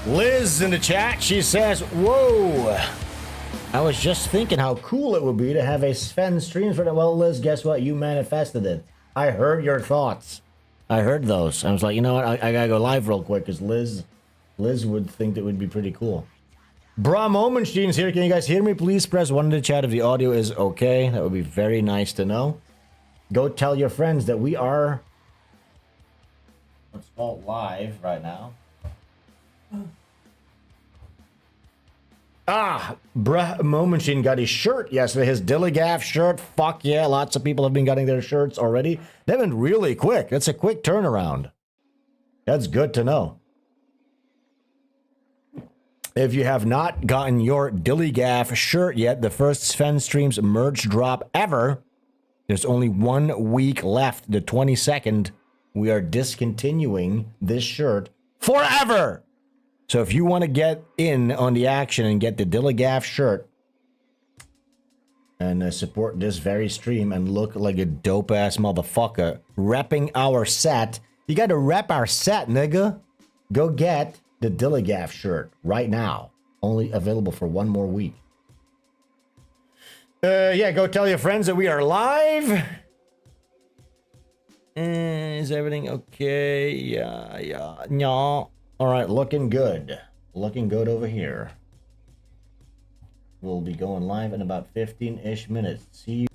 Liz in the chat, she says, whoa. I was just thinking how cool it would be to have a Sven streams for that. Well, Liz, guess what? You manifested it. I heard your thoughts. I heard those. I was like, you know what? I gotta go live real quick because Liz would think that would be pretty cool. Bra Momenstein's here. Can you guys hear me? Please press 1 in the chat if the audio is okay. That would be very nice to know. Go tell your friends that we are, let's call it live right now. Bra Momenstein got his shirt yesterday. His DILLIGAF shirt. Fuck yeah. Lots of people have been getting their shirts already. They've been really quick. That's a quick turnaround. That's good to know. If you have not gotten your DILLIGAF shirt yet, the first Sven Streams merch drop ever, there's only 1 week left, the 22nd. We are discontinuing this shirt forever. So if you want to get in on the action and get the DILLIGAF shirt and support this very stream and look like a dope-ass motherfucker repping our set, you got to rep our set, nigga. Go get the DILLIGAF shirt right now. Only available for 1 more week. Yeah, go tell your friends that we are live. Is everything okay? Yeah. No. All right, looking good. Looking good over here. We'll be going live in about 15-ish minutes. See you.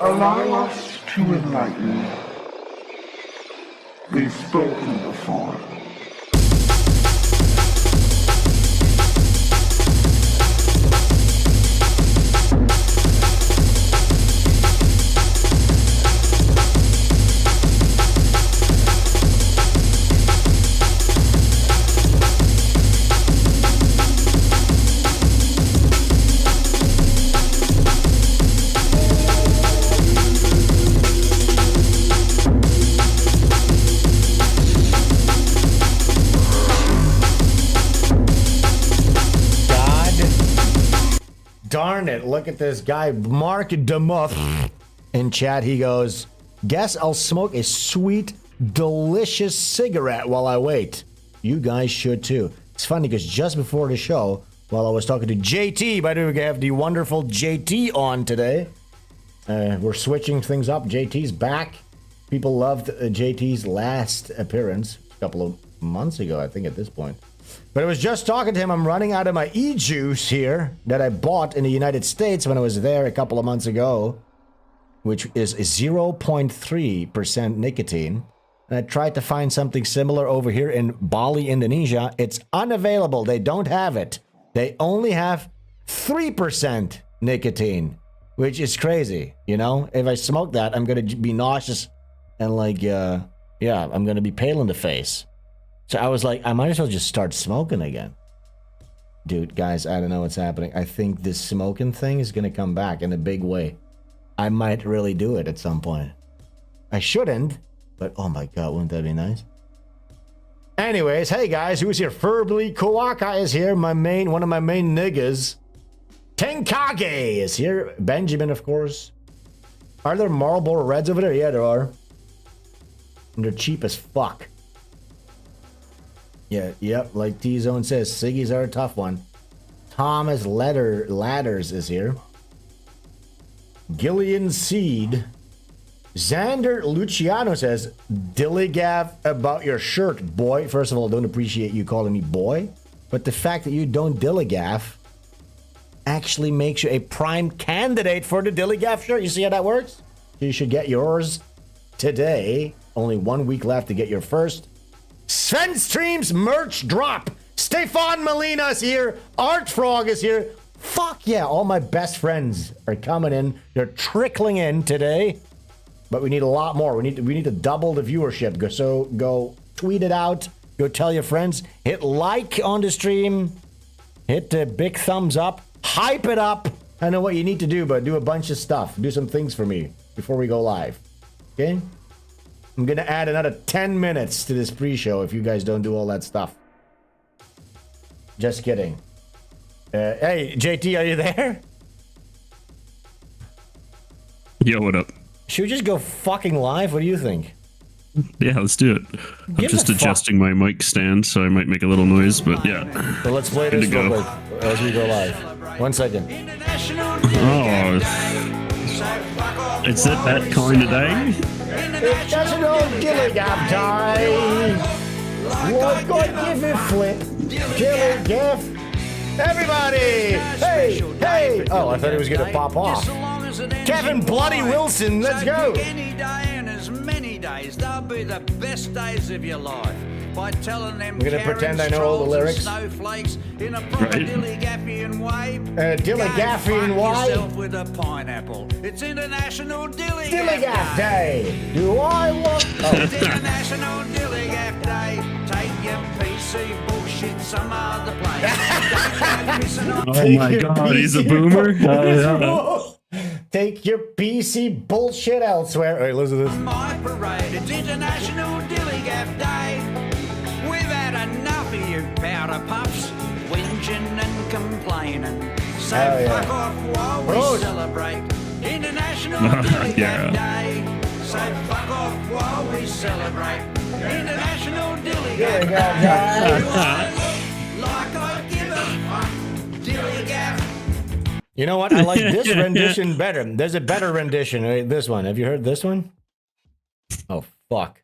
Allow us to enlighten. They've spoken before. Darn it, look at this guy, Mark DeMuff. In chat, he goes, guess I'll smoke a sweet, delicious cigarette while I wait. You guys should too. It's funny because just before the show, while I was talking to JT, by the way, we have the wonderful JT on today. We're switching things up. JT's back. People loved JT's last appearance a couple of months ago, I think, at this point. But I was just talking to him. I'm running out of my e-juice here that I bought in the United States when I was there a couple of months ago, which is 0.3% nicotine. And I tried to find something similar over here in Bali, Indonesia. It's unavailable. They don't have it. They only have 3% nicotine, which is crazy. You know, if I smoke that, I'm going to be nauseous and like, yeah, I'm going to be pale in the face. So I was like, I might as well just start smoking again. Dude, guys, I don't know what's happening. I think this smoking thing is going to come back in a big way. I might really do it at some point. I shouldn't, but oh my God, wouldn't that be nice? Anyways, hey guys, who's here? Furbly Kawaka is here, one of my main niggas. Tenkage is here. Benjamin, of course. Are there Marlboro Reds over there? Yeah, there are. And they're cheap as fuck. Yeah, yep, like T-Zone says, Siggies are a tough one. Thomas Ladders is here. Gillian Seed. Xander Luciano says, DILLIGAF about your shirt, boy. First of all, don't appreciate you calling me boy. But the fact that you don't DILLIGAF actually makes you a prime candidate for the DILLIGAF shirt. You see how that works? You should get yours today. Only 1 week left to get your first SVENSTREAMS merch drop. Stefan Molina's here. Art Frog is here. Fuck yeah, all my best friends are coming in. They're trickling in today. But we need a lot more. We need to double the viewership. Go tweet it out. Go tell your friends. Hit like on the stream. Hit the big thumbs up. Hype it up. I know what you need to do, but do a bunch of stuff. Do some things for me before we go live. Okay? I'm gonna add another 10 minutes to this pre-show if you guys don't do all that stuff. Just kidding. Hey, JT, are you there? Yo, what up? Should we just go fucking live? What do you think? Yeah, let's do it. I'm just adjusting my mic stand, so I might make a little noise, but yeah. So let's play this real quick as we go live. 1 second. Oh, is it that kind of day? International DILLIGAF Day. What God give it flip? DILLIGAF. Everybody! Hey! Hey! Oh, I thought he was gonna pop off. Kevin Bloody Wilson, let's go! Any day and as many days, they'll be the best days of your life. By telling them I'm gonna pretend I know all the lyrics. Snowflakes in a proper Dillygaffian way. Dillygaffian way. Yourself with a pineapple. It's International DILLIGAF Day. Do I look? It's International Dillygaf Day. Take your PC bullshit some other place. Oh my god, he's a boomer? Take your PC bullshit elsewhere. All right, listen to this. My parade, it's International Dillygaf Day. We've had enough of you powder puffs, whinging and complaining. So fuck off while we celebrate International Dillygaf Day. So fuck off while we celebrate International Dillygaf Day. Like I give a fuck, Dillygaf. You know what? I like this rendition better. There's a better rendition. Right? This one. Have you heard this one? Oh, fuck.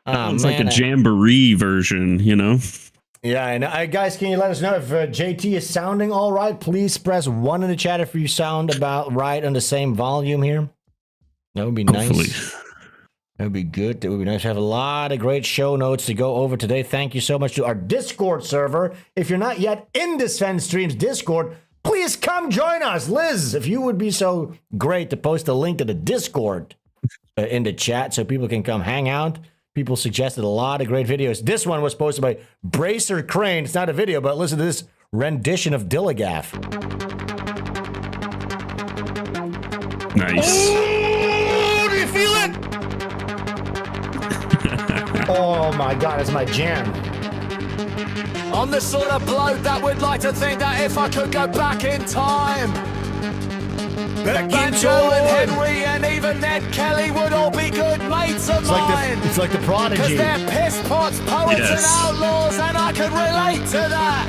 It's like a jamboree version, you know? Yeah, and guys, can you let us know if JT is sounding all right? Please press 1 in the chat if you sound about right on the same volume here. That would be nice. That would be good. That would be nice to have a lot of great show notes to go over today. Thank you so much to our Discord server. If you're not yet in the SVENSTREAMS Discord, please come join us. Liz, if you would be so great to post a link to the Discord in the chat so people can come hang out. People suggested a lot of great videos. This one was posted by Bracer Crane. It's not a video, but listen to this rendition of DILLIGAF. Nice. Oh, do you feel it? Oh my god, it's my jam. I'm the sort of bloke that would like to think that if I could go back in time, Banjo and Henry and even Ned Kelly would all be good mates of mine. It's like the Prodigy. Because they're piss pots, poets and outlaws, and I can relate to that.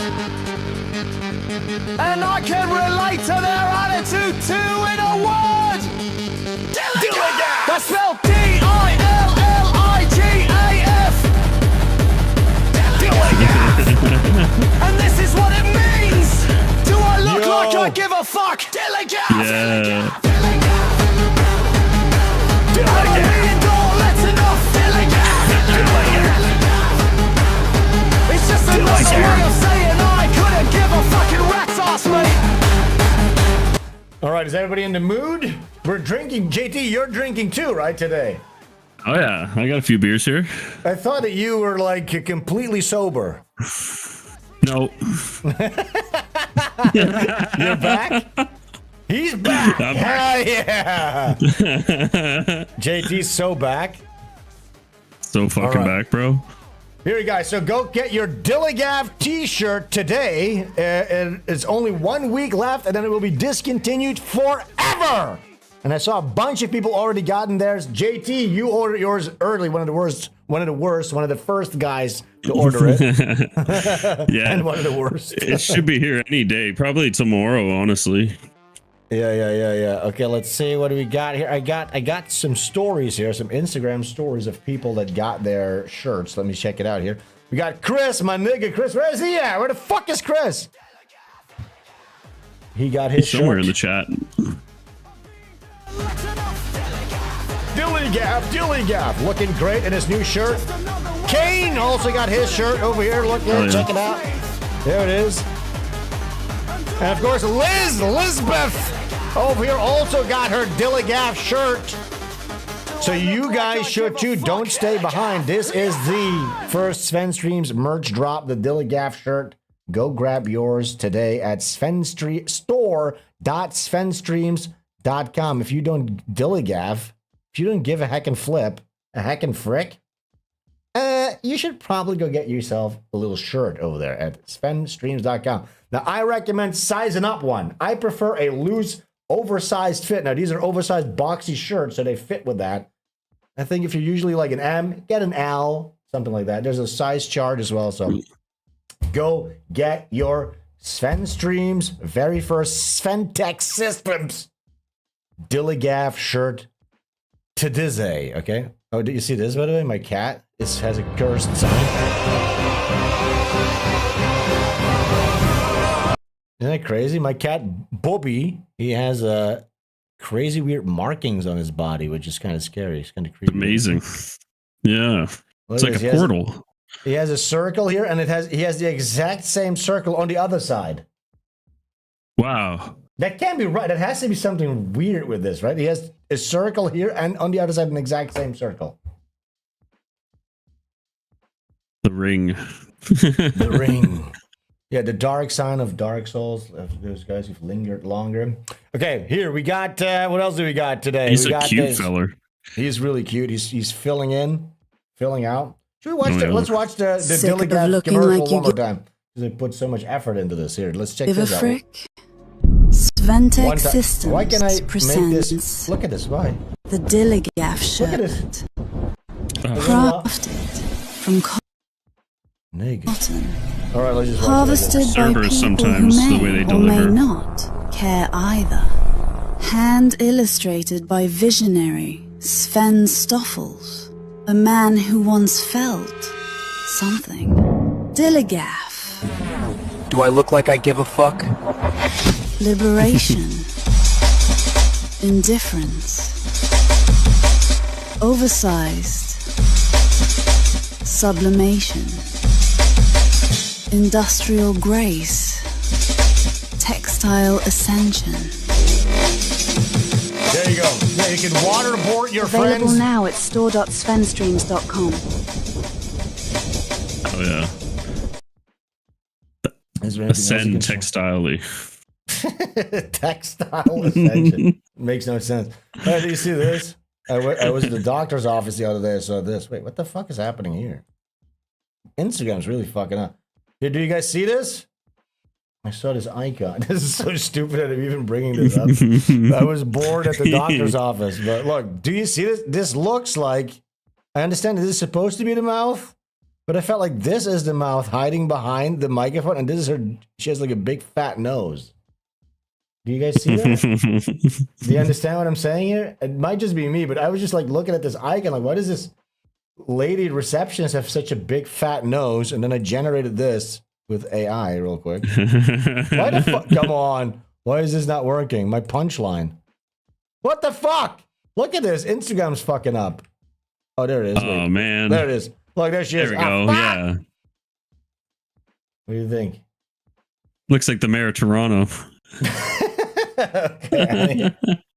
And I can relate to their attitude too in a word. DILLIGAF! That's spelled D-I-L-L-I-G-A-F. And this is what it means. Do I look like I give a fuck? DILLIGAF! Yeah. That's enough. It's just a nice way of saying I couldn't give a fucking rat's ass, mate. All right, is everybody in the mood? We're drinking. JT, you're drinking too, right, today? Oh yeah, I got a few beers here. I thought that you were like completely sober. No. You're back? He's back! I'm Hell yeah! JT's so back. So fucking back, bro. Here you guys, so go get your DILLIGAF t-shirt today. It's only 1 week left and then it will be discontinued forever! And I saw a bunch of people already gotten theirs. JT, you ordered yours early, one of the first guys to order it. Yeah. And one of the worst. It should be here any day, probably tomorrow, honestly. Yeah. Okay, let's see what do we got here. I got some stories here, some Instagram stories of people that got their shirts. Let me check it out here. We got Chris, my nigga. Chris, where is he at? Where the fuck is Chris? He got his shirt. Somewhere in the chat. DILLIGAF, looking great in his new shirt. Kane also got his shirt over here. Look here, check it out. There it is. And of course, Lisbeth over here also got her DILLIGAF shirt. So you guys should too. Don't stay behind. This is the first Sven Streams merch drop, the DILLIGAF shirt. Go grab yours today at store.svenstreams.com. If you don't DILLIGAF, if you don't give a heckin' flip, a heckin' frick, you should probably go get yourself a little shirt over there at svenstreams.com. Now, I recommend sizing up one. I prefer a loose, oversized fit. Now, these are oversized, boxy shirts, so they fit with that. I think if you're usually like an M, get an L, something like that. There's a size chart as well, so go get your Sven Streams very first Sventech Systems DILLIGAF shirt today, okay? Oh, did you see this, by the way? My cat has a cursed sign. Isn't that crazy? My cat, Bobby, he has crazy weird markings on his body, which is kind of scary. It's kind of creepy. Amazing. Yeah. It's like a portal. He has a circle here, and he has the exact same circle on the other side. Wow. That can't be right. That has to be something weird with this, right? He has a circle here, and on the other side, an exact same circle. The ring. The ring. Yeah, the dark sign of Dark Souls. Of those guys who've lingered longer. Okay, here we got. What else do we got today? He's we a got cute feller. He's really cute. He's filling in, filling out. Should we watch let's watch the DILLIGAF commercial one more time. They put so much effort into this. Here, let's check this out. Sventech Systems why can I presents make this? Look at this. Why? The DILLIGAF shirt. Look at this. Crafted from cotton. All right, let's just Harvested by people sometimes who the way they may or may deliver. not care either. Hand illustrated by visionary Sven Stoffels, a man who once felt something. DILLIGAF. Do I look like I give a fuck? Liberation. Indifference. Oversized. Sublimation. Industrial grace. Textile ascension. There you go. Yeah, you can waterboard your Available friends. now at store.svenstreams.com. Oh, yeah. Ascend textilely. Textile ascension. Makes no sense. Hey, do you see this? I was at the doctor's office the other day. I saw this. Wait, what the fuck is happening here? Instagram's really fucking up. Here, do you guys see this? I saw this icon. This is so stupid that I'm even bringing this up. I was bored at the doctor's office. But look, do you see this? This looks like... I understand this is supposed to be the mouth, but I felt like this is the mouth hiding behind the microphone, and this is her... She has like a big fat nose. Do you guys see that? Do you understand what I'm saying here? It might just be me, but I was just like looking at this icon, like, why does this lady receptionist have such a big fat nose? And then I generated this with AI real quick. Why the fuck? Come on. Why is this not working? My punchline. What the fuck? Look at this. Instagram's fucking up. Oh, there it is. Oh, Wait. man. There it is. Look, there she is. There we go. Yeah. What do you think? Looks like the mayor of Toronto. Okay.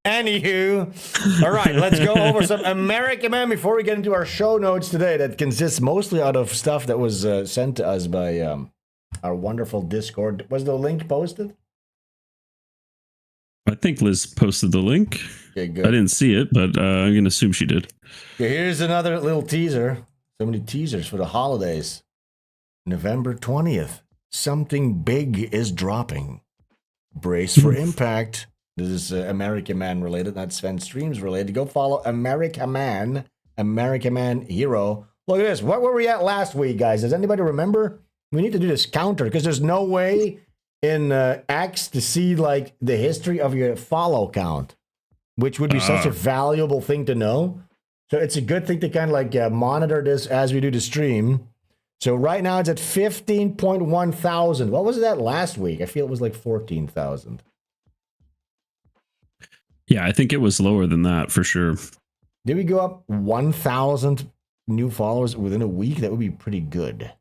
Anywho, all right, let's go over some American Man before we get into our show notes today that consists mostly out of stuff that was sent to us by our wonderful Discord. Was the link posted? I think Liz posted the link. Okay, good. I didn't see it, but I'm going to assume she did. Okay, here's another little teaser. So many teasers for the holidays. November 20th. Something big is dropping. Brace for impact. This is American Man related, not Sven Streams related. Go follow American Man Hero. Look at this. What were we at last week, guys? Does anybody remember? We need to do this counter because there's no way in X to see like the history of your follow count, which would be such a valuable thing to know. So it's a good thing to kind of like monitor this as we do the stream. So right now it's at 15.1 thousand. What was that last week? I feel it was like 14,000. Yeah, I think it was lower than that for sure. Did we go up 1,000 new followers within a week? That would be pretty good.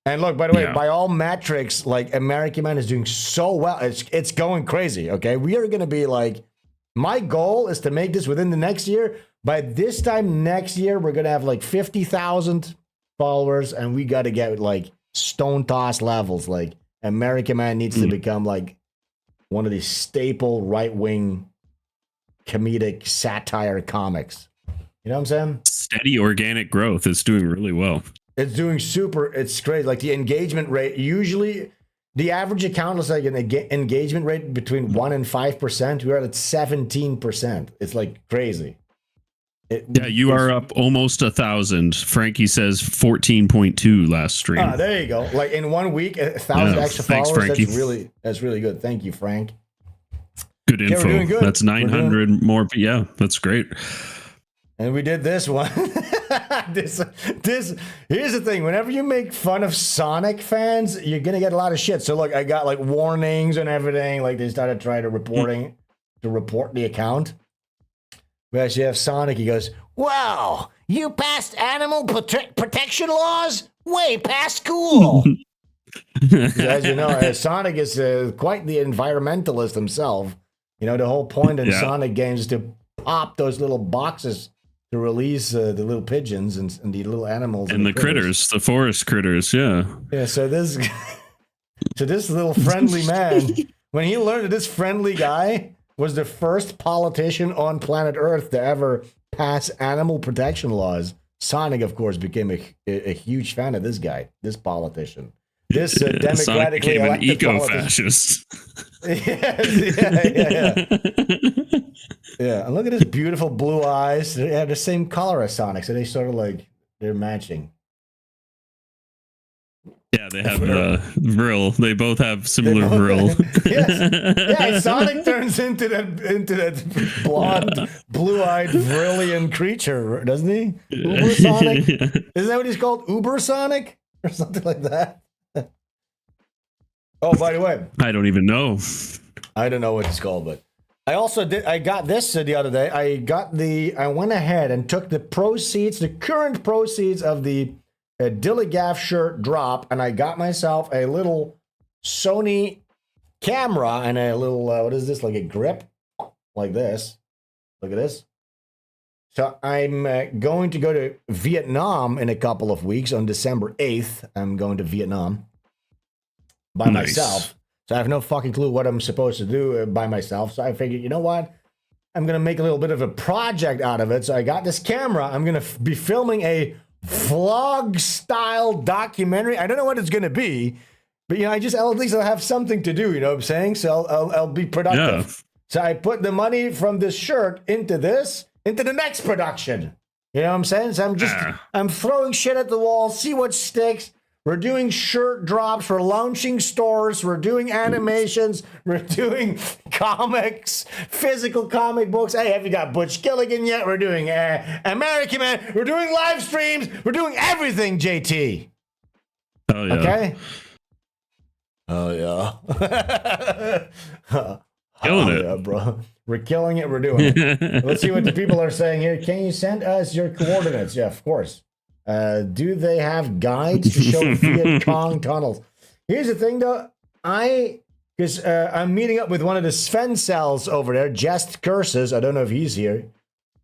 And look, by the way, by all metrics, like American Man is doing so well. It's going crazy. Okay, we are gonna be like, my goal is to make this within the next year. By this time next year, we're gonna have like 50,000 followers, and we got to get like stone toss levels. Like American Man needs to become like one of these staple right wing comedic satire comics. You know what I'm saying? Steady organic growth. It's doing really well. It's doing super. It's great. Like the engagement rate, usually the average account is like an engagement rate between 1% and 5%. We're at 17%. It's like crazy. You are up almost 1,000. Frankie says 14.2 last stream. There you go. Like in 1 week, 1,000 extra thanks, followers. Frankie. That's really good. Thank you, Frank. Good info. We're doing good. That's 900 more. Yeah, that's great. And we did this one. this here's the thing. Whenever you make fun of Sonic fans, you're gonna get a lot of shit. So look, I got like warnings and everything. Like they started trying to report the account. We actually have Sonic. He goes, "Wow, you passed animal protection laws? Way past cool." As you know, Sonic is quite the environmentalist himself. You know, the whole point in Sonic games is to pop those little boxes to release the little pigeons and the little animals and the critters, the forest critters. Yeah. So this little friendly man, when he learned that this friendly guy was the first politician on planet Earth to ever pass animal protection laws, Sonic, of course, became a huge fan of this guy, this politician. This democratically Sonic became elected an eco-fascist. Yeah, and look at his beautiful blue eyes. They have the same color as Sonic, so they sort of like, they're matching. Yeah, they have Vril. They both have similar Vril. Yes. Yeah, Sonic turns into that blonde, blue-eyed, brilliant creature, doesn't he? Uber Sonic? Isn't that what he's called? Uber Sonic? Or something like that? Oh, by the way. I don't even know. I don't know what it's called, but I got this the other day. I went ahead and took the current proceeds of the DILLIGAF shirt drop, and I got myself a little Sony camera and a little, what is this, like a grip? Like this. Look at this. So I'm going to go to Vietnam in a couple of weeks. On December 8th, I'm going to Vietnam by myself. So I have no fucking clue what I'm supposed to do by myself. So I figured, you know what? I'm going to make a little bit of a project out of it. So I got this camera. I'm going to be filming a vlog-style documentary. I don't know what it's going to be, but, you know, at least I'll have something to do, you know what I'm saying? So I'll be productive. Yeah. So I put the money from this shirt into the next production. You know what I'm saying? So I'm throwing shit at the wall, see what sticks. We're doing shirt drops. We're launching stores. We're doing animations. We're doing comics, physical comic books. Hey, have you got Butch Killigan yet? We're doing American Man. We're doing live streams. We're doing everything, JT. Oh, yeah. Okay? Oh, yeah. Killing it. Yeah, bro. We're killing it. We're doing it. Let's see what the people are saying here. Can you send us your coordinates? Yeah, of course. Do they have guides to show Viet Cong tunnels? Here's the thing, though. Because I'm meeting up with one of the Sven cells over there, Jest Curses. I don't know if he's here,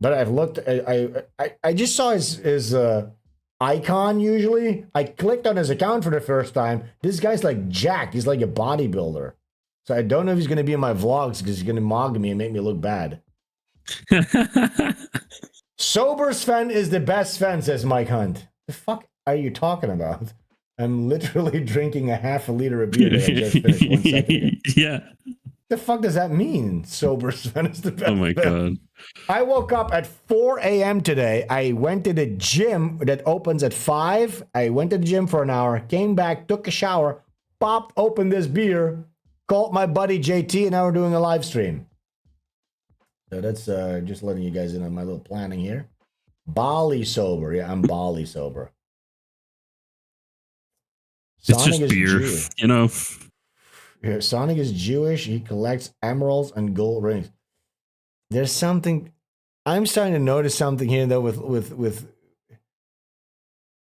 but I've looked. I just saw his icon. Usually, I clicked on his account for the first time. This guy's like jacked. He's like a bodybuilder. So I don't know if he's going to be in my vlogs because he's going to mog me and make me look bad. Sober Sven is the best Sven, says Mike Hunt. The fuck are you talking about? I'm literally drinking a half a liter of beer that I just finished 1 second ago. Yeah. The fuck does that mean? Sober Sven is the best. Oh my God. I woke up at 4 a.m. today. I went to the gym that opens at 5. I went to the gym for an hour, came back, took a shower, popped open this beer, called my buddy JT, and now we're doing a live stream. So that's just letting you guys in on my little planning here. Bali sober. Yeah, I'm Bali sober. It's Sonic just beer, Jewish. You know. Yeah, Sonic is Jewish. He collects emeralds and gold rings. There's something... I'm starting to notice something here though with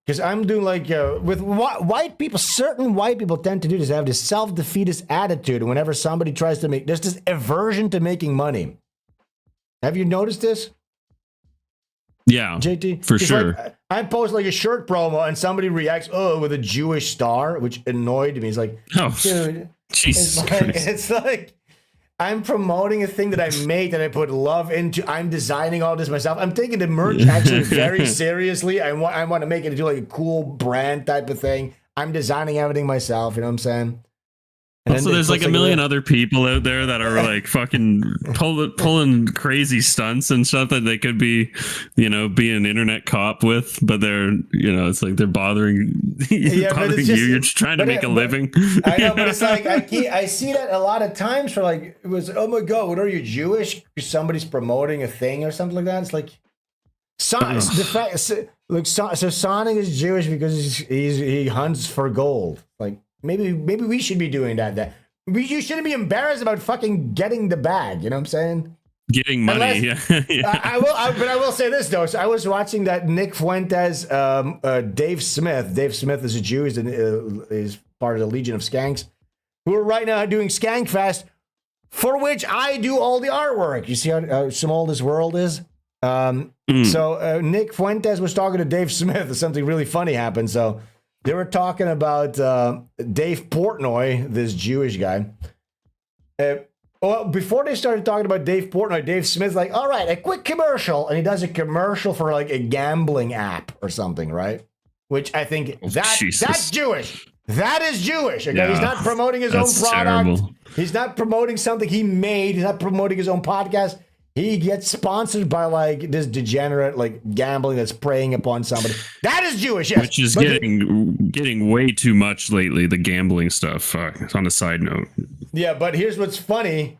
because I'm doing like with white people. Certain white people tend to do this. They have this self-defeatist attitude whenever somebody tries to make. There's this aversion to making money. Have you noticed this? Yeah, JT, for sure. Like, I post like a shirt promo and somebody reacts, with a Jewish star, which annoyed me. It's like, dude, Jesus it's like I'm promoting a thing that I made that I put love into. I'm designing all this myself. I'm taking the merch actually very seriously. I want to make it into like a cool brand type of thing. I'm designing everything myself. You know what I'm saying? And also, there's like a million other people out there that are like fucking pulling crazy stunts and stuff that they could be, be an internet cop with, but they're, it's like they're bothering you. You're just trying to make a living. I know, but it's like I see that a lot of times for like, it was, oh my God, what are you, Jewish? Somebody's promoting a thing or something like that. It's like, so Sonic is Jewish because he hunts for gold. Like, Maybe we should be doing that. You shouldn't be embarrassed about fucking getting the bag. You know what I'm saying? Getting money. Yeah. But I will say this though. So I was watching that Nick Fuentes, Dave Smith. Dave Smith is a Jew. Is part of the Legion of Skanks, who are right now doing Skankfest, for which I do all the artwork. You see how small this world is. So Nick Fuentes was talking to Dave Smith. Something really funny happened. So. They were talking about Dave Portnoy, this Jewish guy. Well, before they started talking about Dave Portnoy, Dave Smith's like, all right, a quick commercial. And he does a commercial for like a gambling app or something, right? Which I think that's Jewish. That is Jewish. Okay? Yeah, he's not promoting his own product. Terrible. He's not promoting something he made. He's not promoting his own podcast. He gets sponsored by like this degenerate like gambling that's preying upon somebody. That is Jewish, yes. Which is getting way too much lately. The gambling stuff. On a side note. Yeah, but here's what's funny.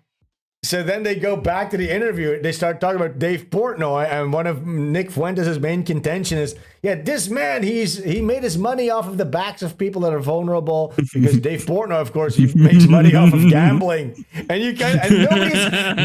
So then they go back to the interview. They start talking about Dave Portnoy, and one of Nick Fuentes' main contention is, this man, he made his money off of the backs of people that are vulnerable, because Dave Portnoy, of course, he makes money off of gambling. And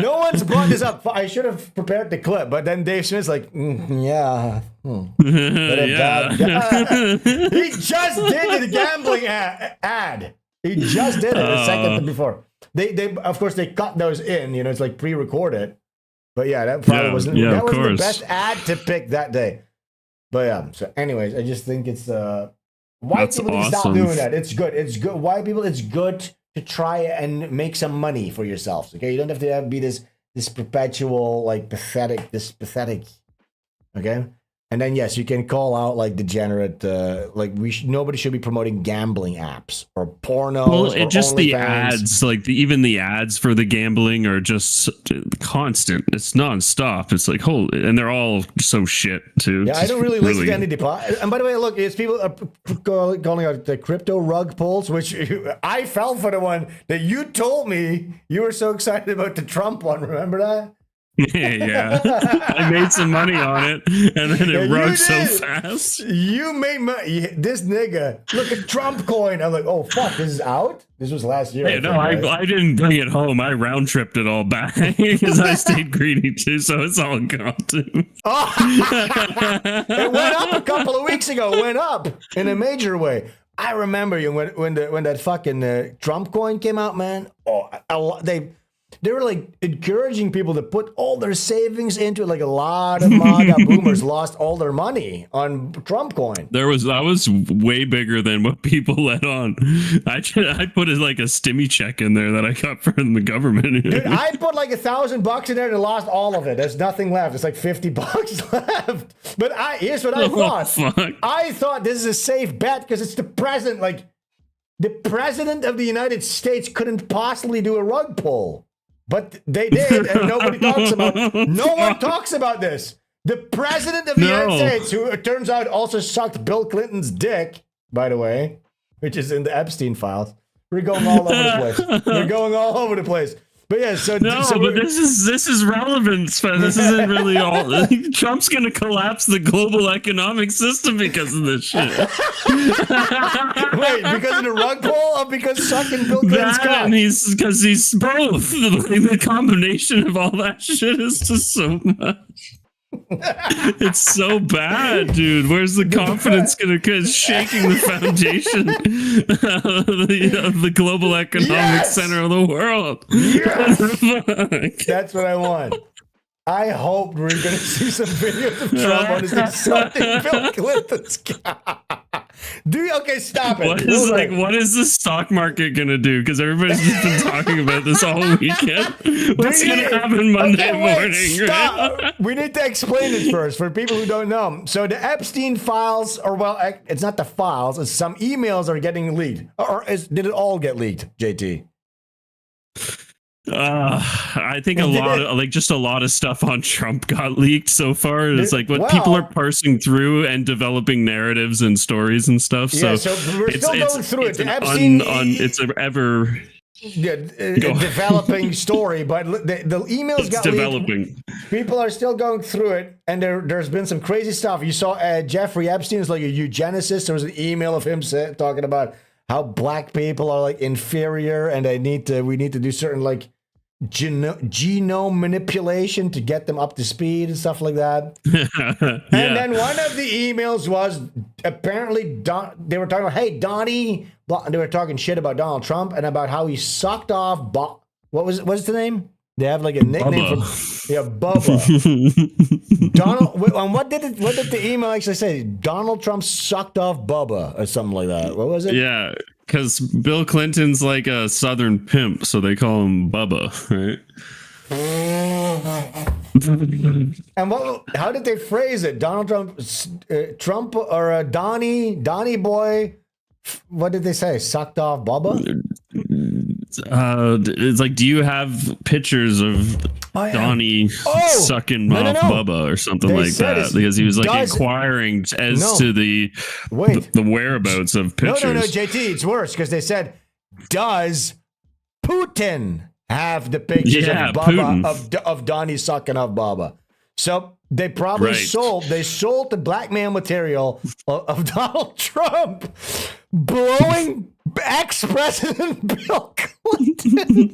no one's brought this up. I should have prepared the clip, but then Dave Smith's like, yeah. What a bad guy. He just did the gambling ad. He just did it a second before. They of course they cut those in, it's like pre-recorded. But yeah, that probably wasn't the best ad to pick that day. But yeah, so anyways, I just think it's white people need to stop doing that. It's good. It's good. White people, it's good to try and make some money for yourselves. Okay, you don't have to be this perpetual like pathetic. Okay. And then yes, you can call out like degenerate, like nobody should be promoting gambling apps or porno. Well, it just the ads, like even the ads for the gambling are just constant. It's nonstop. It's like and they're all so shit too. Yeah, I don't really listen to any And by the way, look, it's people calling out the crypto rug pulls, which I fell for the one that you told me you were so excited about the Trump one. Remember that? Yeah, I made some money on it, and then it rose so fast. You made money. This nigga, look at Trump coin. I'm like, oh fuck, this is out. This was last year. I didn't bring it home. I round tripped it all back because I stayed greedy too. So it's all gone too. It went up a couple of weeks ago. It went up in a major way. I remember you when that fucking Trump coin came out, man. Oh, they were like encouraging people to put all their savings into it. Like a lot of MAGA boomers lost all their money on Trump coin. That was way bigger than what people let on. I put like a stimmy check in there that I got from the government. Dude, I put like $1,000 in there and lost all of it. There's nothing left. It's like $50 left. But here's what I thought. Fuck. I thought this is a safe bet because it's the president. Like the president of the United States couldn't possibly do a rug pull. But they did, and nobody talks about it. No one talks about this. The president of the United States, who it turns out also sucked Bill Clinton's dick, by the way, which is in the Epstein files. We're going all over the place. But yeah, but this is relevant, Sven. This isn't really all. Trump's gonna collapse the global economic system because of this shit. Wait, because of the rug pull, or because sucking Bill Clinton's cock? Because he's both. The combination of all that shit is just so much. It's so bad, dude. Where's the confidence gonna? Cause shaking the foundation of the global economic center of the world. Yes! That's what I want. I hope we're gonna see some videos of Trump on his insulting Bill Clinton's guy. Okay, stop it. What is the stock market gonna do? Because everybody's just been talking about this all weekend. What's gonna happen Monday morning? Stop. Right? We need to explain this first for people who don't know. So the Epstein files, or well, it's not the files. It's some emails are getting leaked. Did it all get leaked, JT? I think a lot of stuff on Trump got leaked so far. It's like what people are parsing through and developing narratives and stories and stuff. Yeah, so we're still going through it. It's an ever developing story, but the emails got developing. Leaked. People are still going through it, and there's been some crazy stuff. You saw Jeffrey Epstein is like a eugenicist. There was an email of him talking about how black people are like inferior, and we need to do certain like genome manipulation to get them up to speed and stuff like that. And then one of the emails was apparently they were talking about, hey, Donnie, they were talking shit about Donald Trump and about how he sucked off what's the name? They have like a nickname for Bubba. Donald, and what did the email actually say? Donald Trump sucked off Bubba or something like that. What was it? Yeah, because Bill Clinton's like a Southern pimp, so they call him Bubba, right? And how did they phrase it? Donald Trump or Donnie boy? What did they say? Sucked off Bubba? It's like, do you have pictures of Donnie sucking off Bubba or something like that? Because he was like inquiring as to the whereabouts of pictures. No, JT, it's worse because they said, does Putin have the pictures of Bubba of Donnie sucking off Bubba? So they probably sold the blackmail material of Donald Trump blowing ex-president Bill Clinton.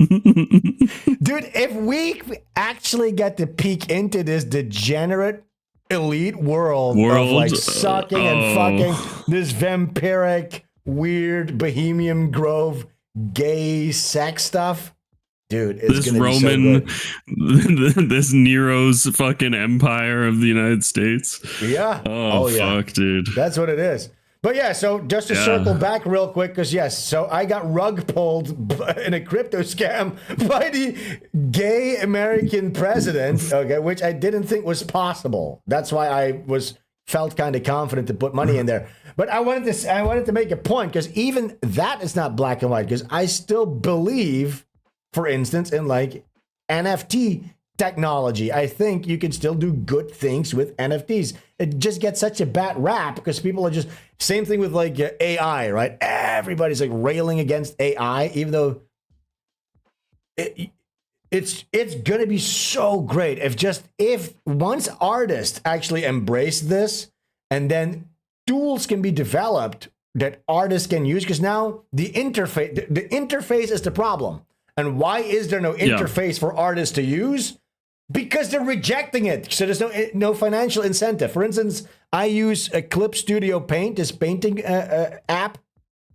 Dude, if we actually get to peek into this degenerate elite world of like sucking and fucking, this vampiric, weird Bohemian Grove gay sex stuff, dude, it's this gonna Roman, be so good. this Nero's fucking empire of the United States. Yeah. Oh fuck, dude. That's what it is. But yeah, so just to circle back real quick, because so I got rug pulled in a crypto scam by the gay American president, which I didn't think was possible. That's why I felt kind of confident to put money in there. But I wanted to make a point, because even that is not black and white, because I still believe, for instance, in like NFT technology. I think you can still do good things with NFTs. It just gets such a bad rap because people are just, same thing with like AI, right? Everybody's like railing against AI, even though it's going to be so great if once artists actually embrace this, and then tools can be developed that artists can use, because now the interface is the problem. And why is there no interface for artists to use? Because they're rejecting it. So there's no financial incentive. For instance, I use a Clip Studio Paint, this painting app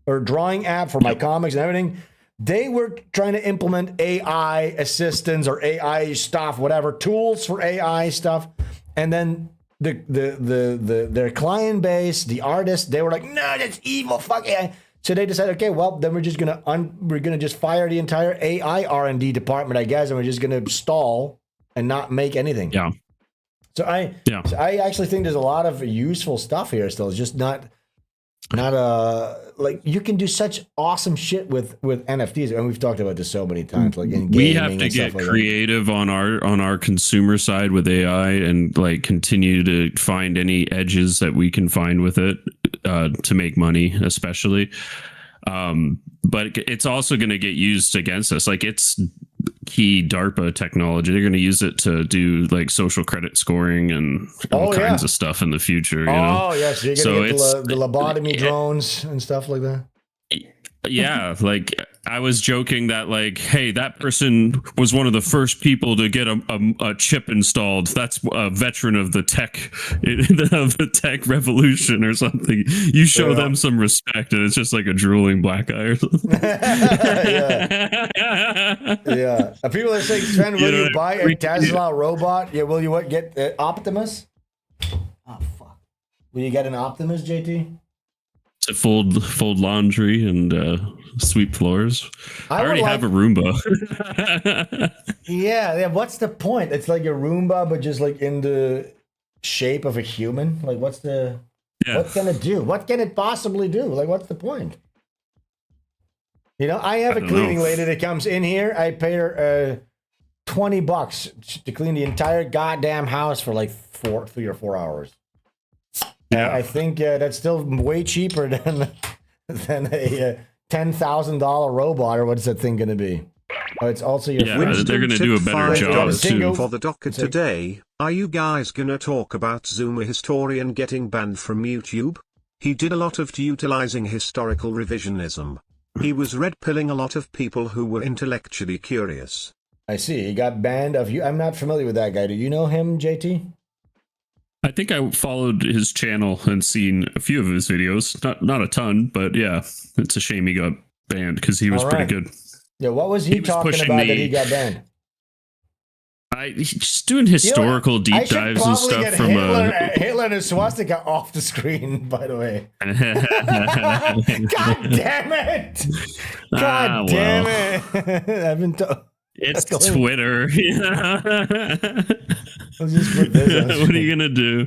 or drawing app for my comics and everything. They were trying to implement AI assistants or AI stuff, whatever, tools for AI stuff. And then their client base, the artists, they were like, no, that's evil, fuck AI. So they decided, okay, well, then we're just gonna just fire the entire AI R&D department, I guess, and we're just gonna stall and not make anything. Yeah. So I actually think there's a lot of useful stuff here still. It's just not like you can do such awesome shit with NFTs, and we've talked about this so many times. Like in gaming, we have to get creative on our consumer side with AI, and like continue to find any edges that we can find with it to make money, especially. But it's also going to get used against us. Like it's key DARPA technology. They're going to use it to do like social credit scoring and all kinds of stuff in the future. You know? Yes. You're going to get the lobotomy drones and stuff like that. Yeah, like I was joking that like, hey, that person was one of the first people to get a chip installed. That's a veteran of the tech revolution or something. You show them some respect, and it's just like a drooling black eye or something. Yeah. People are saying, Sven, will you buy a Tesla robot? Yeah. Will you get Optimus? Oh fuck. Will you get an Optimus, JT? To fold laundry and sweep floors. I already have a Roomba. yeah. What's the point? It's like a Roomba, but just like in the shape of a human. Like, what's the? Yeah. What can it do? What can it possibly do? Like, what's the point? You know, I have a cleaning lady that comes in here. I pay her $20 to clean the entire goddamn house for like 3 or 4 hours. Yeah, I think that's still way cheaper than a $10,000 robot, or what's that thing going to be? Oh, it's also your. Yeah, they're going to do a better job too. For the docket today, are you guys going to talk about Zoomer Historian getting banned from YouTube? He did a lot of utilizing historical revisionism. He was red pilling a lot of people who were intellectually curious. I see. He got banned of you. I'm not familiar with that guy. Do you know him, JT? I think I followed his channel and seen a few of his videos. Not a ton, but yeah, it's a shame he got banned because he was pretty good. Yeah, what was he talking about that he got banned? He's just doing historical deep dives and stuff from Hitler and a swastika off the screen, by the way. God damn it! God damn it! I've been it's Twitter. I'll just put this what are you gonna do?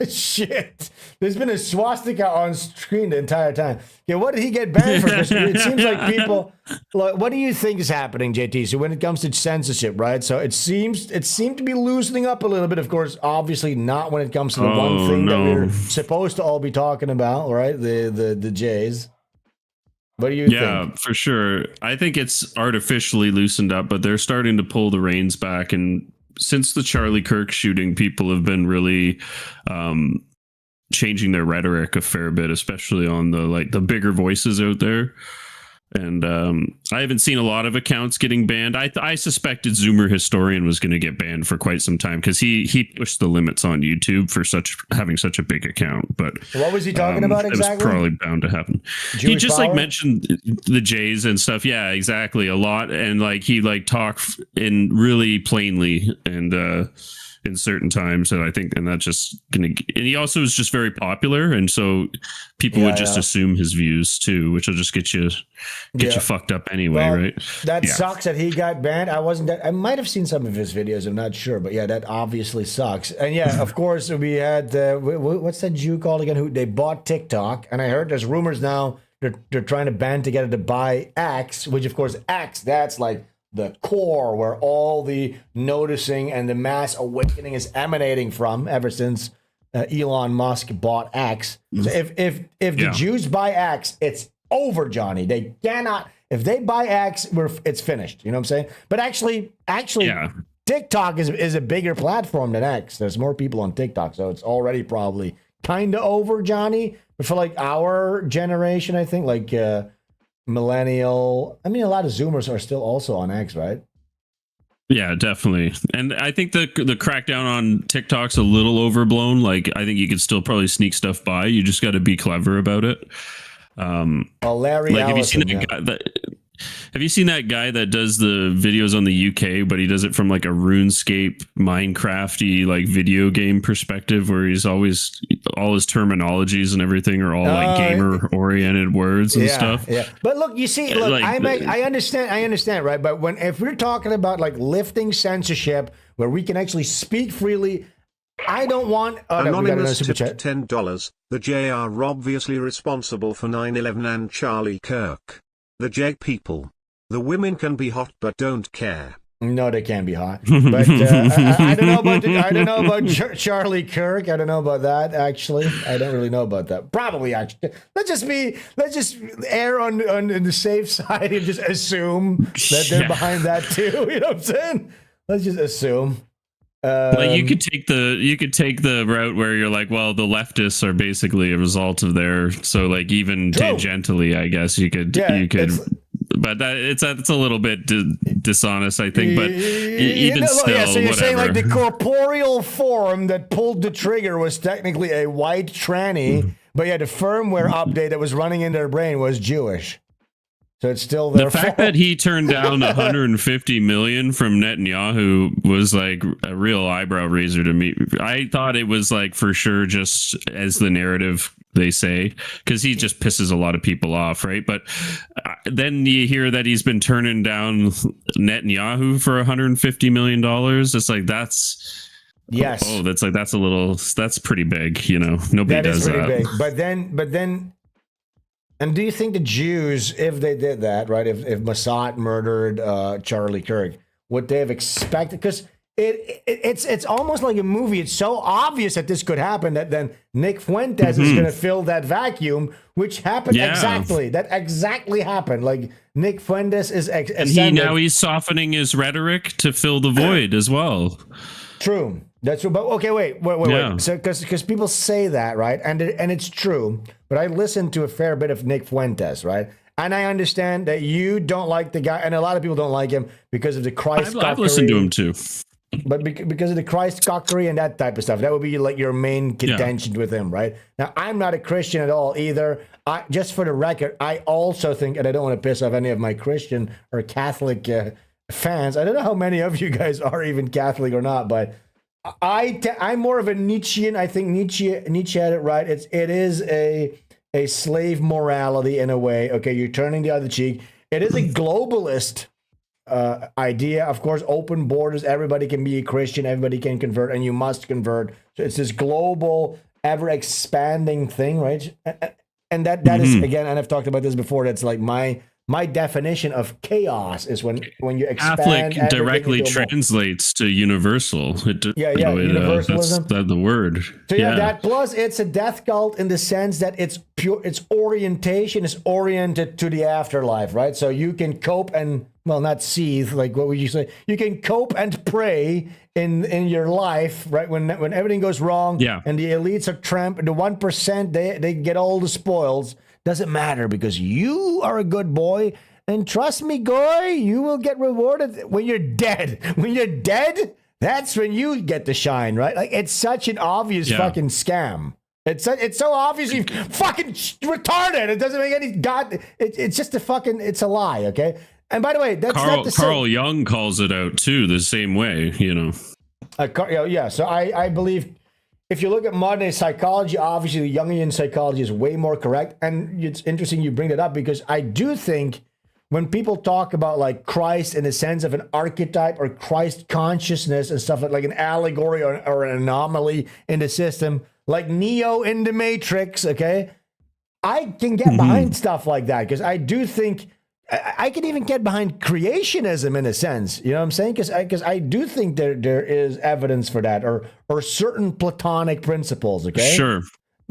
Shit! There's been a swastika on screen the entire time. Yeah, what did he get banned for? It seems like people. Look, what do you think is happening, JT? So when it comes to censorship, right? So it seemed to be loosening up a little bit. Of course, obviously not when it comes to the one thing that we're supposed to all be talking about, right? The Jays. What do you think? Yeah, for sure. I think it's artificially loosened up, but they're starting to pull the reins back. And since the Charlie Kirk shooting, people have been really changing their rhetoric a fair bit, especially on the bigger voices out there. And I haven't seen a lot of accounts getting banned. I suspected Zoomer Historian was going to get banned for quite some time because he pushed the limits on YouTube for having such a big account. But what was he talking about exactly? It was probably bound to happen. He just like mentioned the Jays and stuff. Yeah, exactly, a lot. And like he talked in really plainly and in certain times, and I think, and that's just gonna. And he also is just very popular, and so people would just assume his views too, which will just get you fucked up anyway, right? That sucks that he got banned. I might have seen some of his videos. I'm not sure, but yeah, that obviously sucks. And yeah, of course, we had what's that Jew called again? Who they bought TikTok, and I heard there's rumors now they're trying to band together to buy X, which of course X, that's like the core where all the noticing and the mass awakening is emanating from ever since Elon Musk bought X. So if the Jews buy X, it's over, Johnny. They cannot. If they buy X, it's finished. You know what I'm saying? But actually, TikTok is a bigger platform than X. There's more people on TikTok, so it's already probably kind of over, Johnny. But for like our generation, I think like. Millennial. I mean, a lot of Zoomers are still also on X, right? Yeah, definitely. And I think the crackdown on TikTok's a little overblown. Like, I think you could still probably sneak stuff by. You just got to be clever about it. Larry like, Allison, have you seen that guy that does the videos on the UK, but he does it from like a RuneScape, Minecrafty, like video game perspective, where he's always all his terminologies and everything are all like gamer oriented words and stuff. Yeah, but look, you see, look, I understand, right? But if we're talking about like lifting censorship, where we can actually speak freely, I don't want. Anonymous tipped $10. The J are obviously responsible for 9/11 and Charlie Kirk. The J people. The women can be hot but don't care. No, they can be hot. But I don't know about Charlie Kirk. I don't know about that, actually. I don't really know about that. Probably, actually. Let's just err on the safe side and just assume that they're behind that too. You know what I'm saying? Let's just assume. Like you could take the route where you're like, well, the leftists are basically a result of their, so like even tangentially, I guess you could but it's a little bit dishonest, I think. But even still, yeah, so you're saying like the whatever. corporeal form that pulled the trigger was technically a white tranny, but yeah, the firmware update that was running in their brain was Jewish. So it's still their The fact fault. that he turned down 150 million from Netanyahu was like a real eyebrow raiser to me. I thought it was like for sure just as the narrative they say, because he just pisses a lot of people off, right? But then you hear that he's been turning down Netanyahu for 150 million dollars. It's like that's that's pretty big, you know. Nobody That is does pretty that. big. But then, and do you think the Jews, if they did that, right? If Mossad murdered Charlie Kirk, would they have expected? Because it's almost like a movie. It's so obvious that this could happen that then Nick Fuentes is going to fill that vacuum, which happened exactly. That exactly happened. Like Nick Fuentes is And he's softening his rhetoric to fill the void as well. True. That's true. But okay, wait. So because people say that, right? And it's true. But I listened to a fair bit of Nick Fuentes, right? And I understand that you don't like the guy, and a lot of people don't like him because of the Christ. I've listened to him too. But because of the Christ cockery and that type of stuff, that would be like your main contention with him, right? Now, I'm not a Christian at all either. Just for the record, I also think, and I don't want to piss off any of my Christian or Catholic fans. I don't know how many of you guys are even Catholic or not, but I'm more of a Nietzschean. I think Nietzsche had it right. It is a slave morality in a way. Okay, you're turning the other cheek. It is a globalist idea. Of course, open borders. Everybody can be a Christian. Everybody can convert, and you must convert. So it's this global, ever expanding thing, right? And that is again, and I've talked about this before. That's like my definition of chaos is when you expand. Catholic directly translates to universal. Universalism. That's the word. So that plus it's a death cult in the sense that its orientation is oriented to the afterlife, right? So you can cope and not seethe, like what would you say? You can cope and pray in your life, right? When everything goes wrong, and the elites are the 1%, they get all the spoils. Doesn't matter because you are a good boy, and trust me, Goy, you will get rewarded when you're dead. When you're dead, that's when you get to shine, right? Like it's such an obvious fucking scam. It's so obviously fucking retarded. It doesn't make any it's just it's a lie, okay? And by the way, that's not the same. Carl Jung calls it out too, the same way, you know. So I believe. If you look at modern day psychology, obviously the Jungian psychology is way more correct. And it's interesting you bring that up because I do think when people talk about like Christ in the sense of an archetype or Christ consciousness and stuff like an allegory or an anomaly in the system, like Neo in the Matrix, okay, I can get behind stuff like that because I do think I can even get behind creationism in a sense, you know what I'm saying? Because I do think there is evidence for that, or certain Platonic principles, okay? Sure.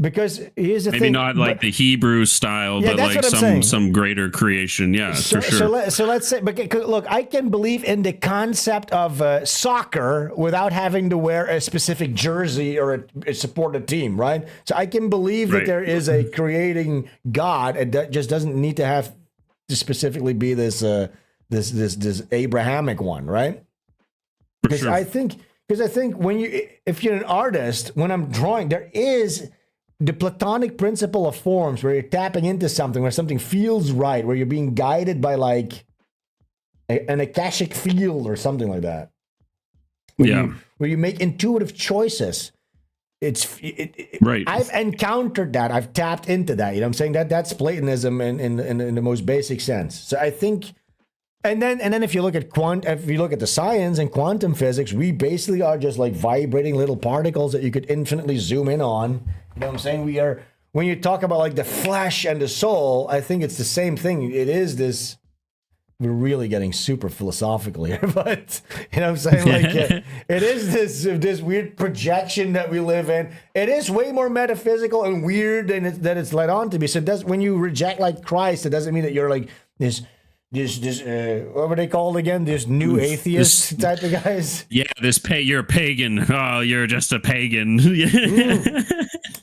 Because here's the thing. Maybe not like the Hebrew style, but like some greater creation. Yeah, for sure. So let's say, but look, I can believe in the concept of soccer without having to wear a specific jersey or support a team, right? So I can believe that there is a creating God, and that just doesn't need to have to specifically be this Abrahamic one, right? Because I think if you're an artist, when I'm drawing, there is the Platonic principle of forms where you're tapping into something, where something feels right, where you're being guided by like an Akashic field or something like that. Where you make intuitive choices. Right. I've encountered that. I've tapped into that. You know what I'm saying? That's Platonism in the most basic sense. So I think, and then if you look at the science and quantum physics, we basically are just like vibrating little particles that you could infinitely zoom in on. You know what I'm saying? We are, when you talk about like the flesh and the soul, I think it's the same thing. It is this. We're really getting super philosophical here, but you know what I'm saying? Like it is this weird projection that we live in. It is way more metaphysical and weird than it's led on to be. So when you reject like Christ, it doesn't mean that you're like this what were they called again? This new atheist type of guys. Yeah, you're a pagan. Oh, you're just a pagan.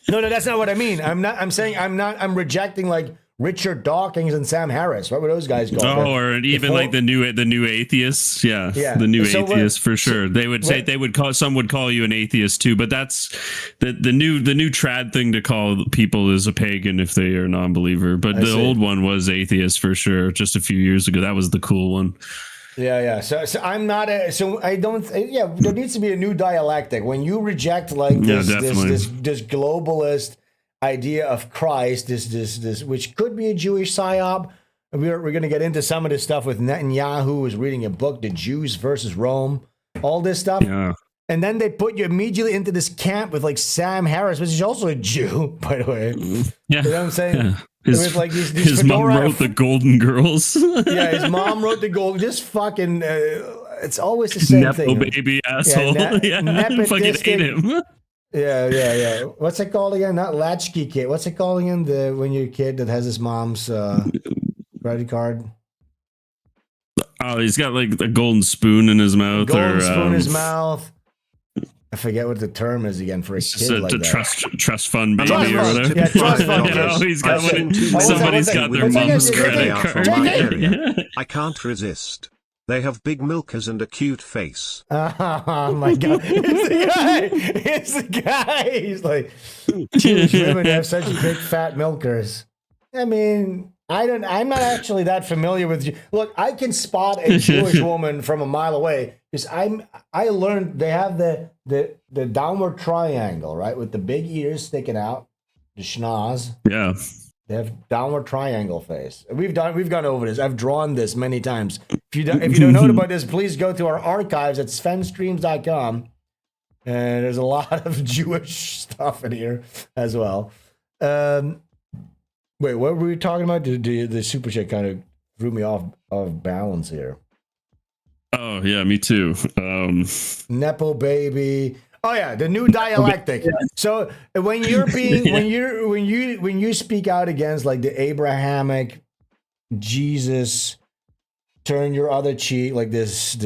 No, that's not what I mean. I'm rejecting like Richard Dawkins and Sam Harris. What were those guys called? Oh, or even Before- like the new atheists. Yeah, Yeah. the new So atheists for sure. They would say some would call you an atheist too, but that's the new trad thing to call people is a pagan if they are a non-believer. But the old one was atheist for sure. Just a few years ago, that was the cool one. Yeah. So I'm not I don't. Yeah, there needs to be a new dialectic when you reject like this globalist idea of Christ, this which could be a Jewish psyop. We're going to get into some of this stuff with Netanyahu, who is reading a book, The Jews versus Rome, all this stuff. Yeah. And then they put you immediately into this camp with like Sam Harris, which is also a Jew, by the way. Yeah. You know what I'm saying? Yeah. With like these His mom wrote the Golden Girls. Yeah, his mom wrote the Golden. Just fucking. It's always the same Nepo thing. baby asshole. Yeah, fucking hate him. Yeah. What's it called again? Not latchkey kid. What's it called again? When you're a kid that has his mom's credit card. Oh, he's got like a golden spoon in his mouth. Golden spoon in his mouth. I forget what the term is again for a kid like that. Trust fund baby Trust or fund. whatever. Yeah, trust fund. You know, he's got somebody's got their What's that? mom's What's credit that? card. I can't resist. They have big milkers and a cute face. Oh my god! It's the guy. He's like, Jewish women have such big fat milkers. I mean, I'm not actually that familiar with. Look, I can spot a Jewish woman from a mile away because I learned they have the downward triangle, right, with the big ears sticking out, the schnoz. Yeah. They have downward triangle face. We've gone over this. I've drawn this many times. If you don't know about this, please go to our archives at SVENSTREAMS.com. And there's a lot of Jewish stuff in here as well. Wait, what were we talking about? The super chat kind of threw me off balance here. Oh yeah, me too. Nepo baby. Oh yeah, the new dialectic. So when you're being when you speak out against like the Abrahamic Jesus, turn your other cheek, like this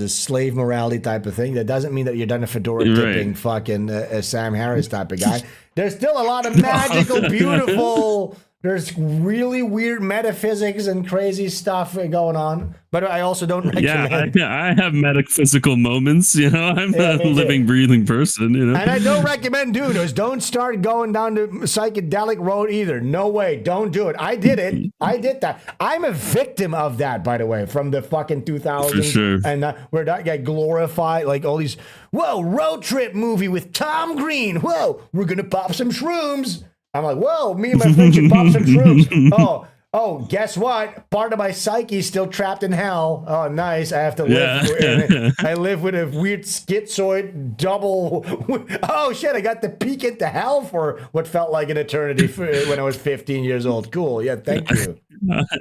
slave morality type of thing, that doesn't mean that you're done a fedora tipping fucking Sam Harris type of guy. There's still a lot of magical, beautiful. There's really weird metaphysics and crazy stuff going on, but I also don't recommend. Yeah, I have metaphysical moments. You know, I'm a living, breathing person. You know, and I don't recommend doing those. Don't start going down the psychedelic road either. No way. Don't do it. I did it. I did that. I'm a victim of that, by the way, from the fucking 2000s. For sure. And where that guy glorified like all these. Whoa, road trip movie with Tom Green. Whoa, we're gonna pop some shrooms. I'm like, whoa, me and my friend should pop some shrooms. Oh, guess what? Part of my psyche is still trapped in hell. Oh, nice. I have to live. I live with a weird schizoid double. Oh, shit. I got to peek into hell for what felt like an eternity when I was 15 years old. Cool. Yeah, thank you.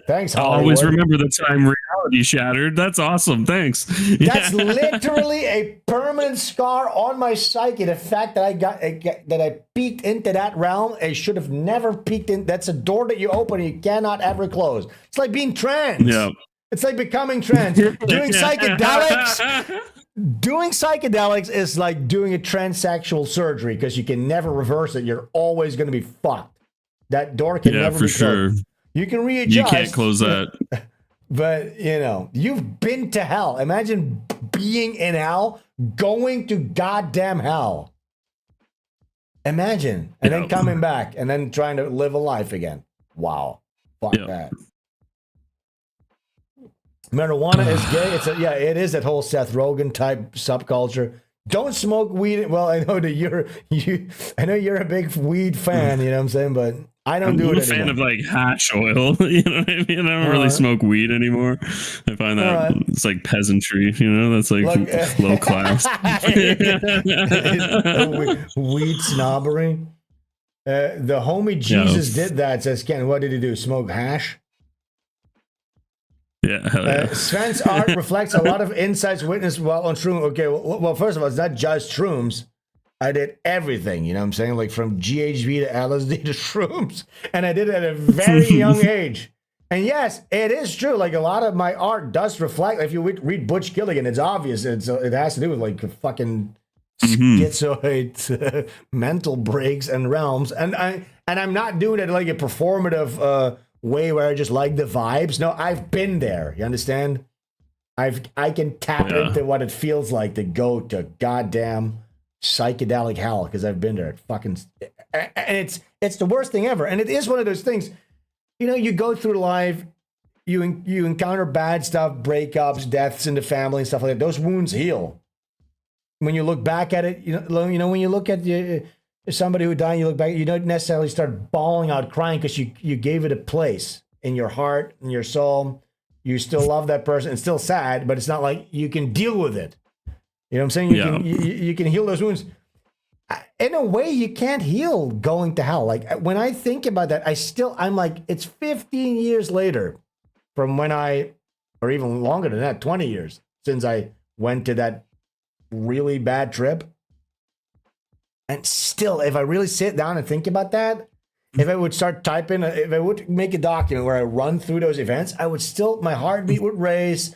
Thanks, Hollywood. I'll always remember the time reality shattered. That's awesome. Thanks. That's literally a permanent scar on my psyche. The fact that I peeked into that realm, I should have never peeked in. That's a door that you open and you cannot ever close. It's like being trans. Yeah. It's like becoming trans. Doing psychedelics is like doing a transsexual surgery because you can never reverse it. You're always going to be fucked. That door can never be closed. Sure. You can readjust. You can't close that. But, you've been to hell. Imagine being in hell, going to goddamn hell. Imagine. And then coming back and then trying to live a life again. Wow. Fuck that. Marijuana is gay. It is that whole Seth Rogen type subculture. Don't smoke weed. Well, I know that you're a big weed fan, you know what I'm saying? But I don't do it anymore. I'm a fan of like hash oil. You know what I mean? I don't really smoke weed anymore. I find that it's like peasantry, that's like low class. Weed snobbery. The homie Jesus did that, says Ken. What did he do? Smoke hash? Yeah. Sven's art reflects a lot of insights witnessed while on shrooms. Okay, well, first of all, it's not just shrooms. I did everything, you know what I'm saying? Like from GHB to LSD to shrooms. And I did it at a very young age. And yes, it is true. Like a lot of my art does reflect. If you read Butch Killigan, it's obvious. It has to do with like fucking schizoid mental breaks and realms, and I'm not doing it like a performative way where I just like the vibes. No, I've been there. You understand? I can tap into what it feels like to go to goddamn psychedelic hell because I've been there. It fucking, and it's the worst thing ever. And it is one of those things, you know, you go through life, you encounter bad stuff, breakups, deaths in the family and stuff like that. Those wounds heal. When you look back at it, you know, when you look at somebody who died, you look back, you don't necessarily start bawling out, crying because you gave it a place in your heart, in your soul. You still love that person. It's still sad, but it's not like you can deal with it. You know what I'm saying? You can heal those wounds. In a way, you can't heal going to hell. Like when I think about that, I'm like, it's 15 years later from when or even longer than that, 20 years since I went to that really bad trip. And still, if I really sit down and think about that, if I would start typing, if I would make a document where I run through those events, I would still, my heartbeat would race.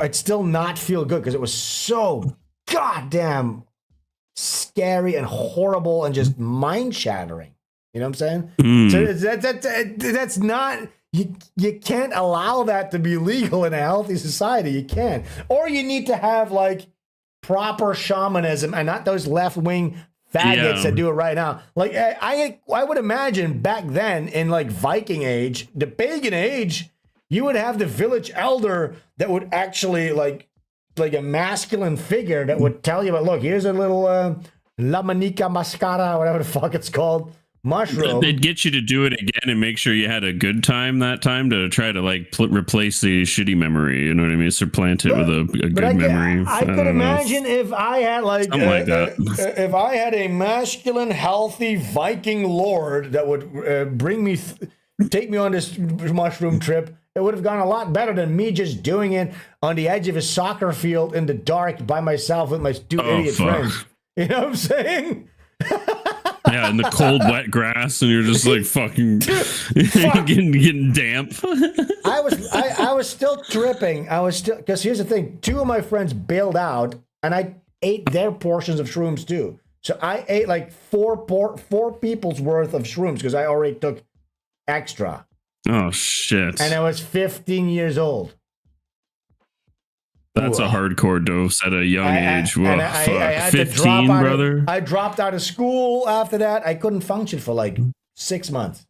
I'd still not feel good because it was so goddamn scary and horrible and just mind shattering. You know what I'm saying? So that's not, you can't allow that to be legal in a healthy society. You can't. Or you need to have like proper shamanism and not those left-wing faggots that do it right now. Like I would imagine back then in like Viking age, the pagan age, you would have the village elder that would actually like a masculine figure that would tell you about, look, here's a little Lamanica mascara, whatever the fuck it's called, mushroom. They'd get you to do it again and make sure you had a good time that time to try to like replace the shitty memory. You know what I mean? Supplant it with a good memory. I could imagine if I had like that. If I had a masculine, healthy Viking lord that would bring me, take me on this mushroom trip. It would have gone a lot better than me just doing it on the edge of a soccer field in the dark by myself with my two idiot friends. You know what I'm saying? Yeah, in the cold, wet grass, and you're just like fucking getting damp. I was still tripping. Because here's the thing: 2 of my friends bailed out, and I ate their portions of shrooms too. So I ate like four people's worth of shrooms because I already took extra. Oh shit! And I was 15 years old. That's a hardcore dose at a young age. Whoa, I had 15, brother. I dropped out of school after that. I couldn't function for like 6 months.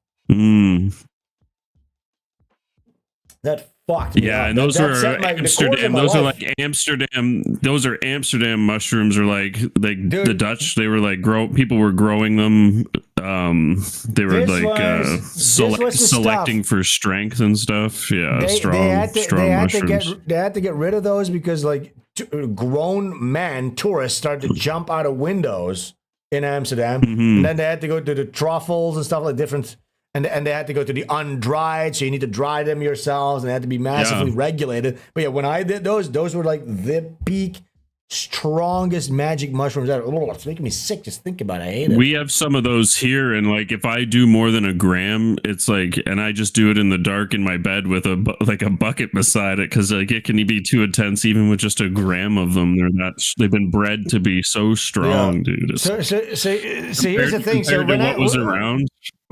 That fucked me up. And those are Amsterdam. Those are like Amsterdam. Those are Amsterdam mushrooms. Are like the Dutch. They were like people were growing them. They were selecting for strength and stuff. Yeah, strong mushrooms. They had to get rid of those because like grown men, tourists, started to jump out of windows in Amsterdam, and then they had to go to the truffles and stuff like different. And they had to go to the undried, so you need to dry them yourselves, and they had to be massively regulated. But yeah, when I did those were like the peak, strongest magic mushrooms ever. Oh, it's making me sick just thinking about it. I hate it. We have some of those here, and like if I do more than a gram, it's like, and I just do it in the dark in my bed with a bucket beside it because like it can be too intense even with just a gram of them. They've been bred to be so strong, dude. So here's the thing. So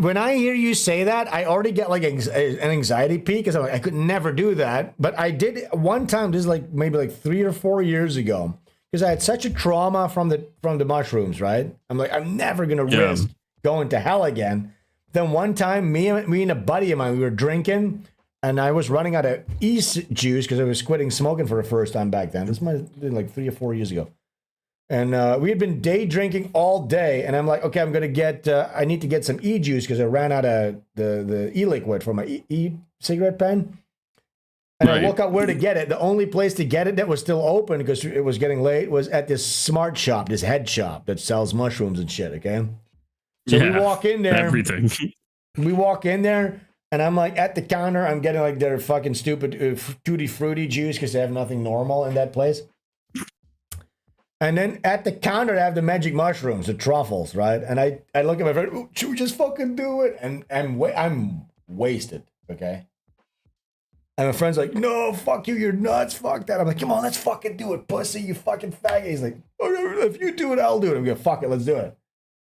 when I hear you say that, I already get like an anxiety peak because I'm like, I could never do that. But I did one time. This is like maybe like 3 or 4 years ago because I had such a trauma from the mushrooms. Right? I'm like, I'm never gonna risk going to hell again. Then one time, me and a buddy of mine, we were drinking, and I was running out of East juice because I was quitting smoking for the first time back then. This might have been like 3 or 4 years ago. And we had been day drinking all day, and I'm like, okay, I'm gonna get. I need to get some e-juice because I ran out of the e-liquid for my e-cigarette pen. And I look up where to get it. The only place to get it that was still open because it was getting late was at this smart shop, this head shop that sells mushrooms and shit. Okay, so we walk in there. Everything. We walk in there, and I'm like at the counter. I'm getting like their fucking stupid tutti frutti juice because they have nothing normal in that place. And then at the counter, they have the magic mushrooms, the truffles, right? And I look at my friend, oh, should we just fucking do it? And I'm wasted, okay? And my friend's like, no, fuck you, you're nuts, fuck that. I'm like, come on, let's fucking do it, pussy, you fucking faggot. He's like, oh, if you do it, I'll do it. I'm like, fuck it, let's do it.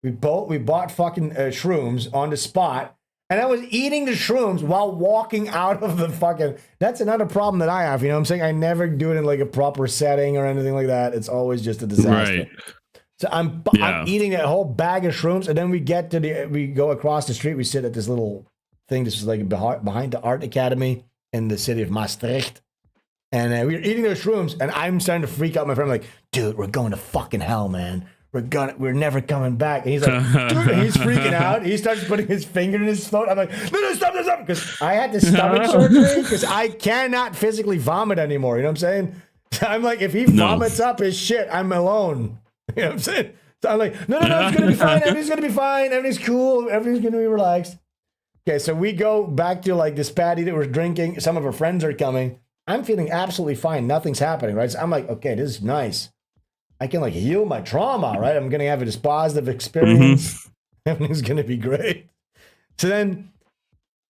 We bought fucking shrooms on the spot, and I was eating the shrooms while walking out of the fucking. That's another problem that I have. You know what I'm saying? I never do it in like a proper setting or anything like that. It's always just a disaster. Right. So I'm eating that whole bag of shrooms, and then we go across the street. We sit at this little thing. This is like behind the art academy in the city of Maastricht. And we were eating those shrooms, and I'm starting to freak out. My friend, I'm like, dude, we're going to fucking hell, man. We're never coming back. And he's like, dude, and he's freaking out. He starts putting his finger in his throat. I'm like, no, stop. Because I had the stomach surgery because I cannot physically vomit anymore. You know what I'm saying? So I'm like, if he vomits up his shit, I'm alone. You know what I'm saying? So I'm like, no, it's going to be fine. Everything's going to be fine. Everything's cool. Everything's going to be relaxed. Okay, so we go back to like this patty that we're drinking. Some of our friends are coming. I'm feeling absolutely fine. Nothing's happening, right? So I'm like, okay, this is nice. I can like heal my trauma, right? I'm going to have this positive experience. Everything's going to be great. So then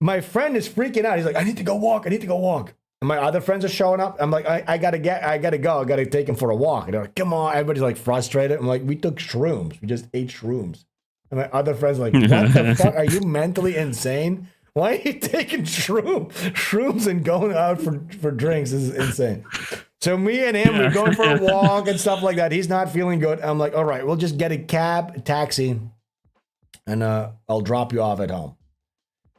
my friend is freaking out. He's like, I need to go walk. And my other friends are showing up. I'm like, I gotta go. I gotta take him for a walk. And they're like, come on. Everybody's like frustrated. I'm like, we took shrooms. We just ate shrooms. And my other friends are like, what the fuck? Are you mentally insane? Why are you taking shrooms and going out for drinks? This is insane. So me and him, we're going for a walk and stuff like that. He's not feeling good. I'm like, all right, we'll just get a taxi, and I'll drop you off at home.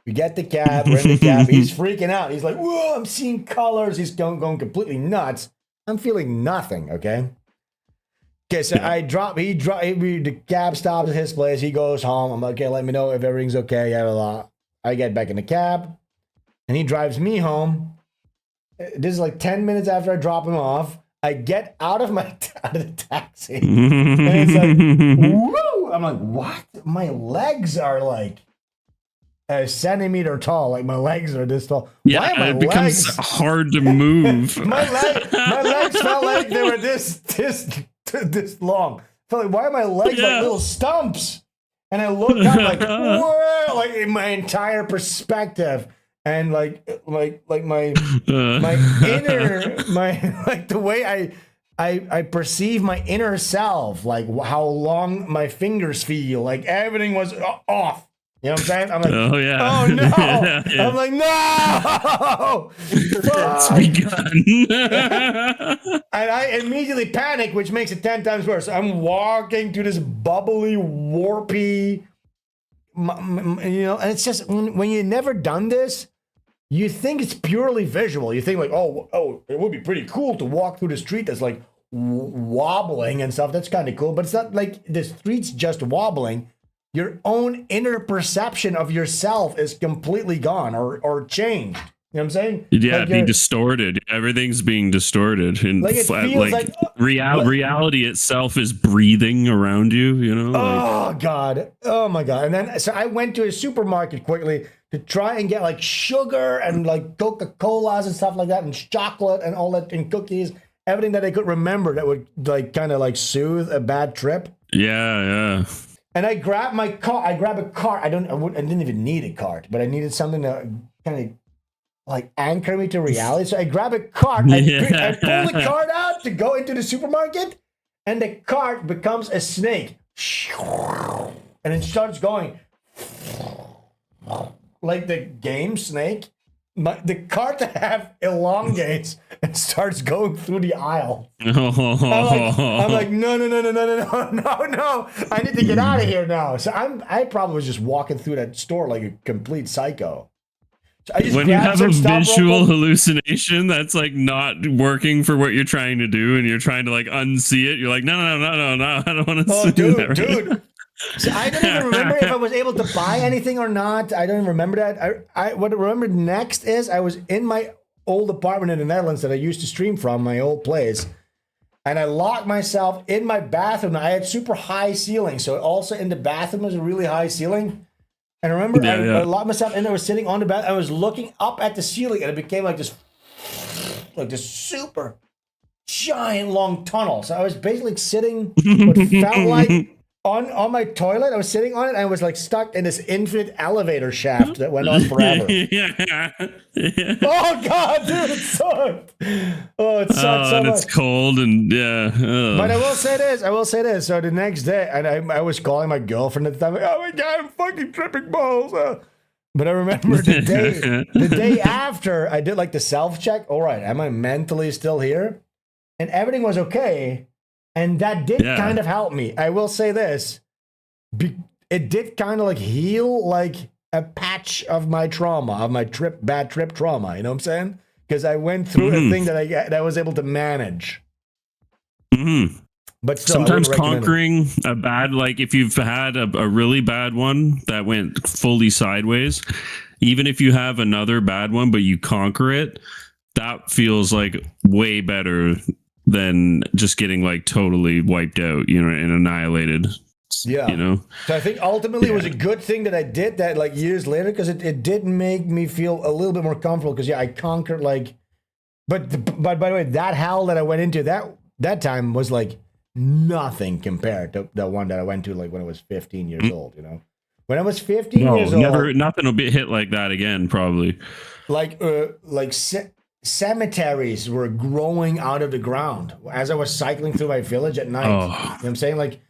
We get the cab, we're in the cab. He's freaking out. He's like, whoa, I'm seeing colors. He's going completely nuts. I'm feeling nothing, okay? Okay, so the cab stops at his place. He goes home. I'm like, okay, let me know if everything's okay. Yeah, I get back in the cab, and he drives me home. This is like 10 minutes after I drop him off. I get out of the taxi, and it's like, woo! I'm like, what? My legs are like a centimeter tall. Like my legs are this tall. Yeah, why are my it becomes legs hard to move. my legs felt like they were this long. Felt like, why are my legs like little stumps? And I looked up like, whoa, like in my entire perspective. And like my inner, like the way I perceive my inner self, like how long my fingers feel, like everything was off. You know what I'm saying? I'm like, oh no! Yeah. I'm like, no! It's begun. And I immediately panic, which makes it 10 times worse. I'm walking through this bubbly, warpy, and it's just when you've never done this, you think it's purely visual. You think like, oh, it would be pretty cool to walk through the street that's like wobbling and stuff. That's kind of cool, but it's not like the street's just wobbling. Your own inner perception of yourself is completely gone or changed. You know what I'm saying? Yeah, like being distorted. Everything's being distorted. And like it feels like reality itself is breathing around you, you know? Oh, God. Oh, my God. And then, so I went to a supermarket quickly to try and get like sugar and like Coca-Colas and stuff like that and chocolate and all that and cookies, everything that I could remember that would like kind of like soothe a bad trip. Yeah. And I grabbed my cart. I grabbed a cart. I didn't even need a cart, but I needed something to kind of like anchor me to reality. So I grab a cart. I pull the cart out to go into the supermarket, and the cart becomes a snake, and it starts going like the game Snake. The cart half elongates and starts going through the aisle. I'm like, no. I need to get out of here now. So I probably was just walking through that store like a complete psycho. So when you have a visual hallucination that's like not working for what you're trying to do, and you're trying to like unsee it, you're like, no, I don't want to see that. Dude. So I don't even remember if I was able to buy anything or not. I don't even remember that. What I remember next is I was in my old apartment in the Netherlands that I used to stream from, my old place, and I locked myself in my bathroom. I had super high ceiling, so also in the bathroom was a really high ceiling. And I remember I locked myself in. I was sitting on the bed. I was looking up at the ceiling, and it became like this super giant long tunnel. So I was basically sitting what felt like on my toilet. I was sitting on it and I was like stuck in this infinite elevator shaft that went on forever. Yeah. Oh god, dude, it sucked. Oh, it sucked so and much. it's cold and yeah. But I will say this. So the next day, and I was calling my girlfriend at the time. Like, oh my god, I'm fucking tripping balls. But I remember the day after, I did like the self check. All right, am I mentally still here? And everything was okay. And that did kind of help me. I will say this. It did kind of like heal like a patch of my trauma, of my bad trip trauma. You know what I'm saying? Because I went through a thing that I was able to manage. Mm-hmm. But still, sometimes conquering a bad, like if you've had a really bad one that went fully sideways, even if you have another bad one, but you conquer it, that feels like way better than just getting like totally wiped out, you know, and annihilated. Yeah. You know? So I think ultimately it was a good thing that I did that like years later, because it did make me feel a little bit more comfortable, because I conquered like, but by the way, that hell that I went into that time was like nothing compared to the one that I went to like when I was 15 years old, you know? When I was 15 years old. Nothing will be hit like that again, probably. Like cemeteries were growing out of the ground as I was cycling through my village at night. You know what I'm saying? Like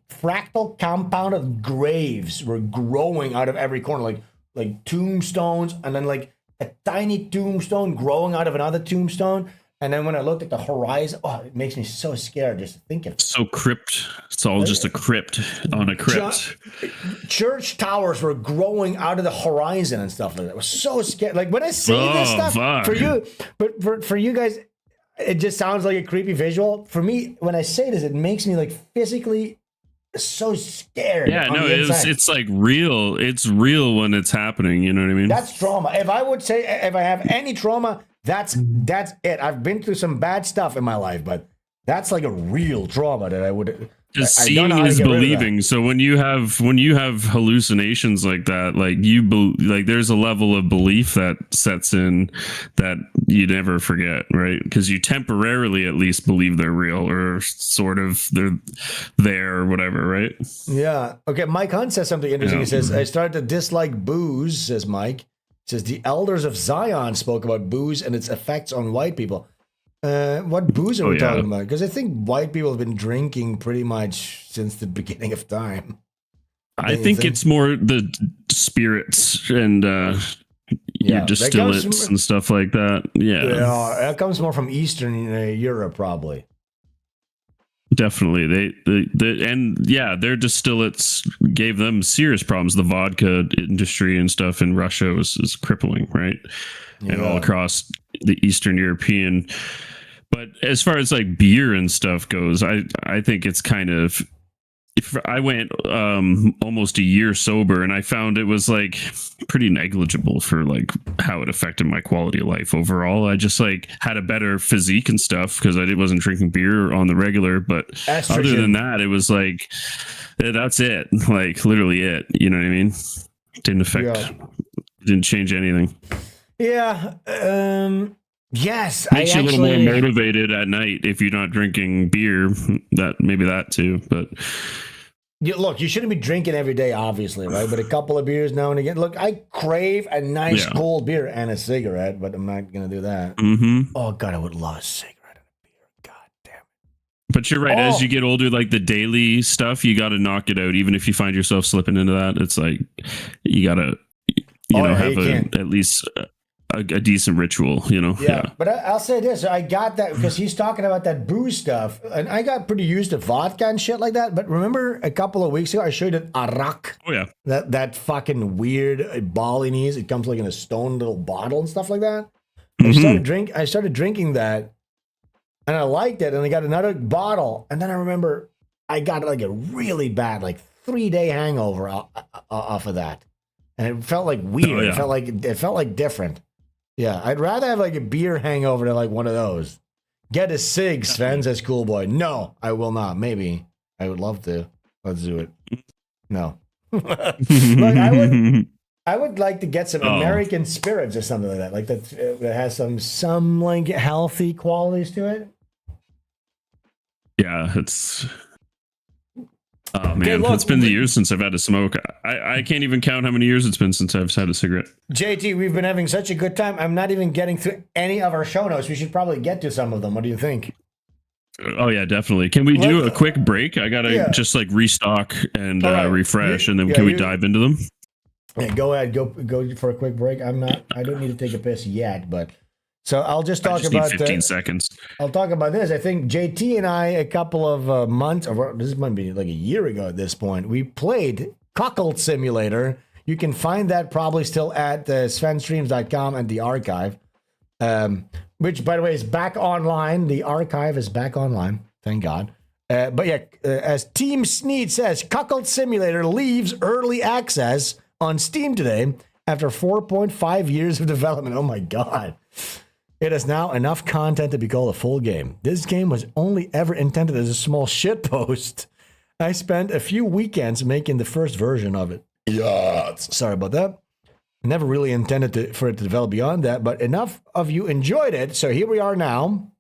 fractal compounded graves were growing out of every corner, like tombstones, and then like a tiny tombstone growing out of another tombstone. And then when I looked at the horizon, it makes me so scared just to think of it. So crypt. It's all just a crypt on a crypt. Church towers were growing out of the horizon and stuff like that. I was so scared. Like when I say this stuff for you, but for you guys, it just sounds like a creepy visual. For me, when I say this, it makes me like physically so scared. Yeah, no, it's like real. It's real when it's happening. You know what I mean? That's trauma. If I would say, if I have any trauma, that's it. I've been through some bad stuff in my life, but that's like a real trauma that I would. Just seeing is believing. So when you have hallucinations like that, like there's a level of belief that sets in that you never forget, right? Because you temporarily at least believe they're real, or sort of they're there or whatever, right? Yeah. Okay. Mike Hunt says something interesting. He says, I started to dislike booze, says Mike. Says the elders of Zion spoke about booze and its effects on white people. What booze are we talking about? Because I think white people have been drinking pretty much since the beginning of time. I think it's more the spirits and your distillates and stuff like that. Yeah, that comes more from Eastern Europe, probably. Definitely, their distillates gave them serious problems. The vodka industry and stuff in Russia is crippling, right? And all across the Eastern European. But as far as like beer and stuff goes, I think it's kind of. If I went almost a year sober, and I found it was like pretty negligible for like how it affected my quality of life overall. I just like had a better physique and stuff because I wasn't drinking beer on the regular. But other than that, it was like that's it, like literally it. You know what I mean? Didn't affect, didn't change anything. Yeah. Yes, makes you a little more motivated at night if you're not drinking beer. That too, but look, you shouldn't be drinking every day, obviously, right? But a couple of beers now and again. Look, I crave a nice cold beer and a cigarette, but I'm not gonna do that. Mm-hmm. Oh God, I would love a cigarette and a beer. God damn it! But you're right. As you get older, like the daily stuff, you got to knock it out. Even if you find yourself slipping into that, it's like you gotta, have at least. A decent ritual, you know. Yeah. But I'll say this: I got that because he's talking about that booze stuff, and I got pretty used to vodka and shit like that. But remember, a couple of weeks ago, I showed you that arak. Oh yeah. That fucking weird Balinese. It comes like in a stone little bottle and stuff like that. Mm-hmm. I started drinking that, and I liked it. And I got another bottle, and then I remember I got like a really bad 3-day hangover off of that, and it felt like weird. Oh, yeah. It felt like different. Yeah, I'd rather have like a beer hangover than like one of those. Get a cig, Sven, says Cool Boy. No, I will not. Maybe. I would love to. Let's do it. No. Look, I would like to get some American spirits or something like that. Like that has some like healthy qualities to it. Yeah, it's Oh man, look, it's been the years since I've had a smoke. I can't even count how many years it's been since I've had a cigarette. JT, we've been having such a good time. I'm not even getting through any of our show notes. We should probably get to some of them. What do you think? Oh yeah, definitely. Can we do a quick break? I gotta just like restock and refresh, and then can we dive into them? Yeah, go ahead. Go for a quick break. I don't need to take a piss yet, but so I'll just talk about 15 seconds. I'll talk about this. I think JT and I, a couple of months, or this might be like a year ago at this point, we played Cuckold Simulator. You can find that probably still at SVENSTREAMS.com and the archive, which, by the way, is back online. The archive is back online. Thank God. But yeah, as Team Sneed says, Cuckold Simulator leaves early access on Steam today after 4.5 years of development. Oh my God. It is now enough content to be called a full game. This game was only ever intended as a small shitpost. I spent a few weekends making the first version of it. Yeah, sorry about that. Never really intended for it to develop beyond that, but enough of you enjoyed it, so here we are now.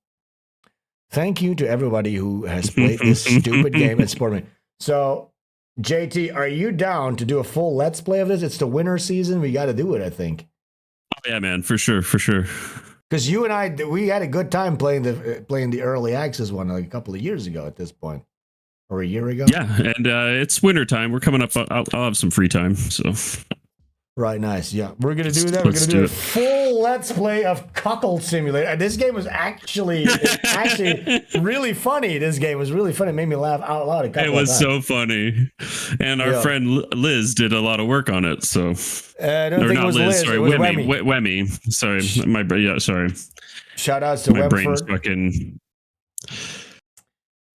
Thank you to everybody who has played this stupid game and supported me. So, JT, are you down to do a full Let's Play of this? It's the winter season. We got to do it, I think. Oh, yeah, man, for sure. Because you and I, we had a good time playing the early access one like a couple of years ago at this point. Or a year ago. Yeah, and it's winter time. We're coming up. I'll have some free time, so. Right, nice. Yeah, we're going to do that. We're going to do a full Let's Play of Cuckold Simulator. And this game was actually really funny. This game was really funny. It made me laugh out loud a couple of times. It was so funny. And our friend Liz did a lot of work on it, so. I don't think it was Liz. Sorry, it was Wemmy. Sorry, sorry. Shout outs to my brain's Wemford. fucking.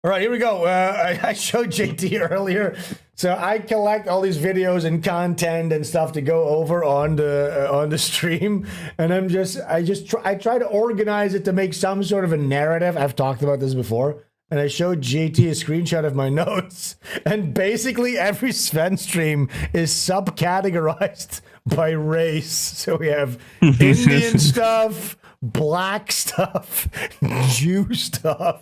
All right, here we go. I showed JT earlier. So I collect all these videos and content and stuff to go over on the stream, and I try to organize it to make some sort of a narrative. I've talked about this before, and I showed JT a screenshot of my notes, and basically every Sven stream is subcategorized by race. So we have Indian stuff, black stuff, Jew stuff.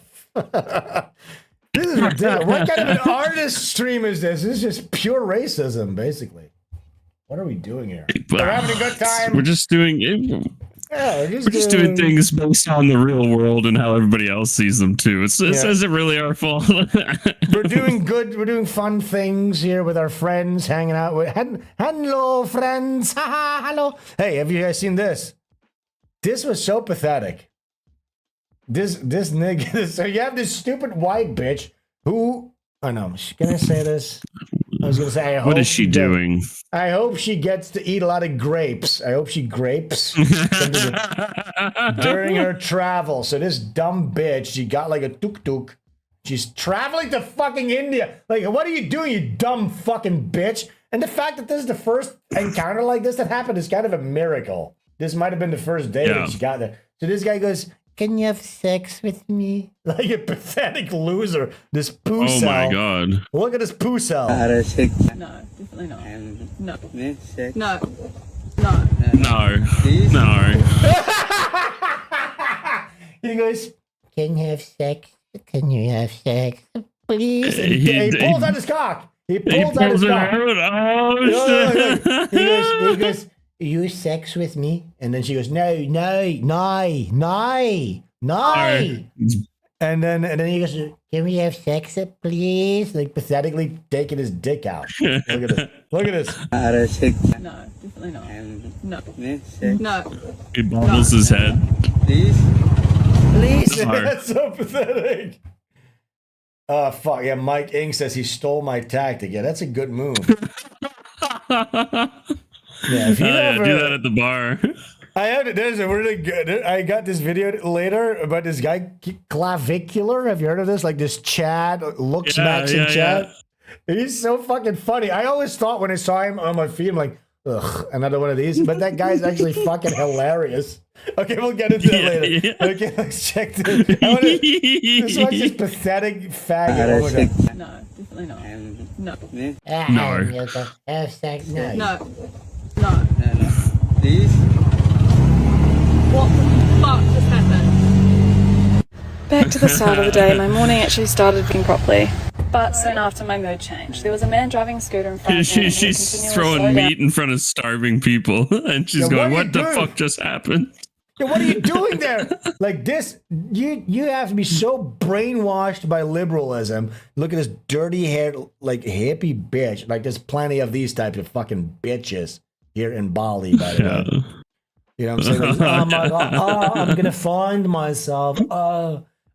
This is ridiculous. What kind of an artist stream is this? This is just pure racism, basically. What are we doing here? We're having a good time. We're just doing doing things based on the real world and how everybody else sees them too. It isn't really our fault. We're doing good. We're doing fun things here with our friends, hanging out with. Hello, friends. Hello. Hey, have you guys seen this? This was so pathetic. This nigga. So you have this stupid white bitch who. Oh no, can I say this? I was gonna say. What is she doing? I hope she gets to eat a lot of grapes. I hope she grapes during her travel. So this dumb bitch, she got like a tuk-tuk. She's traveling to fucking India. Like, what are you doing, you dumb fucking bitch? And the fact that this is the first encounter like this that happened is kind of a miracle. This might have been the first day that she got there. So this guy goes, "Can you have sex with me?" Like a pathetic loser. This poo cell. Oh my god. Look at this poo cell. No, definitely not. No. No. No. He goes, "Can you have sex? Can you have sex? Please?" And he pulls out his cock. He pulls out his cock. Oh, shit. He goes, "You sex with me?" And then she goes, no. And then he goes, "Can we have sex, please?" Like pathetically taking his dick out. Look at this. Look at this. No, definitely not. No. He bobbles his head. Please. No. That's so pathetic. Oh fuck yeah! Mike Ing says he stole my tactic. Yeah, that's a good move. Yeah, if you ever do that at the bar. I have. There's a really good. I got this video later about this guy Clavicular. Have you heard of this? Like this Chad looks Max in Chad. He's so fucking funny. I always thought when I saw him on my feed, I'm like, ugh, another one of these. But that guy's actually fucking hilarious. Okay, we'll get into that later. Yeah. Okay, let's check this. This one's just pathetic faggot. Oh my God. No, definitely not. No. Please? What the fuck just happened? Back to the start of the day. My morning actually started being properly. But soon after, my mood changed. There was a man driving a scooter in front of me. and he She's continually throwing slowed meat in front of starving people, and she's Yeah, going, what are "What you the doing? fuck just happened?" Yeah, what are you doing there? Like this, you have to be so brainwashed by liberalism. Look at this dirty haired, like hippie bitch. Like there's plenty of these types of fucking bitches here in Bali, by the way. You know what I'm saying? Like, oh my god, I'm gonna find myself.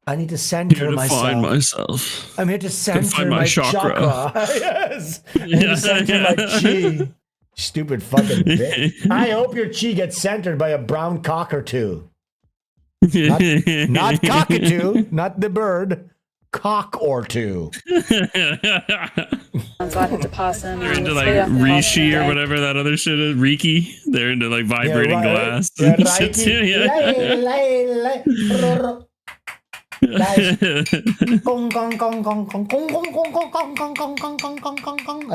I need to center myself. Find myself. I'm here to center find my my chakra. Yes, I need to center my chi. Stupid fucking bitch. I hope your chi gets centered by a brown cockatoo. Not cockatoo, not the bird. Cock or two. So I had to pass him. They're into like Rishi or whatever that other shit is. Reiki. They're into like vibrating glass. Yeah,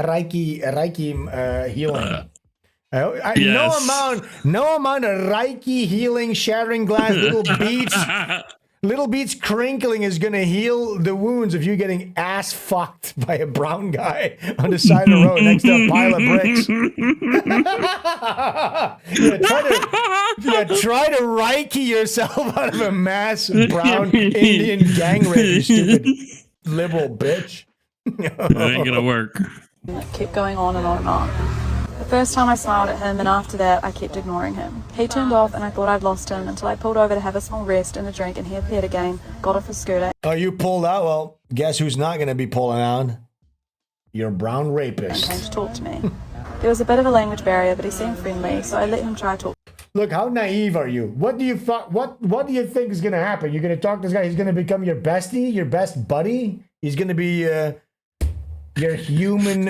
Reiki healing. No amount of Reiki healing, shattering glass, little beats crinkling is gonna heal the wounds of you getting ass fucked by a brown guy on the side of the road next to a pile of bricks. Try to Reiki yourself out of a mass brown Indian gang rape, you stupid liberal bitch. That ain't gonna work. It kept going on and on and on. The first time I smiled at him, and after that I kept ignoring him. He turned off and I thought I'd lost him until I pulled over to have a small rest and a drink, and he appeared again, got off his scooter. Oh, you pulled out? Well, guess who's not going to be pulling out? Your brown And rapist. came to talk to me. There was a bit of a language barrier, but he seemed friendly, so I let him try to talk. Look, how naive are you? What do you what do you think is going to happen? You're going to talk to this guy, he's going to become your bestie, your best buddy? He's going to be your human,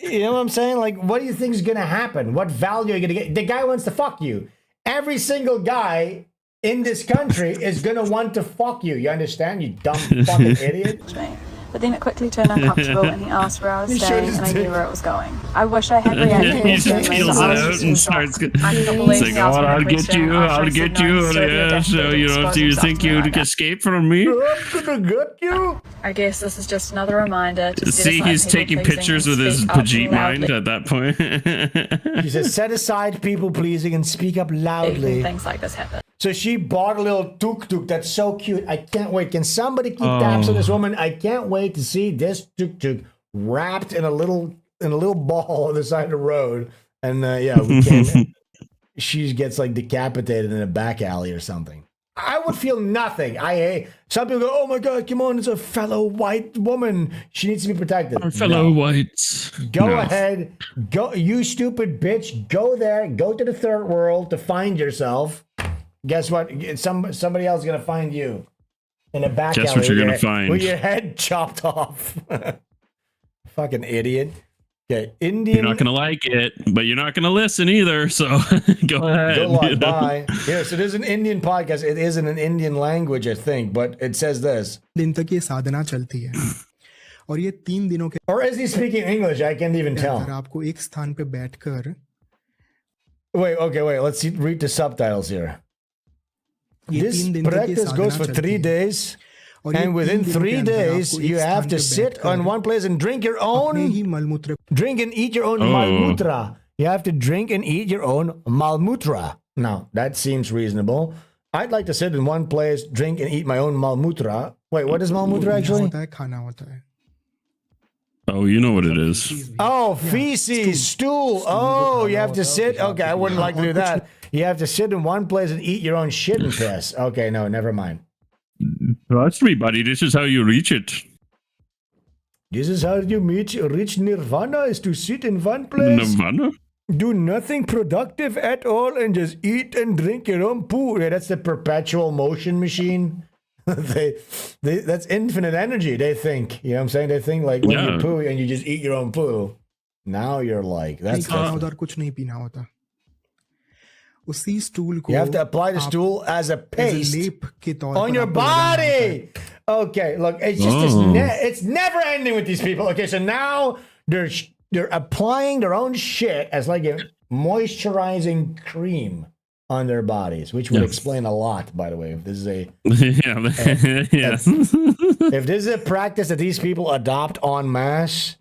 you know what I'm saying? Like, what do you think is going to happen? What value are you going to get? The guy wants to fuck you. Every single guy in this country is going to want to fuck you. You understand, you dumb fucking idiot? But then it quickly turned uncomfortable and he asked where I was staying and I knew where it was going. I wish I had reacted He just instantly, peels but I was out just and in shock. starts. I couldn't It's believe like, the oh, I'll ultimate get question you, after I'll I said get no, you. so Yeah, so you know, do you think you would escape from me? I'm going to get you. I guess this is just another reminder to set See, aside he's people taking pleasing pictures and with his speak up Pajit mind loudly. at that point. He says, set aside people pleasing and speak up When loudly. things like this happen. So she bought a little tuk-tuk that's so cute. I can't wait. Can somebody keep tabs on this woman? I can't wait to see this tuk-tuk wrapped in a little ball on the side of the road. And yeah, we can. She gets like decapitated in a back alley or something. I would feel nothing. I hate. Some people go, "Oh my god, come on! It's a fellow white woman. She needs to be protected." Our fellow whites. Go ahead, go, you stupid bitch. Go there. Go to the third world to find yourself. Guess what? Somebody else is gonna find you in a back alley. Guess what you're gonna find? With your head chopped off. Fucking idiot. Okay, Indian. You're not gonna like it, but you're not gonna listen either. So go ahead. Good luck. you know? Bye. Yes, it is an Indian podcast. It is in an Indian language, I think, but it says this. दिन तक ये साधना चलती है और ये 3 दिनों के Or is he speaking English? I can't even tell. अंदर आपको एक स्थान पे बैठकर Wait. Let's read the subtitles here. ये This 3 दिन तक ये practice goes साधना for चलती 3 है days. और ये And within 3 दिनों 3 के अंदर days, आपको एक you have स्थान to पे sit बैठकर on one place and drink your अपने own, ही मलमूत्र drink and eat your own malmutra. You have to drink and eat your own malmutra. Now, that seems reasonable. I'd like to sit in one place, drink and eat my own malmutra. Wait, what is malmutra actually? होता है खाना होता है Oh, you know what it is. Oh, feces, stool. Oh, you have to sit. Okay, I wouldn't like to do that. You have to sit in one place and eat your own shit and piss. Okay, no, never mind. Trust me, buddy. This is how you reach it. This is how you reach nirvana, is to sit in one place, Nirvana? do nothing productive at all, and just eat and drink your own poo. Yeah, that's the perpetual motion machine. That's infinite energy, they think. You know what I'm saying? They think like when you poo and you just eat your own poo. Now you're like, that's खाना होता और कुछ नहीं पीना होता उसी stool को you have to apply the stool as a paste on your body. Okay, look, it's just it's never ending with these people. Okay, so now they're applying their own shit as like a moisturizing cream. on their bodies, which would explain a lot, by the way. If this is a if this is a practice that these people adopt en masse,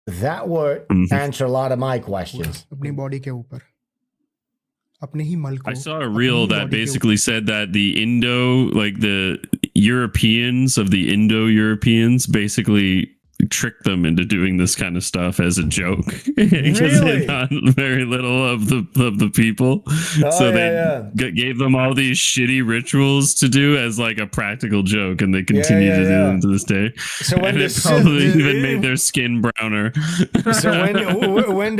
that would answer a lot of my questions. अपनी body के ऊपर अपने ही मल को I saw a reel that basically said that the Europeans of the Indo-Europeans basically trick them into doing this kind of stuff as a joke because they thought very little of the people, so they gave them all these shitty rituals to do as like a practical joke, and they continue to do them to this day. So when it probably even made their skin browner. So when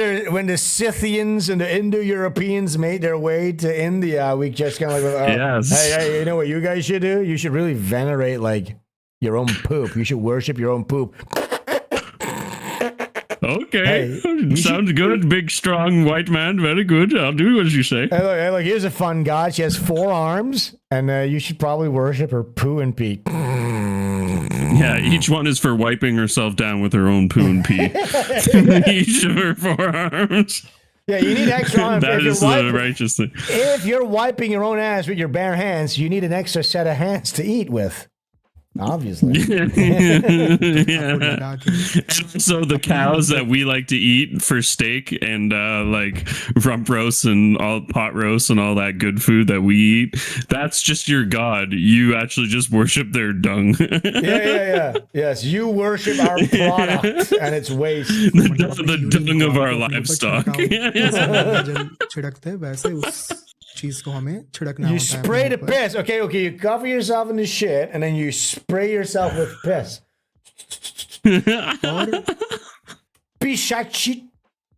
the Scythians and the Indo-Europeans made their way to India, we just kind of like, hey, you know what you guys should do? You should really venerate like your own poop. You should worship your own poop. Okay, sounds good. Big, strong white man. Very good. I'll do as you say. Hey, look, here's a fun god. She has 4 arms, and you should probably worship her poo and pee. Yeah, each one is for wiping herself down with her own poo and pee. Each of her 4 arms. Yeah, you need extra arms. That is the righteous thing. If you're wiping your own ass with your bare hands, you need an extra set of hands to eat with. Obviously. And so the cows that we like to eat for steak and like rump roasts and all pot roasts and all that good food that we eat, that's just your god. You actually just worship their dung. Yes, you worship our product and its waste. The dung of our livestock. You spray the piss. Okay, you cover yourself in the shit and then you spray yourself with piss. Pishachi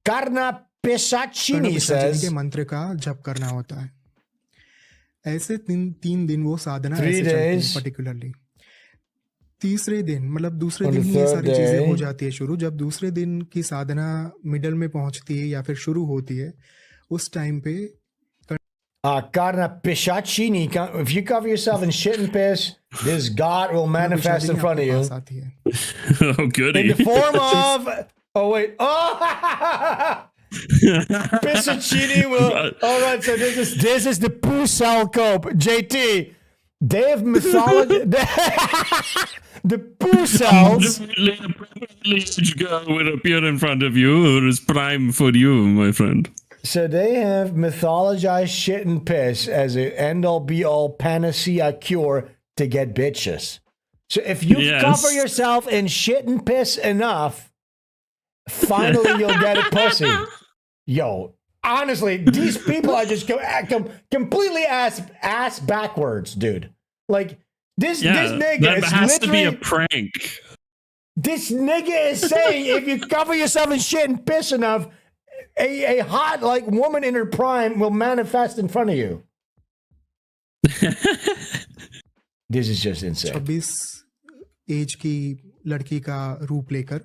Karna Pisachini says. के मंत्र का जप करना होता है. ऐसे 3 दिन वो साधना 3 days particularly. तीसरे दिन मतलब दूसरे दिन ही ये सारी चीजें हो जाती है शुरू. जब दूसरे दिन की साधना मिडल में पहुंचती है या फिर शुरू होती है, उस टाइम पे Karna Pishachini, if you cover yourself in shit and piss, this god will manifest in front of you. Oh, goody. In the form of... Oh, wait. Oh! Pishachini will... All right, so this is the Pusal Cope. JT, they have mythology... The Pusals... The privileged girl will appear in front of you who is prime for you, my friend. So they have mythologized shit and piss as an end-all be-all panacea cure to get bitches. So if you cover yourself in shit and piss enough, finally you'll get a pussy. Yo, honestly, these people are just completely ass backwards, dude. Like this nigga that is has to be a literally... prank. This nigga is saying if you cover yourself in shit and piss enough, a hot like woman in her prime will manifest in front of you. This is just insane. 26 as की लड़की का रूप लेकर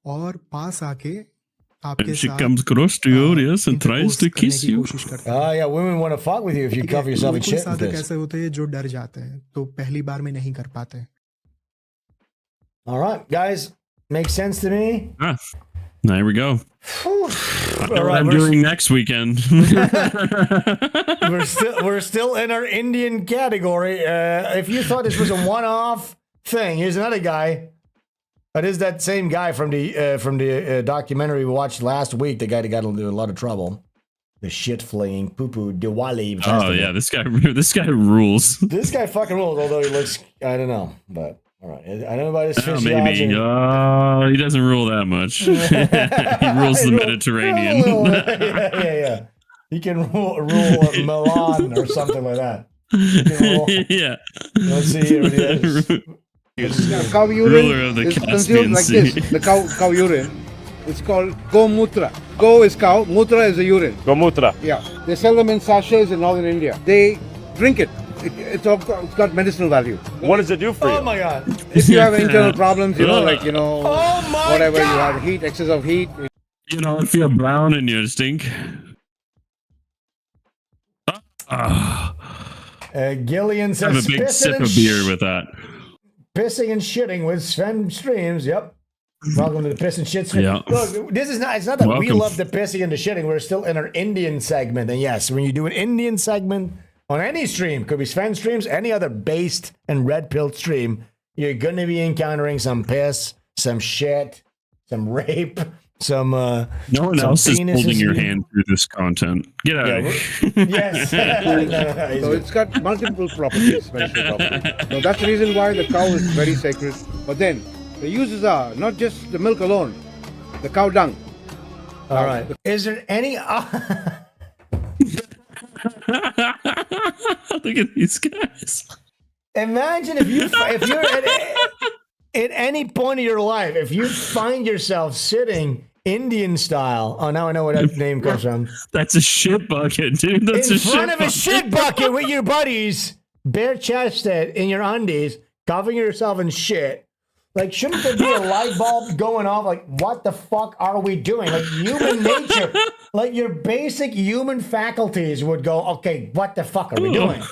और पास आके आपके she comes close to you, yes, and tries to kiss you. Yeah, women want to fuck with you if you cover yourself in shit. साधक ऐसे होते हैं जो डर जाते हैं तो पहली बार में नहीं कर पाते. All right, guys, makes sense to me. There we go. What I'm doing next weekend. we're still in our Indian category. If you thought this was a one-off thing, here's another guy. It is that same guy from the documentary we watched last week. The guy that got into a lot of trouble. The shit flaying poo-poo Diwali. Oh yeah, this guy rules. This guy fucking rules. Although he looks, I don't know, but. All right, I don't know about his physiology. Maybe. He doesn't rule that much. He rules the Mediterranean. Yeah. He can rule Milan or something like that. Yeah. Let's see here what he is. Cow urine is consumed like this. The cow urine. It's called Gomutra. Go is cow, Mutra is the urine. Gomutra. Yeah. They sell them in sachets in northern India. They drink it. It's got medicinal value. What does it do for you? Oh my god! If you have internal problems, whatever you have, heat, excess of heat. You don't feel brown in your stink. Gillian says, have a big sip of beer with that. Pissing and shitting with Sven Streams. Yep. Welcome to the piss and shit stream. Yeah. Look, this is not. It's not that we Welcome. love the pissing and the shitting. We're still in our Indian segment, and yes, when you do an Indian segment on any stream, could be Sven streams, any other based and red pilled stream, you're gonna be encountering some piss, some shit, some rape, some. No one some else is holding penises. your hand through this content. Get out of here. Yes. No, So it's got multiple properties, medicinal properties. So that's the reason why the cow is very sacred. But then the uses are not just the milk alone, the cow dung. All right. Is there any? Look at these guys. Imagine if you're at any point of your life, if you find yourself sitting Indian style. Oh, now I know where that name comes from. That's a shit bucket, dude. That's in a front shit of a shit bucket with your buddies, bare chested in your undies, covering yourself in shit. Like, shouldn't there be a light bulb going off? Like, what the fuck are we doing? Like, human nature, like your basic human faculties would go, okay, what the fuck are we doing?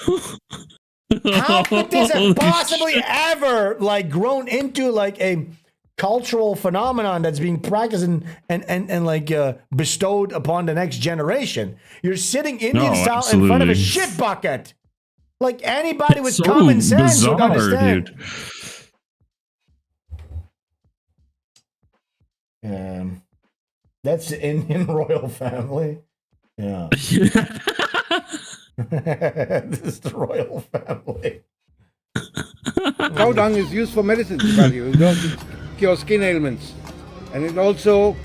How could this have possibly ever like grown into like a cultural phenomenon that's being practiced and like bestowed upon the next generation? You're sitting Indian style in front of a shit bucket. Like anybody with common sense would understand. Dude. That's the Indian royal family. Yeah. This is the royal family. Cow dung is used for medicine value. To cure skin ailments. And it also,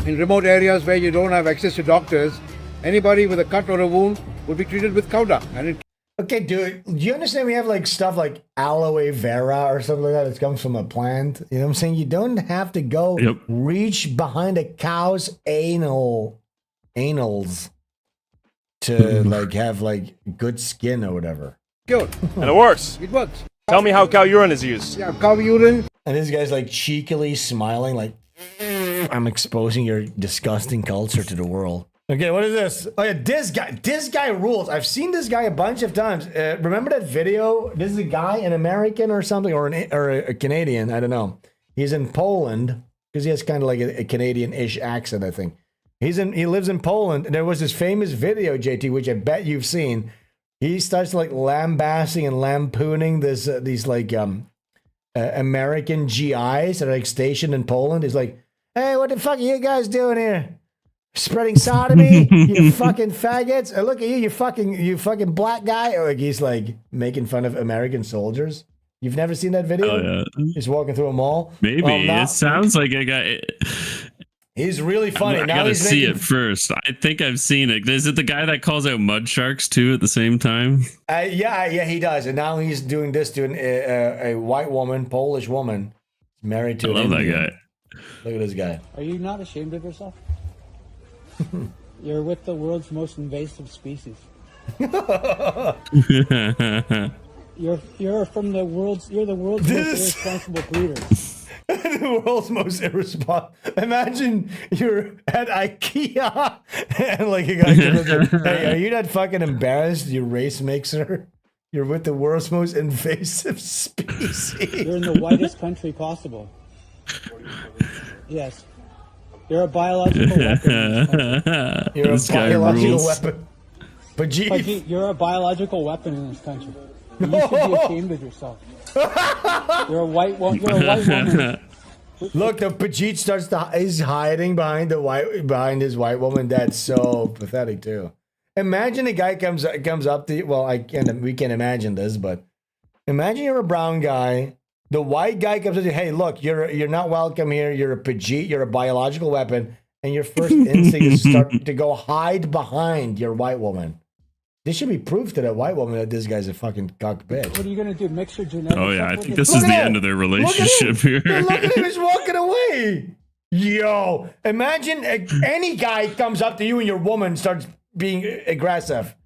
in remote areas where you don't have access to doctors, anybody with a cut or a wound would be treated with cow dung. And it Okay, dude, do you understand we have like stuff like aloe vera or something like that that comes from a plant? You know what I'm saying? You don't have to go reach behind a cow's anals to like have like good skin or whatever. cured. And it works. It works. Tell me how cow urine is used. Yeah, cow urine. And this guy's like cheekily smiling like, I'm exposing your disgusting culture to the world. Okay, what is this? Oh yeah, this guy rules. I've seen this guy a bunch of times. Remember that video? This is a guy, an American or something, or a Canadian. I don't know. He's in Poland because he has kind of like a Canadian-ish accent, I think. He lives in Poland, and there was this famous video, JT, which I bet you've seen. He starts like lambasting and lampooning these like American GIs that are like stationed in Poland. He's like, "Hey, what the fuck are you guys doing here? Spreading sodomy, you fucking faggots! And look at you, you fucking black guy!" Or like he's like making fun of American soldiers. You've never seen that video? Oh, yeah. He's walking through a mall. Maybe Well, it sounds like a guy. He's really funny. I now gotta he's see making, it first. I think I've seen it. Is it the guy that calls out mud sharks too at the same time? Yeah, he does. And now he's doing this to a white woman, Polish woman, married to. I love that guy. Look at this guy. Are you not ashamed of yourself? You're with the world's most invasive species. You're from the world's. You're the world's most irresponsible breeder. The world's most irresponsible. Imagine you're at IKEA and like a guy comes up, "Hey, are you not fucking embarrassed, you race mixer? You're with the world's most invasive species." You're in the whitest country possible. Yes. You're a biological weapon. You're a biological weapon. Pajit, you're a biological weapon in this country. You should be ashamed of yourself. You're a white woman. Look, the Pajit starts to. He's hiding behind his white woman. That's so pathetic too. Imagine a guy comes up to you. Well, we can imagine this, but imagine you're a brown guy. The white guy comes up to you. "Hey, look, you're not welcome here. You're a Pajit. You're a biological weapon." And your first instinct is start to go hide behind your white woman. This should be proof to that white woman that this guy's a fucking cock bitch. What are you gonna do? Mix your genetics? Oh yeah, I think this is the end of their relationship here. Look at him, he's walking away. Yo, imagine any guy comes up to you and your woman starts being aggressive.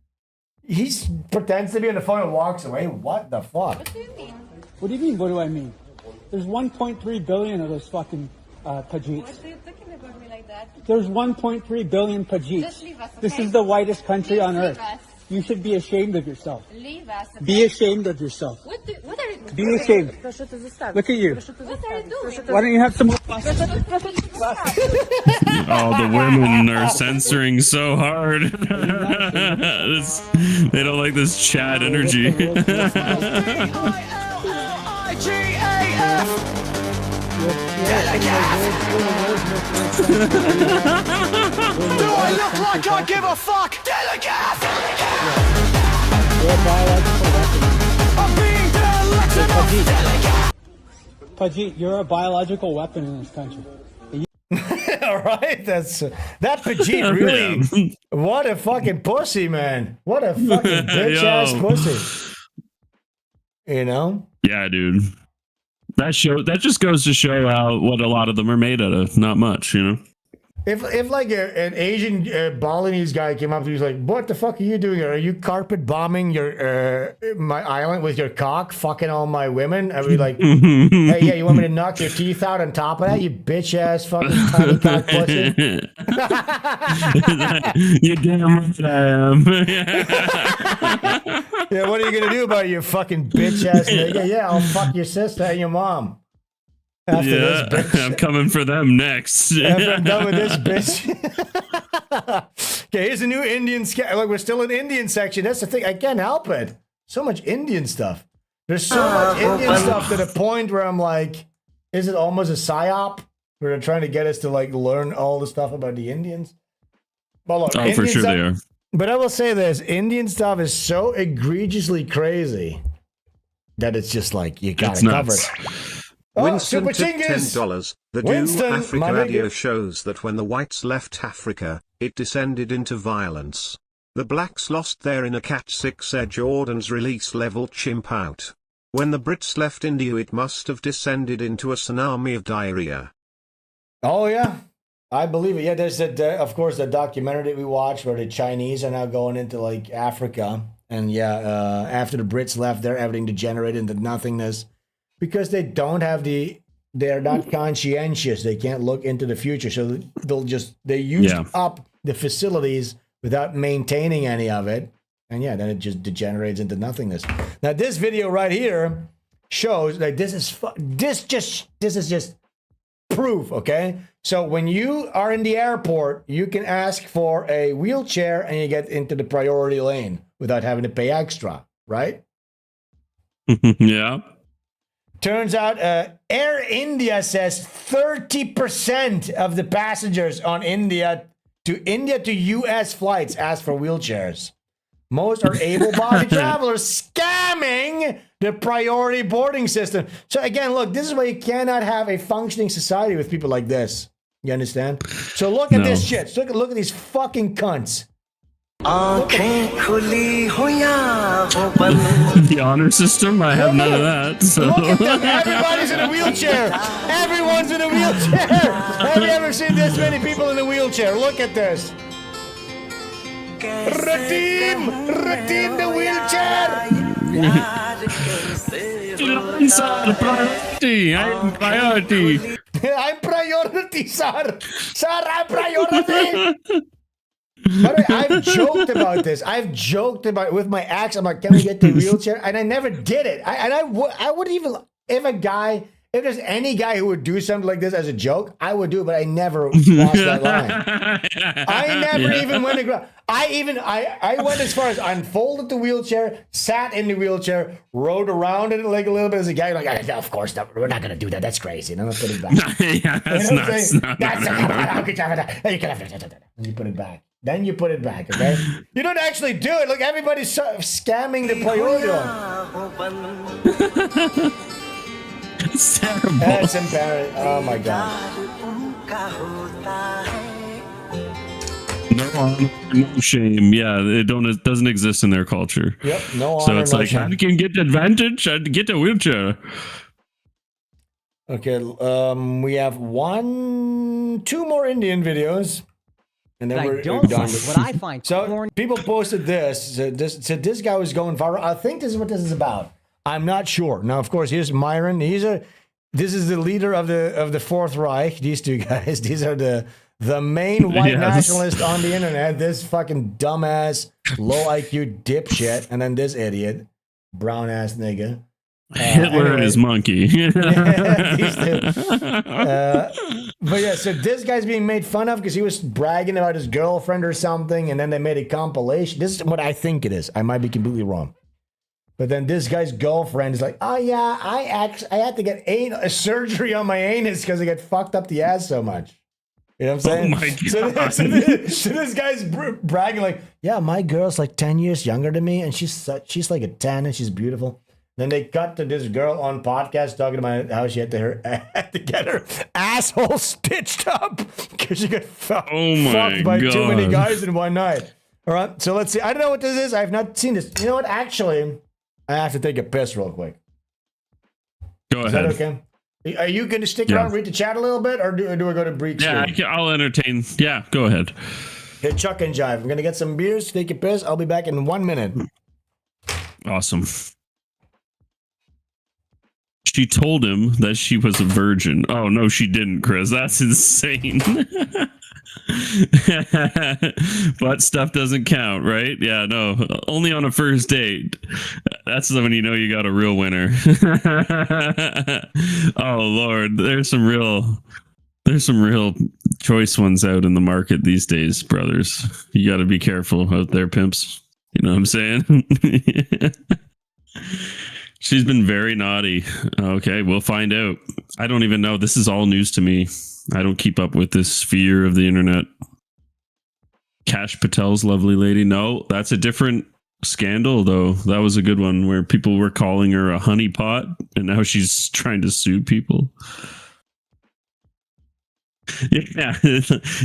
He pretends to be on the phone and walks away. What the fuck? What do you mean? What do you mean? What do I mean? There's 1.3 billion of those fucking Pajits. Why are you thinking about me like that? There's 1.3 billion Pajits. Just leave us, okay? This is the whitest country Please on leave earth. us. You should be ashamed of yourself. Leave us. Be ashamed of yourself. What are you Be ashamed. Look at you. What are you doing? Why don't you have some more Oh, the women are censoring so hard. They don't like this Chad energy. Do I look like I give a fuck? DILLIGAF! I'm being deluxe. Pajit, you're a biological weapon in this country. All right, that Pajit really. What a fucking pussy, man! What a fucking bitch ass pussy. You know? Yeah, dude. That just goes to show how what a lot of them are made out of. Not much, you know. If like an Asian Balinese guy came up to you, he's like, "What the fuck are you doing? Are you carpet bombing your my island with your cock, fucking all my women?" I'd be like, "Hey, yeah, you want me to knock your teeth out on top of that, you bitch ass fucking tiny cock pussy?" You damn right I am. Yeah, what are you gonna do about it, you fucking bitch ass nigga? Yeah, I'll fuck your sister and your mom. After this bitch. I'm coming for them next. After I'm done with this bitch. Okay, here's a new Indian Like, we're still in Indian section. That's the thing. I can't help it. So much Indian stuff. There's so much Indian stuff to the point where I'm like, is it almost a psyop? Where they're trying to get us to like learn all the stuff about the Indians? Well, look, for sure they are. But I will say this: Indian stuff is so egregiously crazy that it's just like you gotta cover it. Winston Super tipped Chinggis. $10. The Winston, new Africa my audio nigga. shows that when the whites left Africa, it descended into violence. The blacks lost their inner Cat 6 Air Jordan's release level chimp out. When the Brits left India, it must have descended into a tsunami of diarrhea. Oh yeah, I believe it. Yeah, there's of course the documentary that we watched where the Chinese are now going into like Africa, and yeah, after the Brits left, everything degenerated into nothingness because they don't have they're not conscientious. They can't look into the future, so they use up the facilities without maintaining any of it, and yeah, then it just degenerates into nothingness. Now this video right here shows that this is just proof, okay? So when you are in the airport, you can ask for a wheelchair and you get into the priority lane without having to pay extra, right? Yeah. Turns out Air India says 30% of the passengers on India to US flights ask for wheelchairs. Most are able-bodied travelers scamming the priority boarding system. So again, look, this is why you cannot have a functioning society with people like this. You understand? So look at this shit. Look at these fucking cunts. The honor system? I have none of that. So. Look at them. Everybody's in a wheelchair. Everyone's in a wheelchair. Have you ever seen this many people in a wheelchair? Look at this. Redeem the wheelchair. Priority. I'm priority. I'm priority, sir. Sir, I'm priority. By the way, I've joked about this. I've joked about it with my ex. I'm like, can we get the wheelchair? And I never did it. I wouldn't even, if there's any guy who would do something like this as a joke, I would do it, but I never crossed that line. I never even went to I went as far as unfolded the wheelchair, sat in the wheelchair, rode around it like a little bit as a guy, like, of course, no, we're not going to do that. That's crazy. And then I put it back. Yeah, that's nuts. And you put it back. Then you put it back, okay? You don't actually do it. Look, everybody's scamming the priority one. It's terrible. That's embarrassing. Oh my god. No honor, no shame. Yeah, it doesn't exist in their culture. Yep, no honor, so it's no like, shame. I can get the advantage, I'd get a wheelchair. Okay, we have two more Indian videos. And then we're done. What I find so people posted this. This guy was going viral. I think this is what this is about. I'm not sure. Now, of course, here's Myron. This is the leader of the Fourth Reich. These two guys. These are the the main white Yes. nationalist on the internet, this fucking dumbass, low IQ dipshit, and then this idiot, brown ass nigga. Hitler and his monkey. These two. But yeah, so this guy's being made fun of because he was bragging about his girlfriend or something, and then they made a compilation. This is what I think it is. I might be completely wrong. But then this guy's girlfriend is like, oh yeah, I had to get a surgery on my anus because I get fucked up the ass so much. You know what I'm saying? Oh my God. So this guy's bragging like, yeah, my girl's like 10 years younger than me, and she's like a 10 and she's beautiful. Then they cut to this girl on podcast talking about how she had to get her asshole stitched up because she got fucked by too many guys in one night. All right, so let's see. I don't know what this is. I have not seen this. You know what? Actually, I have to take a piss real quick. Go ahead. Is that okay? Are you going to stick around, read the chat a little bit, or do I go to breach? Yeah, I'll entertain. Yeah, go ahead. Hey, Chuck and Jive. I'm going to get some beers, take a piss. I'll be back in 1 minute. Awesome. She told him that she was a virgin. Oh, no, she didn't, Chris. That's insane. Butt stuff doesn't count, right? Yeah, no. Only on a first date. That's when you know you got a real winner. Oh, Lord. There's some real choice ones out in the market these days, brothers. You got to be careful out there, pimps. You know what I'm saying? She's been very naughty. Okay, we'll find out. I don't even know. This is all news to me. I don't keep up with this sphere of the internet. Cash Patel's lovely lady. No, that's a different scandal, though. That was a good one where people were calling her a honeypot, and now she's trying to sue people. Yeah,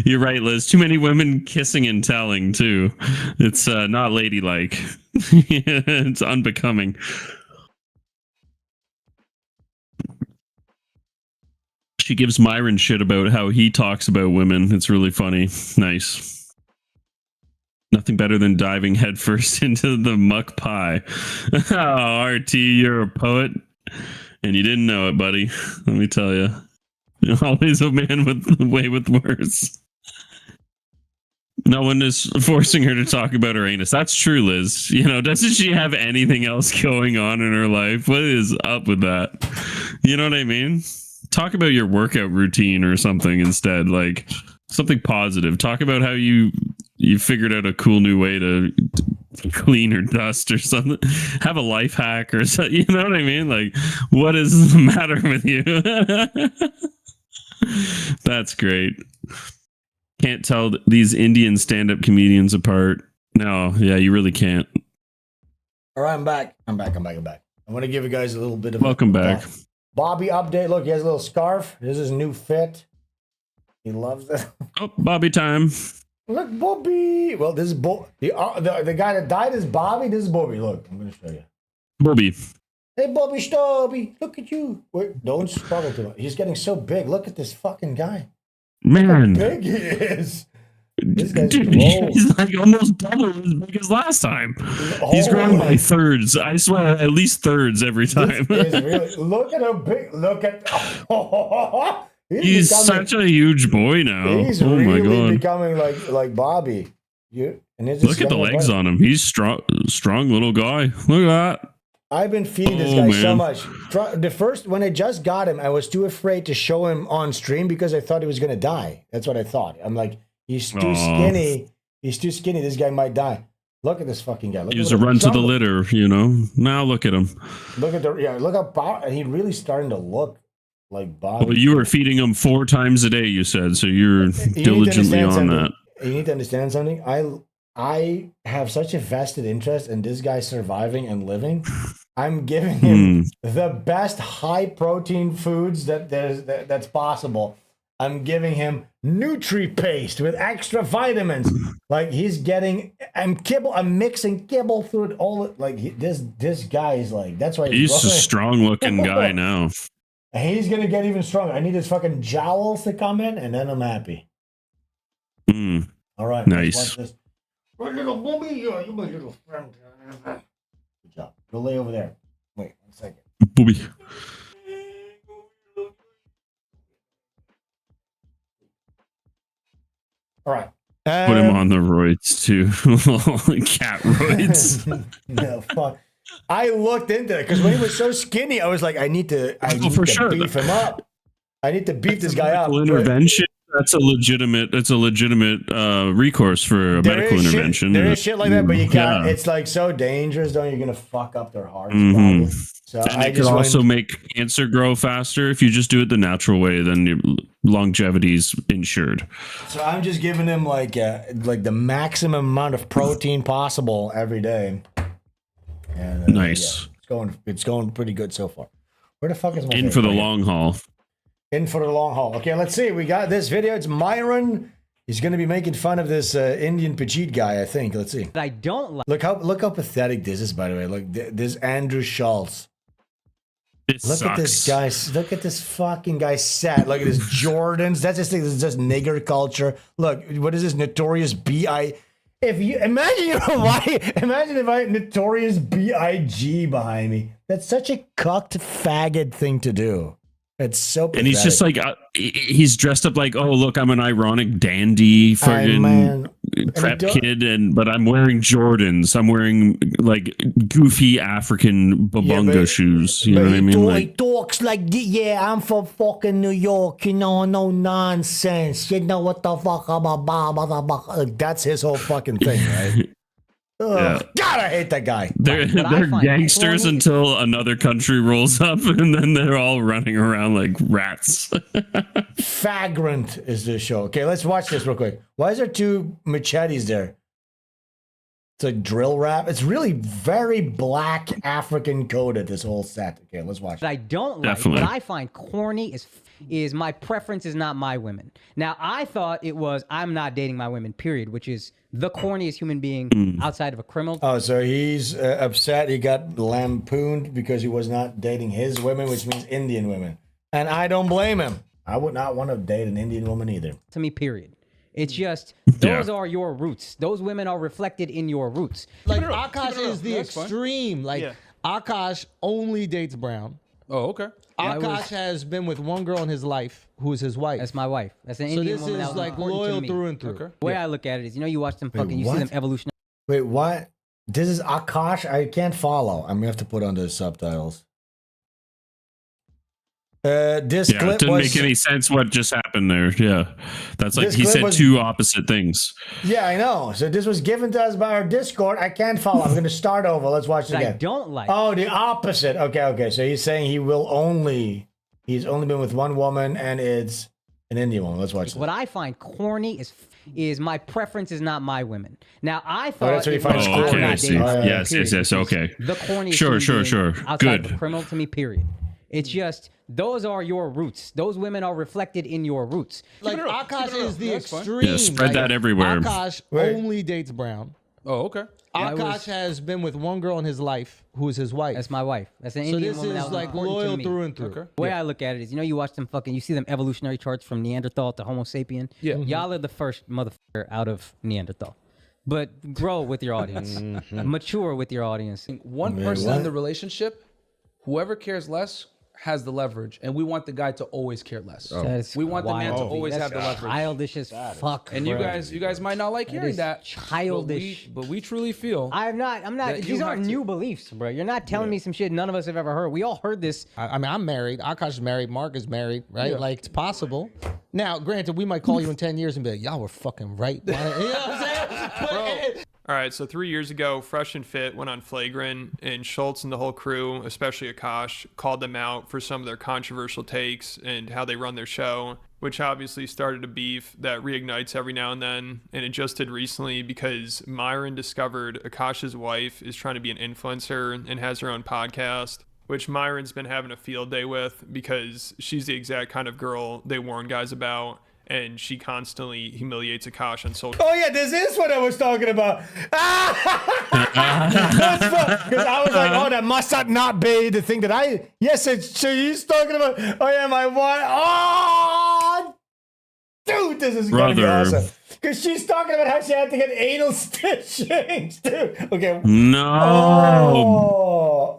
you're right, Liz. Too many women kissing and telling, too. It's not ladylike. It's unbecoming. She gives Myron shit about how he talks about women. It's really funny. Nice. Nothing better than diving headfirst into the muck pie. Oh, RT, you're a poet. And you didn't know it, buddy. Let me tell you. You're always a man with the way with words. No one is forcing her to talk about her anus. That's true, Liz. You know, doesn't she have anything else going on in her life? What is up with that? You know what I mean? Talk about your workout routine or something instead, like something positive. Talk about how you figured out a cool new way to clean or dust or something. Have a life hack or something. You know what I mean? Like, what is the matter with you? That's great. Can't tell these Indian stand-up comedians apart. No, yeah, you really can't. All right, I'm back. I'm back. I want to give you guys a little bit of welcome back. Bobby update. Look, he has a little scarf. This is his new fit. He loves it. Oh, Bobby time. Look, Bobby. Well, this is the guy that died is Bobby. This is Bobby. Look, I'm going to show you. Bobby. Hey, Bobby Stobby. Look at you. Wait, don't struggle too much. He's getting so big. Look at this fucking guy. Man. Look how big he is. This guy's Dude, he's like almost double as big as last time. He's growing by thirds. I swear, at least thirds every time. Really, look at how big. Look at. He's such a huge boy now. He's really becoming like Bobby. Look at the legs on him. He's strong little guy. Look at that. I've been feeding this guy so much. When I just got him, I was too afraid to show him on stream because I thought he was going to die. That's what I thought. I'm like, he's too skinny. He's too skinny. This guy might die. Look at this fucking guy. He was a run to the litter, you know. Now look at him. Look how he really starting to look like Bobby. Well, you were feeding him 4 times a day, you said, so you're diligently on that. You need to understand something. I have such a vested interest in this guy surviving and living. I'm giving him the best high protein foods that's possible. I'm giving him Nutri-Paste with extra vitamins. Like he's getting, I'm mixing kibble through it all. Like this guy is like, that's why he's a strong looking guy now. He's gonna get even stronger. I need his fucking jowls to come in, and then I'm happy. All right, nice. Right, little booby, you're my little friend. Good job. Go lay over there. Wait 1 second. Booby. All right. Put him on the roids too. Cat roids. No, fuck. I looked into it because when he was so skinny, I was like, I need to beef him up. I need to beef this guy up. Intervention. That's a legitimate. It's a legitimate recourse for a medical intervention. There is shit like that, but you can't. It's like so dangerous. Though you're gonna fuck up their hearts. So and it could also make cancer grow faster if you just do it the natural way. Then your longevity's insured. So I'm just giving him like the maximum amount of protein possible every day. And, nice. Yeah, it's going pretty good so far. Where the fuck is my in for the long haul? In for the long haul. Okay, let's see. We got this video. It's Myron. He's going to be making fun of this Indian Pajit guy, I think. Let's see. I don't like. Look how pathetic this is, by the way. Look, this Andrew Schultz. Look at this guy. Look at this fucking guy set. Look at his Jordans. That's just this is just nigger culture. Look, what is this Notorious B.I.? If you imagine if I had Notorious B.I.G. behind me. That's such a cucked faggot thing to do. It's so pathetic. And he's just like he's dressed up like, oh look, I'm an ironic dandy friggin' prep kid, but I'm wearing Jordans. I'm wearing like goofy African babunga shoes. You know what I mean? He talks like, yeah, I'm from fucking New York. You know, no nonsense. You know what the fuck I'm about? Like, that's his whole fucking thing, right? Yeah. God, I hate that guy. They're gangsters until another country rolls up, and then they're all running around like rats. Vagrant is this show. Okay, let's watch this real quick. Why is there two machetes there? It's like drill rap. It's really very black African coded, this whole set. Okay, let's watch it. What I don't like, what I find corny is my preference is not my women. Now, I thought it was I'm not dating my women, period, which is the corniest human being outside of a criminal. Oh, so he's upset. He got lampooned because he was not dating his women, which means Indian women. And I don't blame him. I would not want to date an Indian woman either. To me, period. It's just, those are your roots. Those women are reflected in your roots. Like, Akash is the extreme. Like, Akash only dates brown. Oh, okay. Akash has been with one girl in his life who is his wife. That's my wife. That's an Indian woman. So this is like loyal through and through. Okay. The way I look at it is, you know, you watch them fucking, you see them evolution. Wait, what? This is Akash? I can't follow. I'm going to have to put on the subtitles. This clip it didn't make any sense what just happened there. Yeah. That's like he said two opposite things. Yeah, I know. So this was given to us by our Discord. I can't follow. I'm going to start over. Let's watch it again. I don't like. Oh, the opposite. Okay. So he's saying he's only been with one woman and it's an Indian woman. Let's watch it. What I find corny is my preference is not my women. Now, I thought that's what he finds corny. Okay, I see. Yes. Okay. The corniest Sure. Outside of criminal to me, period. It's just, those are your roots. Those women are reflected in your roots. Like, Akash is the extreme. Yeah, spread that everywhere. Akash only dates brown. Oh, okay. Akash has been with one girl in his life who is his wife. That's my wife. That's an Indian woman. So this is like loyal through and through. Okay. The way I look at it is, you know, you watch them fucking, you see them evolutionary charts from Neanderthal to Homo sapien. Yeah. Y'all are the first motherfucker out of Neanderthal. But grow with your audience. Mature with your audience. One person in the relationship, whoever cares less, has the leverage, and we want the guy to always care less. We want the man to always have the leverage. Childish as fuck. And you guys might not like hearing that. Childish. But we truly feel. I'm not. These aren't new beliefs, bro. You're not telling me some shit none of us have ever heard. We all heard this. I mean, I'm married. Akash is married. Mark is married, right? Yeah. Like, it's possible. Now, granted, we might call you in 10 years and be like, y'all were fucking right. You know what I'm saying? Bro. All right, so 3 years ago, Fresh and Fit went on Flagrant, and Schultz and the whole crew, especially Akash, called them out for some of their controversial takes and how they run their show, which obviously started a beef that reignites every now and then, and it just did recently because Myron discovered Akash's wife is trying to be an influencer and has her own podcast, which Myron's been having a field day with because she's the exact kind of girl they warn guys about. And she constantly humiliates Akash on social. Oh yeah, this is what I was talking about. Because I was like, oh, that must not be the thing that I. Yes, so he's talking about. Oh yeah, my wife. Oh, dude, this is gonna be awesome. Because she's talking about how she had to get anal stitchings, dude. Okay. No.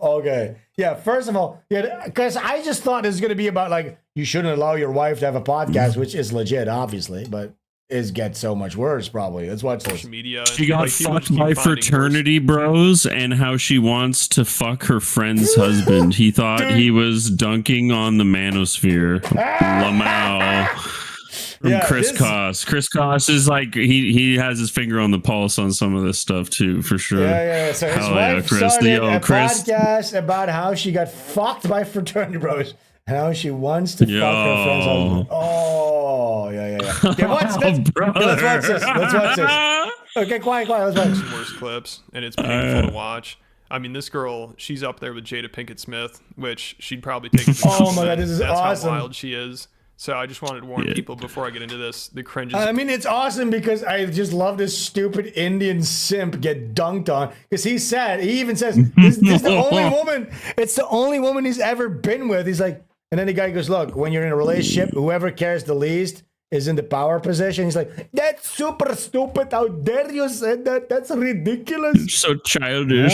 Oh, okay. Yeah, first of all, yeah, because I just thought it was going to be about, like, you shouldn't allow your wife to have a podcast, which is legit, obviously, but gets so much worse. Probably. Let's watch this. social media. She got Like, people fucked just keep by finding worse. fraternity bros, and how she wants to fuck her friend's husband. He thought he was dunking on the manosphere. Lamau. From Yeah, Chris this- Koss. Chris Koss is like he has his finger on the pulse on some of this stuff too, for sure. Yeah. So his Hell yeah, wife Chris. started Yo, a Chris. podcast about how she got fucked by fraternity bros and how she wants to fuck her friend's husband. Oh, yeah. Okay, watch this. Let's watch this. Let's watch this. Okay, quiet. Let's watch. Some worse clips, and it's painful to watch. I mean, this girl, she's up there with Jada Pinkett Smith, which she'd probably take. As a Oh my compliment. God, this is That's awesome. how wild she is. So I just wanted to warn people before I get into this. The cringe is I mean, it's awesome because I just love this stupid Indian simp get dunked on. Because he even says, this is the only woman, it's the only woman he's ever been with. He's like, and then the guy goes, look, when you're in a relationship, whoever cares the least is in the power position. He's like, that's super stupid. How dare you say that? That's ridiculous. So childish.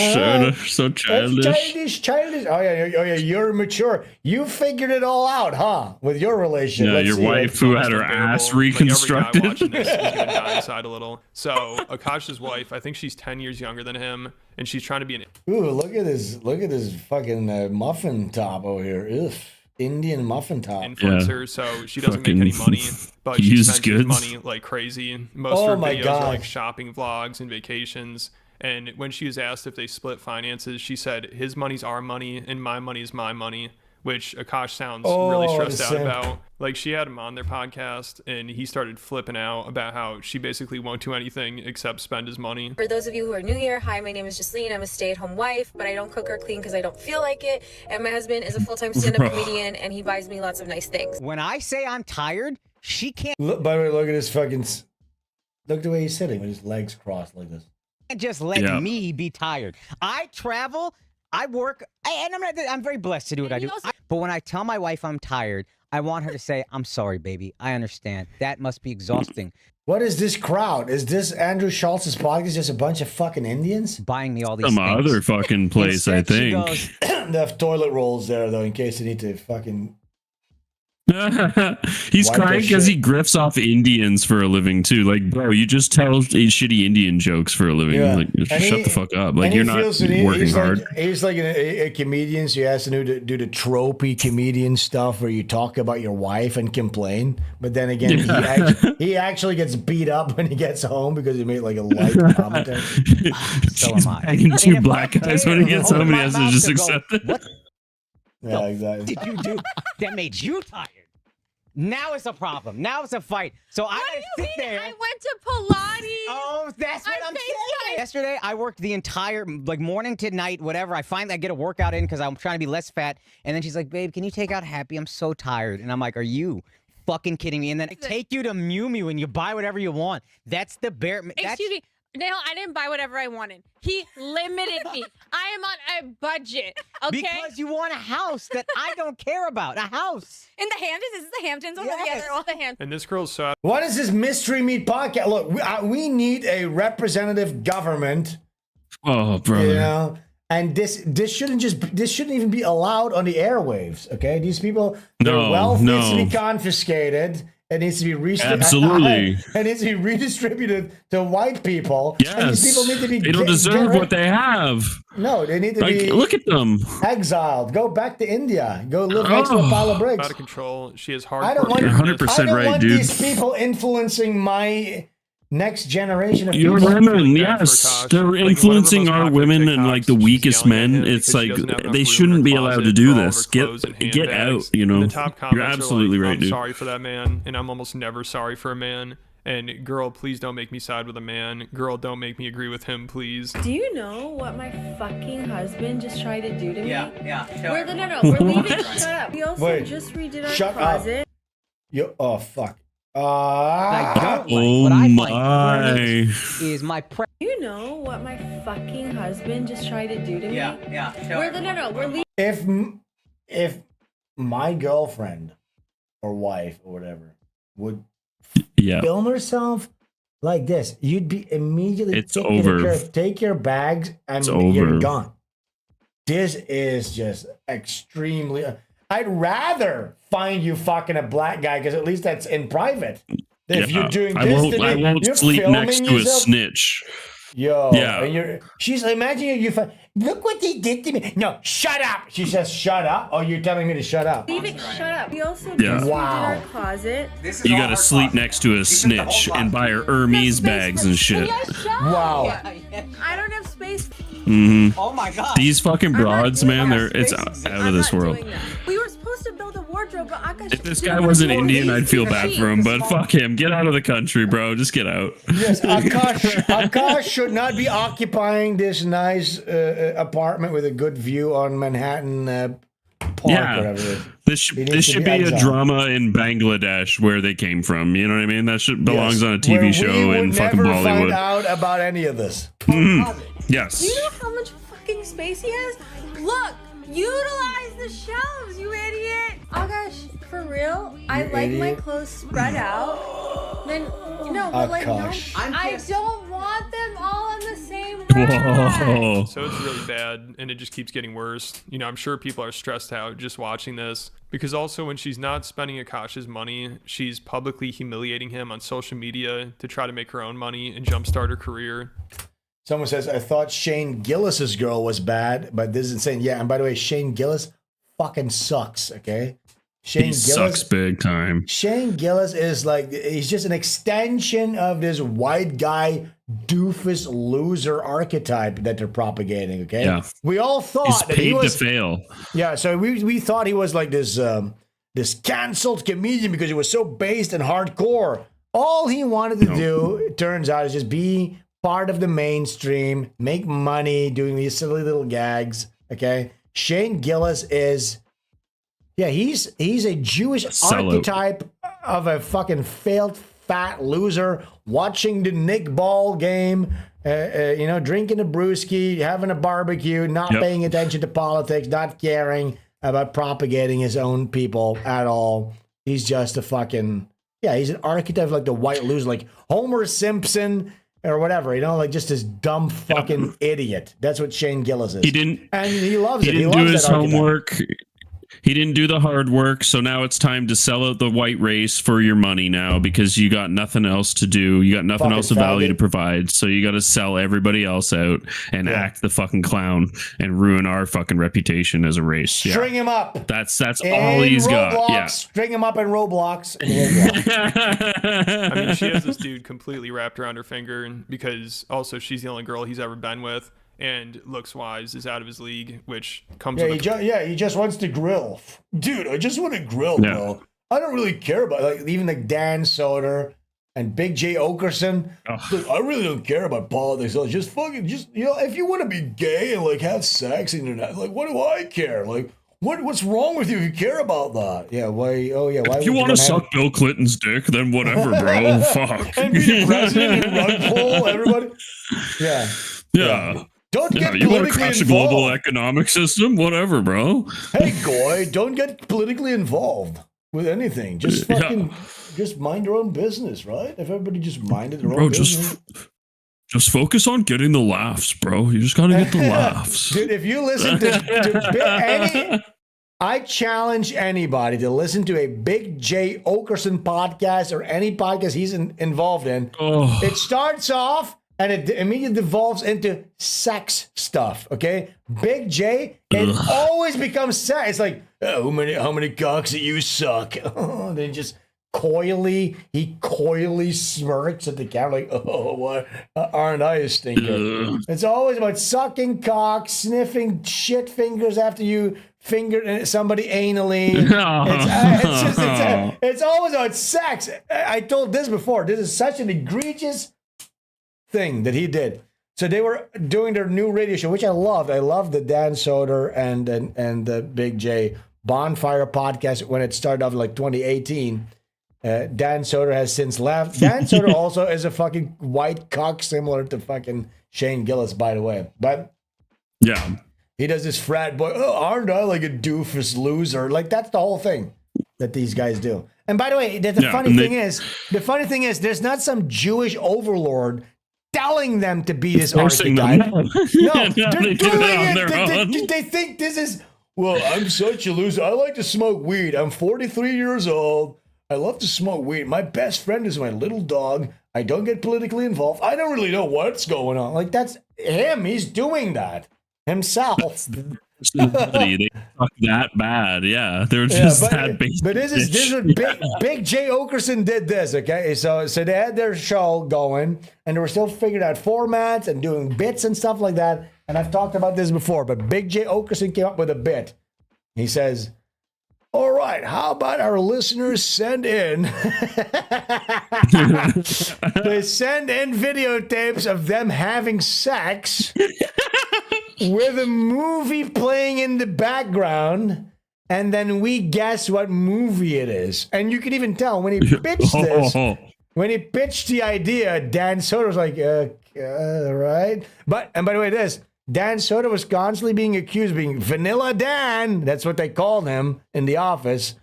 So childish. That's childish. Oh yeah, you're mature. You figured it all out, huh? With your relationship. Yeah, Let's your see wife who had her ass reconstructed. Like, every guy watching this is gonna die inside a little. So Akash's wife, I think she's 10 years younger than him, and she's trying to be an. Ooh, look at this fucking muffin top over here. Ugh. Indian muffin top. Influencer, so she doesn't make any money, but she used spends his goods. money like crazy. Most Oh of her my videos God. are like shopping vlogs and vacations. And when she was asked if they split finances, she said his money's our money and my money's my money, which Akash sounds really stressed the out simp. about. Like, she had him on their podcast and he started flipping out about how she basically won't do anything except spend his money. For those of you who are new here, hi, my name is Jasleen. I'm a stay-at-home wife, but I don't cook or clean because I don't feel like it. And my husband is a full-time stand-up comedian, and he buys me lots of nice things. When I say I'm tired, she can't Look, by the way, look at his fucking. Look the way he's sitting with his legs crossed like this. just let me be tired. I travel, I work, and I'm very blessed to do what I do. But when I tell my wife I'm tired, I want her to say, I'm sorry, baby. I understand. That must be exhausting. What is this crowd? Is this Andrew Schultz's podcast just a bunch of fucking Indians? Buying me all these Some things. other fucking place, I Instead, she think. goes, They have toilet rolls there, though, in case they need to fucking. He's Wipe crying their because he shit. grifts off Indians for a living too. Like, bro, you just tell shitty Indian jokes for a living. Yeah. Like, And shut he- the fuck up. Like, and you're he not feels that working he's hard. Like, he's like a comedian, so he has to do the tropey comedian stuff where you talk about your wife and complain. But then again, he actually gets beat up when he gets home because he made like a light commentary. so am I. Banging And two if black I guys dare when he gets open home, he my has to mouth just go, accept it. What Yeah, exactly. did you do that made you tired? Now it's a problem. Now it's a fight. So I gotta sit there. I went to Pilates. Oh, that's what I'm saying. Yesterday, I worked the entire morning to night, whatever. I get a workout in because I'm trying to be less fat. And then she's like, "Babe, can you take out Happy? I'm so tired." And I'm like, "Are you fucking kidding me?" And then I take you to Mew Mew and you buy whatever you want. That's the bare. Excuse me. No, I didn't buy whatever I wanted. He limited me. I am on a budget, okay? Because you want a house that I don't care about. A house. In the Hamptons? Is this the Hamptons? Oh, yeah, they're all the Hamptons. And this girl's so What is this mystery meat podcast? Look, we need a representative government. Oh, brother. You know, and this shouldn't even be allowed on the airwaves. Okay, these people, their wealth needs to be confiscated. It needs to be Absolutely. It needs to be redistributed to white people. Yes. And these people need to be. They don't deserve what they have. No, they need to Like, be. look at them. Exiled. Go back to India. Go live next to a pile of bricks. out of control. She is hardcore. I don't want. You're 100% I don't right, want dude. these people influencing my next generation of Your people. women, yes, they're influencing our women and like the weakest men. It's like they shouldn't be allowed to do this. Get out, you know. The top You're comments absolutely are like, right, I'm dude. sorry for that man, and I'm almost never sorry for a man. And girl, please don't make me side with a man. Girl, don't make me agree with him, please. Do you know what my fucking husband just tried to do to me? Yeah. We're leaving. Shut up. We also Wait, just redid our shut up. closet. Oh fuck. I don't like. Oh What I my. find funny is my You know what my fucking husband just tried to do to me? We're leaving. If my girlfriend or wife or whatever would Yeah. film herself like this, you'd be immediately It's taken over. care of. Take your bags and It's you're over. gone. This is just extremely. I'd rather find you fucking a black guy because at least that's in private. If you're doing I this won't, to me, I won't you're sleep filming next to yourself? a snitch. Yo, Yeah. and she's imagine you. Look what they did to me. No, shut up. She says, "Shut up." Oh, you're telling me to shut up. Leave it, shut up. We also Yeah. just Wow. redid our closet. You gotta sleep next to a snitch and buy her Hermes bags and shit. Wow. I don't have space. Mm-hmm. Oh my god. These fucking broads, man, it's out of this world. We were supposed to build a wardrobe, but Akash. If this guy wasn't Indian, I'd feel bad for him, but fuck him. Get out of the country, bro. Just get out. Yes, Akash should not be occupying this nice apartment with a good view on Manhattan Park. Yeah. Whatever it is. This should be a exiled. drama in Bangladesh where they came from. You know what I mean? That should belongs on a TV Where show we would in fucking never find Bollywood. out about any of this. Mhm. Yes. Do you know how much fucking space he has? Look, utilize the shelves, you idiot. Oh gosh, for real, I like my idiot. clothes spread out. Then no, but like no, I don't want them all on the same rack. Whoa. So it's really bad, and it just keeps getting worse. You know, I'm sure people are stressed out just watching this, because also when she's not spending Akash's money, she's publicly humiliating him on social media to try to make her own money and jumpstart her career. Someone says, I thought Shane Gillis's girl was bad, but this is insane. Yeah, and by the way, Shane Gillis fucking sucks, okay? He sucks big time. Shane Gillis is like, he's just an extension of this white guy, doofus loser archetype that they're propagating, okay? Yeah. We all thought He's that he paid was... to fail. Yeah, so we thought he was like this this canceled comedian because he was so based and hardcore. All he wanted to do, it turns out, is just be part of the mainstream, make money doing these silly little gags. Okay, Shane Gillis is, yeah, he's a Jewish archetype of a fucking failed fat loser watching the Nick Ball game. You know, drinking a brewski, having a barbecue, not paying attention to politics, not caring about propagating his own people at all. He's just a fucking, yeah, he's an archetype like the white loser, like Homer Simpson or whatever, you know, like just this dumb fucking idiot. That's what Shane Gillis is. He didn't, and he loves it. He didn't loves do his that archetype. homework. He didn't do the hard work, so now it's time to sell out the white race for your money now because you got nothing else to do. You got nothing Fucking else of value faggot. to provide, so you got to sell everybody else out and act the fucking clown and ruin our fucking reputation as a race. String him up. That's In all he's got. Roblox, Yeah. String him up in Roblox. I mean, she has this dude completely wrapped around her finger, and because also she's the only girl he's ever been with, and looks wise is out of his league, which comes with He just wants to grill. Dude, I just want to grill, Yeah. bro. I don't really care about, like, even like Dan Soder and Big J Okerson. Look, I really don't care about politics. So just fucking, you know, if you want to be gay and like have sex and you're not, like, what do I care? Like, what's wrong with you if you care about that? Yeah, why? Oh yeah, why? If you want to suck Bill Clinton's dick, then whatever, bro. Fuck. and be the president and run poll, everybody. Yeah. Yeah. Don't get You want to politically crash a involved. global economic system? Whatever, bro. Hey, Goy, don't get politically involved with anything. Just fucking, just mind your own business, right? If everybody just minded their own Bro, business. just focus on getting the laughs, bro. You just gotta get the laughs. Dude, if you listen to I challenge anybody to listen to a Big J Okerson podcast or any podcast he's involved in. Oh. It starts off and it immediately devolves into sex stuff, okay? Big J, it always becomes sex. It's like, oh, how many cocks that you suck? Then just coyly smirks at the camera like, oh, what? Aren't I a stinker? It's always about sucking cock, sniffing shit fingers after you fingered somebody anally. It's always about sex. I told this before. This is such an egregious thing that he did. So they were doing their new radio show, which I loved. I loved the Dan Soder and the Big J Bonfire podcast when it started off like 2018. Dan Soder has since left. Dan Soder also is a fucking white cock similar to fucking Shane Gillis, by the way. But yeah, he does this frat boy. Oh, aren't I like a doofus loser? Like that's the whole thing that these guys do. And by the way, the funny thing is, there's not some Jewish overlord telling them to be this archetype. No, they're doing it. They think this is, well, I'm such a loser. I like to smoke weed. I'm 43 years old. I love to smoke weed. My best friend is my little dog. I don't get politically involved. I don't really know what's going on. Like, that's him. He's doing that himself. They suck that bad. Yeah, they're just that basic. But this is Big J Okerson did this. Okay, so they had their show going, and they were still figuring out formats and doing bits and stuff like that. And I've talked about this before, but Big J Okerson came up with a bit. He says, "All right, how about our listeners send in?" They send in videotapes of them having sex with a movie playing in the background, and then we guess what movie it is. And you can even tell when he pitched this, when he pitched the idea, Dan Soder was like, right. And by the way, Dan Soder was constantly being accused of being Vanilla Dan. That's what they called him in the office.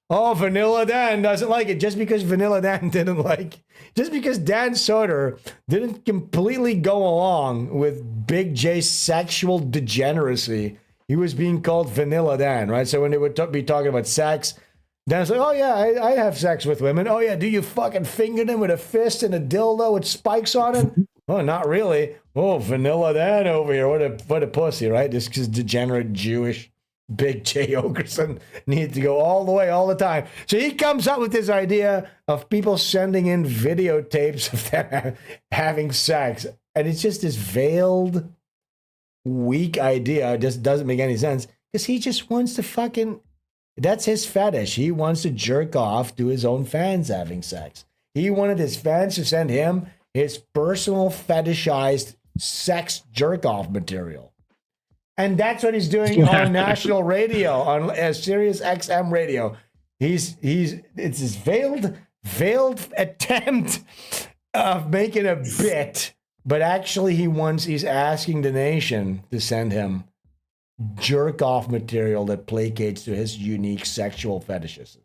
Oh, Vanilla Dan doesn't like it. Just because Vanilla Dan just because Dan Soder didn't completely go along with Big J's sexual degeneracy, he was being called Vanilla Dan, right? So when they would be talking about sex, Dan's like, oh yeah, I have sex with women. Oh yeah, do you fucking finger them with a fist and a dildo with spikes on it? Oh, not really. Oh, Vanilla Dan over here. What a pussy, right? Just because degenerate Jewish Big J Okerson needs to go all the way, all the time. So he comes up with this idea of people sending in videotapes of them having sex. And it's just this veiled, weak idea. It just doesn't make any sense. Because he just wants to that's his fetish. He wants to jerk off to his own fans having sex. He wanted his fans to send him his personal fetishized sex jerk-off material. And that's what he's doing on national radio, on Sirius XM radio. It's his veiled attempt of making a bit, but actually he's asking the nation to send him jerk-off material that placates to his unique sexual fetishes.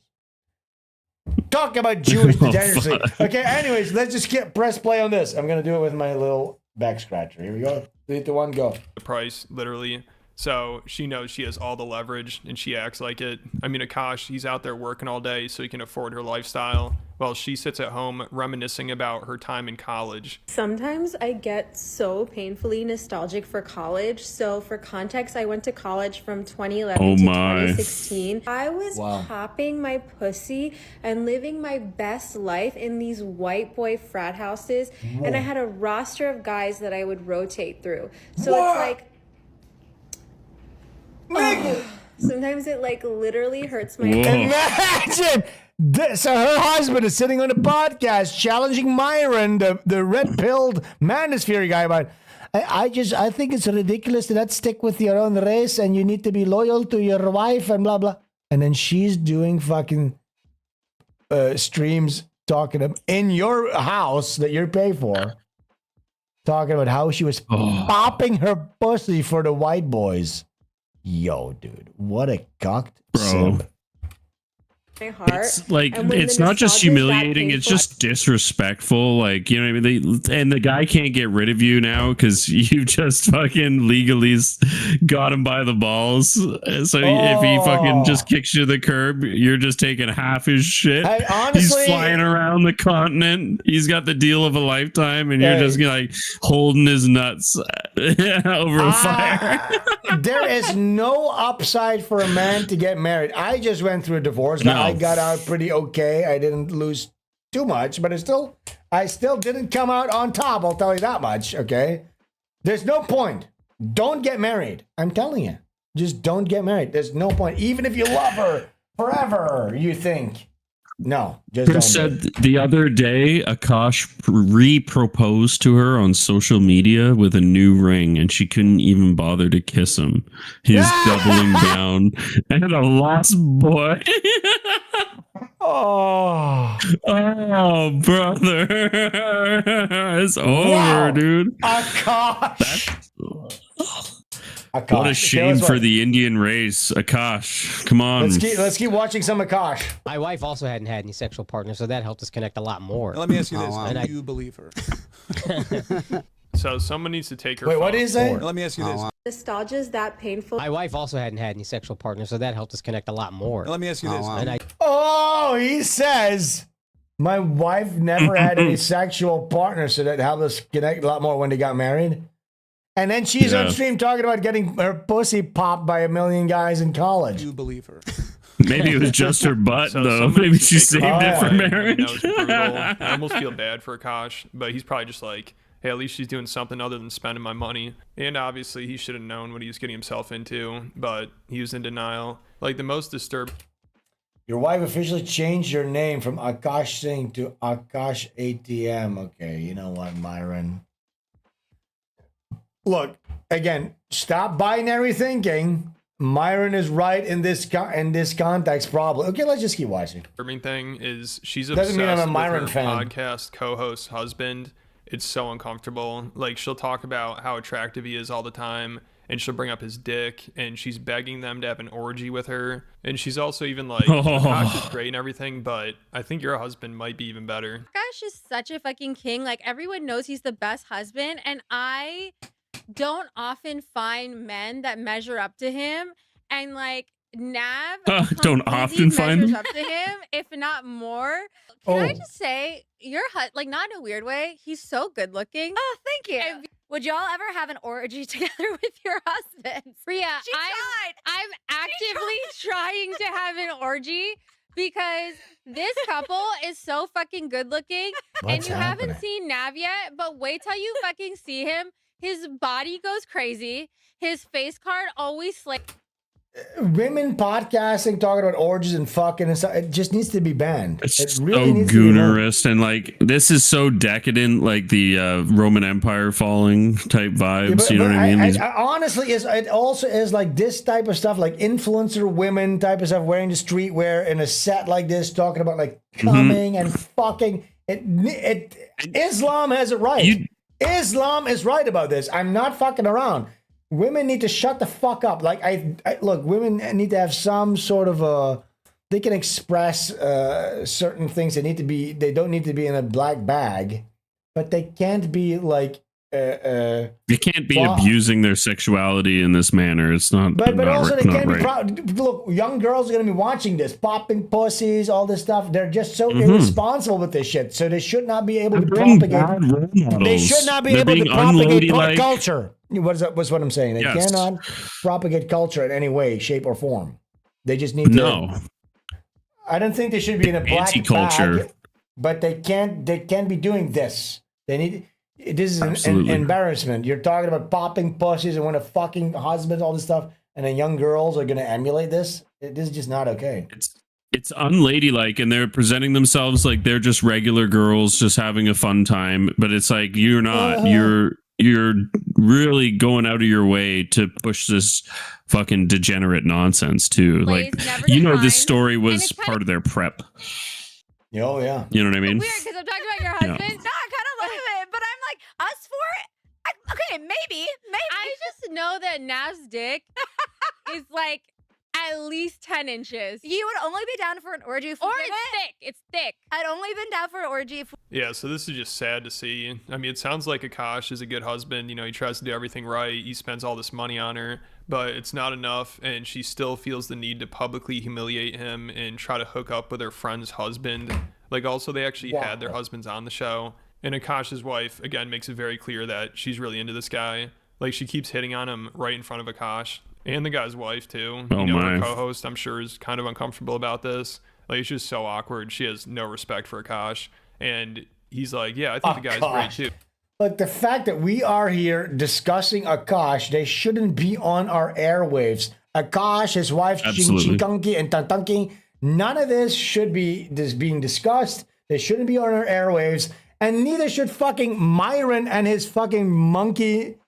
Talk about Jewish degeneracy. Okay, anyways, let's just press play on this. I'm going to do it with my little back scratcher. Here we go. 3, 2, 1, go. The price, literally. So she knows she has all the leverage and she acts like it. I mean, Akash, he's out there working all day so he can afford her lifestyle, while she sits at home reminiscing about her time in college. Sometimes I get so painfully nostalgic for college. So for context, I went to college from 2011 to 2016. I was popping my pussy and living my best life in these white boy frat houses. And I had a roster of guys that I would rotate through. So it's like, sometimes it like literally hurts my Imagine this. So her husband is sitting on a podcast challenging Myron, the red-pilled manosphere guy, about I think it's ridiculous to not stick with your own race and you need to be loyal to your wife and blah blah. And then she's doing fucking streams talking in your house that you're paid for, talking about how she was popping her pussy for the white boys. Yo, dude, what a cocked simp. My heart. It's like, it's not just humiliating, it's just disrespectful. Like, you know what I mean? And the guy can't get rid of you now because you just fucking legally got him by the balls. So if he fucking just kicks you to the curb, you're just taking half his shit. Hey, honestly, he's flying around the continent. He's got the deal of a lifetime, and you're just like holding his nuts over a fire. There is no upside for a man to get married. I just went through a divorce. No. I got out pretty okay. I didn't lose too much, but I still didn't come out on top. I'll tell you that much. Okay. There's no point. Don't get married. I'm telling you. Just don't get married. There's no point. Even if you love her forever, you think. No, just Chris said the other day, Akash re-proposed to her on social media with a new ring, and she couldn't even bother to kiss him. He's doubling down and a lost boy. Oh, brother, it's over, dude. Akash. What a shame for the Indian race. Akash, come on. Let's keep watching some Akash. My wife also hadn't had any sexual partners, so that helped us connect a lot more. Now, let me ask you this. Do you believe her? So someone needs to take her. Wait, what did he say? Let me ask you this. Nostalgia is that painful. My wife also hadn't had any sexual partners, so that helped us connect a lot more. Let me ask you this. And I Oh, he says, my wife never had any sexual partner, so that helped us connect a lot more when they got married. And then she's on stream talking about getting her pussy popped by a million guys in college. You believe her? Maybe it was just her butt, though. Maybe she saved it for marriage. That was brutal. I almost feel bad for Akash, but he's probably just like, hey, at least she's doing something other than spending my money. And obviously, he should have known what he was getting himself into, but he was in denial. Like, the most disturbed. Your wife officially changed your name from Akash Singh to Akash ATM. Okay, you know what, Myron? Look, again, stop binary thinking. Myron is right in this context, probably. Okay, let's just keep watching. Disturbing thing is she's Doesn't mean I'm a obsessed Myron with her fan. podcast co-host husband. It's so uncomfortable. Like, she'll talk about how attractive he is all the time, and she'll bring up his dick, and she's begging them to have an orgy with her. And she's also even like, Akash is great and everything, but I think your husband might be even better. Akash is such a fucking king. Like, everyone knows he's the best husband, and I don't often find men that measure up to him. And like, Nav don't often find measures them. up to him, if not more. Can I just say, your like, not in a weird way, he's so good looking. Oh, thank you. Would y'all ever have an orgy together with your husbands? Rhea, I'm actively trying to have an orgy because this couple is so fucking good looking. And you haven't seen Nav yet, but wait till you fucking see him. His body goes crazy. His face card always like. Women podcasting, talking about orgies and fucking and stuff, it just needs to be banned. It's it so really needs to be banned. goonerous, and like this is so decadent, like the Roman Empire falling type vibes. Yeah, but, you know what I mean? I honestly, it also is like this type of stuff, like influencer women type of stuff, wearing the streetwear in a set like this, talking about like coming and fucking. Islam has it right. Islam is right about this. I'm not fucking around. Women need to shut the fuck up. Like I look, women need to have some sort of they can express certain things. They don't need to be in a black bag, but they can't be like you can't be abusing their sexuality in this manner. It's not. But not, also they not can't be right. proud. Look, young girls are gonna be watching this, popping pussies, all this stuff. They're just so irresponsible with this shit. So they should not be able to propagate. They should not be able to propagate culture. What's what I'm saying? They cannot propagate culture in any way, shape, or form. They just need to. No. I don't think they should be in a black Anti-culture. bag, but they can't be doing this. They need. This is an embarrassment. You're talking about popping pussies and when a fucking husband, all this stuff, and then young girls are going to emulate this. This is just not okay. It's unladylike, and they're presenting themselves like they're just regular girls, just having a fun time. But it's like you're not. You're really going out of your way to push this fucking degenerate nonsense too. Like, you know, this story was part of their prep. Oh yeah. You know what I mean? Weird because I'm talking about your husband. Yeah. No, I kind of love it, but I'm like, us for it? Okay, maybe. I just know that Nav's dick is like at least 10 inches. You would only be down for an orgy if we did it? Thick. It's thick. I'd only been down for an orgy if Yeah, so this is just sad to see. I mean, it sounds like Akash is a good husband. You know, he tries to do everything right. He spends all this money on her, but it's not enough. And she still feels the need to publicly humiliate him and try to hook up with her friend's husband. Like, also, they actually had their husbands on the show. And Akash's wife, again, makes it very clear that she's really into this guy. Like, she keeps hitting on him right in front of Akash. And the guy's wife, too. Oh, you know, her my. co-host, I'm sure, is kind of uncomfortable about this. Like, it's just so awkward. She has no respect for Akash. And he's like, yeah, I think the guy's great, too. Look, the fact that we are here discussing Akash, they shouldn't be on our airwaves. Akash, his wife, Chinkanki and Tantanki, none of this should be being discussed. They shouldn't be on our airwaves. And neither should fucking Myron and his fucking monkey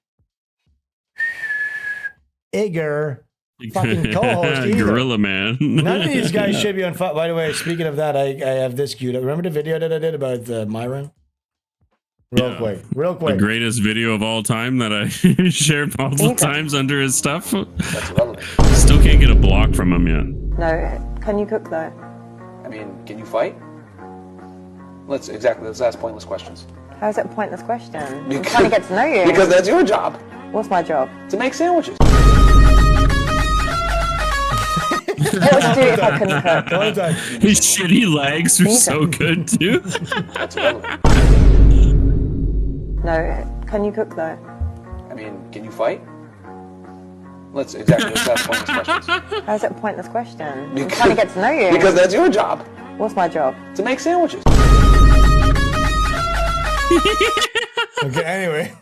Igor fucking co-host either. Gorilla Man. None of these guys should be on. By the way, speaking of that, I have this cute. Remember the video that I did about Myron? Real quick. The greatest video of all time that I shared multiple times under his stuff. That's relevant. Still can't get a block from him yet. No, can you cook though? I mean, can you fight? Let's ask pointless questions. How's it a pointless question? I'm trying to get to know you. Because that's your job. What's my job? To make sandwiches. What would you do if I couldn't cook? His shitty legs were so good too. That's relevant. No. Can you cook though? I mean, can you fight? Let's ask pointless questions. How's it a pointless question? I'm trying to get to know you. Because that's your job. What's my job? To make sandwiches. Okay, anyway.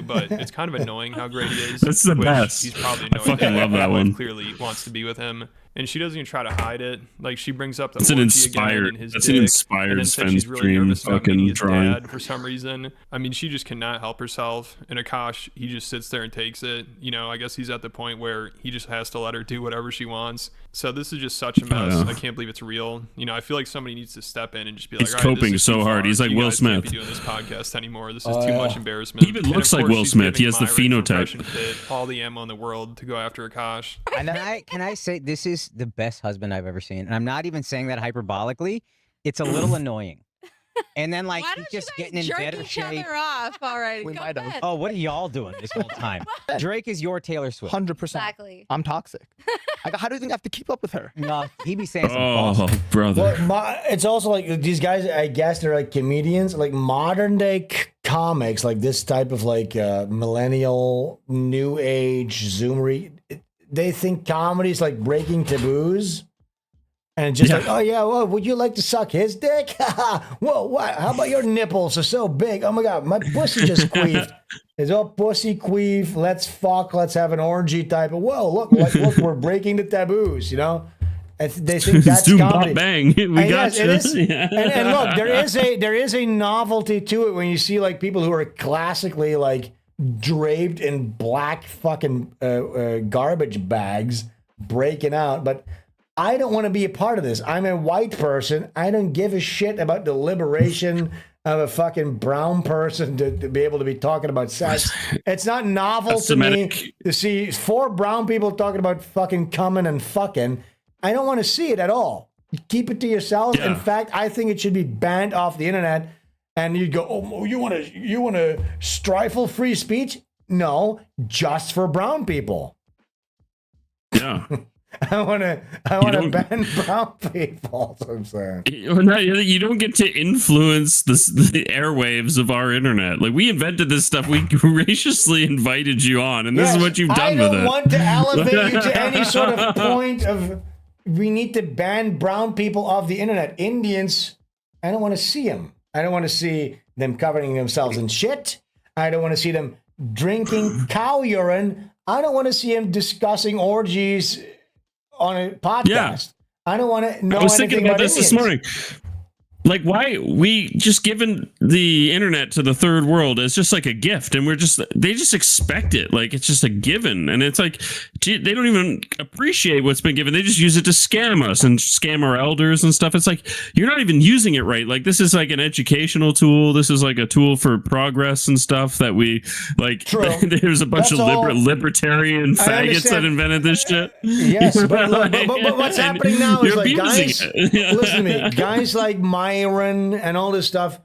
But it's kind of annoying how great he is. That's the which best. He's probably I annoyed fucking love that one. Clearly wants to be with him, and she doesn't even try to hide it. Like she brings up the It's an orgy again inspired. and his That's dick, an inspired and then said she's really SVENSTREAM nervous about meeting fucking his drawing. dad for some reason. I mean, she just cannot help herself. And Akash, he just sits there and takes it. You know, I guess he's at the point where he just has to let her do whatever she wants. So this is just such a mess. yeah. I can't believe it's real. You know, I feel like somebody needs to step in and just be He's like, all right, coping this is so too hard. far. He's like You Will guys can't Smith. be doing this podcast anymore. This is too much embarrassment. He even And looks of like course Will she's Smith. He giving has the Myron from phenotype. Fresh and Fit all the ammo in the world to go after Akash. And then can I say this is the best husband I've ever seen, and I'm not even saying that hyperbolically. It's a little annoying. And then like he's just getting in better each shape. other off already. We Go might have. ahead. Oh, what are y'all doing this whole time? Drake is your Taylor Swift. 100%. Exactly. I'm toxic. How do you think I have to keep up with her? No, he be saying some Oh, bullshit. brother. Well, it's also like these guys, I guess they're like comedians, like modern day comics, like this type of like millennial, new age, zoomery. They think comedy is like breaking taboos. And just like, oh yeah, well, would you like to suck his dick? Whoa, what? How about your nipples are so big? Oh my god, my pussy just queefed. It's all pussy queef. Let's fuck. Let's have an orgy type of. Whoa, look, we're breaking the taboos. You know, they think that's Zoom comedy. bop bang. We got yes, you. it is. Yeah. And look, there is a novelty to it when you see like people who are classically like draped in black fucking garbage bags breaking out, but. I don't want to be a part of this. I'm a white person. I don't give a shit about the liberation of a fucking brown person to be able to be talking about sex. It's not novel to me to see 4 brown people talking about fucking coming and fucking. I don't want to see it at all. Keep it to yourself. Yeah. In fact, I think it should be banned off the internet. And you go, oh, you want to stifle free speech? No, just for brown people. Yeah. I want to ban brown people. That's what I'm saying. You don't get to influence the airwaves of our internet. Like we invented this stuff. We graciously invited you on, and this is what you've done with it. I don't want to elevate you to any sort of point of we need to ban brown people off the internet. Indians, I don't want to see them. I don't want to see them covering themselves in shit. I don't want to see them drinking cow urine. I don't want to see them discussing orgies on a podcast. Yeah. I don't want to know I was anything thinking about Indians. this morning. Like, why we just given the internet to the third world as just like a gift, and they just expect it like it's just a given, and it's like gee, they don't even appreciate what's been given. They just use it to scam us and scam our elders and stuff. It's like you're not even using it right. Like this is like an educational tool. This is like a tool for progress and stuff that we like. True. There's a bunch That's of all. libertarian I faggots understand. that invented this shit. Yes, but what's And happening now is you're like abusing guys, it. listen to me, guys like Myron and all this stuff,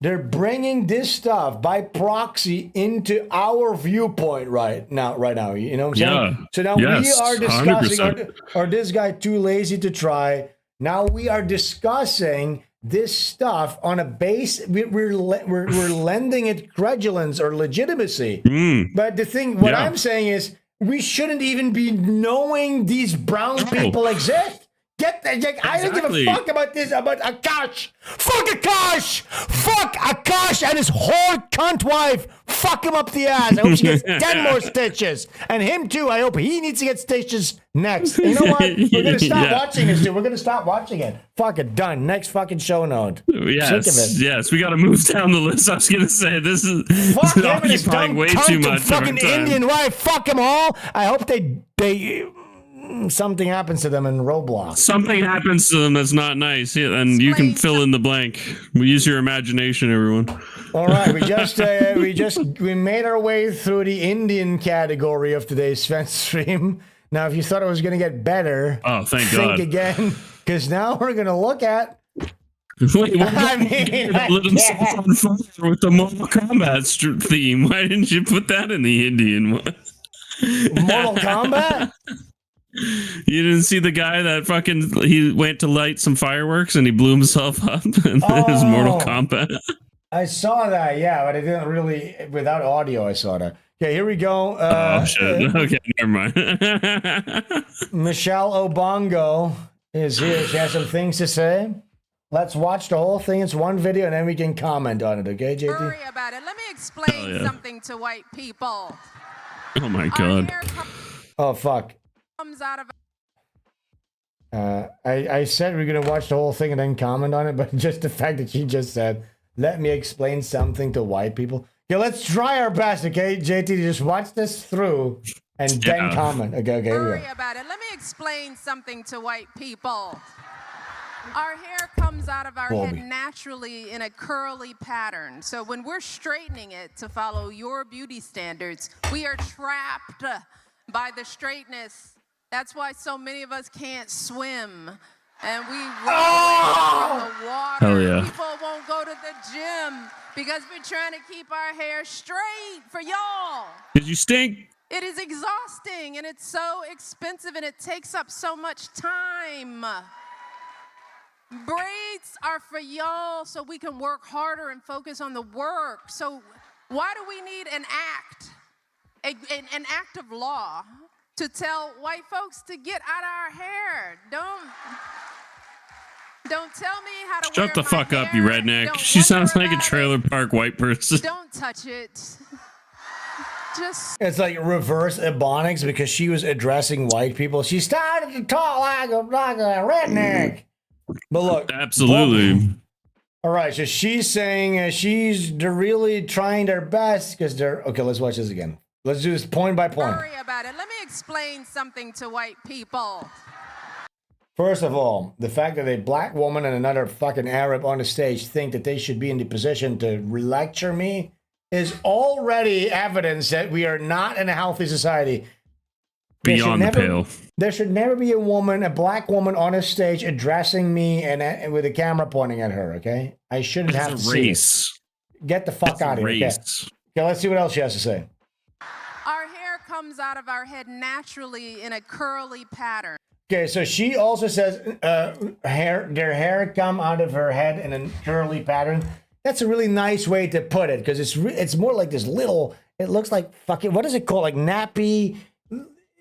they're bringing this stuff by proxy into our viewpoint right now. You know what I'm saying? Yeah. So now Yes, we are discussing, 100%. or this guy too lazy to try. Now we are discussing this stuff on a base. We're lending it credulence or legitimacy. But the thing, what Yeah. I'm saying is, we shouldn't even be knowing these brown people exist. Get that? I don't give a Exactly. fuck about this, about Akash. Fuck Akash! Fuck Akash and his whore cunt wife. Fuck him up the ass. I hope she gets 10 more stitches. And him too, I hope he needs to get stitches next. You know what? We're going to stop Yeah. watching this, dude. We're going to stop watching it. Fuck it, done. Next fucking show note. Sick of Yes, it. yes, we got to move down the list. I was gonna say this is Fuck him and his occupying dumb way cunt too and much of our fucking time. Indian wife. Fuck them all. I hope they something happens to them in Roblox. Something happens to them that's not nice, yeah, and you can fill in the blank. We use your imagination, everyone. All right, we made our way through the Indian category of today's Sven stream. Now, if you thought it was going to get better, Oh, thank think God. again, because now we're going to look at Wait, what lit himself on fire with the Mortal Kombat theme? Why didn't you put that in the Indian one? Mortal Kombat? You didn't see the guy that he went to light some fireworks and he blew himself up in his Mortal Kombat? I saw that, yeah, but I didn't really, without audio, I saw that. Okay, here we go. Oh, shit. Okay, never mind. Michelle Obongo is here. She has some things to say. Let's watch the whole thing. It's one video, and then we can comment on it, okay, JT? Worry about it. Let me explain something to white people. Oh, my God. Oh, fuck. Comes out of I said we're going to watch the whole thing and then comment on it, but just the fact that she just said, let me explain something to white people. Okay, let's try our best, okay, JT, to just watch this through and then comment. Okay, here we worry go. about it. Let me explain something to white people. Our hair comes out of our head naturally in a curly pattern. So when we're straightening it to follow your beauty standards, we are trapped by the straightness. That's why so many of us can't swim. And we run away from the water. Hell yeah. People won't go to the gym because we're trying to keep our hair straight for y'all. Did you stink? It is exhausting and it's so expensive and it takes up so much time. Braids are for y'all so we can work harder and focus on the work. So why do we need an act, an act of law to tell white folks to get out our hair? Don't tell me how to Shut the fuck up, you redneck. She sounds like a trailer park white person. Don't touch it. Just It's like reverse Ebonics because she was addressing white people. She started to talk like a redneck. But look. Absolutely. All right, so she's saying they're really trying their best because they're... Okay, let's watch this again. Let's do this point by point. worry about it. Let me explain something to white people. First of all, the fact that a black woman and another fucking Arab on the stage think that they should be in the position to lecture me is already evidence that we are not in a healthy society. Beyond the pale. There should never be a black woman on a stage addressing me and with a camera pointing at her, okay? I shouldn't have to see it. Get the fuck out of here. Okay, let's see what else she has to say. Our hair comes out of our head naturally in a curly pattern. Okay, so she also says their hair come out of her head in a curly pattern. That's a really nice way to put it because it's more like this little. It looks like fucking what is it called? Like nappy.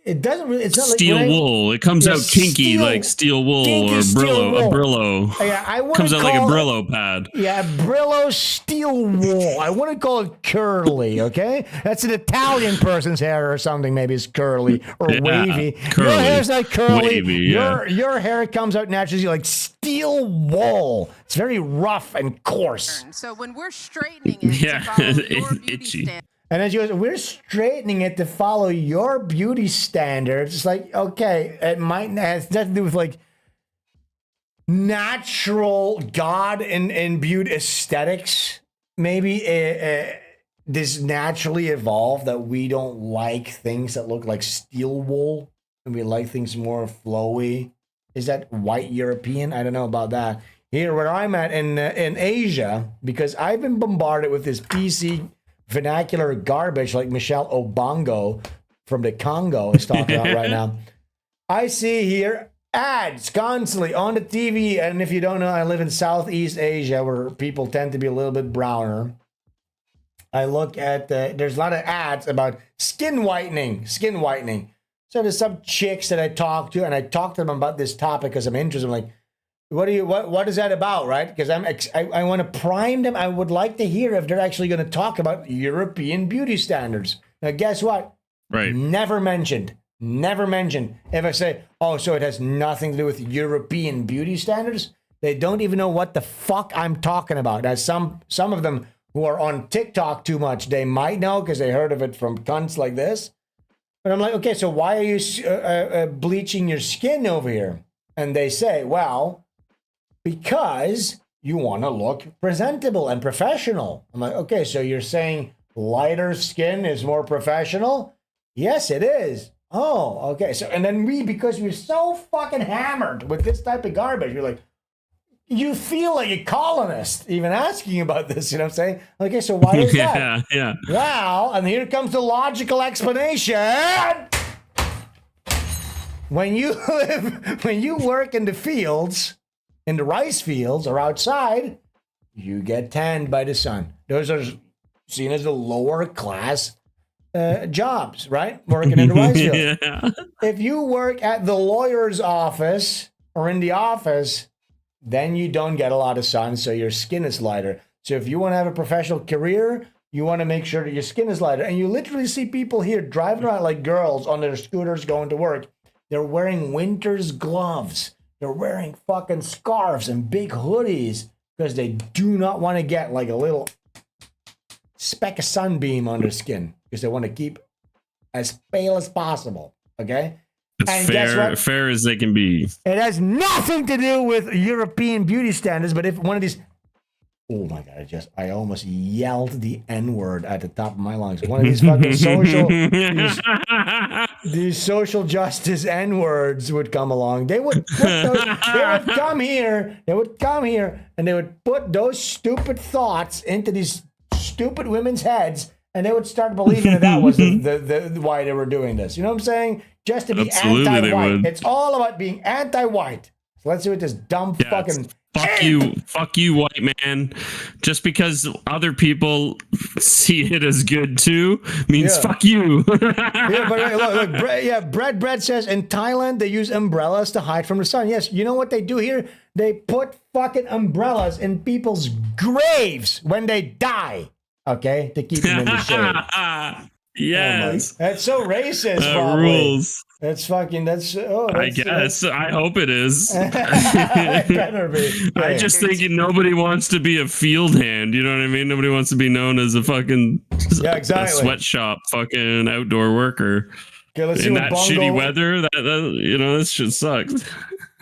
It doesn't really. It's not steel like wool. It comes out kinky like steel wool or Brillo. A Brillo. Yeah, I wouldn't comes out like a call Brillo pad. Yeah, Brillo steel wool. I wouldn't call it curly. Okay, that's an Italian person's hair or something. Maybe it's curly or wavy. Curly. Your hair's not curly. Wavy, yeah. Your hair comes out naturally like steel wool. It's very rough and coarse. So when we're straightening it to follow your beauty standards. And then she goes, we're straightening it to follow your beauty standards. It's like, okay, it might has nothing to do with like natural God and beauty aesthetics. Maybe this naturally evolved that we don't like things that look like steel wool and we like things more flowy. Is that white European? I don't know about that. Here, where I'm at in Asia, because I've been bombarded with this PC vernacular garbage like Michelle Obongo from the Congo is talking about right now. I see here ads constantly on the TV, and if you don't know, I live in Southeast Asia where people tend to be a little bit browner. I look at there's a lot of ads about skin whitening. So there's some chicks that I talk to, and I talk to them about this topic because I'm interested. I'm like, what is that about, right? Because I want to prime them. I would like to hear if they're actually going to talk about European beauty standards. Now, guess what? Right. Never mentioned. If I say, oh, so it has nothing to do with European beauty standards, they don't even know what the fuck I'm talking about. Now, some of them who are on TikTok too much, they might know because they heard of it from cunts like this. But I'm like, okay, so why are you bleaching your skin over here? And they say, well, because you want to look presentable and professional. I'm like, okay, so you're saying lighter skin is more professional? Yes, it is. Oh, okay. So, and then because we're so fucking hammered with this type of garbage, we're like, you feel like a colonist even asking about this, you know what I'm saying? Okay, so why is that? Yeah. Well, and here comes the logical explanation. When you work in the fields, in the rice fields or outside, you get tanned by the sun. Those are seen as the lower class jobs, right? Working in the rice field. Yeah. If you work at the lawyer's office or in the office, then you don't get a lot of sun, so your skin is lighter. So if you want to have a professional career, you want to make sure that your skin is lighter. And you literally see people here driving around like girls on their scooters going to work. They're wearing winter's gloves. They're wearing fucking scarves and big hoodies because they do not want to get like a little speck of sunbeam on their skin because they want to keep as pale as possible. Okay? It's and fair as they can be. It has nothing to do with European beauty standards, but if one of these, oh my God, I almost yelled the N-word at the top of my lungs. One of these fucking these social justice N-words would come along. They would come here, and they would put those stupid thoughts into these stupid women's heads, and they would start believing that was the why they were doing this. You know what I'm saying? Just to be anti-white. It's all about being anti-white. So let's see what this dumb fucking... Fuck you, white man. Just because other people see it as good too means fuck you. Bread says in Thailand they use umbrellas to hide from the sun. Yes, you know what they do here? They put fucking umbrellas in people's graves when they die. Okay, to keep them in the shade. Yes, that's so racist. Rules. That's fucking. I guess. I hope it is. It better be. I just think nobody wants to be a field hand. You know what I mean? Nobody wants to be known as a fucking a sweatshop fucking outdoor worker. Okay, let's see in what that Bongo... shitty weather. This shit sucks.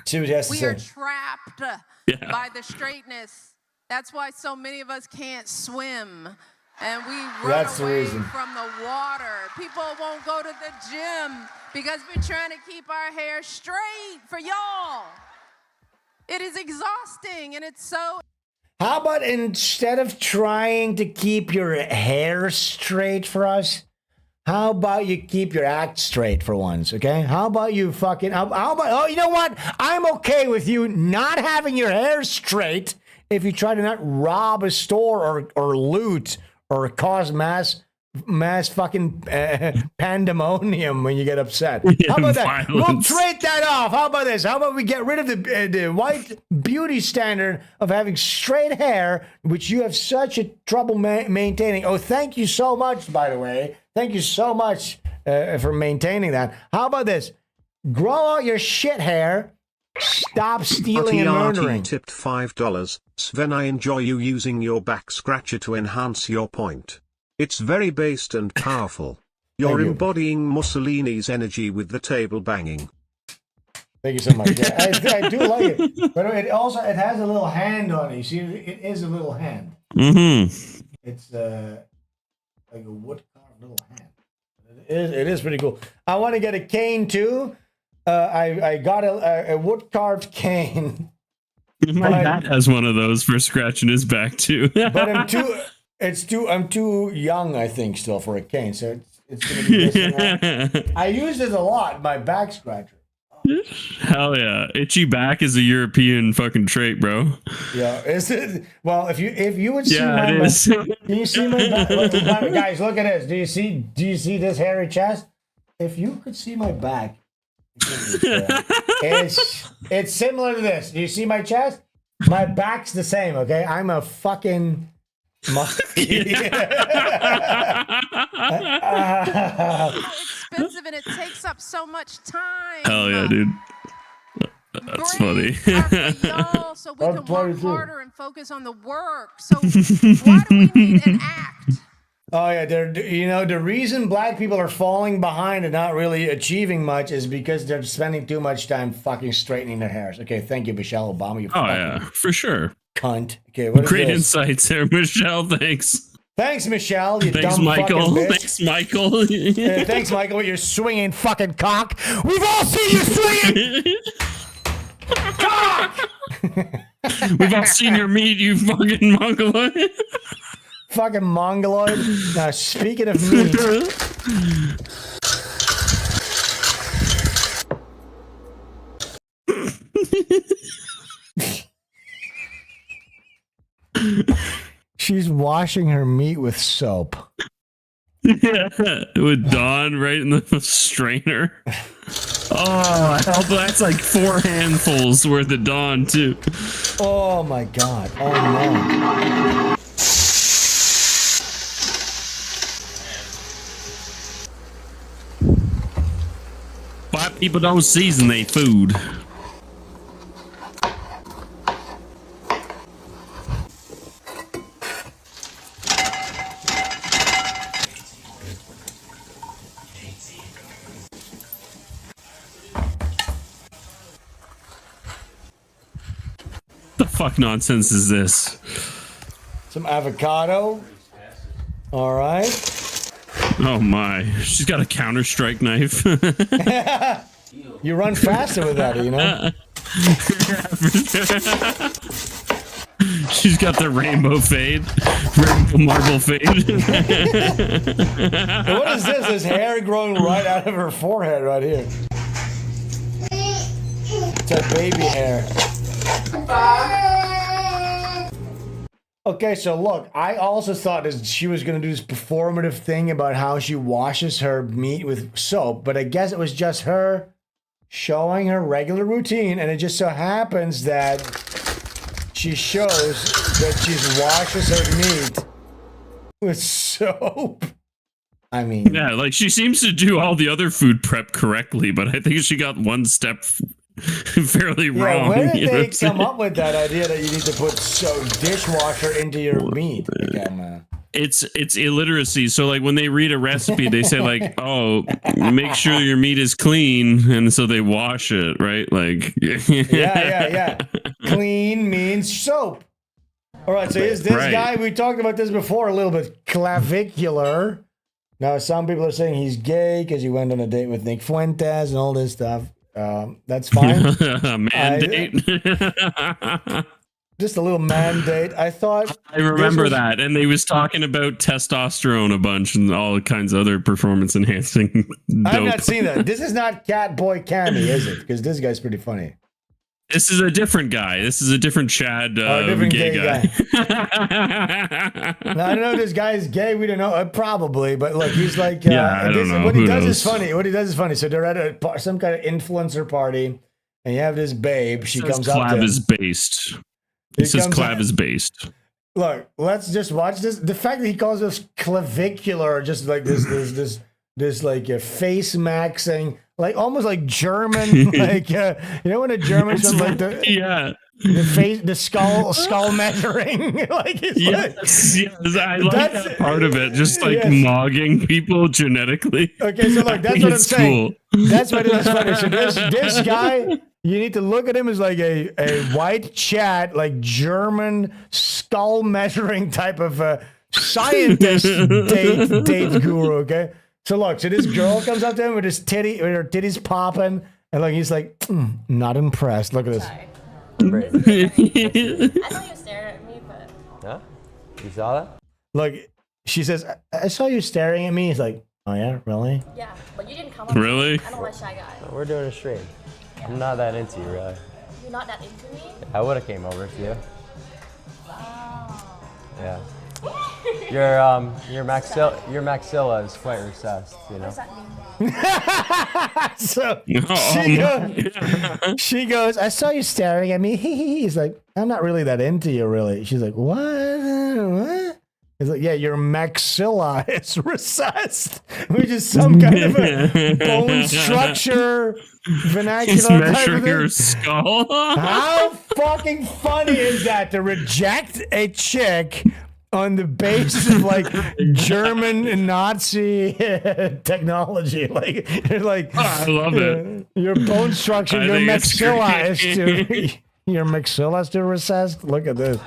See what he has to we say. are trapped by the straightness. That's why so many of us can't swim. And we run away from the water. People won't go to the gym because we're trying to keep our hair straight for y'all. It is exhausting, and it's so... How about instead of trying to keep your hair straight for us, how about you keep your act straight for once, okay? How about you fucking... How about, you know what? I'm okay with you not having your hair straight if you try to not rob a store or loot or cause mass fucking pandemonium when you get upset. How about that? We'll trade that off. How about this? How about we get rid of the white beauty standard of having straight hair, which you have such a trouble maintaining. Oh, thank you so much, by the way. Thank you so much for maintaining that. How about this? Grow out your shit hair. Stop stealing and murdering. Tipped $5. Sven, I enjoy you using your back scratcher to enhance your point. It's very based and powerful. You're embodying Mussolini's energy with the table banging. Thank you so much. Yeah, I do like it. But it has a little hand on it. You see, it is a little hand. Mm-hmm. It's like a wood carved little hand. It is pretty cool. I want to get a cane too. I got a wood carved cane. My dad has one of those for scratching his back too. But I'm too young, I think, still for a cane. So it's gonna be this. I use it a lot, my back scratcher. Hell yeah. Itchy back is a European fucking trait, bro. Yeah, is it? Well, if you would see my back, can you see my back? Look, guys, look at this. Do you see this hairy chest? If you could see my back, it's similar to this. Do you see my chest? My back's the same, okay? I'm a fucking monkey. expensive and it takes up so much time. Hell yeah, dude. That's funny. Y'all, so we can work harder and focus on the work. So why do we need an act? Oh yeah, the reason black people are falling behind and not really achieving much is because they're spending too much time fucking straightening their hairs. Okay, thank you, Michelle Obama. You for sure. Cunt. Okay, what is great this? insights there, Michelle. Thanks. Thanks, Michelle. You thanks, dumb Michael. Fucking bitch. Thanks, Michael. Thanks, Michael. With your swinging fucking cock. We've all seen you swinging cock. We've all seen your meat, you fucking mongoloid. Fucking mongoloid. Now, speaking of meat. She's washing her meat with soap. Yeah, with Dawn right in the strainer. Oh, hell, that's like 4 handfuls worth of Dawn, too. Oh my god. Oh no. Black people don't season their food. The fuck nonsense is this? Some avocado. All right. Oh my, she's got a Counter-Strike knife. You run faster with that, you know? She's got the rainbow fade. Rainbow marble fade. What is this? There's hair growing right out of her forehead right here. It's like baby hair. Okay, so look, I also thought that she was going to do this performative thing about how she washes her meat with soap, but I guess it was just her showing her regular routine, and it just so happens that she shows that she washes her meat with soap. I mean... Yeah, like she seems to do all the other food prep correctly, but I think she got one step fairly wrong. Where did they come up with that idea that you need to put dishwasher into your meat? Again, it's illiteracy. So like when they read a recipe, they say like, "Oh, make sure your meat is clean," and so they wash it, right? Like, yeah. Clean means soap. All right, so here's this guy. We talked about this before a little bit. Clavicular. Now, some people are saying he's gay because he went on a date with Nick Fuentes and all this stuff. That's fine. Mandate. Just a little mandate. I thought. I remember that, and they was talking about testosterone a bunch and all kinds of other performance enhancing dope. I've not seen that. This is not Catboy Cammy, is it? Because this guy's pretty funny. This is a different guy. This is a different Chad, different gay guy. Now, I don't know if this guy is gay. We don't know. Probably, but look, he's like, I don't know. What he Who does knows? is funny. What he does is funny. So they're at some kind of influencer party, and you have this babe. She comes up to Clav him. is based. It says Clav is based. Look, let's just watch this. The fact that he calls us clavicular, just like this like a face maxing, like almost like German, like you know when a German says like the face, the skull measuring, like it's yes, I like that part of it, just like mogging people genetically. Okay, so look, that's what I'm saying. That's what it is funny. So this guy, you need to look at him as like a white Chad, like German skull measuring type of scientist date guru. Okay. So look, so this girl comes up to him with her titties popping, and like he's like, not impressed. Look at this. I saw you stare at me, but... Huh? You saw that? Look, she says, I saw you staring at me. He's like, oh yeah, really? Yeah, but you didn't come up Really? to me. I don't like shy guys. We're doing a stream. I'm not that into you, really. You're not that into me? I would have came over if you. Oh. Yeah. Your maxilla is quite recessed, you know. So she goes, I saw you staring at me. He's like, I'm not really that into you, really. She's like, what? He's like, yeah, your maxilla is recessed, which is some kind of a bone structure vernacular. He's type of measuring thing. your skull. How fucking funny is that to reject a chick on the basis of like German Nazi technology? Like, you're like, I love it. Your bone structure, I your think it's maxilla is great. to your maxilla is to recessed. Look at this.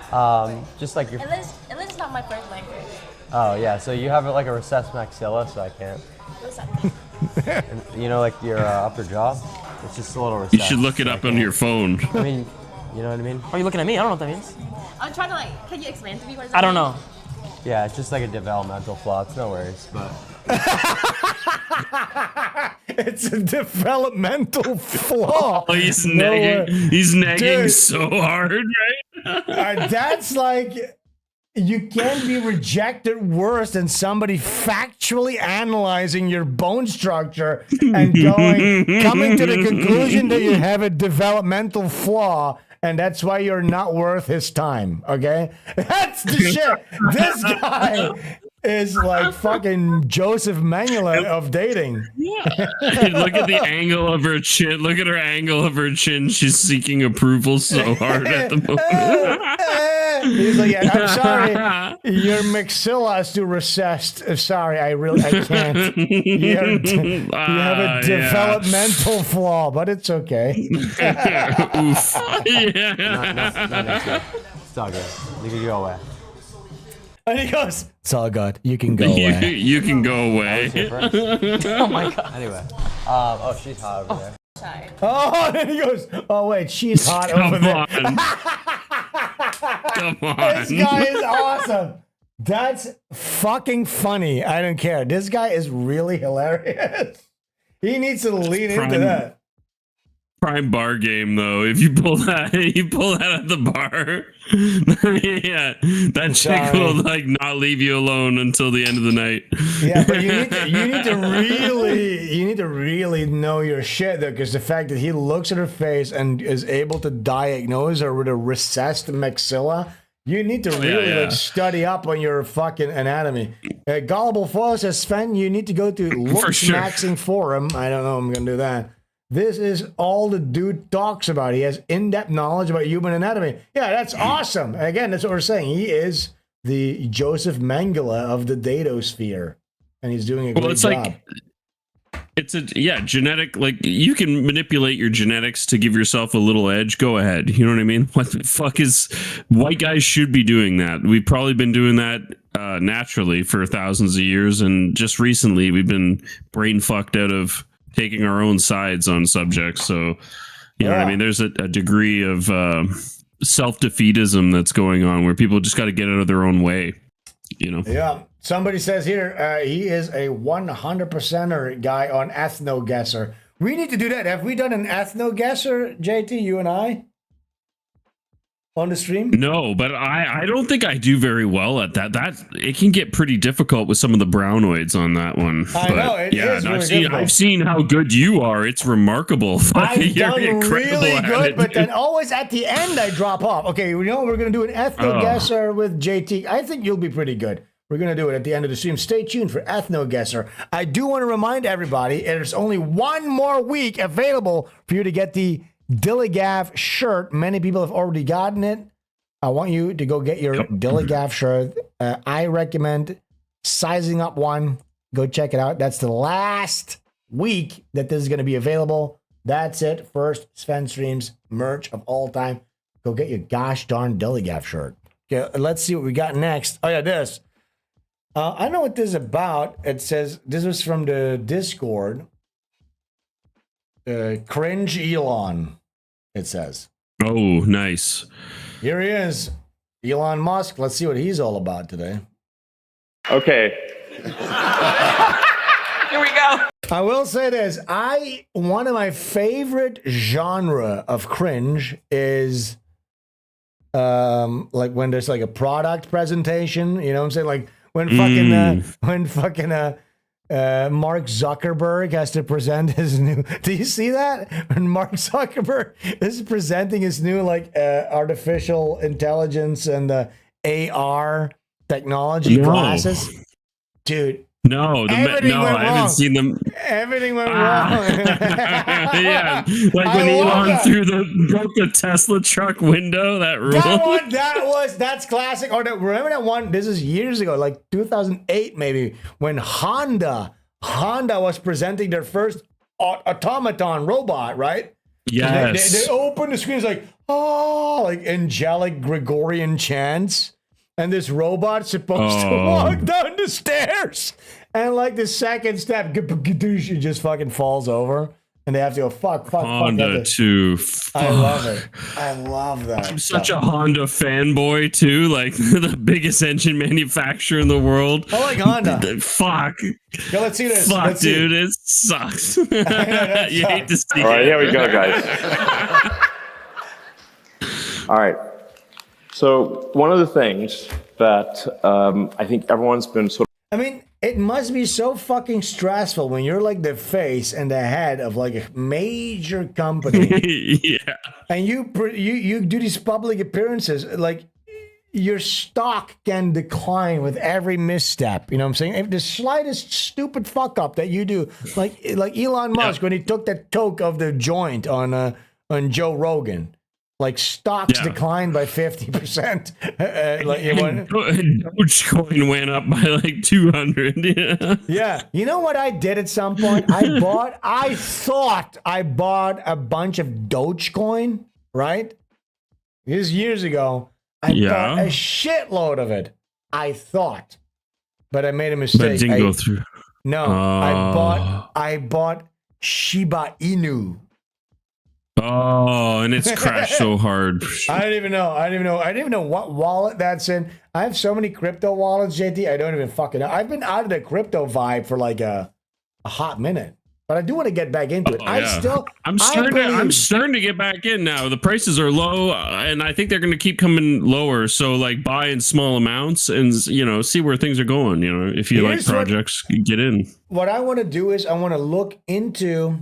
Just like your. English is not my first language. Oh yeah, so you have like a recessed maxilla, so I can't. What does that mean? And, you know, like your upper jaw, it's just a little recessed. You should look it up on your phone. I mean, You know what I mean? Are you looking at me? I don't know what that means. I'm trying to like, can you explain to me what is that? I don't know. Yeah, it's just like a developmental flaw. It's no worries, but. It's a developmental flaw. Oh, he's nagging. He's nagging so hard, right? That's like, you can't be rejected worse than somebody factually analyzing your bone structure and coming to the conclusion that you have a developmental flaw, and that's why you're not worth his time. Okay, that's the shit. This guy is like fucking Joseph Mengele of dating. Yeah. Look at the angle of her chin. Look at her angle of her chin. She's seeking approval so hard at the moment. He's like, I'm sorry, your maxilla is too recessed. Sorry, I can't. You have a developmental flaw, but it's okay. Oof. Yeah. It's all good. You can go away. And he goes, it's all good. You can go away. You can go away. Oh my god. Anyway. Oh, she's hot over there. Oh, and he goes, oh wait, she's hot over there. Come on. This guy is awesome. That's fucking funny. I don't care. This guy is really hilarious. He needs to lean into that. Prime bar game though. If you pull that at the bar, yeah, that chick will like not leave you alone until the end of the night. Yeah, but you need to really know your shit though, because the fact that he looks at her face and is able to diagnose her with a recessed maxilla, you need to really like study up on your fucking anatomy. Gullible Foil says, Sven, you need to go to Looks Maxing Forum. I don't know. I'm gonna do that. This is all the dude talks about. He has in-depth knowledge about human anatomy. Yeah, that's awesome. And again, that's what we're saying. He is the Joseph Mengele of the datosphere, and he's doing a great job. Like, it's genetic. Like, you can manipulate your genetics to give yourself a little edge. Go ahead. You know what I mean? What the fuck is white guys should be doing that? We've probably been doing that naturally for thousands of years, and just recently we've been brain fucked out of taking our own sides on subjects. So, you know what I mean? There's a degree of self-defeatism that's going on where people just got to get out of their own way, you know? Yeah. Somebody says here, he is a 100%er guy on Ethno Guesser. We need to do that. Have we done an Ethno Guesser, JT, you and I? On the stream? No, but I don't think I do very well at that. That it can get pretty difficult with some of the brownoids on that one. I know, it is really difficult. I've seen how good you are. It's remarkable. I've done really good, but then always at the end I drop off. Okay, you know we're going to do an Ethno Guesser with JT. I think you'll be pretty good. We're going to do it at the end of the stream. Stay tuned for Ethno Guesser. I do want to remind everybody, there's only one more week available for you to get the DILLIGAF shirt. Many people have already gotten it. I want you to go get your DILLIGAF shirt. I recommend sizing up one. Go check it out. That's the last week that this is going to be available. That's it. First Sven Streams merch of all time. Go get your gosh darn DILLIGAF shirt. Okay, let's see what we got next. Oh yeah, this. I know what this is about. It says this was from the Discord. Cringe Elon. It says. Oh, nice. Here he is, Elon Musk. Let's see what he's all about today. Okay. Here we go. I will say this. One of my favorite genre of cringe is like when there's like a product presentation, you know what I'm saying? Like when fucking Mark Zuckerberg has to present his new. Do you see that? When Mark Zuckerberg is presenting his new like artificial intelligence and AR technology glasses, dude. No, I haven't seen them. Everything went wrong. Yeah, like when Elon broke the Tesla truck window. That rule. That's classic. Or remember that one? This is years ago, like 2008 maybe, when Honda was presenting their first automaton robot, right? Yes. They open the screen, it's like like angelic Gregorian chants. And this robot's supposed to walk down the stairs. And like the second step, it just fucking falls over. and they have to go fuck. Honda too. I love it. I love that. I'm such a Honda fanboy too. Like the biggest engine manufacturer in the world. I like Honda. Fuck. Yo, let's see this. Fuck, let's dude, see. it sucks. You hate to see All right, it. here we go, guys. All right. So one of the things that I think everyone's been sort of. I mean, it must be so fucking stressful when you're like the face and the head of like a major company. Yeah. And you do these public appearances, like your stock can decline with every misstep. You know what I'm saying? If the slightest stupid fuck up that you do, like Elon Musk when he took that toke of the joint on Joe Rogan. Like stocks declined by 50%. Dogecoin went up by like 200. Yeah. Yeah. You know what I did at some point? I thought I bought a bunch of Dogecoin, right? This is years ago. I bought a shitload of it. I thought. But I made a mistake. But it didn't go through. No. I bought Shiba Inu. Oh, and it's crashed so hard. I don't even know what wallet that's in. I have so many crypto wallets, JT. I don't even fucking know. I've been out of the crypto vibe for like a hot minute, but I do want to get back into it. I'm starting to get back in now. The prices are low, and I think they're going to keep coming lower. So, like, buy in small amounts and see where things are going. If you like projects, get in. What I want to do is I want to look into.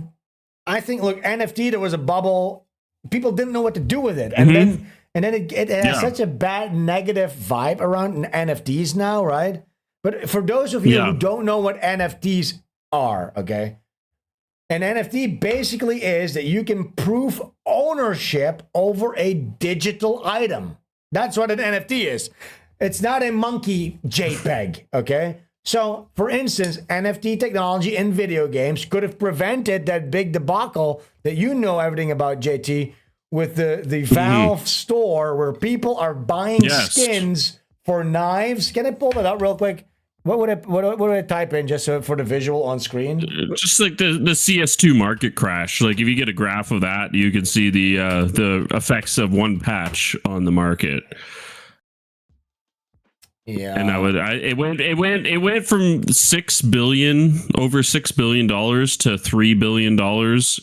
I think, look, NFT, there was a bubble. People didn't know what to do with it. And then it has such a bad negative vibe around NFTs now, right? But for those of you who don't know what NFTs are, okay? An NFT basically is that you can prove ownership over a digital item. That's what an NFT is. It's not a monkey JPEG, okay? So, for instance, NFT technology in video games could have prevented that big debacle that you know everything about, JT, with the Valve store where people are buying skins for knives. Can I pull that up real quick? What would I type in just for the visual on screen? Just like the CS2 market crash. Like if you get a graph of that, you can see the effects of one patch on the market. Yeah, and it went from over $6 billion to $3 billion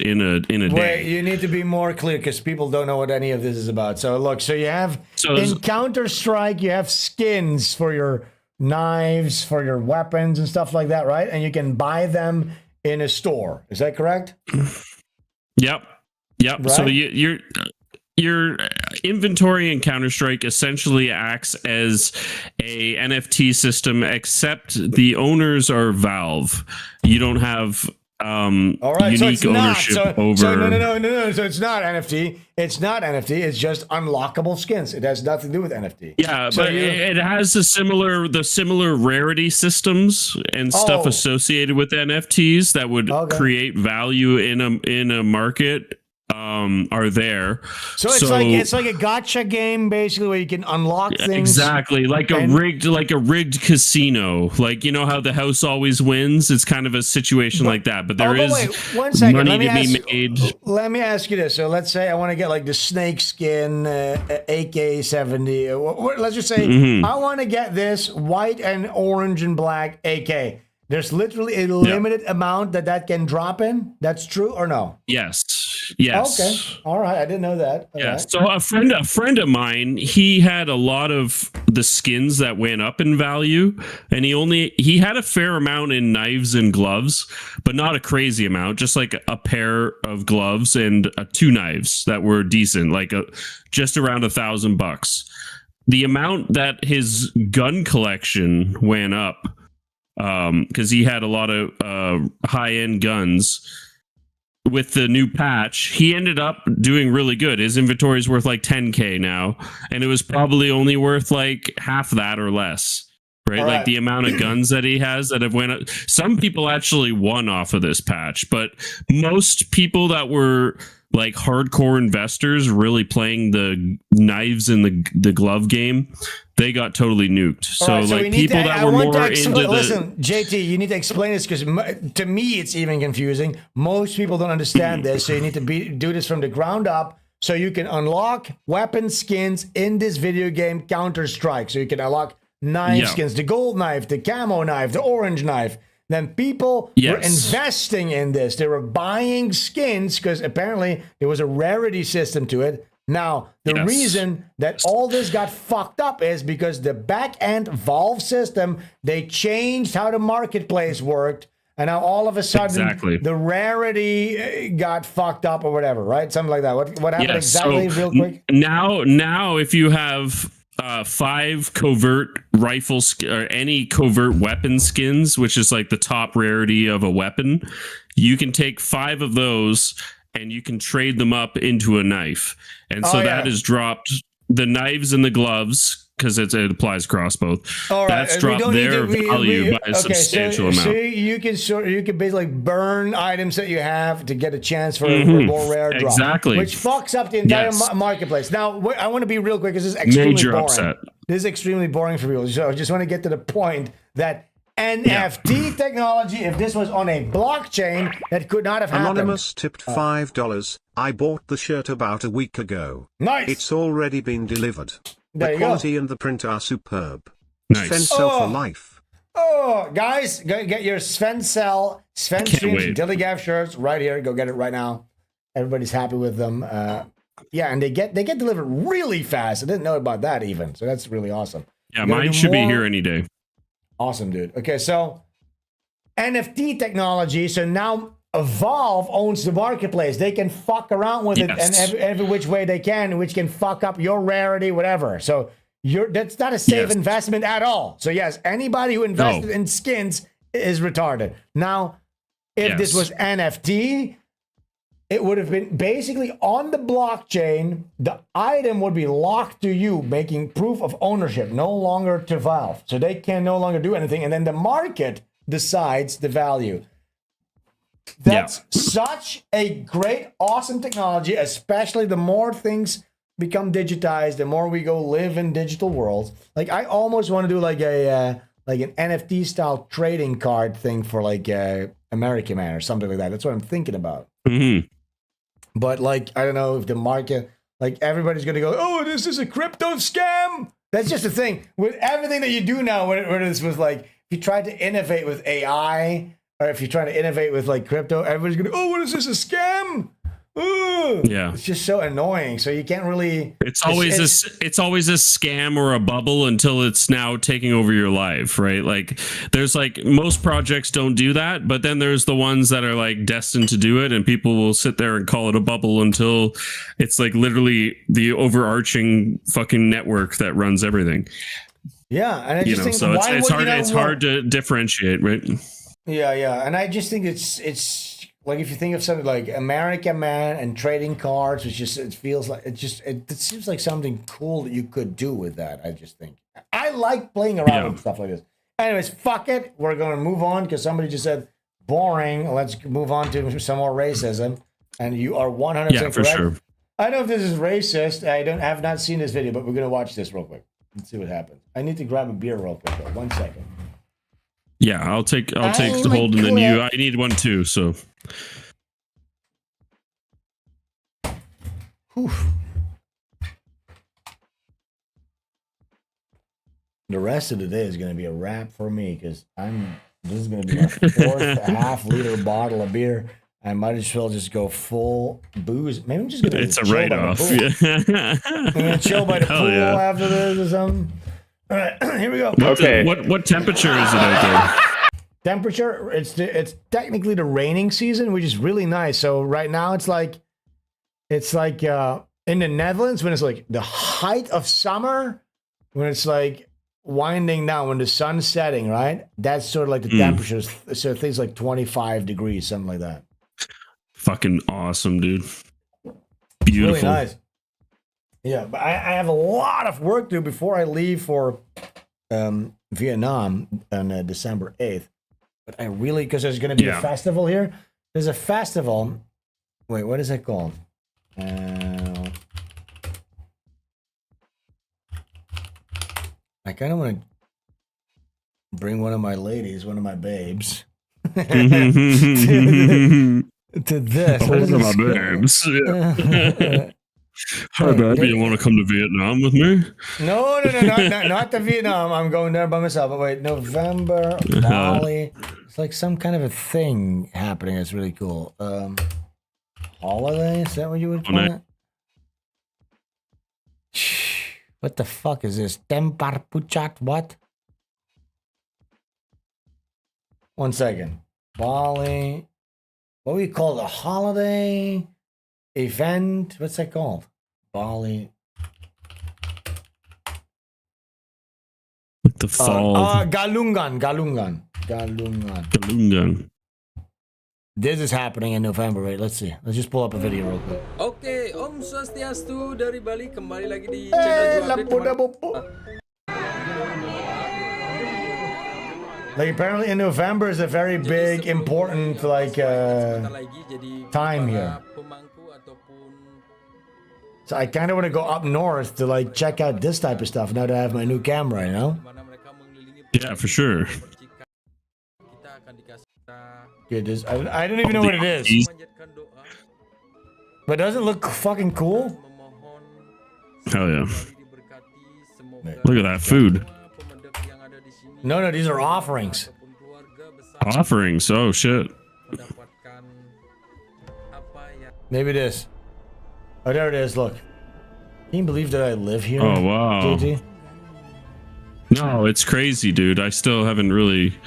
in a day. Wait, you need to be more clear because people don't know what any of this is about. So look, so you have in Counter-Strike, you have skins for your knives, for your weapons and stuff like that, right? And you can buy them in a store. Is that correct? Yep. Right? So your inventory in Counter-Strike essentially acts as a NFT system, except the owners are Valve. You don't have unique ownership over. So no. So it's not NFT. It's not NFT. It's just unlockable skins. It has nothing to do with NFT. Yeah, so but it has the similar rarity systems and stuff associated with NFTs that would create value in a market. Are there. So it's like a gacha game basically where you can unlock things. Exactly. Like a rigged casino. Like how the house always wins. It's kind of a situation like that. But there is wait, 1 second. money to be made. Let me ask you this. So let's say I want to get like the snake skin AK-70. Let's just say I want to get this white and orange and black AK. There's literally a limited amount that can drop in. That's true or no? Yes. Okay. All right. I didn't know that. Yeah. Right. So a friend of mine, he had a lot of the skins that went up in value, and he had a fair amount in knives and gloves, but not a crazy amount. Just like a pair of gloves and 2 knives that were decent, like just around $1,000. The amount that his gun collection went up. Because he had a lot of high-end guns. With the new patch, he ended up doing really good. His inventory is worth like 10K now, and it was probably only worth like half that or less. Right? Like the amount of guns that he has that have went up. Some people actually won off of this patch, but most people that were like hardcore investors really playing the knives in the glove game, they got totally nuked. So All right, like we need people to- that I were want to more into the listen, JT, you need to explain this because to me it's even confusing. Most people don't understand this, so you need to do this from the ground up so you can unlock weapon skins in this video game Counter-Strike. So you can unlock knife skins, the gold knife, the camo knife, the orange knife. Then people were investing in this. They were buying skins because apparently there was a rarity system to it. Now, the reason that all this got fucked up is because the back-end Valve system, they changed how the marketplace worked. And now all of a sudden, the rarity got fucked up or whatever, right? Something like that. What happened exactly, real quick? Now, if you have 5 covert rifles or any covert weapon skins, which is like the top rarity of a weapon, you can take 5 of those and you can trade them up into a knife. And so that has dropped the knives and the gloves because it applies across both. All right. That's dropped their value by a substantial amount. So you can basically burn items that you have to get a chance for a more rare drop. Exactly. Which fucks up the entire marketplace. Now, I want to be real quick because this is extremely boring. Upset. This is extremely boring for people. So I just want to get to the point that NFT technology, if this was on a blockchain, that could not have happened. Anonymous tipped $5. I bought the shirt about a week ago. Nice. It's already been delivered. There The you go. quality and the print are superb. Nice. Svencell for life. Oh, guys, go get your SVENSTREAMS DILLIGAF shirts right here. Go get it right now. Everybody's happy with them. Yeah, and they get delivered really fast. I didn't know about that even. So that's really awesome. Yeah, mine should be here any day. Awesome, dude. Okay, so NFT technology. So now Valve owns the marketplace. They can fuck around with it and every which way they can, which can fuck up your rarity, whatever. So that's not a safe investment at all. So yes, anybody who invested in skins is retarded. Now, if this was NFT, it would have been basically on the blockchain. The item would be locked to you, making proof of ownership, no longer to Valve. So they can no longer do anything. And then the market decides the value. That's such a great, awesome technology, especially the more things become digitized, the more we go live in digital worlds. Like I almost want to do like an NFT style trading card thing for like American Man or something like that. That's what I'm thinking about. Mm-hmm. But like, I don't know if the market, like everybody's going to go, oh, this is a crypto scam. That's just the thing with everything that you do now. Whether this was like, if you try to innovate with AI or if you're trying to innovate with like crypto, everybody's going to, oh, what is this, a scam? Ooh. Yeah, it's just so annoying. So you can't really. It's always a scam or a bubble until it's now taking over your life, right? Like there's like most projects don't do that, but then there's the ones that are like destined to do it, and people will sit there and call it a bubble until it's like literally the overarching fucking network that runs everything. Yeah, and I just think so it's hard to differentiate, right? Yeah, and I just think it's. Like if you think of something like American Man and trading cards, which just it feels like it seems like something cool that you could do with that. I just think I like playing around with stuff like this. Anyways, fuck it. We're gonna move on because somebody just said boring. Let's move on to some more racism. And you are 100% correct. For sure. I don't know if this is racist. I have not seen this video, but we're gonna watch this real quick. Let's see what happens. I need to grab a beer real quick though. 1 second. Yeah, I'll take hold and then you. I need one too. So. Whew. The rest of the day is going to be a wrap for me because this is going to be my 4th half-liter bottle of beer. I might as well just go full booze. Maybe I'm just going to. It's a write-off. Yeah. I'm going to chill by the pool after this or something. All right, here we go. What temperature is it out there? Temperature, it's technically the raining season, which is really nice. So right now it's like in the Netherlands when it's like the height of summer, when it's like winding down, when the sun's setting, right? That's sort of like the temperatures. So things like 25 degrees, something like that. Fucking awesome, dude. Beautiful. Really nice. Yeah, but I have a lot of work to do before I leave for Vietnam on December 8th. But I really, because there's going to be a festival here. There's a festival. Wait, what is it called? I kind of want to bring one of my ladies, one of my babes, to this. Oh, one of my babes. Yeah. Hi, baby. You want to come to Vietnam with me? No, not to Vietnam. I'm going there by myself. But wait, November, Bali. It's like some kind of a thing happening. It's really cool. Holiday? Is that what you would call it? What the fuck is this? Tempar Puchat? What? 1 second. Bali. What do we call it? A holiday? Event? What's that called? Bali. Like the fall. Galungan. This is happening in November, right? Let's see. Let's just pull up a video real quick. Oke, Om Swastiastu dari Bali kembali lagi di channel Like apparently in November is a very big, important time here. So I kind of want to go up north to like check out this type of stuff now that I have my new camera, you know? Yeah, for sure. Good, I don't even know what it is. But does it look fucking cool? Hell yeah. Look at that food. No, these are offerings. Offerings? Oh, shit. Maybe it is. Oh, there it is. Look. Can you believe that I live here? Oh, wow. JT? No, it's crazy, dude. I still haven't really...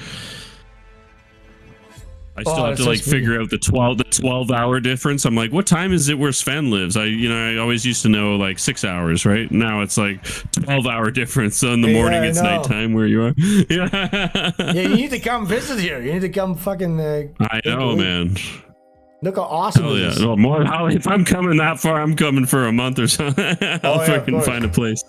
I still have to like figure out the 12-hour difference. I'm like, what time is it where Sven lives? I always used to know like 6 hours, right? Now it's like 12-hour difference. So in the morning it's nighttime where you are. Yeah, you need to come visit here. You need to come fucking. I know, man. Look how awesome Hell it yeah. is. No, more, if I'm coming that far, I'm coming for a month or something. I'll fucking find a place.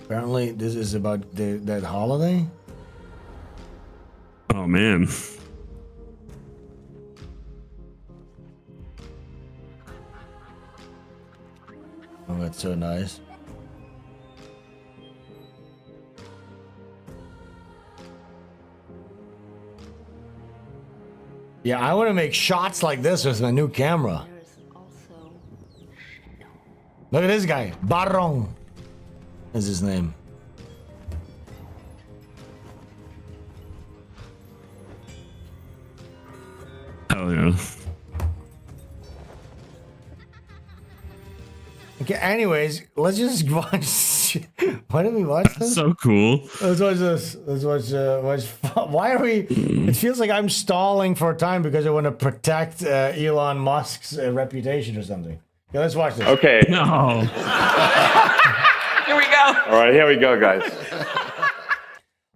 Apparently, this is about that holiday. Oh man. Oh, that's so nice. Yeah, I want to make shots like this with my new camera. Look at this guy, Barong is his name. Hell yeah. Okay, anyways, let's just watch. Why did we watch this? So cool. Let's watch this. Let's watch. Why are we? It feels like I'm stalling for time because I want to protect Elon Musk's reputation or something. Yeah, let's watch this. Okay. No. Here we go. All right, here we go, guys.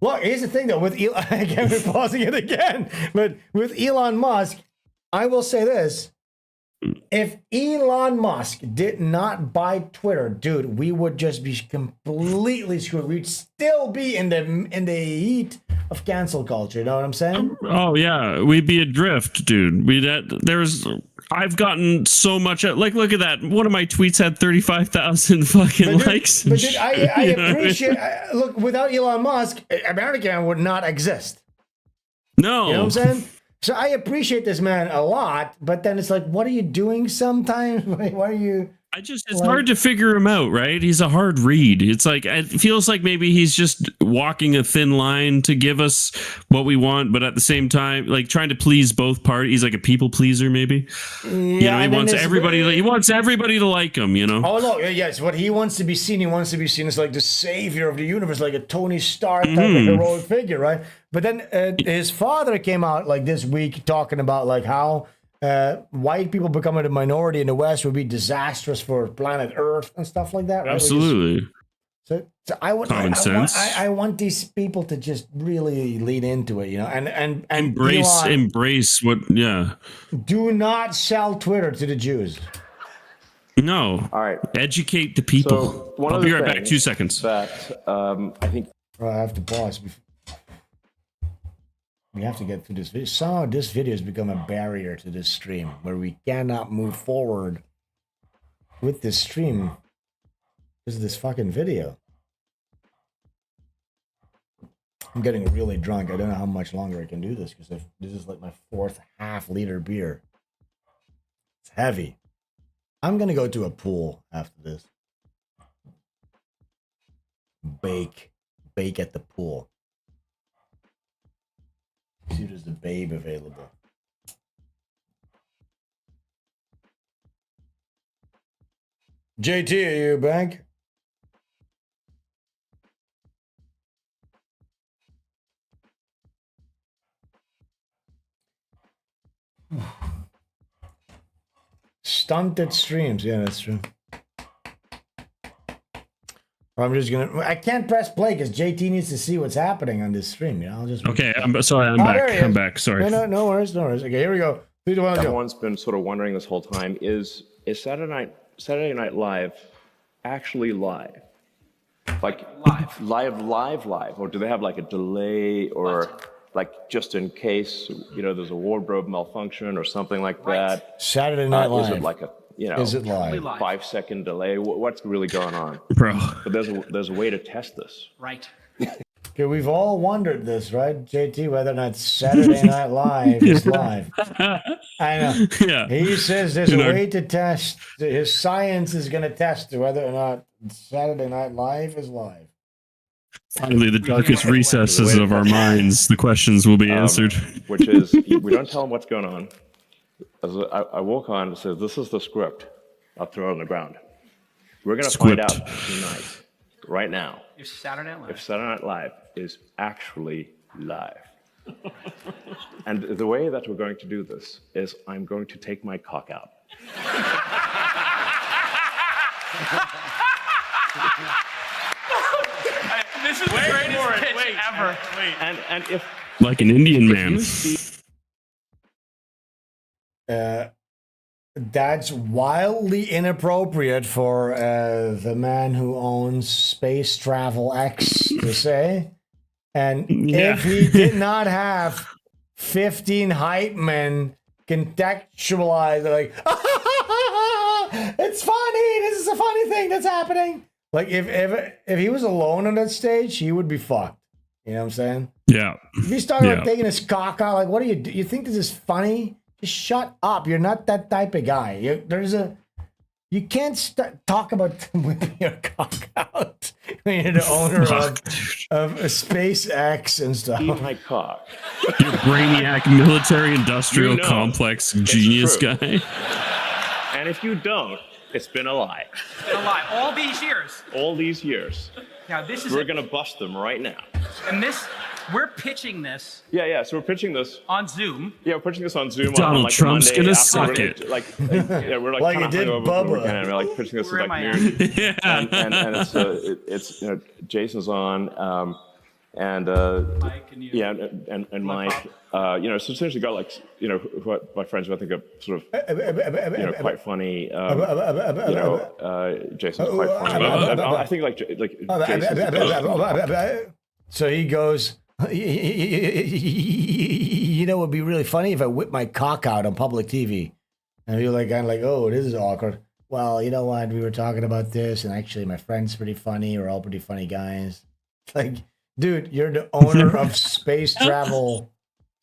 Look, here's the thing though. With Elon, again, we're pausing it again. But with Elon Musk, I will say this. If Elon Musk did not buy Twitter, dude, we would just be completely screwed. We'd still be in the heat of cancel culture. You know what I'm saying? Oh yeah, we'd be adrift, dude. I've gotten so much. Like, look at that. One of my tweets had 35,000 fucking likes. But dude, I appreciate. Look, without Elon Musk, America would not exist. No, you know what I'm saying? So I appreciate this man a lot, but then it's like, what are you doing sometimes? Why are you... It's hard to figure him out, right? He's a hard read. It's like, it feels like maybe he's just walking a thin line to give us what we want, but at the same time, like trying to please both parties. He's like a people pleaser, maybe. Yeah, he wants everybody to like him, you know? Oh, look, yes, what he wants to be seen as like the savior of the universe, like a Tony Stark type of heroic figure, right? But then his father came out like this week talking about like how white people becoming a minority in the West would be disastrous for planet Earth and stuff like that. Right? Absolutely. So I want these people to just really lean into it, you know, and embrace what. Yeah. Do not sell Twitter to the Jews. No. All right. Educate the people. So I'll be right back. 2 seconds. That I think I have to pause. We have to get through this video. Somehow this video has become a barrier to this stream where we cannot move forward with this stream because of this fucking video. I'm getting really drunk. I don't know how much longer I can do this because this is like my 4th half-liter beer. It's heavy. I'm going to go to a pool after this. Bake at the pool. See if there's a babe available. JT, are you back? Stunted streams. Yeah, that's true. Or I'm just gonna. I can't press play because JT needs to see what's happening on this stream. You know, I'll just. Okay, I'm sorry. I'm back. I'm back. Sorry. No worries. Okay, here we go. Everyone's been sort of wondering this whole time: is Saturday Night Live actually live? Like live, or do they have like a delay, or like just in case there's a wardrobe malfunction or something like that? Saturday Night Live. Is it like a is it live? 5-second delay? What's really going on, bro? But there's a way to test this, right? Okay, we've all wondered this, right, JT? Whether or not Saturday Night Live is live. I know. Yeah. He says there's a way to test. His science is going to test whether or not Saturday Night Live is live. Finally, the darkest recesses of our minds, the questions will be answered. Which is, we don't tell them what's going on. As I walk on, it says, "This is the script." I'll throw it on the ground. We're going to find out tonight, right now, If Saturday Night Live. if Saturday Night Live is actually live. And the way that we're going to do this is I'm going to take my cock out. This is the greatest pitch ever. And if like an Indian man. That's wildly inappropriate for the man who owns Space Travel X to say. And if he did not have 15 hype men contextualize, like, it's funny, this is a funny thing that's happening. Like, if he was alone on that stage, he would be fucked. You know what I'm saying? Yeah. If he's talking about taking his cock out, like, what do? You think this is funny? Just shut up. You're not that type of guy. You can't talk about whipping your cock out when you're the owner of SpaceX and stuff. Eat my cock. Your brainiac military-industrial complex genius true. guy. And if you don't, it's been a lie. It's been a lie. All these years. All these years. Now this is. We're going to bust them right now. And we're pitching this. Yeah. So we're pitching this on Zoom. Yeah, we're pitching this on Zoom. Donald on Trump's Monday gonna after suck we're, it. We're like Like kind it of did hungover Bubba. over weekend, and we're like pitching this Where like am I noon. Yeah. And it's Jason's on, and Mike and you. yeah, and Mike. So essentially got like who my friends who I think are sort of quite funny. Jason's quite funny. I think like Jason's So he goes, you know, it would be really funny if I whip my cock out on public TV. And you're like, kind of like, oh, this is awkward. Well, you know what? We were talking about this, and actually, my friend's pretty funny. We're all pretty funny guys. Like, dude, you're the owner of Space Travel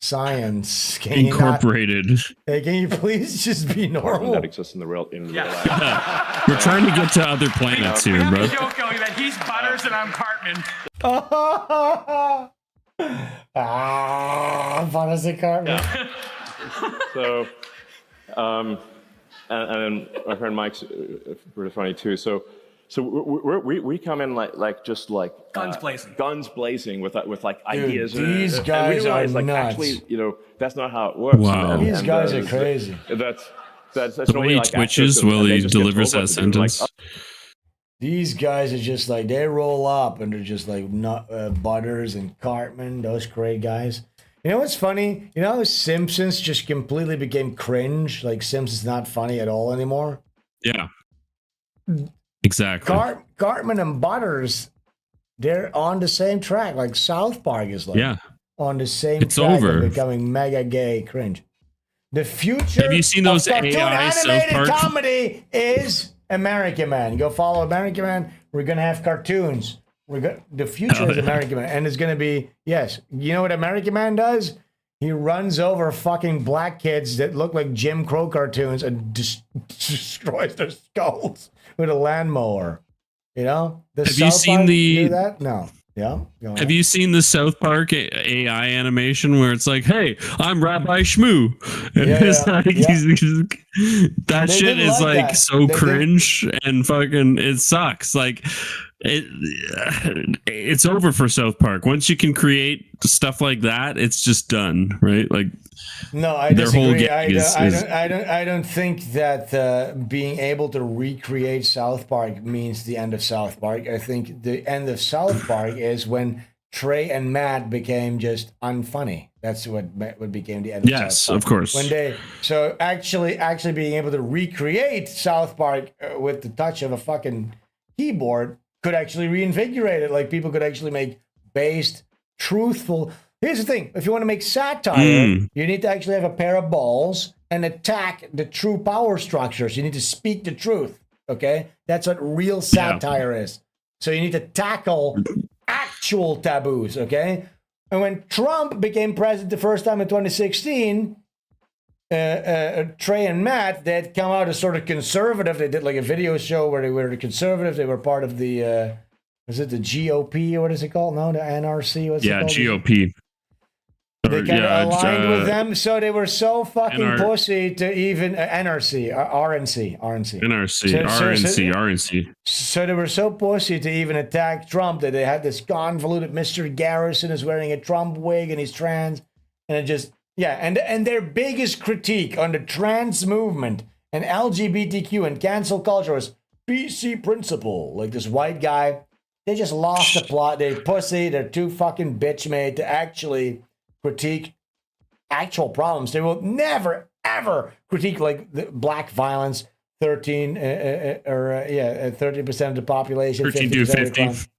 Science Incorporated. Can you please just be normal? that exists in real life. We're trying to get to other planets here, We bro. have a joke going that he's Butters and I'm Cartman. Butters and Cartman. Yeah. So, and then my friend Mike's pretty funny too. So we come in like Guns blazing. Guns blazing with like Dude, ideas. these and guys we realize, are like, nuts. actually, that's not how it works. Wow. These guys are crazy. That's The way normally, he like, twitches actors, while and they he just get delivers told that what to do, like, sentence. These guys are just like, they roll up and they're just like Butters and Cartman, those great guys. You know what's funny? You know how Simpsons just completely became cringe? Like, Simpsons not funny at all anymore? Yeah. Exactly. Cartman and Butters, they're on the same track. Like, South Park is like. Yeah. on the same It's track over. of becoming mega gay cringe. The future Have you seen those of cartoon AI South animated Park? comedy is American Man. Go follow American Man. We're gonna have cartoons. The future is American Man, and it's gonna be yes. You know what American Man does? He runs over fucking black kids that look like Jim Crow cartoons and destroys their skulls with a lawnmower. You know? Have you seen do that? No. Yeah. Go ahead. Have you seen the South Park AI animation where it's like, "Hey, I'm Rabbi Shmoo," and it's like that They shit didn't is like like that. so They didn't- cringe and fucking it sucks. Like it's over for South Park. Once you can create stuff like that, it's just done, right? Like No, I their whole disagree. gag I don't think that being able to recreate South Park means the end of South Park. I think the end of South Park is when Trey and Matt became just unfunny. That's what became the end of South Park. Yes, of course. When they actually being able to recreate South Park with the touch of a fucking keyboard could actually reinvigorate it. Like people could actually make based, truthful. Here's the thing: if you want to make satire, you need to actually have a pair of balls and attack the true power structures. You need to speak the truth. Okay, that's what real satire is. So you need to tackle actual taboos. Okay, and when Trump became president the first time in 2016. Trey and Matt, they had come out as sort of conservative. They did like a video show where they were the conservative. They were part of the, is it the GOP or what is it called? No, the NRC. What's it called? GOP. They kind of aligned with them, so they were so fucking pussy to even RNC. So they were so pussy to even attack Trump that they had this convoluted Mr. Garrison is wearing a Trump wig and he's trans, and it just. Yeah, and their biggest critique on the trans movement and LGBTQ and cancel culture was BC principle. Like this white guy, they just lost the plot. They're pussy. They're too fucking bitch made to actually critique actual problems. They will never ever critique like the black violence. 13% of the population. 13 to 50.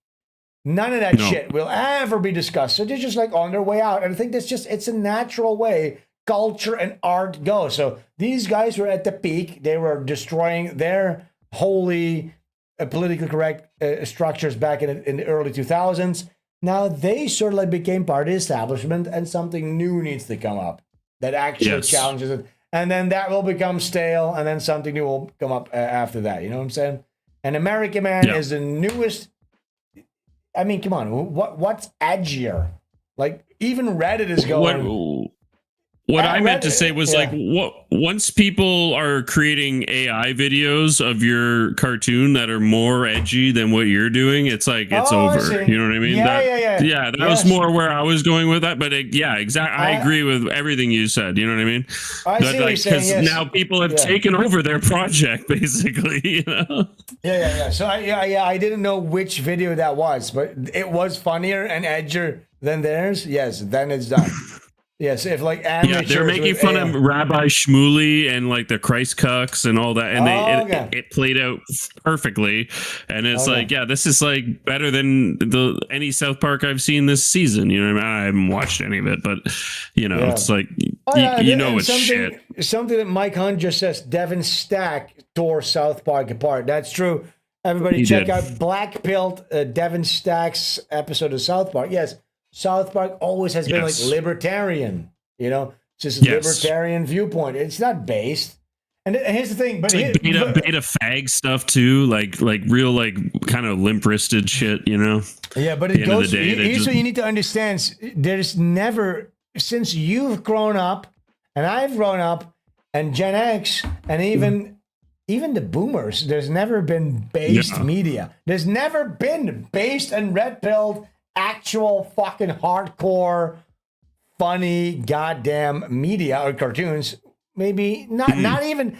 None of that shit will ever be discussed. So they're just like on their way out. And I think that's just, it's a natural way culture and art go. So these guys were at the peak. They were destroying their wholly politically correct structures back in the early 2000s. Now they sort of like became part of the establishment and something new needs to come up that actually challenges it. And then that will become stale and then something new will come up after that. You know what I'm saying? And American Man is the newest. I mean, come on. What's edgier? Like, even Reddit is going. What I meant to say was like, once people are creating AI videos of your cartoon that are more edgy than what you're doing, it's like it's over. You know what I mean? Yeah, that was more where I was going with that. But exactly. I agree with everything you said. You know what I mean? I see what you're saying, yes. Now people have taken over their project, basically. You know? Yeah. So I didn't know which video that was, but it was funnier and edgier than theirs. Yes, then it's done. Yes, if like amateurs they're making fun of Rabbi Shmuley and like the Christ cucks and all that, and it played out perfectly. And it's like, this is like better than any South Park I've seen this season. You know what I mean? I haven't watched any of it, but you know, it's like you know it's shit. Something that Mike Hunt just says: Devin Stack tore South Park apart. That's true. Everybody check out Black Pilled Devin Stack's episode of South Park. Yes. South Park always has been like libertarian, you know, it's just a libertarian viewpoint. It's not based. And here's the thing, but it's like beta fag stuff too, like real like kind of limp wristed shit, you know. Yeah, but it goes. Here's what you need to understand: there's never, since you've grown up, and I've grown up, and Gen X, and even the boomers, there's never been based media. There's never been based and red pilled. Actual fucking hardcore, funny, goddamn media or cartoons. Maybe not even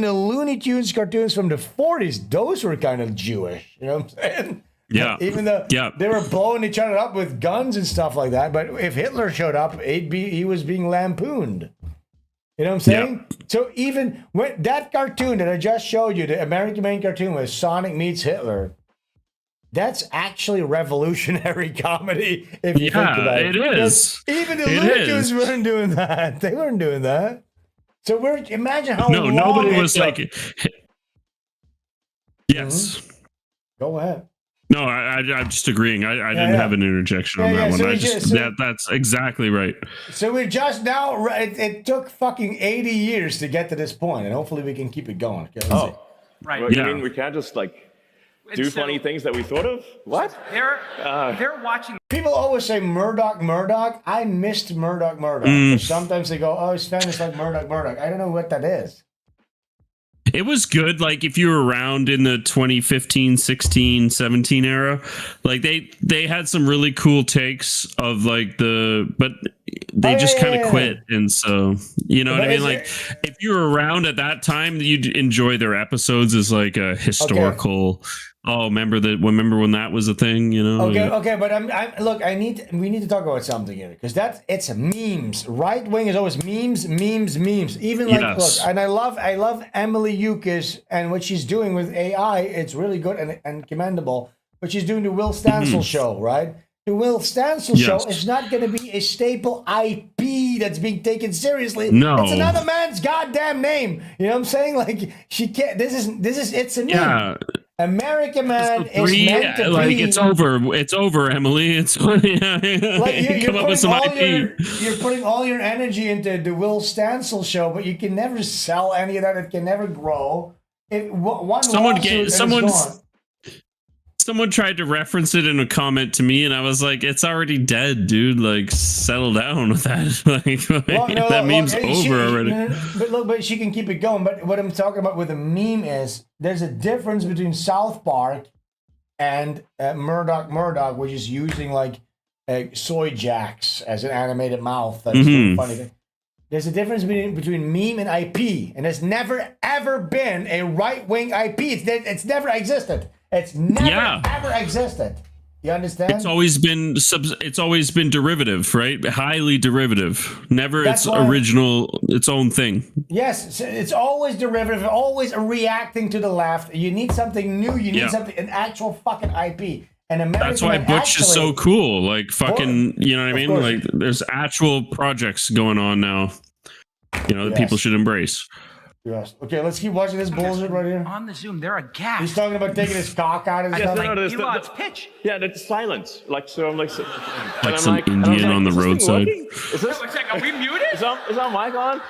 the Looney Tunes cartoons from the 40s. Those were kind of Jewish. You know what I'm saying? Yeah. Even though they were blowing each other up with guns and stuff like that. But if Hitler showed up, he was being lampooned. You know what I'm saying? So even when that cartoon that I just showed you, the American Man cartoon was Sonic meets Hitler. That's actually revolutionary comedy. If you think about it, it is. Even the It Lucas is. weren't doing that. They weren't doing that. So imagine how No, long nobody it was took. like. Yes. Go ahead. No, I'm just agreeing. I didn't have an interjection on that one. So That's exactly right. So we're just now. It took fucking 80 years to get to this point, and hopefully we can keep it going. Okay, Right. Well, you mean we can't just like do funny things that we thought of? What? They're watching. People always say Murdoch. I missed Murdoch. Sometimes they go, "Oh, Sven is like Murdoch." I don't know what that is. It was good. Like if you were around in the 2015, 16, 17 era, like they had some really cool takes of like but they just kind of quit. And so, you know what I mean? Like if you were around at that time, you'd enjoy their episodes as like a historical. Oh, remember when that was a thing, you know? Okay, but look, we need to talk about something here because it's memes. Right wing is always memes. Even like look, and I love Emily Yukis and what she's doing with AI. It's really good and commendable. But she's doing the Will Stansel show, right? The Will Stansel show is not going to be a staple IP that's being taken seriously. No, it's another man's goddamn name. You know what I'm saying? Like she can't. This is it's a meme. Yeah. American Man is meant to like be. it's over, Emily. It's Like come up with some IP. You're putting all your energy into the Will Stansel show, but you can never sell any of that. It can never grow. Someone tried to reference it in a comment to me, and I was like, "It's already dead, dude. Like, settle down with that. That meme's over already." But she can keep it going. But what I'm talking about with a meme is there's a difference between South Park and Murdoch, which is using like soy jacks as an animated mouth. That's funny. There's a difference between meme and IP, and there's never ever been a right wing IP. It's never existed. It's never ever existed. You understand? It's always been derivative, right? Highly derivative. Never original, its own thing. Yes, it's always derivative, always reacting to the left. You need something new. You need an actual fucking IP. And American that's why Butch is so cool. Like fucking, you know what I mean? Like there's actual projects going on now. You know that people should embrace. Yes. Okay, let's keep watching this bullshit right here. On the Zoom, they're a gas. He's talking about taking his cock out and stuff. Elon's pitch. Yeah, that's silence. Like so, I'm like, like some Indian on the roadside. Is this? Are we muted? Is that mic on?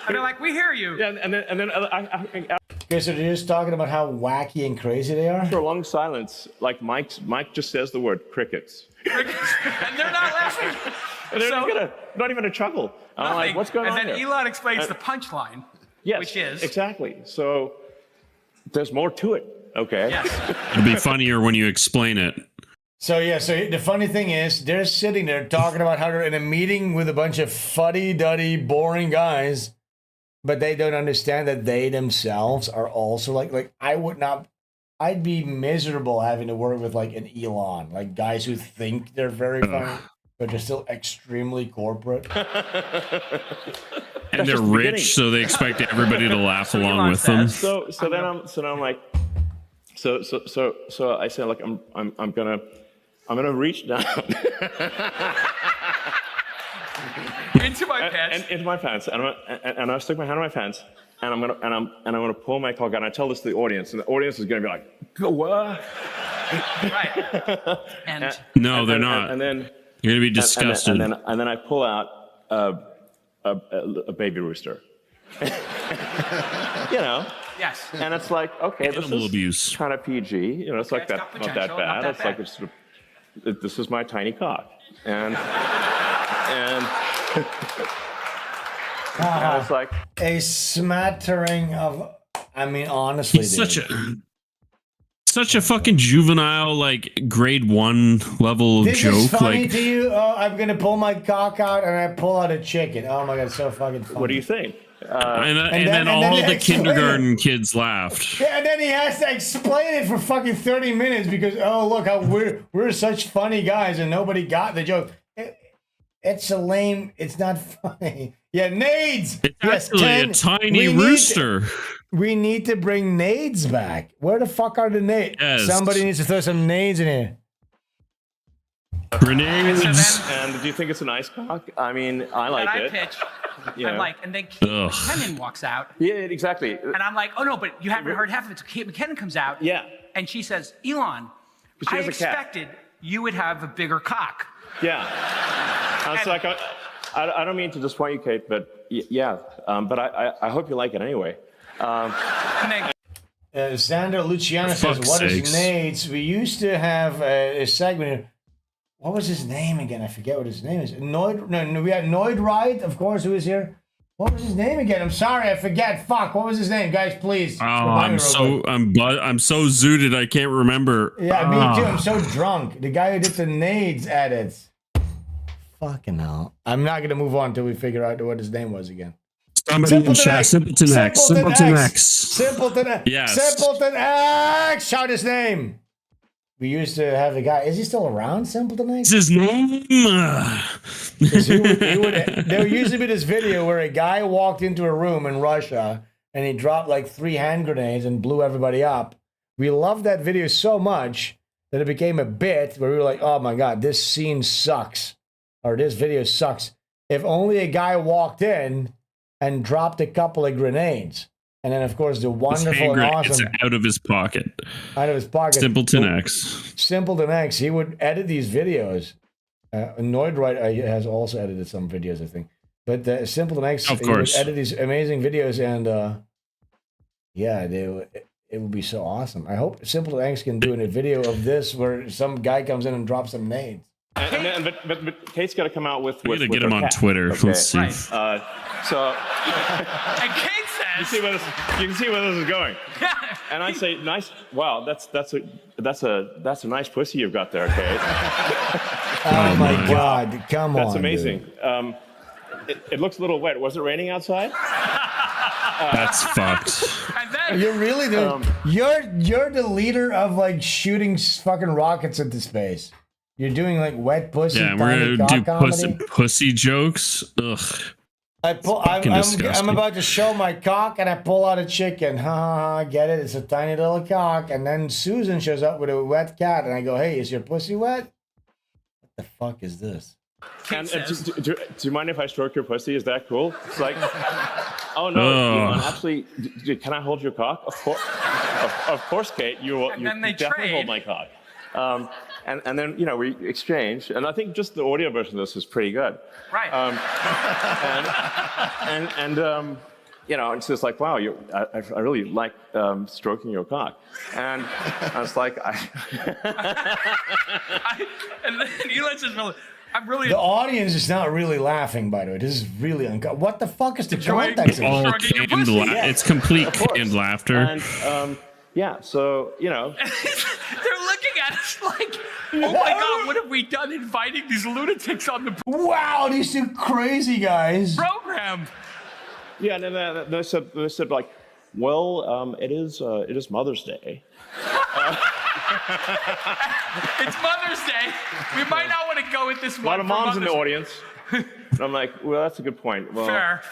And they're like, we hear you. Yeah, and then okay, so they're just talking about how wacky and crazy they are. For a long silence, like Mike just says the word crickets. Crickets, and they're not laughing. And they're not even a chuckle. I'm like, what's going on And then here? Elon explains the punchline. Yes, which is exactly. So there's more to it. Okay. Yes. It'd be funnier when you explain it. So the funny thing is, they're sitting there talking about how they're in a meeting with a bunch of fuddy-duddy, boring guys, but they don't understand that they themselves are also like I'd be miserable having to work with like an Elon, like guys who think they're very funny, but they're still extremely corporate. And they're rich, so they expect everybody to laugh along with them. So then I'm like, so I say like I'm gonna reach down into my pants, into my pants, and I stick my hand in my pants, and I'm gonna pull my cock out. And I tell this to the audience, and the audience is gonna be like, what? Right. And no, they're not. And then you're gonna be disgusted. And then I pull out a baby rooster. You know. Yes. And it's like, okay, animal abuse. Kind of PG. You know, it's like that, not that bad. It's like this is my tiny cock, and it's like a smattering of. I mean, honestly, it's such a fucking juvenile, like grade 1 level this joke. Is funny like to you? Oh, I'm gonna pull my cock out and I pull out a chicken. Oh my god, it's so fucking funny. What do you think? And then all the kindergarten kids laughed. Yeah, and then he has to explain it for fucking 30 minutes because look how we're such funny guys and nobody got the joke. It's a lame. It's not funny. Yeah, nades. It's actually a tiny rooster. We need to bring nades back. Where the fuck are the nades? Yes. Somebody needs to throw some nades in here. Grenades. And do you think it's a nice cock? I mean, I like and I it. pitch. Yeah. I'm like, and then Kate Ugh. McKinnon walks out. Yeah, exactly. And I'm like, oh no, but you haven't heard half of it. So Kate McKinnon comes out. Yeah. And she says, Elon, But she I has a cat. expected you would have a bigger cock. Yeah. I was like, I don't mean to disappoint you, Kate, but yeah. But I hope you like it anyway. And then Xander Luciano says, fuck's what is sakes. nades? We used to have a segment. What was his name again? I forget what his name is. Noid, no, we had Noid Wright, of course, who is here. What was his name again? I'm sorry, I forget. Fuck, what was his name? Guys, please. Oh, remind me real quick. I'm so zooted I can't remember. Yeah, me too. I'm so drunk. The guy who did the nades edits. Fucking hell. I'm not going to move on until we figure out what his name was again. Somebody in chat. Simpleton X. Simpleton X. Simpleton X. Yes. Simpleton X. Shout his name. We used to have a guy. Is he still around, Simpleton X? What's his name? 'Cause there used to be this video where a guy walked into a room in Russia and he dropped like 3 hand grenades and blew everybody up. We loved that video so much that it became a bit where we were like, oh my God, this scene sucks. Or this video sucks. If only a guy walked in and dropped a couple of grenades. And then, of course, the wonderful and awesome... It's out of his pocket. Out of his pocket. Simpleton X. Simpleton X. He would edit these videos. Noidright has also edited some videos, I think. But Simpleton X, Of he would course. edit these amazing videos, and yeah, it would be so awesome. I hope Simpleton X can do a video of this where some guy comes in and drops some nades. But Kate's got to come out with. We gotta with get him her on cat. Twitter. Okay. Let's see. Right. So and Kate you says, see where this, you can see where this is going. And I say, nice. Wow, that's a nice pussy you've got there, Kate. Oh my God! Come on, That's amazing. dude. It looks a little wet. Was it raining outside? That's fucked. and then You're really the you're the leader of like shooting fucking rockets into space. You're doing like wet pussy. Yeah, we're tiny gonna do cock comedy. pussy jokes. Ugh. I'm disgusting. about to show my cock and I pull out a chicken. Ha ha ha, get it? It's a tiny little cock. And then Susan shows up with a wet cat and I go, hey, is your pussy wet? What the fuck is this? And, do you mind if I stroke your pussy? Is that cool? It's like, oh no, Elon, actually, can I hold your cock? Of course, Kate, you then they definitely trade. hold my cock. And then we exchange, and I think just the audio version of this is pretty good. right. And it's just like, wow, I really like stroking your cock, and I was like, and then Elon says, I'm really The audience is not really laughing, by the way. This is really what the fuck is the Enjoying context of All this? canned It's complete canned laughter. and yeah, so They're looking at us like, oh my God, what have we done inviting these lunatics on the Wow, these two crazy guys. program? yeah, and then they said like, well, it is Mother's Day. It's Mother's Day. We might not want to go with this A one. lot of for moms in the Mother's- audience. And I'm like, well, that's a good point. Well, Fair.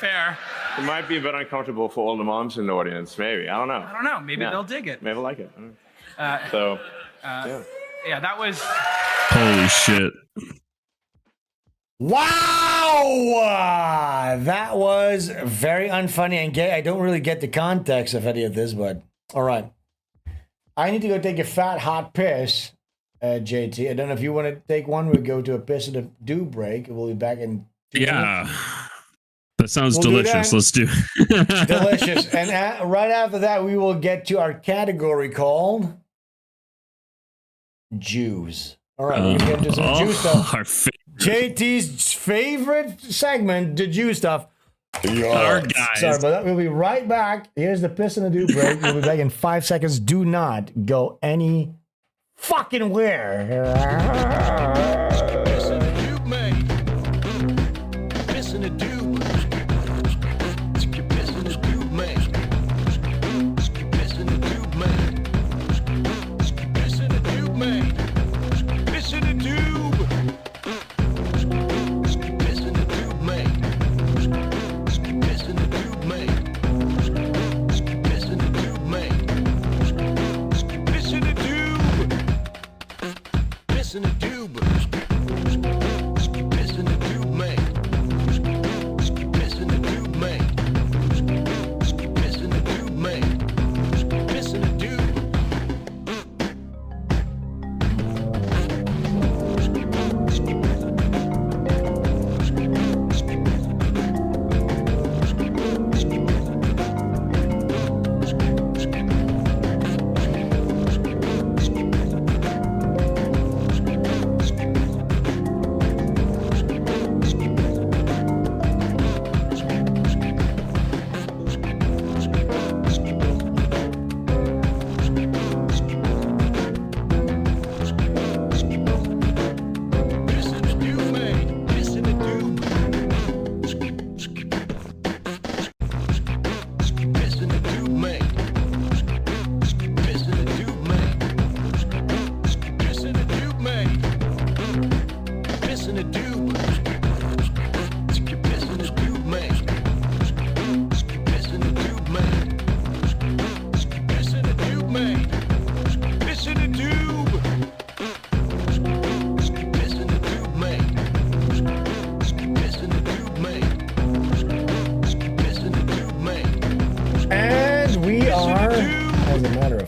it might be a bit uncomfortable for all the moms in the audience. Maybe, I don't know. I don't know. Maybe Yeah. they'll dig it. Maybe they'll like it. So, yeah. Yeah, that was. Holy shit. Wow! That was very unfunny and gay. I don't really get the context of any of this, but all right. I need to go take a fat, hot piss, JT. I don't know if you want to take one. We'll go to a piss and a do break. We'll be back in 2 minutes. Yeah. That sounds We'll do delicious. that. Let's do it. Delicious. And right after that, we will get to our category called Jews. All right, we're going to get into some Jew stuff. Our favorite. JT's favorite segment, the Jew stuff. Our guys. Sorry about that. We'll be right back. Here's the piss and the do break. We'll be back in 5 seconds. Do not go any fucking where. Piss in a tube. Piss in a tube, mate. Piss in a tube, mate. Piss in a tube, mate. Piss in a tube.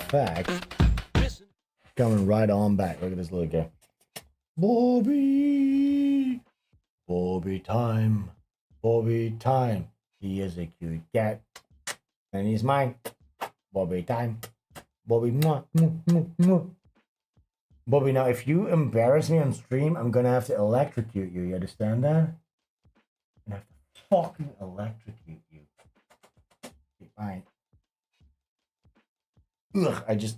Fact, coming right on back. Look at this little guy. Bobby time, Bobby time. He is a cute cat, and he's mine. Bobby time, Bobby. Mwah, mwah, mwah, mwah. Bobby, now if you embarrass me on stream, I'm gonna have to electrocute you. You understand that? I'm gonna have to fucking electrocute you. Okay, fine. Ugh, I just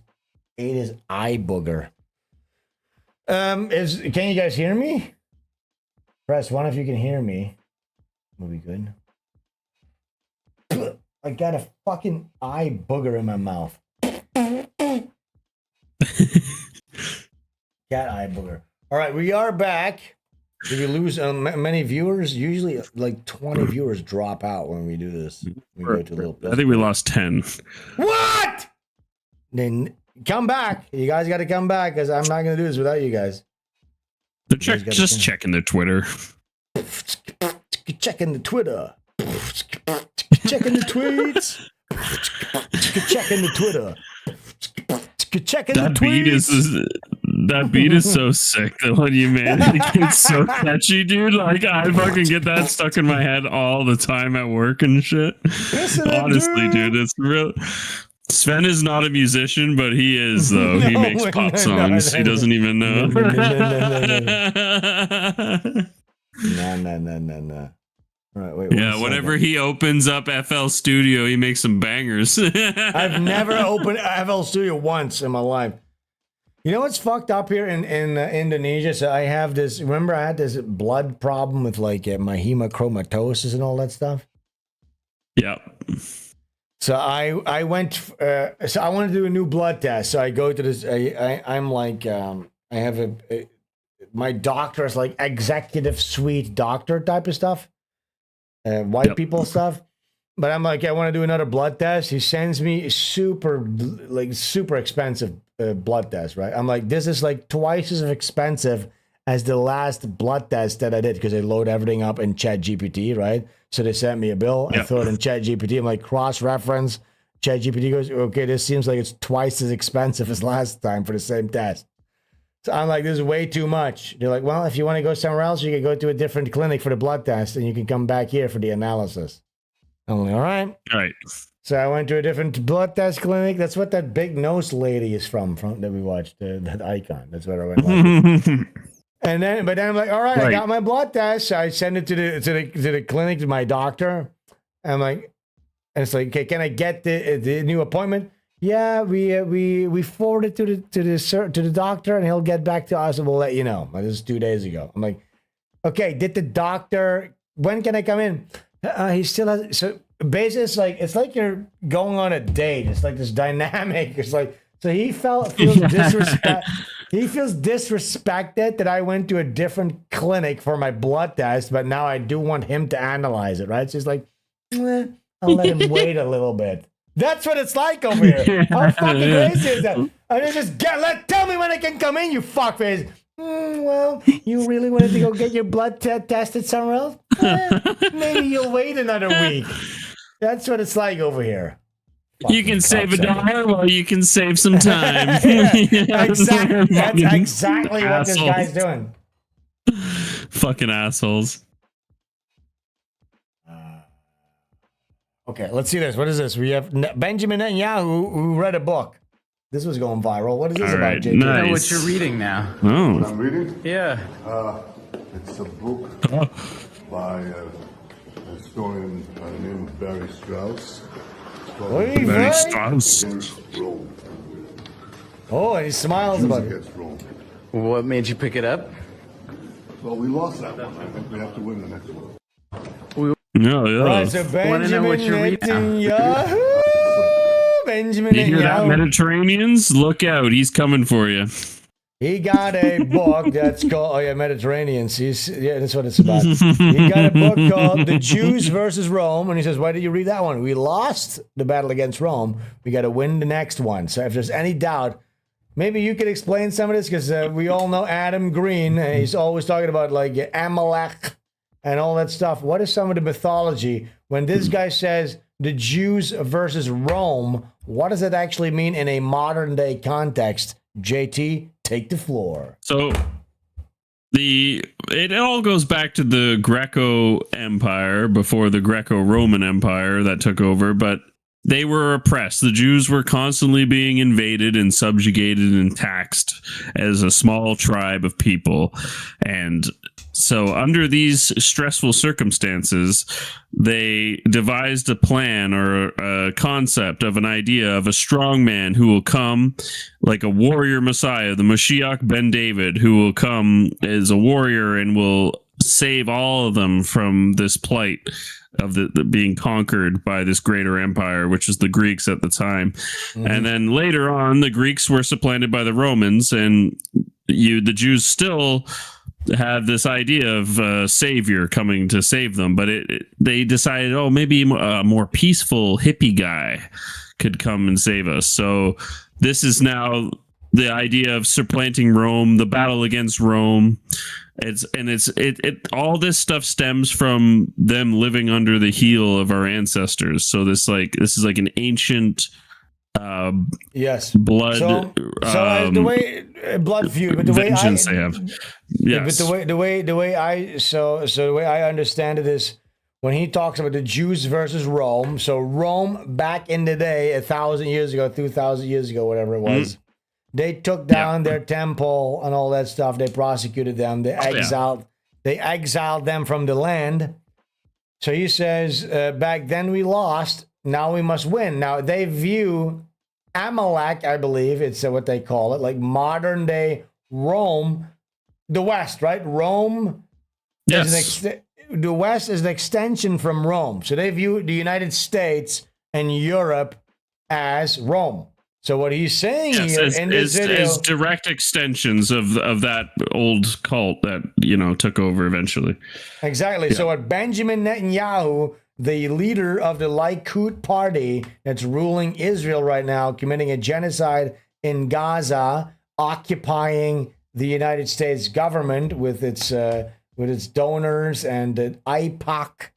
ate his eye booger. Can you guys hear me? Press 1 if you can hear me. Will be good. Ugh, I got a fucking eye booger in my mouth. Cat eye booger. All right, we are back. Did we lose many viewers? Usually, like 20 viewers drop out when we do this. We go to a little. I think we lost 10. What? Then come back. You guys got to come back because I'm not going to do this without you guys. They're just checking their Twitter. Checking the Twitter. Checking the tweets. Checking the Twitter. Checking the tweets. That beat is so sick. The one you made, it's so catchy, dude. Like I fucking get that stuck in my head all the time at work and shit. Honestly, dude, it's real. Sven is not a musician, but he is, though. He makes pop songs. He doesn't even know. No. Right, wait, yeah, whenever he opens up FL Studio, he makes some bangers. I've never opened FL Studio once in my life. You know what's fucked up here in Indonesia? So I have this, remember I had this blood problem with like my hemochromatosis and all that stuff? Yeah. So I went. So I want to do a new blood test. So I go to this. I'm like, I have my doctor is like executive suite doctor type of stuff, white people stuff. But I'm like, I want to do another blood test. He sends me super expensive blood test. Right? I'm like, this is like twice as expensive as the last blood test that I did because I load everything up in ChatGPT. Right? So they sent me a bill. I throw it in ChatGPT. I'm like, cross-reference. ChatGPT goes, okay, this seems like it's twice as expensive as last time for the same test. So I'm like, this is way too much. They're like, well, if you want to go somewhere else, you can go to a different clinic for the blood test, and you can come back here for the analysis. I'm like, all right. So I went to a different blood test clinic. That's what that big nose lady is from that we watched, that icon. That's what I went like. But then I'm like, all right, I got my blood test. So I send it to the clinic, to my doctor. I'm like, and it's like, okay, can I get the new appointment? Yeah, we forward it to the doctor, and he'll get back to us, and we'll let you know. This is 2 days ago. I'm like, okay, did the doctor? When can I come in? He still has. So basically, it's like you're going on a date. It's like this dynamic. It's like, so he feels disrespect. He feels disrespected that I went to a different clinic for my blood test, but now I do want him to analyze it, right? So he's like, I'll let him wait a little bit. That's what it's like over here. How fucking crazy is that? I mean, tell me when I can come in, you fuckface. Well, you really wanted to go get your blood tested somewhere else? Maybe you'll wait another week. That's what it's like over here. You can save $1 while you can save some time. Exactly. That's exactly what this guy's doing. Fucking assholes. Okay, let's see this. What is this? We have Benjamin Netanyahu who read a book. This was going viral. What is this about, JT? Nice. I know what you're reading now. Oh. What I'm reading? Yeah. It's a book by a historian named Barry Strauss. Barry Strauss. Oh, and he smiles about it. What made you pick it up? Well, we lost that one. I think we have to win the next one. No, yeah. Right, so Benjamin Netanyahu. Benjamin You hear that, Netanyahu. Mediterraneans? Look out, he's coming for you. He got a book that's called, Mediterraneans. Yeah, that's what it's about. He got a book called The Jews versus Rome. And he says, why did you read that one? We lost the battle against Rome. We got to win the next one. So if there's any doubt, maybe you could explain some of this because we all know Adam Green. He's always talking about like Amalek and all that stuff. What is some of the mythology when this guy says the Jews versus Rome? What does it actually mean in a modern day context? JT, take the floor. So it all goes back to the Greco Empire before the Greco-Roman Empire that took over, but they were oppressed. The Jews were constantly being invaded and subjugated and taxed as a small tribe of people. And so under these stressful circumstances, they devised a plan or a concept of an idea of a strong man who will come like a warrior Messiah, the Mashiach ben David, who will come as a warrior and will save all of them from this plight of the being conquered by this greater empire, which is the Greeks at the time. Mm-hmm. And then later on, the Greeks were supplanted by the Romans, and the Jews still have this idea of a savior coming to save them, but they decided, maybe a more peaceful hippie guy could come and save us. So this is now the idea of supplanting Rome, the battle against Rome. All this stuff stems from them living under the heel of our ancestors. So this is like an ancient yes blood the way blood feud, but the way vengeance they have. Yes. But the way I understand it is when he talks about the Jews versus Rome. So Rome back in the day, 1,000 years ago, 2,000 years ago, whatever it was, they took down their temple and all that stuff. They prosecuted them. They exiled them from the land. So he says, back then we lost. Now we must win. Now they view Amalek, I believe it's what they call it, like modern day Rome, the West, right? Rome. Yes. The West is an extension from Rome. So they view the United States and Europe as Rome. So what he's saying here in this video is direct extensions of that old cult that took over eventually. Exactly. Yeah. So what Benjamin Netanyahu, the leader of the Likud party that's ruling Israel right now, committing a genocide in Gaza, occupying the United States government with its donors and the IPOC,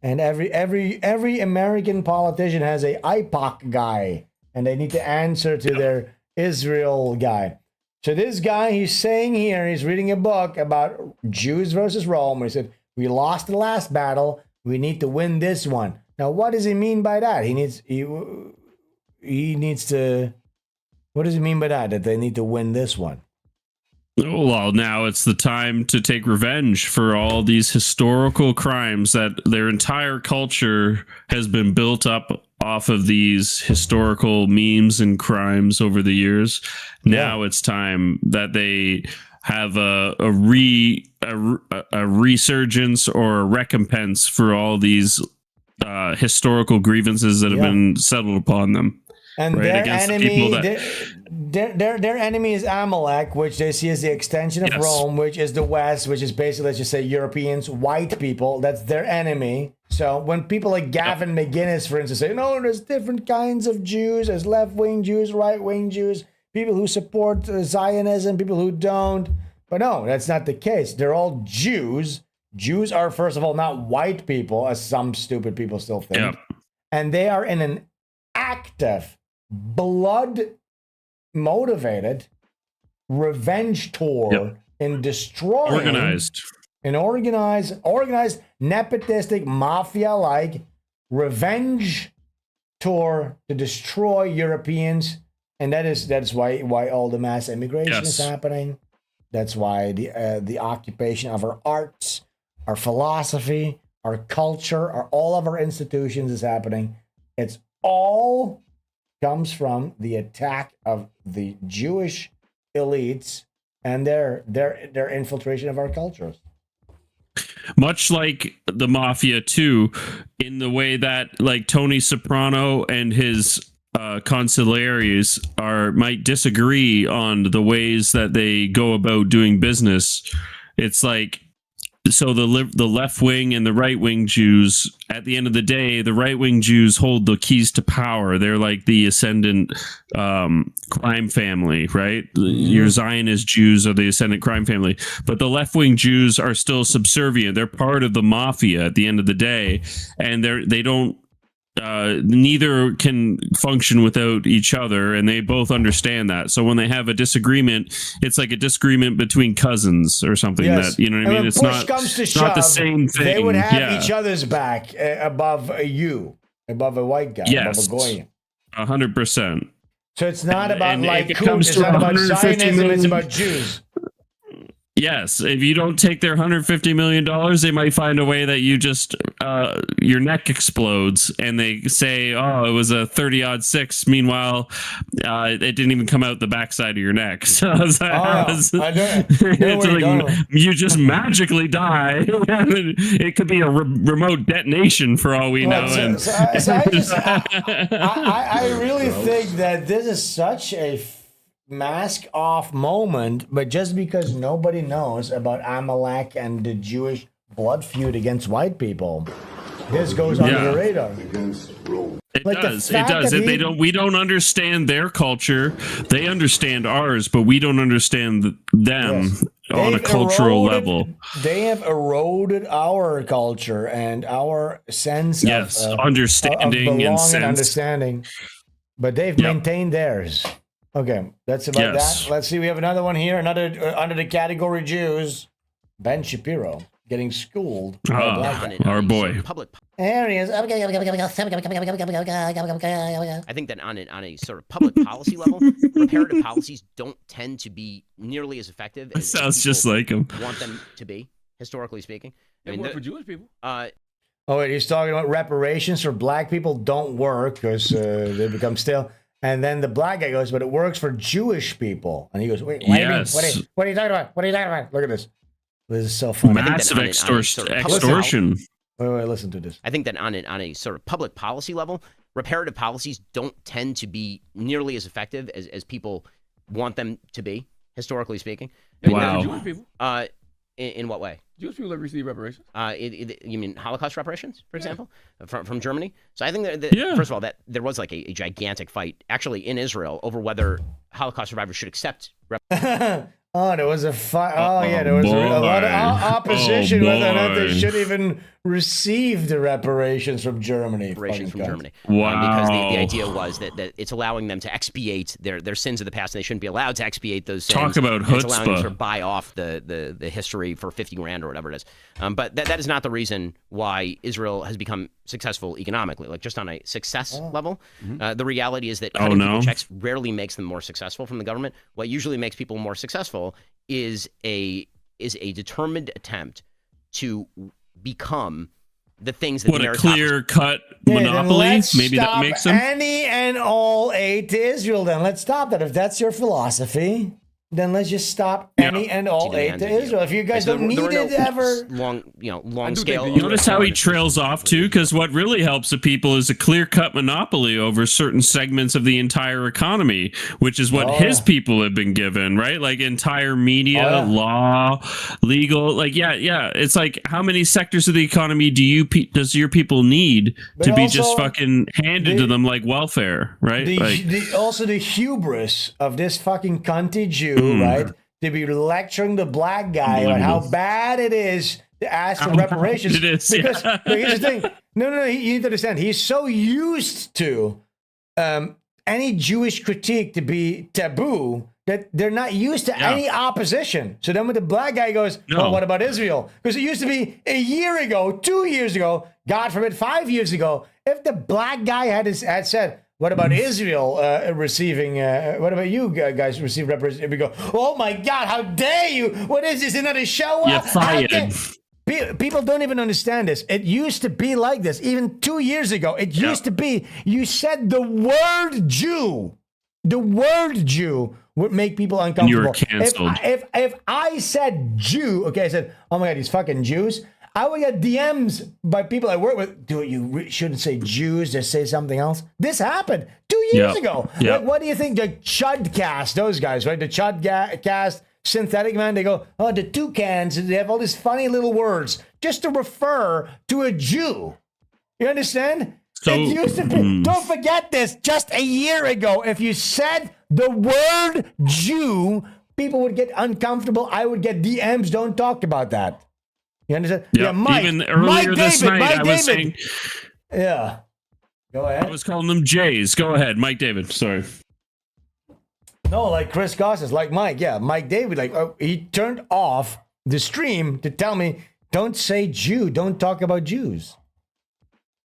and every American politician has a IPOC guy, and they need to answer to their Israel guy. So this guy, he's saying here, he's reading a book about Jews versus Rome. He said, we lost the last battle. We need to win this one. Now, what does he mean by that? He needs to. What does he mean by that? That they need to win this one? Well, now it's the time to take revenge for all these historical crimes that their entire culture has been built up off of these historical memes and crimes over the years. Now it's time that they have a resurgence or a recompense for all these historical grievances that have been settled upon them. And right? their Against enemy, the people their enemy is Amalek, which they see as the extension of Rome, which is the West, which is basically, let's just say, Europeans, white people. That's their enemy. So when people like Gavin McGinnis, for instance, say, no, there's different kinds of Jews. There's left-wing Jews, right-wing Jews, people who support Zionism, people who don't. But no, that's not the case. They're all Jews. Jews are, first of all, not white people, as some stupid people still think. Yep. And they are in an active, blood-motivated revenge tour in destroying... Organized, nepotistic, mafia-like revenge tour to destroy Europeans. And that's why all the mass immigration is happening. That's why the occupation of our arts, our philosophy, our culture, all of our institutions is happening. It's all comes from the attack of the Jewish elites and their infiltration of our cultures. Much like the mafia too, in the way that like Tony Soprano and his consigliaries might disagree on the ways that they go about doing business. It's like, so the left wing and the right wing Jews, at the end of the day, the right wing Jews hold the keys to power. They're like the ascendant crime family, right? Your Zionist Jews are the ascendant crime family, but the left wing Jews are still subservient. They're part of the mafia at the end of the day, and they don't. Neither can function without each other, and they both understand that. So when they have a disagreement, it's like a disagreement between cousins or something. That, you know what I mean? It's not the same thing. They would have each other's back above above a white guy, above a goyim. 100%. So it's not about it's not about Zionism, it's about Jews. Yes, if you don't take their $150 million, they might find a way that you just your neck explodes, and they say, "Oh, it was a 30-06." Meanwhile, it didn't even come out the backside of your neck. So you just magically die. It could be a remote detonation for all we know. I really think that this is such a mask off moment, but just because nobody knows about Amalek and the Jewish blood feud against white people, this goes under the radar. It does. We don't understand their culture. They understand ours, but we don't understand them on a cultural level. They have eroded our culture and our sense of understanding of and understanding, but they've maintained theirs. Okay, that's about that. Let's see. We have another one here. Another under the category Jews. Ben Shapiro getting schooled. Our boy. There he is. I think that on a sort of public policy level, reparative policies don't tend to be nearly as effective as sounds just like him. Want them to be, historically speaking. They work for Jewish people. Oh, wait, he's talking about reparations for black people don't work because they become stale. And then the black guy goes, but it works for Jewish people. And he goes, wait, what do you mean? What are you talking about? What are you talking about? Look at this. This is so funny. Massive extortion. Wait, listen to this. I think that on a sort of public policy level, reparative policies don't tend to be nearly as effective as people want them to be, historically speaking. Wow. Jewish people? In what way? Jewish people that receive reparations. You mean Holocaust reparations, for example, from Germany? So I think that first of all, that there was like a gigantic fight actually in Israel over whether Holocaust survivors should accept reparations. Oh, there was a fight. Oh, yeah, there was a lot of opposition whether or not they should even receive the reparations from Germany. Reparations from Germany. Wow. Because the idea was that it's allowing them to expiate their sins of the past, and they shouldn't be allowed to expiate those sins. Talk about chutzpah. It's allowing them to sort of buy off the history for $50,000 or whatever it is. But that is not the reason why Israel has become successful economically. Like just on a success level, the reality is that cutting people checks rarely makes them more successful from the government. What usually makes people more successful is a determined attempt to become the things that a clear-cut monopoly. Maybe that makes them any and all aid to Israel. Then let's stop that. If that's your philosophy, then let's just stop any and all aid to Israel. If you guys don't need it ever long scale. Notice how he trails off too, because what really helps the people is a clear-cut monopoly over certain segments of the entire economy, which is what his people have been given, right? Like entire media, law, legal. Like it's like how many sectors of the economy does your people need to be just fucking handed to them like welfare, right? Also the hubris of this fucking cunty Jew. Right, to be lecturing the black guy about how bad it is to ask for reparations. It is, because but here's the thing. No, you need to understand. He's so used to any Jewish critique to be taboo that they're not used to any opposition. So then when the black guy goes, well, what about Israel? Because it used to be a year ago, 2 years ago, God forbid, 5 years ago, if the black guy had said, what about Israel receiving, what about you guys receive representation? We go, oh my God, how dare you? What is this, another show? You're fired. People don't even understand this. It used to be like this. Even 2 years ago, it used to be, you said the word Jew. The word Jew would make people uncomfortable. You were canceled. If I said Jew, okay, I said, oh my God, these fucking Jews, I would get DMs by people I work with. Dude, you shouldn't say Jews, just say something else. This happened 2 years ago. Like, what do you think the Chudcast, those guys, right? The Chudcast, Synthetic Man, they go, oh, the toucans, they have all these funny little words just to refer to a Jew. You understand? So, it used to be, don't forget this, just a year ago, if you said the word Jew, people would get uncomfortable. I would get DMs, don't talk about that. You understand? Yeah, Mike. even earlier this night, I was saying. Yeah. Go ahead. I was calling them Jays. Go ahead, Mike David. Sorry. No, like Chris Costas, like Mike. Yeah, Mike David. Like he turned off the stream to tell me, don't say Jew. Don't talk about Jews.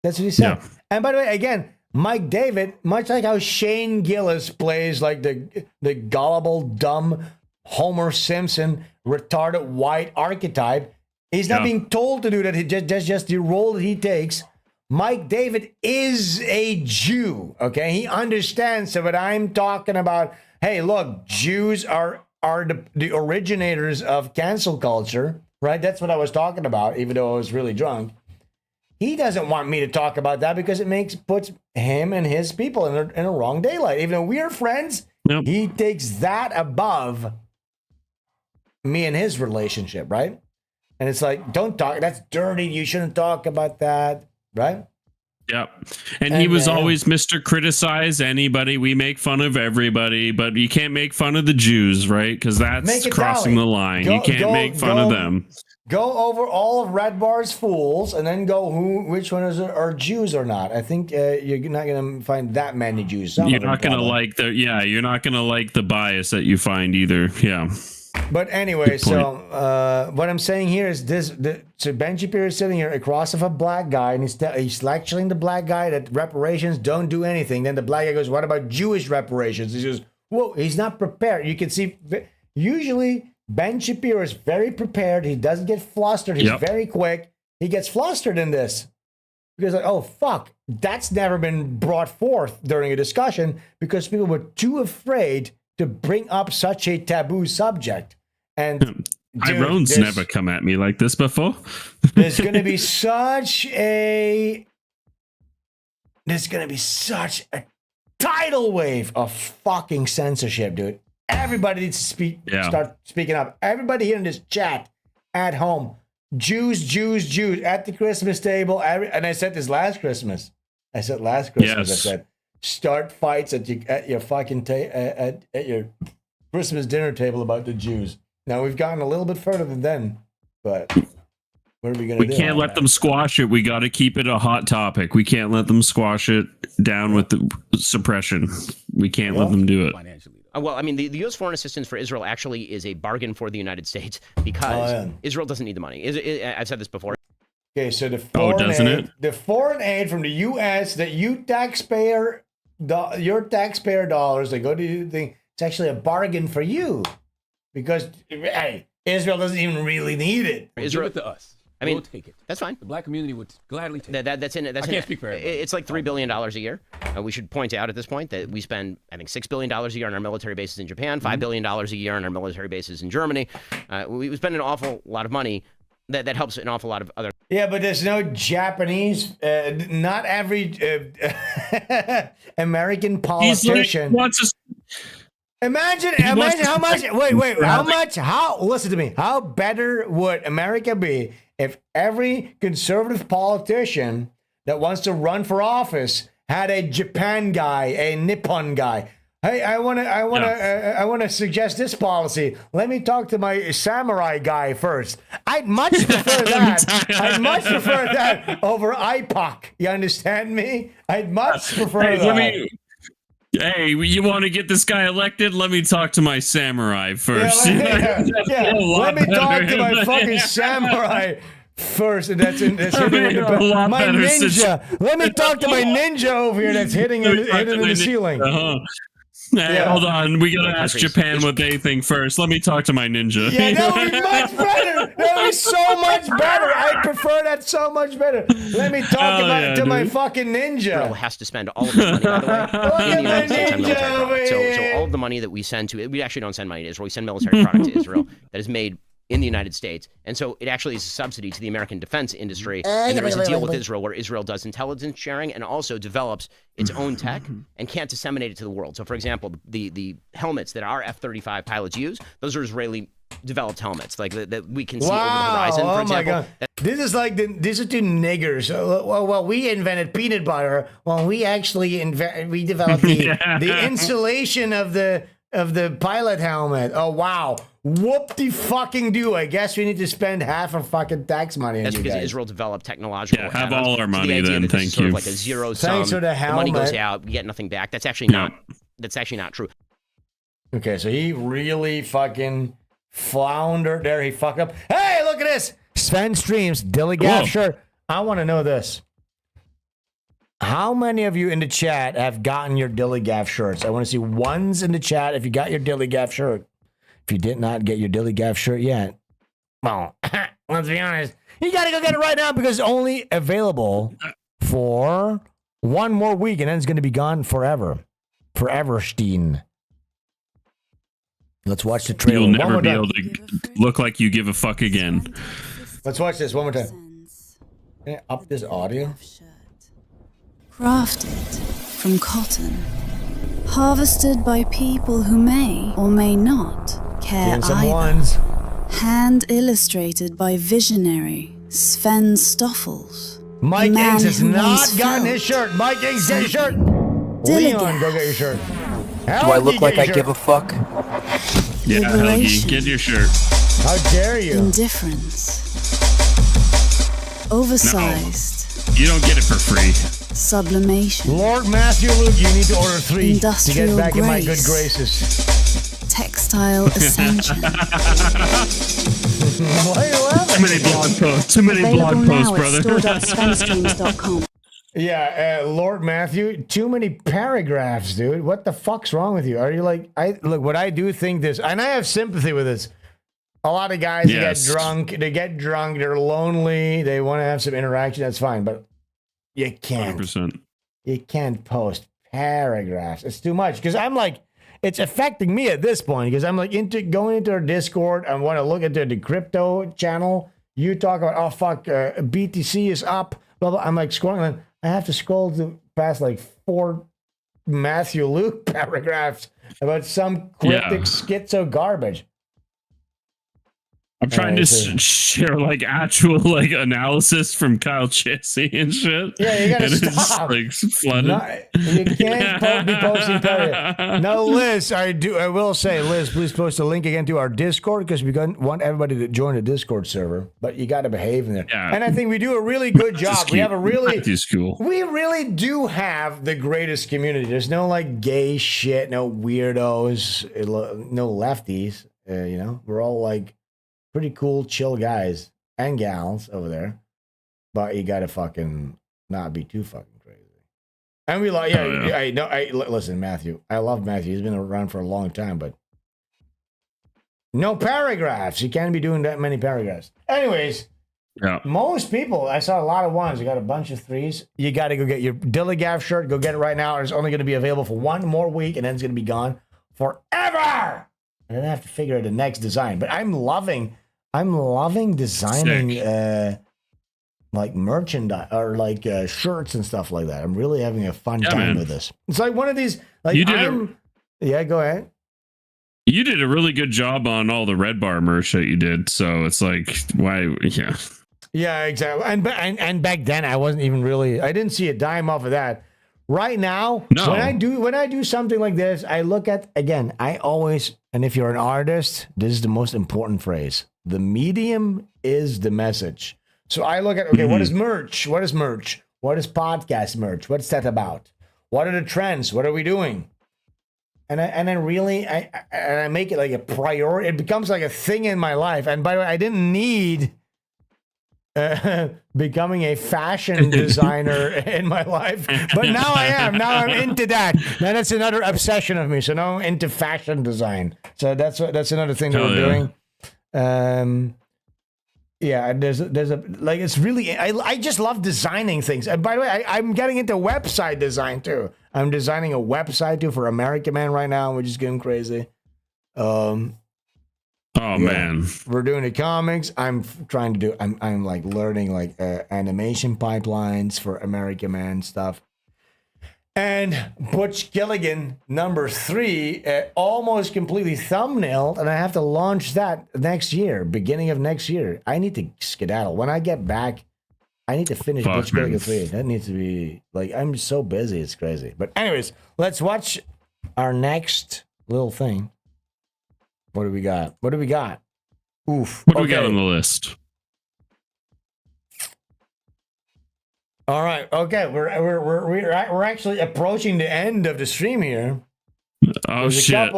That's what he said. Yeah. And by the way, again, Mike David, much like how Shane Gillis plays like the gullible, dumb Homer Simpson, retarded white archetype. He's not being told to do that. That's just the role that he takes. Mike David is a Jew, okay? He understands that what I'm talking about, hey, look, Jews are the originators of cancel culture, right? That's what I was talking about, even though I was really drunk. He doesn't want me to talk about that because it puts him and his people in a wrong daylight. Even though we're friends, he takes that above me and his relationship, right? And it's like, don't talk. That's dirty. You shouldn't talk about that, right? Yeah. And he was always Mr. Criticize anybody. We make fun of everybody, but you can't make fun of the Jews, right? Because that's crossing the line. You can't make fun of them. Go over all of Red Bar's fools and then go which ones are Jews or not. I think you're not going to find that many Jews. You're not going to like you're not going to like the bias that you find either. Yeah. But anyway, so what I'm saying here is this: so Ben Shapiro is sitting here across of a black guy, and he's lecturing the black guy that reparations don't do anything. Then the black guy goes, "What about Jewish reparations?" He goes, "Whoa, he's not prepared." You can see, usually Ben Shapiro is very prepared. He doesn't get flustered. He's very quick. He gets flustered in this because, like, oh fuck, that's never been brought forth during a discussion because people were too afraid to bring up such a taboo subject. And Tyrone's never come at me like this before. There's going to be such a tidal wave of fucking censorship, dude. Everybody needs to start speaking up. Everybody here in this chat at home, Jews at the Christmas table. And I said this last Christmas. I said, start fights at your fucking at your Christmas dinner table about the Jews. Now we've gotten a little bit further than then, but what are we going to do? We can't let them squash it. We got to keep it a hot topic. We can't let them squash it down with the suppression. We can't let them do it. Well, I mean, the U.S. foreign assistance for Israel actually is a bargain for the United States because Israel doesn't need the money. I've said this before. Okay, so the foreign aid from the U.S. that your taxpayer dollars that go to the thing, it's actually a bargain for you because hey, Israel doesn't even really need it. Give it to us. I mean, we'll take it. That's fine. The black community would gladly take it. That's in it. I can't speak for everybody. It's like $3 billion a year. We should point out at this point that we spend, I think, $6 billion a year on our military bases in Japan, $5 billion a year on our military bases in Germany. We spend an awful lot of money. That helps an awful lot of other. Yeah, but there's no Japanese. Not every American politician Imagine how much. Wait. Listen to me. How better would America be if every conservative politician that wants to run for office had a Japan guy, a Nippon guy? Hey, I want to suggest this policy. Let me talk to my samurai guy first. I'd much prefer that. I'd much prefer that over IPOC. You understand me? I'd much prefer that. Hey, you want to get this guy elected? Let me talk to my samurai first. Let me talk to my fucking samurai first, and that's hitting my ninja. Let me talk to my ninja over here that's hitting in the ceiling. Hey, hold on. We gotta ask Japan what they think first. Let me talk to my ninja. Yeah, that would be much better. That would be so much better. I prefer that so much better. Let me talk to my fucking ninja. Israel has to spend all of the money, by the way, in the United States on military products. So all of the money that we send to it, we actually don't send money to Israel. We send military product to Israel that is made in the United States. And so it actually is a subsidy to the American defense industry. And there is a deal with Israel where Israel does intelligence sharing and also develops its own tech and can't disseminate it to the world. So, for example, the helmets that our F-35 pilots use, those are Israeli developed helmets, like that we can see over the horizon, for example. My God. This is like these are two niggers. Well, we invented peanut butter. Well, we actually we developed the insulation of the pilot helmet. Oh, wow. Whoop-de-fucking-do. I guess we need to spend half our fucking tax money on That's you because guys. Israel developed technological have add-ons. all our So money the idea then, that this is thank sort you. of like a zero sum. Thanks for the money goes helmet. out, you get nothing back. That's actually not true. Okay, so he really fucking floundered there. He fucked up. Hey, look at this. Sven Streams, DILLIGAF shirt. I want to know this. How many of you in the chat have gotten your DILLIGAF shirts? I want to see ones in the chat if you got your DILLIGAF shirt. If you did not get your DILLIGAF shirt yet, well, let's be honest. You got to go get it right now because it's only available for one more week and then it's going to be gone forever. Forever, Steen. Let's watch the trailer. You'll never be able to look like you give a fuck again. Let's watch this one more time. Can I up this audio? Crafted from cotton, harvested by people who may or may not care either. Hand illustrated by visionary Sven Stoffels. Mike Ings has not gotten his shirt. Mike Ings, get your shirt. Leon, go get your shirt. Do I look like I give a fuck? Yeah, Helgi, get your shirt. How dare you? Indifference. Oversized. You don't get it for free. Sublimation. Lord Matthew Luke, you need to order 3 Industrial to get back in my good grace. graces. Textile ascension. Too many blog posts. Too many blog posts, brother. Store.svenstreams.com. Yeah, Lord Matthew, too many paragraphs, dude. What the fuck's wrong with you? Are you like, look, what I do think this, and I have sympathy with this. A lot of guys get drunk, they're lonely, they want to have some interaction, that's fine, but you can't. 100%. You can't post paragraphs. It's too much, because I'm like, it's affecting me at this point, because I'm like going into our Discord, I want to look at the crypto channel, you talk about, oh fuck, BTC is up, blah, blah. I'm like scrolling, I have to scroll past like 4 Matthew Luke paragraphs about some cryptic schizo garbage. I'm trying to share like actual like analysis from Kyle Chesney and shit. Yeah, you gotta and stop. It's like flooded. You can't be posting paragraphs. Now, Liz, I will say, Liz, please post a link again to our Discord because we want everybody to join the Discord server. But you got to behave in there. Yeah. And I think we do a really good job. We have a really we really do have the greatest community. There's no like gay shit, no weirdos, no lefties. You know, we're all like pretty cool, chill guys and gals over there, but you gotta fucking not be too fucking crazy. And we like, listen, Matthew. I love Matthew. He's been around for a long time, but no paragraphs. You can't be doing that many paragraphs. Anyways, most people, I saw a lot of ones. You got a bunch of 3s. You got to go get your DILLIGAF shirt. Go get it right now. It's only going to be available for 1 more week, and then it's going to be gone forever. And then I have to figure out the next design. But I'm loving designing like merchandise or like shirts and stuff like that. I'm really having a fun time with this. It's like one of these. Like yeah, go ahead. You did a really good job on all the Red Bar merch that you did. So it's like, why? Yeah. Yeah, exactly. And back then I wasn't even really. I didn't see a dime off of that. Right now, No. when I do something like this, I look at, again, I always, and if you're an artist, this is the most important phrase. The medium is the message. So I look at, okay, what is merch? What is merch? What is podcast merch? What's that about? What are the trends? What are we doing? And then really, I make it like a priority. It becomes like a thing in my life. And by the way, I didn't need becoming a fashion designer in my life, but now I am. Now I'm into that. Now that's another obsession of me. So now I'm into fashion design. So that's another thing that we're doing. Yeah, there's a like, it's really, I just love designing things. And by the way, I'm getting into website design too. I'm designing a website too for American Man right now, which is getting crazy. Man, we're doing the comics. I'm trying to do. I'm like learning like animation pipelines for American Man stuff. And Butch Killigan #3 almost completely thumbnailed, and I have to launch that next year, beginning of next year. I need to skedaddle. When I get back, I need to finish Butch Killigan 3. That needs to be like, I'm so busy, it's crazy. But anyways, let's watch our next little thing. What do we got? What do we got? Oof. What do we got on the list? All right. Okay. We're actually approaching the end of the stream here. Oh, shit.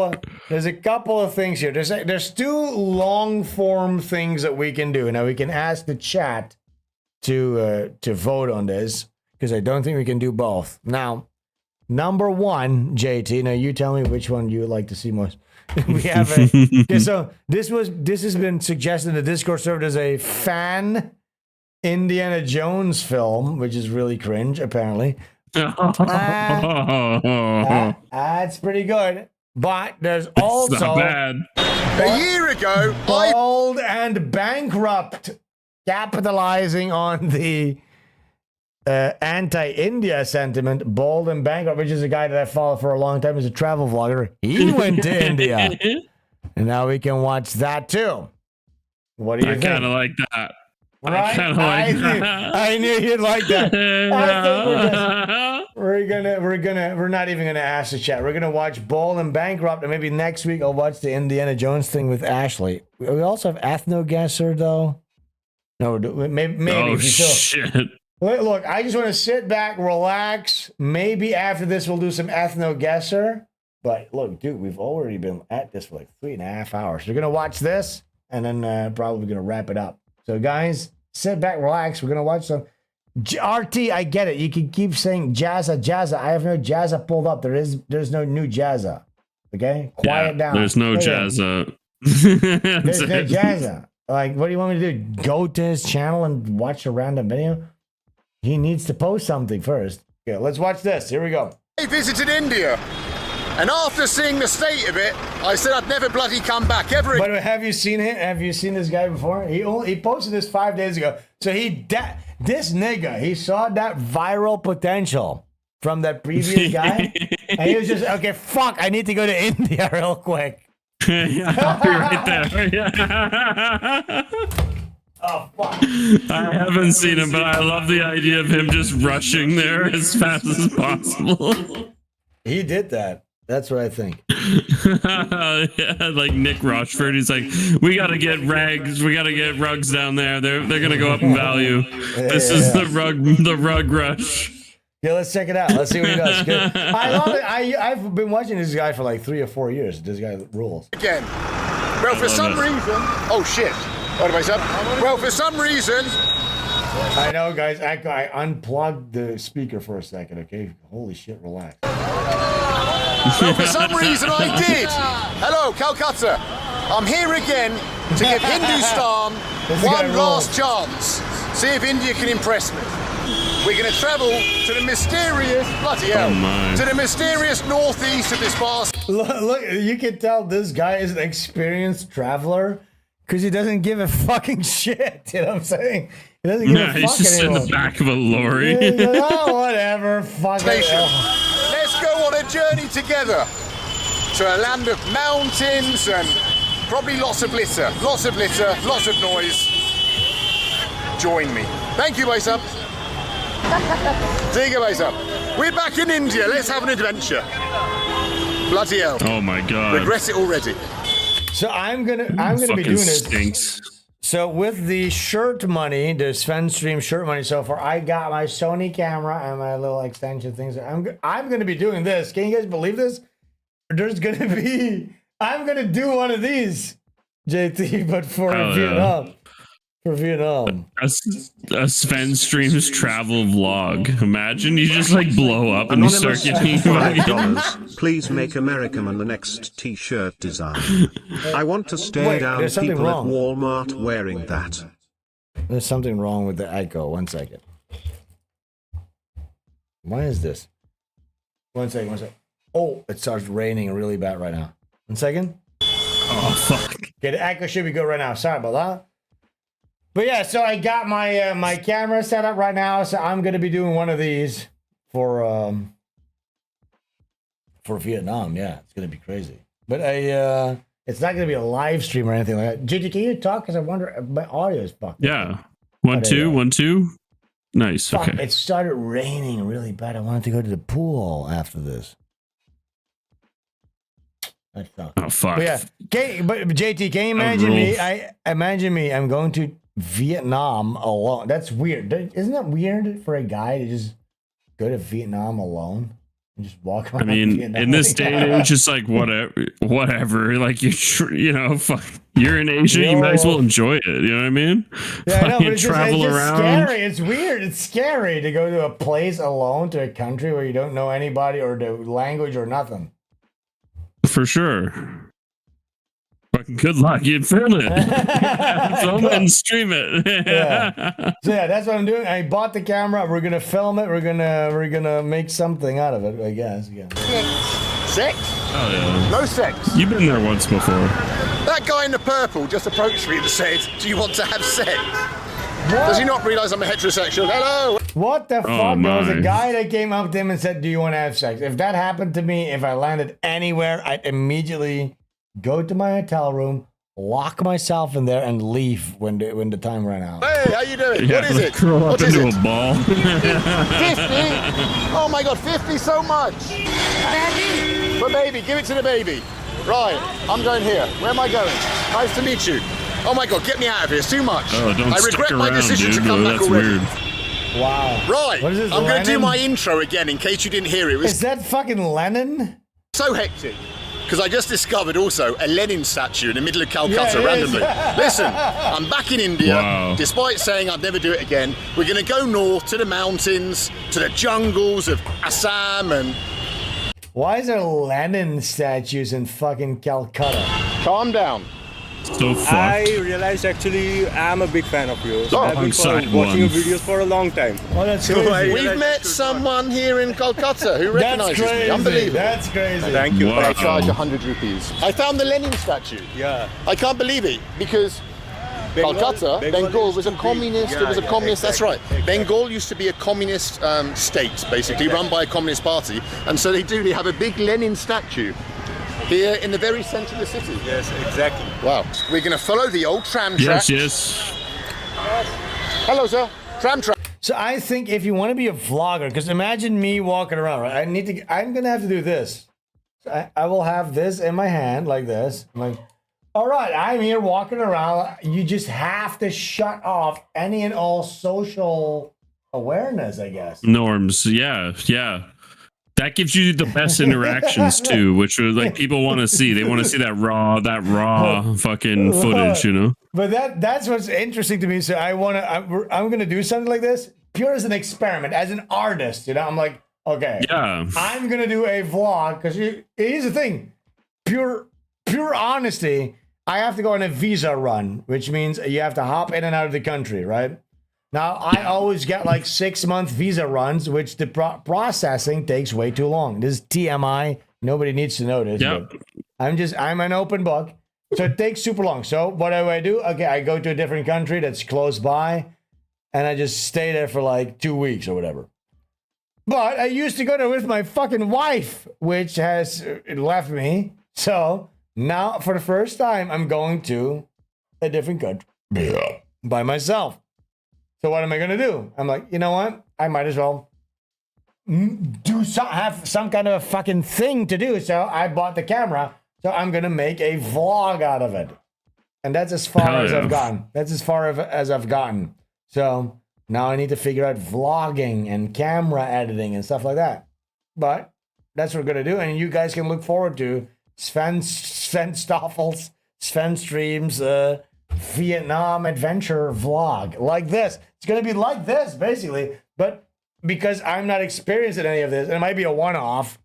There's a couple of things here. There's 2 long form things that we can do. Now we can ask the chat to vote on this, because I don't think we can do both. Now, number 1, JT. Now you tell me which one you would like to see most. We have so this has been suggested in the Discord server as a fan Indiana Jones film, which is really cringe, apparently. That's pretty good. But there's also not bad. A year ago, Bold and Bankrupt, capitalizing on the anti-India sentiment. Bold and Bankrupt, which is a guy that I follow for a long time, is a travel vlogger. He went to India, and now we can watch that too. What do you think? I kind of like that. Right? I knew you'd like that. I think we're not even gonna ask the chat. We're gonna watch Bold and Bankrupt, and maybe next week I'll watch the Indiana Jones thing with Ashley. We also have Ethno Guesser though. No, maybe. Oh shit! Look, I just want to sit back, relax. Maybe after this we'll do some Ethno Guesser. But look, dude, we've already been at this for like 3.5 hours. We're gonna watch this, and then probably gonna wrap it up. So guys, sit back, relax. We're gonna watch some RT. I get it. You can keep saying Jazza. I have no Jazza pulled up. There's no new Jazza. Okay, quiet down. There's no Jazza. There's no Jazza. Like, what do you want me to do? Go to his channel and watch a random video? He needs to post something first. Okay, let's watch this. Here we go. I visited India, and after seeing the state of it, I said I'd never bloody come back ever again. By the way, have you seen him? Have you seen this guy before? He posted this 5 days ago. So this nigga, he saw that viral potential from that previous guy, and he was just, okay, fuck, I need to go to India real quick. Yeah, I'll be right there. Yeah. Oh, fuck. I haven't seen him, but I love the idea of him just rushing there as fast as possible. He did that. That's what I think. Yeah, like Nick Rochford, he's like, we gotta get rugs down there. They're gonna go up in value. This is the rug rush. Yeah, let's check it out. Let's see what he does. Good. I love it. I've been watching this guy for like 3 or 4 years. This guy rules. Again. Well, for some reason. Oh shit. What have I said? Well, for some reason. I know, guys. I unplugged the speaker for a second. Okay. Holy shit. Relax. Well, for some reason I did. Hello, Calcutta. I'm here again to give Hindustan one last chance. See if India can impress me. We're going to travel to the mysterious, bloody hell, to the mysterious northeast of this vast. Look, you can tell this guy is an experienced traveler because he doesn't give a fucking shit. You know what I'm saying? He doesn't give a fuck he's just anymore. in the back of a lorry. Oh, whatever. Fuck it. Let's go on a journey together to a land of mountains and probably lots of litter, lots of noise. Join me. Thank you, Base Up. There you go, Mesa. We're back in India. Let's have an adventure. Bloody hell. Oh my god. Regret it already. So I'm gonna be doing this. Stinks. So with the shirt money, the SVENSTREAMS shirt money so far, I got my Sony camera and my little extension things. I'm gonna be doing this. Can you guys believe this? There's gonna be. I'm gonna do one of these, JT, but for Vietnam. Yeah. For Vietnam. A SVENSTREAMS travel vlog. Imagine you just like blow up and you start getting $5. Please make America Man the next t-shirt design. I want to stare down people at Walmart wearing that. There's something wrong with the echo. 1 second. Why is this? 1 second, 1 second. Oh, it starts raining really bad right now. 1 second. Oh, fuck. Okay, the echo should be good right now. Sorry about that. But yeah, so I got my my camera set up right now, so I'm gonna be doing one of these for Vietnam. Yeah, it's gonna be crazy. But it's not gonna be a live stream or anything like that. JJ, can you talk? Because I wonder my audio is fucked. Yeah, 1 2 1 2. Nice. Fuck, okay. It started raining really bad. I wanted to go to the pool after this. That sucks. Oh fuck. But yeah, but JT, can you imagine me? Imagine me. I'm going to Vietnam alone. That's weird. Isn't that weird for a guy to just go to Vietnam alone and just walk around? I mean, Vietnam in this day and age, just like whatever. Like fuck, you're in Asia, you might as well enjoy it. You know what I mean? Yeah, I know, but it's just around. Scary. It's weird. It's scary to go to a place alone, to a country where you don't know anybody or the language or nothing. For sure. Fucking good luck. You'd film it. Film it and stream it. Yeah. So yeah, that's what I'm doing. I bought the camera. We're gonna film it. We're gonna make something out of it, I guess. Yeah. Sex? Oh yeah. No sex. You've been there once before. That guy in the purple just approached me and said, "Do you want to have sex?" What? Does he not realise I'm a heterosexual? Hello. What the fuck? There was a guy that came up to him and said, "Do you want to have sex?" If that happened to me, if I landed anywhere, I'd immediately go to my hotel room, lock myself in there, and leave when the time ran out. Hey, how you doing? Yeah, what is it? Curl up What is into it? a ball. 50? Oh my god, 50 so much. Baby. But baby, give it to the baby. Right, I'm going here. Where am I going? Nice to meet you. Oh my god, get me out of here. It's too much. Oh, don't I regret stick my around, decision dude. to come back That's already. weird. Wow. Right, What is this, I'm going to do Lennon? my intro again in case you didn't hear it. Is that fucking Lennon? So hectic. Because I just discovered also a Lenin statue in the middle of Calcutta Yeah, it randomly. is. Listen, I'm back in India. Wow. Despite saying I'd never do it again, we're going to go north to the mountains, to the jungles of Assam and... Why is there Lenin statues in fucking Calcutta? Calm down. So fucked. I realized actually I'm a big fan of yours. Oh, I've been watching your videos for a long time. Oh, that's crazy. We've met someone here in Calcutta who recognises me. Unbelievable. That's crazy. Thank you. Wow. I charge 100 rupees. I found the Lenin statue. Yeah. I can't believe it because Calcutta, Bengal was a communist. It was a communist. That's right. Bengal used to be a communist state, basically run by a communist party, and so they have a big Lenin statue here in the very centre of the city. Yes, exactly. Wow. We're going to follow the old tram track. Yes. Hello, sir. Tram track. So I think if you want to be a vlogger, because imagine me walking around, right? I'm gonna have to do this. So I will have this in my hand like this. I'm like, all right, I'm here walking around. You just have to shut off any and all social awareness, I guess. Norms. Yeah. That gives you the best interactions too, which are like people want to see. They want to see that raw fucking footage, you know. But that's what's interesting to me. So I'm gonna do something like this, pure as an experiment, as an artist. You know, I'm like, okay, yeah, I'm gonna do a vlog because here's the thing, pure honesty. I have to go on a visa run, which means you have to hop in and out of the country, right? Now, I always get like 6-month visa runs, which the processing takes way too long. This is TMI. Nobody needs to know this. Yep. I'm an open book. So it takes super long. So what do? Okay, I go to a different country that's close by, and I just stay there for like 2 weeks or whatever. But I used to go there with my fucking wife, which has left me. So now, for the first time, I'm going to a different country by myself. So what am I going to do? I'm like, you know what? I might as well have some kind of a fucking thing to do. So I bought the camera. So I'm gonna make a vlog out of it, and that's as far as I've gotten. That's as far as I've gotten. So now I need to figure out vlogging and camera editing and stuff like that. But that's what we're gonna do, and you guys can look forward to Sven Stoffel's SVENSTREAMS Vietnam adventure vlog like this. It's gonna be like this basically, but because I'm not experienced in any of this, and it might be a one-off,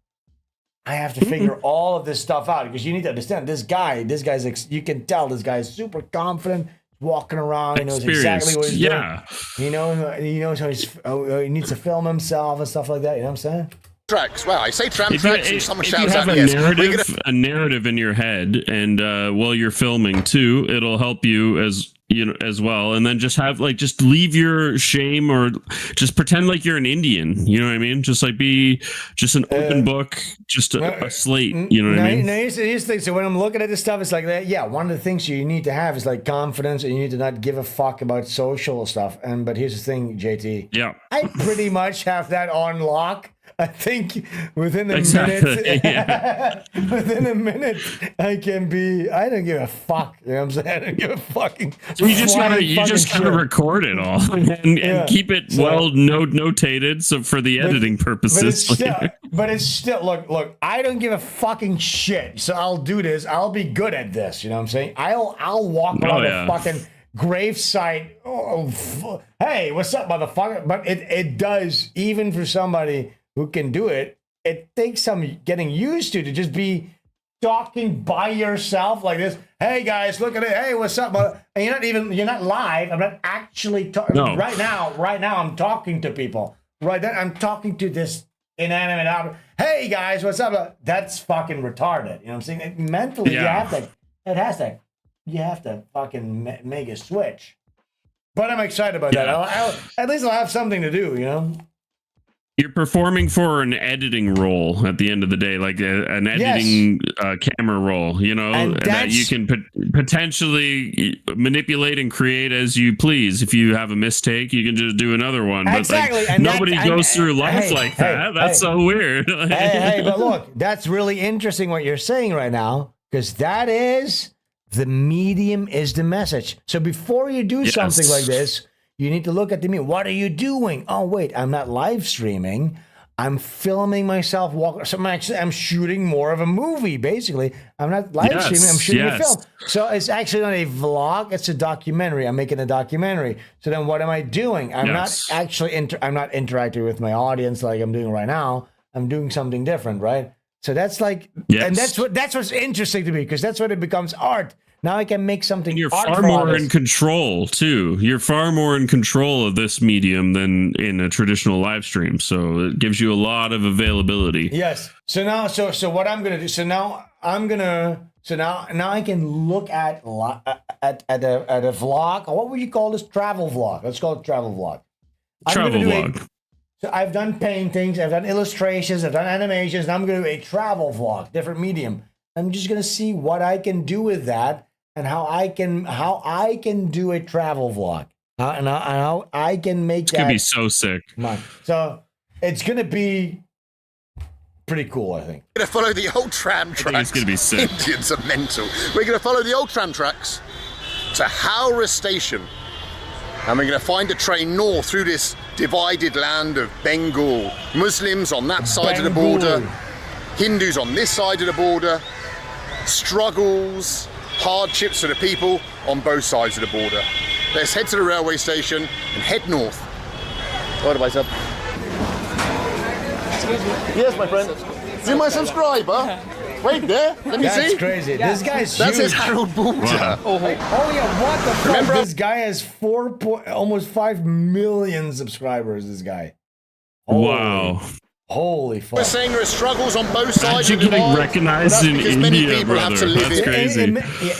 I have to figure all of this stuff out, because you need to understand this guy's, you can tell this guy is super confident, walking around, he knows exactly what he's doing. He knows how he needs to film himself and stuff like that, you know what I'm saying? Tracks. Well, I say tram tracks and someone shouts out, at me, a narrative in your head, and while you're filming too, it'll help you as well. And then just leave your shame, or just pretend like you're an Indian. You know what I mean? Just like be just an open book, just a slate. You know what I mean? No, here's the thing. So when I'm looking at this stuff, it's like that. Yeah, one of the things you need to have is like confidence, and you need to not give a fuck about social stuff. But here's the thing, JT. Yeah, I pretty much have that on lock. I think within a minute, within a minute, I don't give a fuck. You know what I'm saying? I don't give a fucking. So you just gotta record it all and keep it notated, so for the editing purposes. But it's still look. I don't give a fucking shit. So I'll do this. I'll be good at this. You know what I'm saying? I'll walk around a fucking gravesite. Hey, what's up, motherfucker? But it does, even for somebody who can do it, it takes some getting used to just be talking by yourself like this. Hey guys, look at it. Hey, what's up? And you're not live. I'm not actually talking. No. Right now, I'm talking to people. Right then, I'm talking to this inanimate object. Hey guys, what's up? That's fucking retarded. You know what I'm saying? Mentally, you have to fucking make a switch. But I'm excited about that. At least I'll have something to do, you know? You're performing for an editing role at the end of the day, like an editing camera role, you know, that you can potentially manipulate and create as you please. If you have a mistake, you can just do another one. Exactly. But like, nobody goes through life like that. That's so weird. But look, that's really interesting what you're saying right now, because that is the medium is the message. So before you do something like this, you need to look at the medium. What are you doing? Oh, wait, I'm not live streaming. I'm filming myself walking. So I'm shooting more of a movie, basically. I'm not live streaming. I'm shooting a film. So it's actually not a vlog. It's a documentary. I'm making a documentary. So then what am I doing? I'm not actually I'm not interacting with my audience like I'm doing right now. I'm doing something different, right? So that's like, and that's what's interesting to me, because that's when it becomes art. Now I can make something. You're far more in control too. You're far more in control of this medium than in a traditional live stream. So it gives you a lot of availability. Yes. So now, so what I'm gonna do? So now now I can look at a vlog. What would you call this? Travel vlog. Let's call it travel vlog. Travel vlog. So I've done paintings, I've done illustrations, I've done animations. And I'm gonna do a travel vlog, different medium. I'm just gonna see what I can do with that. And how I can do a travel vlog, and how I can make that. It's gonna be so sick. So it's gonna be pretty cool, I think. We're gonna follow the old tram tracks. It's gonna be sick. Indians are mental. We're gonna follow the old tram tracks to Howrah Station, and we're gonna find a train north through this divided land of Bengal. Muslims on that side of the border, Hindus on this side of the border. Struggles. Hardships for the people on both sides of the border. Let's head to the railway station and head north. What advice up? Excuse me. Yes, my friend. You my subscriber? Wait there. Let me see. That's crazy. This guy's huge. That says Harold Balder. Wow. Oh yeah, what the fuck? This guy has almost 5 million subscribers. This guy. Wow. Holy fuck. We're saying there are struggles on both sides of the getting divide. recognized in India, brother. That's crazy.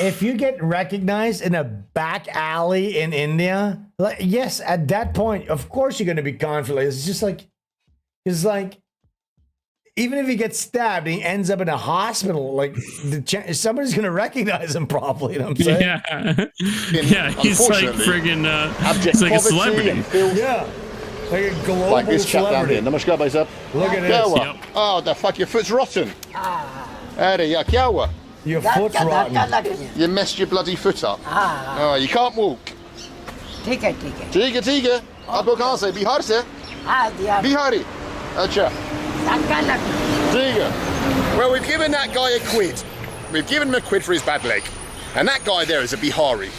If you get recognized in a back alley in India, like, yes, at that point, of course you're going to be confident. It's just like, even if he gets stabbed, he ends up in a hospital. Like somebody's going to recognize him properly. You know what I'm saying? Yeah, he's like friggin'. He's like a celebrity. Yeah. Like a global Like this chap down celebrity. here. Namaskar, bhai. Look at this. Kyawa? Oh, the fuck, your foot's rotten. There you Kyawa? Your foot's rotten. You messed your bloody foot up. Oh, you can't walk. Tiga. Aapko kahan se? Bihar se? Bihari. Acha. Tiga. Well, we've given that guy a quid. We've given him a quid for his bad leg. And that guy there is a Bihari.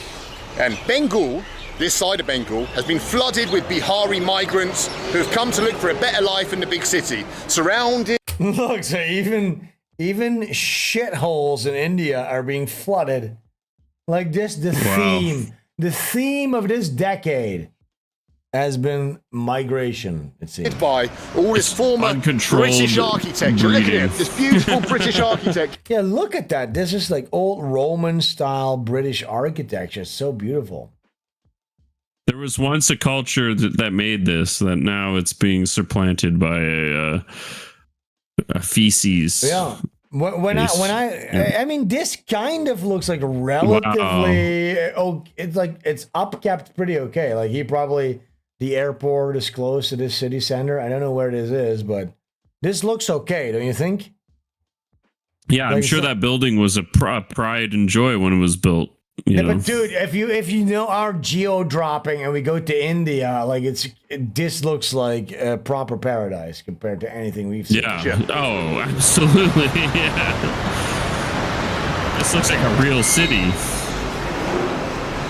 And Bengal, this side of Bengal, has been flooded with Bihari migrants who have come to look for a better life in the big city. Surrounded. Look, so even shitholes in India are being flooded. Like this, the theme of this decade has been migration, it seems. By all this former British architecture. Look at it, this beautiful British architecture. Yeah, look at that. This is like old Roman style British architecture. It's so beautiful. There was once a culture that made this, that now it's being supplanted by a feces. Yeah. I mean, this kind of looks like relatively. Oh, it's like it's upkept pretty okay. Like the airport is close to this city center. I don't know where this is, but this looks okay, don't you think? Yeah, I'm sure that building was a pride and joy when it was built. You know? But dude, if you know our geo dropping and we go to India, like this looks like a proper paradise compared to anything we've seen. Yeah. Oh, absolutely. Yeah. This looks like a real city.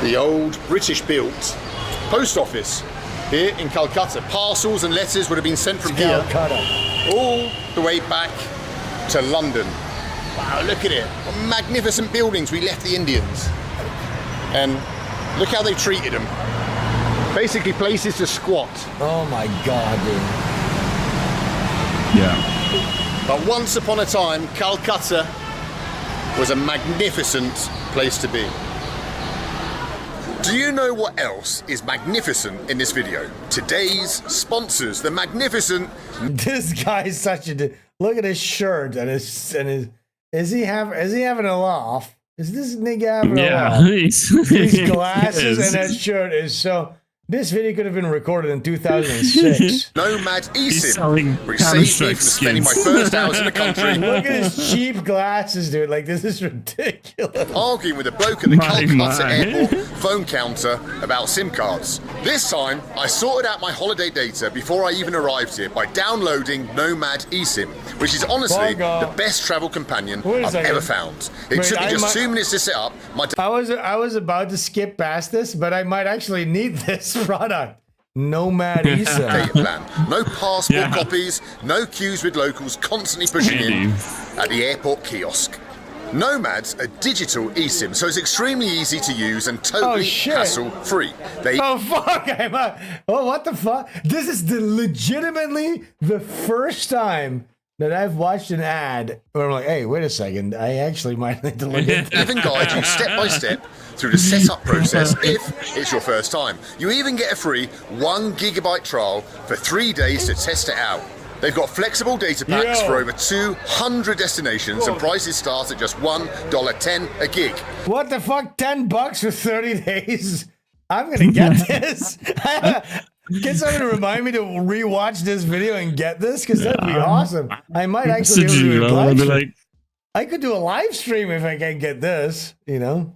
The old British built post office here in Calcutta. Parcels and letters would have been sent from here all the way back to London. Wow, look at it. What magnificent buildings we left the Indians. And look how they treated them. Basically places to squat. Oh my God, dude. Yeah. But once upon a time, Calcutta was a magnificent place to be. Do you know what else is magnificent in this video? Today's sponsors, the magnificent. This guy is such a. Look at his shirt and his. Is he having a laugh? Is this nigga having a laugh? These glasses and that shirt is so. This video could have been recorded in 2006. Nomad eSIM, which saved me from spending my first hours in the country. Look at his cheap glasses, dude. Like, this is ridiculous. Arguing with a bloke at the Calcutta airport phone counter about SIM cards. This time, I sorted out my holiday data before I even arrived here by downloading Nomad eSIM, which is honestly the best travel companion I've ever found. It took me just 2 minutes to set up. I was about to skip past this, but I might actually need this product. Nomad eSIM. Data plan. No passport copies, no queues with locals constantly pushing in at the airport kiosk. Nomad's a digital eSIM, so it's extremely easy to use and totally hassle-free. Oh fuck! What the fuck? This is legitimately the first time that I've watched an ad where I'm like, hey, wait a second, I actually might need to look at this. Even guide you step by step through the setup process if it's your first time. You even get a free 1 GB trial for 3 days to test it out. They've got flexible data packs for over 200 destinations and prices start at just $1.10 a gig. What the fuck? $10 for 30 days? I'm gonna get this. Can someone remind me to rewatch this video and get this? Because that'd be awesome. I might actually do a live stream. I could do a live stream if I can get this, you know?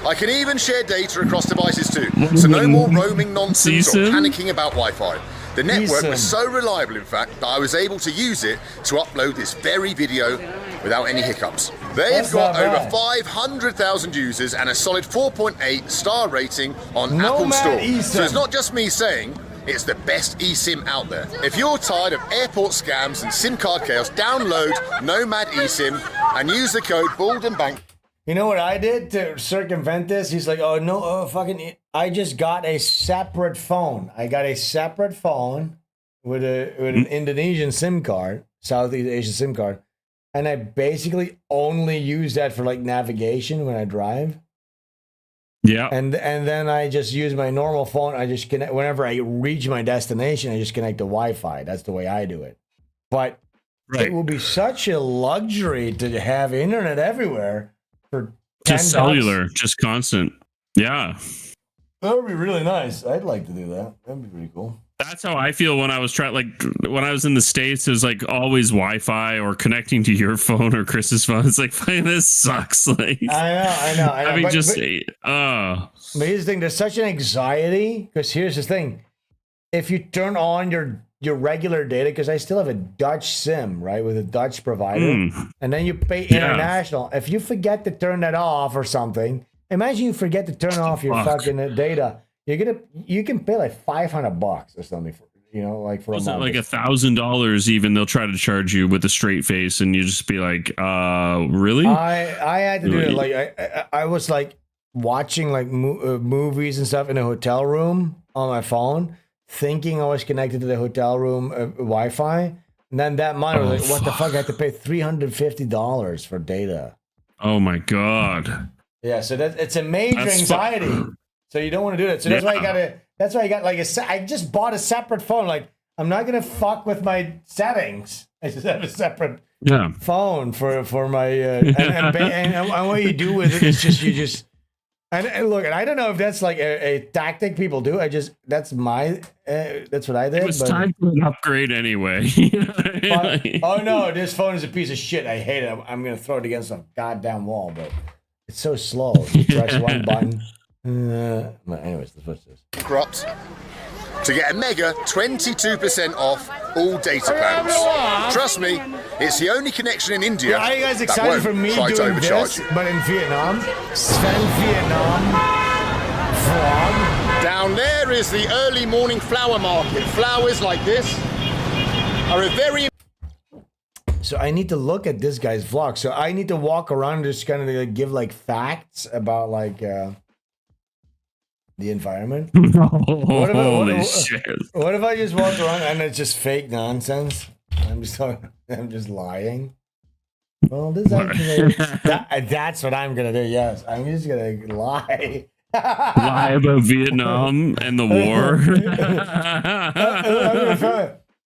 I can even share data across devices too, so no more roaming nonsense or panicking about Wi-Fi. The network was so reliable, in fact, that I was able to use it to upload this very video without any hiccups. They've got over 500,000 users and a solid 4.8 star rating on Apple Store. So it's not just me saying it's the best eSIM out there. If you're tired of airport scams and SIM card chaos, download Nomad eSIM and use the code BaldenBank. You know what I did to circumvent this? He's like, oh, no, fucking, I just got a separate phone. I got a separate phone with an Indonesian SIM card, Southeast Asian SIM card. And I basically only use that for like navigation when I drive. Yeah. And then I just use my normal phone. I just connect, whenever I reach my destination, I just connect to Wi-Fi. That's the way I do it. But it will be such a luxury to have internet everywhere. For just cellular, just constant. Yeah. That would be really nice. I'd like to do that. That'd be pretty cool. That's how I feel when I was trying, like when I was in the States, it was like always Wi-Fi or connecting to your phone or Chris's phone. It's like, this sucks. Like, I know. I mean, but here's the thing, there's such an anxiety, because here's the thing. If you turn on your regular data, because I still have a Dutch SIM, right, with a Dutch provider, and then you pay international. If you forget to turn that off or something, imagine you forget to turn off your fucking data. You can pay like $500 or something for, like for a month. Like $1,000 even, they'll try to charge you with a straight face, and you just be like, really? I had to do it. Like I was like watching like movies and stuff in a hotel room on my phone, thinking I was connected to the hotel room Wi-Fi, and then that month I was like, what the fuck? I had to pay $350 for data. Oh my god. Yeah, so it's a major anxiety. So you don't want to do that. So that's why you gotta. That's why I got like I just bought a separate phone. Like I'm not gonna fuck with my settings. I just have a separate phone for my and what you do with it is just and look. And I don't know if that's like a tactic people do. That's what I did. It was time for an upgrade anyway. Oh no, this phone is a piece of shit. I hate it. I'm gonna throw it against a goddamn wall, but it's so slow. You press one button. Anyways, what's this? Corrupt to get a mega 22% off all data plans. Trust me, it's the only connection in India. Are you guys excited for me doing this, but in Vietnam? Sven Vietnam vlog. Down there is the early morning flower market. Flowers like this are a very. So I need to look at this guy's vlog. So I need to walk around and just kind of like give like facts about like. The environment. Holy shit! What if I just walk around and it's just fake nonsense? I'm just lying. Well, this actually that's what I'm gonna do. Yes, I'm just gonna lie. Lie about Vietnam and the war.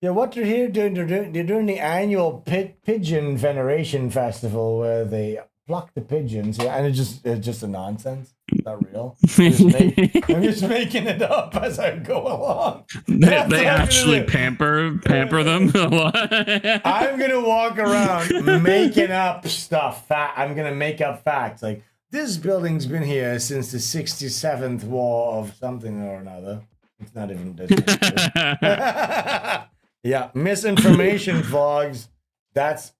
Yeah, what they're here doing? They're doing the annual pigeon veneration festival where they pluck the pigeons. Yeah, and it's just a nonsense. It's not real. I'm just making it up as I go along. They actually pamper them a lot. I'm gonna walk around making up stuff. I'm gonna make up facts like this building's been here since the 67th war of something or another. It's not even. Yeah, misinformation vlogs. That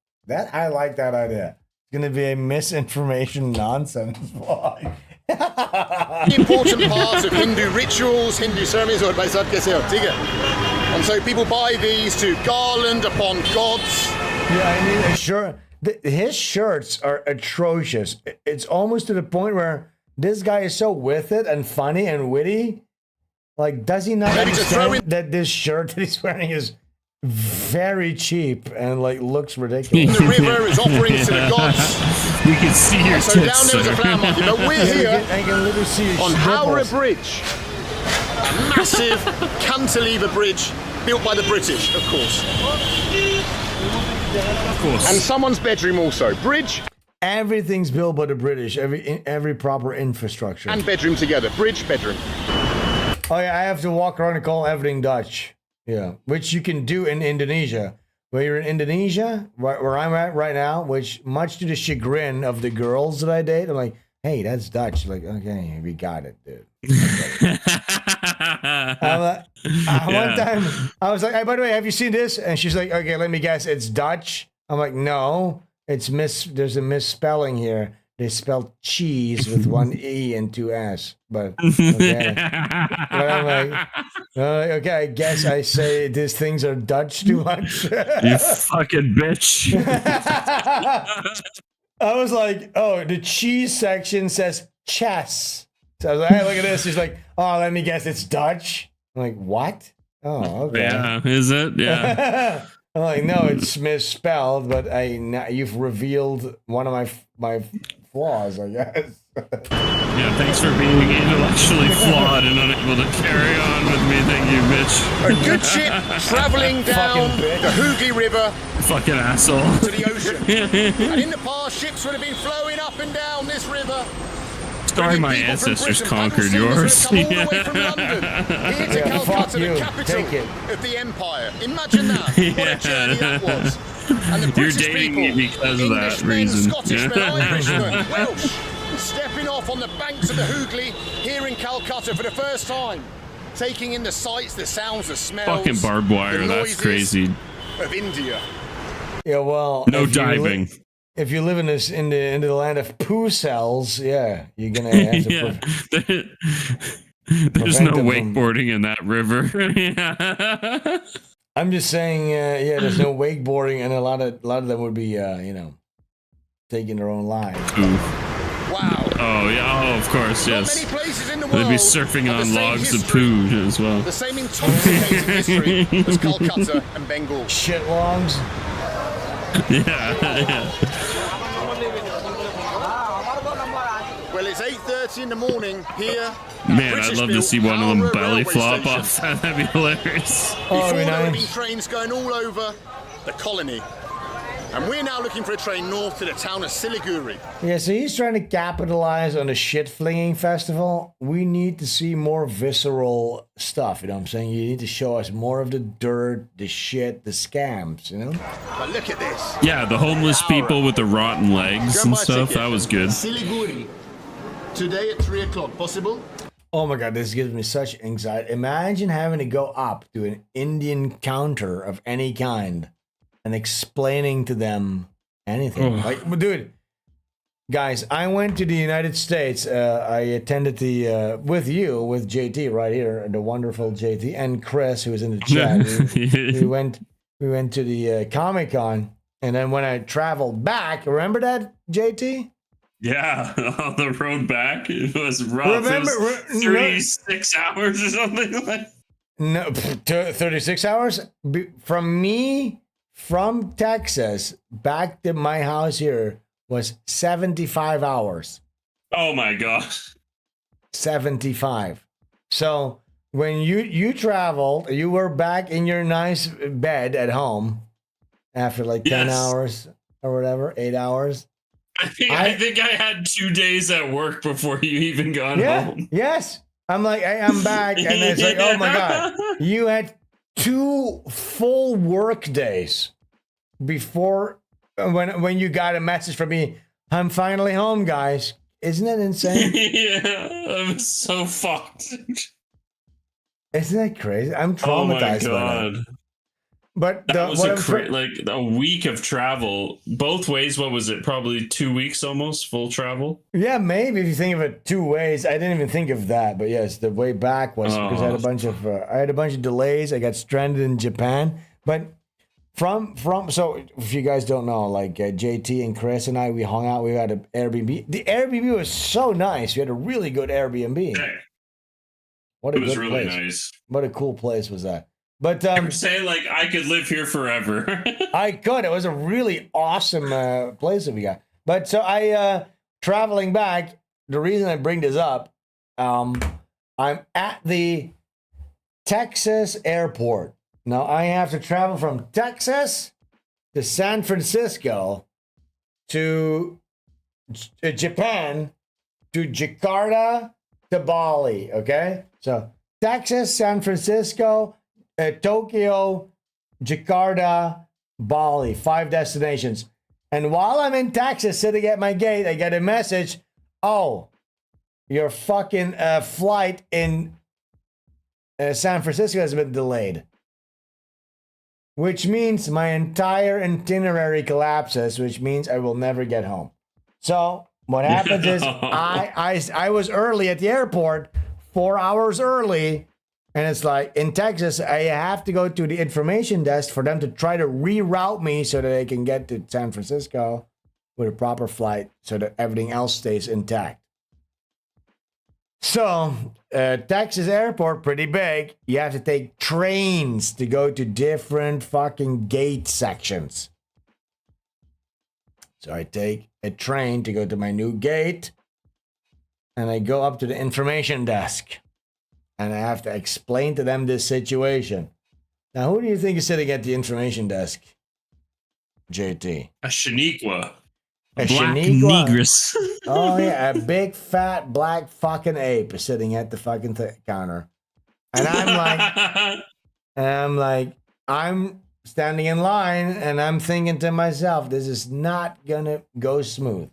I like that idea. It's gonna be a misinformation nonsense vlog. Important parts of Hindu rituals, Hindu ceremonies, and so people buy these to garland upon gods. Yeah, I mean, sure. His shirts are atrocious. It's almost to the point where this guy is so with it and funny and witty. Like, does he not understand that this shirt that he's wearing is very cheap and like looks ridiculous? The river is offerings to the gods. We can see your so tits, down there is a flower market, but we're here I can literally see his on nipples. Howrah Bridge, a massive cantilever bridge built by the British, of course. Of course. And someone's bedroom also. Bridge. Everything's built by the British. Every proper infrastructure. And bedroom together. Bridge, bedroom. Oh yeah, I have to walk around and call everything Dutch. Yeah, which you can do in Indonesia. Where you're in Indonesia, where I'm at right now, which much to the chagrin of the girls that I date, I'm like, hey, that's Dutch. Like, okay, we got it, dude. One time, I was like, hey, by the way, have you seen this? And she's like, okay, let me guess, it's Dutch. I'm like, no, there's a misspelling here. They spelled cheese with one E and two S. But okay. But I'm like, okay, I guess I say these things are Dutch too much. You fucking bitch. I was like, oh, the cheese section says chess. So I was like, hey, look at this. She's like, oh, let me guess, it's Dutch. I'm like, what? Oh, okay. Yeah, is it? Yeah. I'm like, no, it's misspelled, but you've revealed one of my flaws, I guess. Yeah, thanks for being intellectually flawed and unable to carry on with me. Thank you, bitch. A good ship traveling down the Hooghly River. Fucking asshole. To the ocean. And in the past, ships would have been flowing up and down this river. Sorry, my ancestors conquered yours. Here to Calcutta, the capital of the empire. Imagine that. What a journey that was. And the You're British dating people, me because of that Englishmen, reason. Scottishmen, Irishmen, Welsh, stepping off on the banks of the Hooghly here in Calcutta for the first time, taking in the sights, the sounds, the smells, Fucking barbed wire. the That's noises crazy. of India. Yeah, well, No diving. If you live in this in the land of poo cells, yeah, you're gonna have to. Yeah. There's no prevent them from- wakeboarding in that river. Yeah. I'm just saying, yeah, there's no wakeboarding, and a lot of them would be, taking their own lives. Wow. Oh yeah. Oh, of course. Not Yes. many places in the They'd be world surfing have the on same logs of history, poo as well. The same intoxicating history as Calcutta and Bengal. Shit logs. Yeah. Well, it's 8:30 in the morning here. Man, I'd love to see one of them belly flop off. That'd be hilarious. Before there have been trains going all over the colony. And we're now looking for a train north to the town of Siliguri. Yeah, so he's trying to capitalize on the shit flinging festival. We need to see more visceral stuff, you know what I'm saying? You need to show us more of the dirt, the shit, the scams, you know? But look at this. Yeah, the homeless people with the rotten legs and stuff. That was good. Siliguri. Today at 3 o'clock. Possible? Oh my God, this gives me such anxiety. Imagine having to go up to an Indian counter of any kind and explaining to them anything. Like, dude, guys, I went to the United States. I attended the with JT right here, the wonderful JT, and Chris, who was in the chat. we went to the Comic-Con, and then when I traveled back, remember that, JT? Yeah, on the road back, it was rough. Remember, it was 36 hours or something like. No, 36 hours from Texas back to my house here was 75 hours. Oh my gosh. 75. So when you traveled, you were back in your nice bed at home after like 10 hours or whatever, 8 hours. I think I had 2 days at work before you even got home. Yes. I'm like, hey, I'm back. And it's like, oh my God. You had 2 full work days before when you got a message from me. I'm finally home, guys. Isn't that insane? Yeah, I'm so fucked. Isn't that crazy? I'm traumatized by that. But that was like a week of travel both ways. What was it? Probably 2 weeks almost full travel. Yeah, maybe if you think of it 2 ways. I didn't even think of that, but yes, the way back was because I had a bunch of delays. I got stranded in Japan, but from so if you guys don't know, like JT and Chris and I, we hung out. We had an Airbnb. The Airbnb was so nice. We had a really good Airbnb. What a it was good really place. nice. What a cool place was that. But I'm saying like I could live here forever. I could. It was a really awesome place that we got. But so I traveling back. The reason I bring this up, I'm at the Texas airport. Now I have to travel from Texas to San Francisco to Japan to Jakarta to Bali. Okay, so Texas, San Francisco, Tokyo, Jakarta, Bali, 5 destinations. And while I'm in Texas sitting at my gate, I get a message. Oh, your fucking flight in San Francisco has been delayed. Which means my entire itinerary collapses, which means I will never get home. So what happens is I was early at the airport, 4 hours early. And it's like, in Texas, I have to go to the information desk for them to try to reroute me so that I can get to San Francisco with a proper flight so that everything else stays intact. So, Texas airport, pretty big. You have to take trains to go to different fucking gate sections. So I take a train to go to my new gate. And I go up to the information desk. And I have to explain to them this situation. Now, who do you think is sitting at the information desk? JT. A Shaniqua. A Black Shaniqua. negress. Oh yeah, a big fat black fucking ape sitting at the fucking counter, and I'm standing in line, and I'm thinking to myself, this is not gonna go smooth.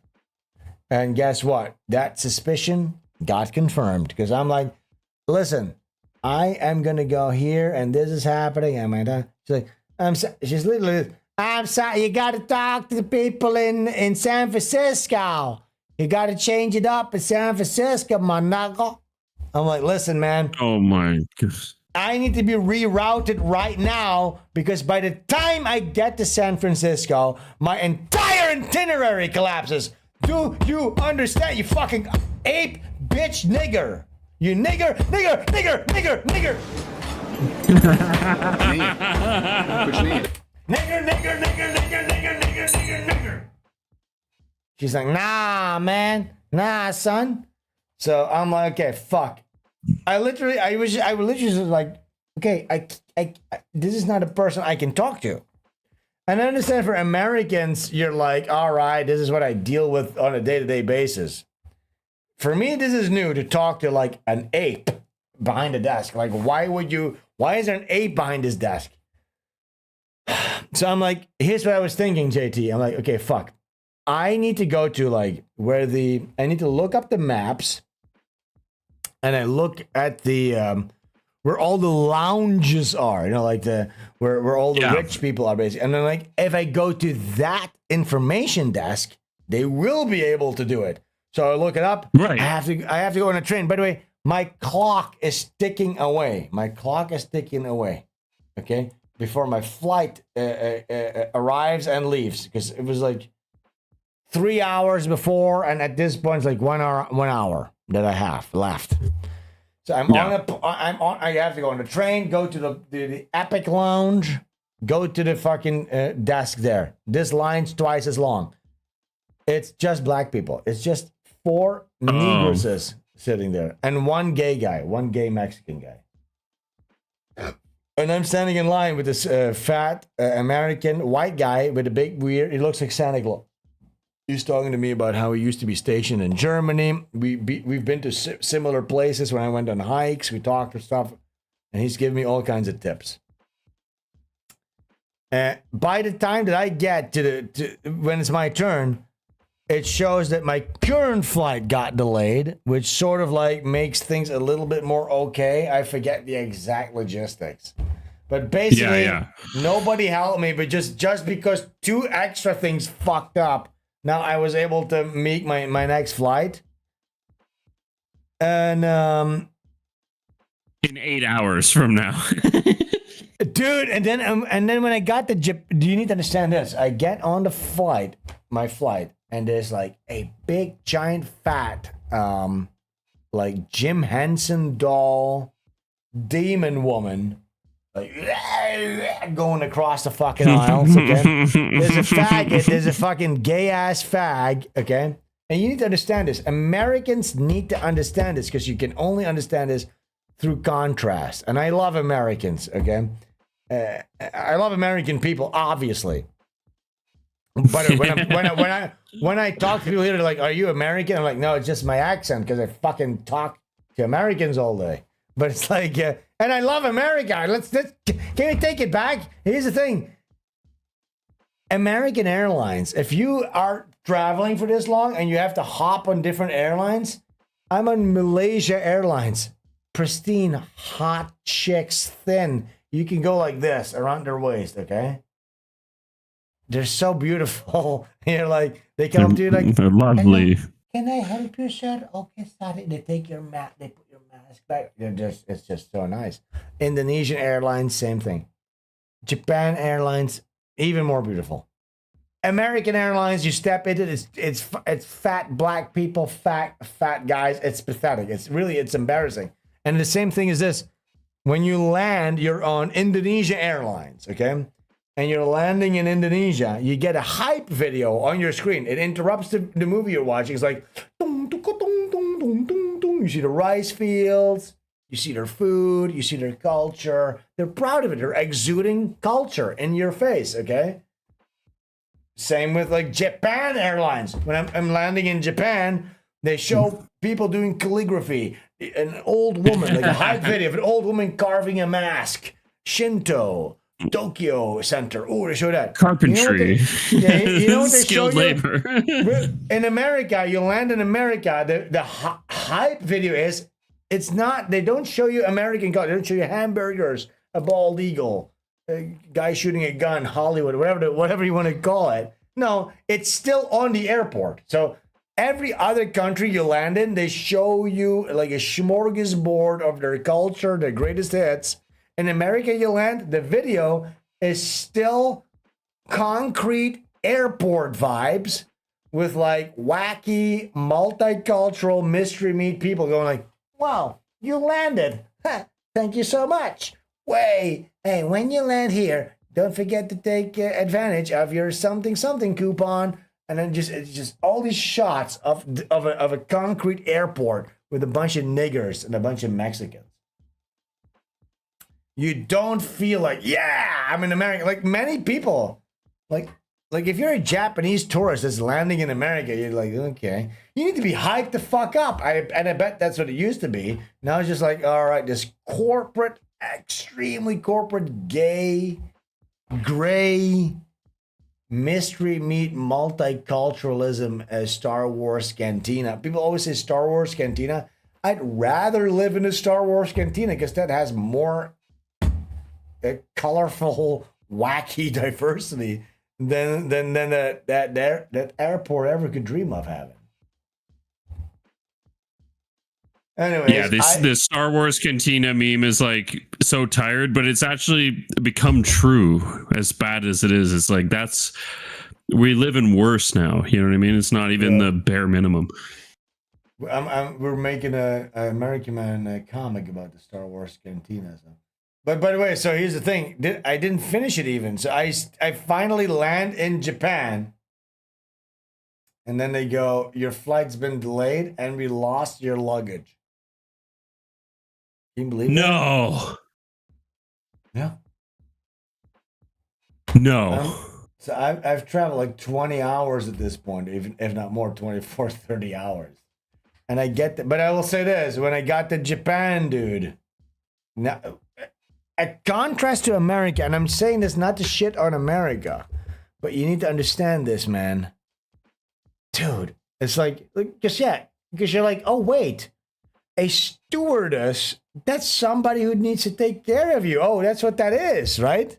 And guess what? That suspicion got confirmed because I'm like, listen, I am gonna go here, and this is happening. Am I done? She's like, she's literally. I'm sorry, you got to talk to the people in San Francisco. You got to change it up in San Francisco, my knuckle. I'm like, listen, man. Oh my God. I need to be rerouted right now because by the time I get to San Francisco, my entire itinerary collapses. Do you understand, you fucking ape, bitch, nigger? You nigger. What you need? Nigger. She's like, nah, man. Nah, son. So I'm like, okay, fuck. I was literally just like, okay, I this is not a person I can talk to. And I understand for Americans, you're like, all right, this is what I deal with on a day-to-day basis. For me, this is new to talk to like an ape behind a desk. Like, why is there an ape behind this desk? So I'm like, here's what I was thinking, JT. I'm like, okay, fuck. I need to go to like I need to look up the maps, and I look at the where all the lounges are, you know, like where all the rich people are basically. And then like, if I go to that information desk, they will be able to do it. So I look it up. Right. I have to go on a train. By the way, my clock is ticking away. Okay. Before my flight arrives and leaves, because it was like 3 hours before, and at this point it's like 1 hour that I have left. So I have to go on the train, go to the Epic Lounge, go to the fucking desk there. This line's twice as long. It's just black people. It's just 4 negresses sitting there, and one gay Mexican guy. And I'm standing in line with this fat American white guy with a big beard. He looks like Santa Claus. He's talking to me about how he used to be stationed in Germany. We've been to similar places when I went on hikes. We talked and stuff. And he's giving me all kinds of tips. By the time that I get to when it's my turn, it shows that my current flight got delayed, which sort of like makes things a little bit more okay. I forget the exact logistics. But basically, nobody helped me, but just because 2 extra things fucked up, now I was able to make my next flight. And in 8 hours from now. Dude, and then when I got do you need to understand this? I get on my flight, and there's like a big giant fat like Jim Henson doll demon woman, like going across the fucking aisles, okay? There's a faggot, there's a fucking gay ass fag, okay? And you need to understand this. Americans need to understand this because you can only understand this through contrast. And I love Americans, okay? I love American people, obviously. But when I talk to people here, they're like, "Are you American?" I'm like, "No, it's just my accent because I fucking talk to Americans all day." But it's like, and I love America. Let's can we take it back? Here's the thing: American Airlines. If you are traveling for this long and you have to hop on different airlines, I'm on Malaysia Airlines. Pristine, hot chicks, thin. You can go like this around their waist, okay? They're so beautiful. You're like, they come up to you like, they're lovely. Can I help you, sir? Okay, sorry. They take your mask. They put your mask back. It's just so nice. Indonesian Airlines, same thing. Japan Airlines, even more beautiful. American Airlines, you step into it, it's fat black people, fat guys. It's pathetic. It's embarrassing. And the same thing is this. When you land, you're on Indonesia Airlines, okay? And you're landing in Indonesia, you get a hype video on your screen. It interrupts the movie you're watching. It's like, you see the rice fields, you see their food, you see their culture. They're proud of it. They're exuding culture in your face, okay? Same with like Japan Airlines. When I'm landing in Japan, they show people doing calligraphy. An old woman, like a hype video of an old woman carving a mask. Shinto, Tokyo Center. Oh, they show that. Carpentry. You know what they Skilled show labor. you? In America, you land in America, the hype video is, it's not, they don't show you American culture. They don't show you hamburgers, a bald eagle, a guy shooting a gun, Hollywood, whatever you want to call it. No, it's still on the airport. So every other country you land in, they show you like a smorgasbord of their culture, their greatest hits. In America, you land, the video is still concrete airport vibes with like wacky, multicultural mystery meat people going like, wow, you landed. Thank you so much. Hey, when you land here, don't forget to take advantage of your something coupon. And then it's just all these shots of a concrete airport with a bunch of niggers and a bunch of Mexicans. You don't feel like, yeah, I'm in America. Like many people, like if you're a Japanese tourist that's landing in America, you're like, okay, you need to be hyped the fuck up. And I bet that's what it used to be. Now it's just like, all right, this corporate, extremely corporate, gay, gray, mystery meat, multiculturalism as Star Wars cantina. People always say Star Wars cantina. I'd rather live in a Star Wars cantina because that has more colorful, wacky diversity than that airport ever could dream of having. Anyways, yeah, this Star Wars cantina meme is like so tired, but it's actually become true. As bad as it is, it's like we live in worse now. You know what I mean? It's not even the bare minimum. We're making a American Man comic about the Star Wars cantina. So. But by the way, so here's the thing. I didn't finish it even. So I finally land in Japan. And then they go, your flight's been delayed and we lost your luggage. Can you believe No. That? Yeah. No. So I've traveled like 20 hours at this point, even if not more, 24, 30 hours. And I get that. But I will say this. When I got to Japan, dude, now, a contrast to America, and I'm saying this not to shit on America, but you need to understand this, man. Dude, it's like because you're like, oh, wait, a stewardess, that's somebody who needs to take care of you. Oh, that's what that is, right?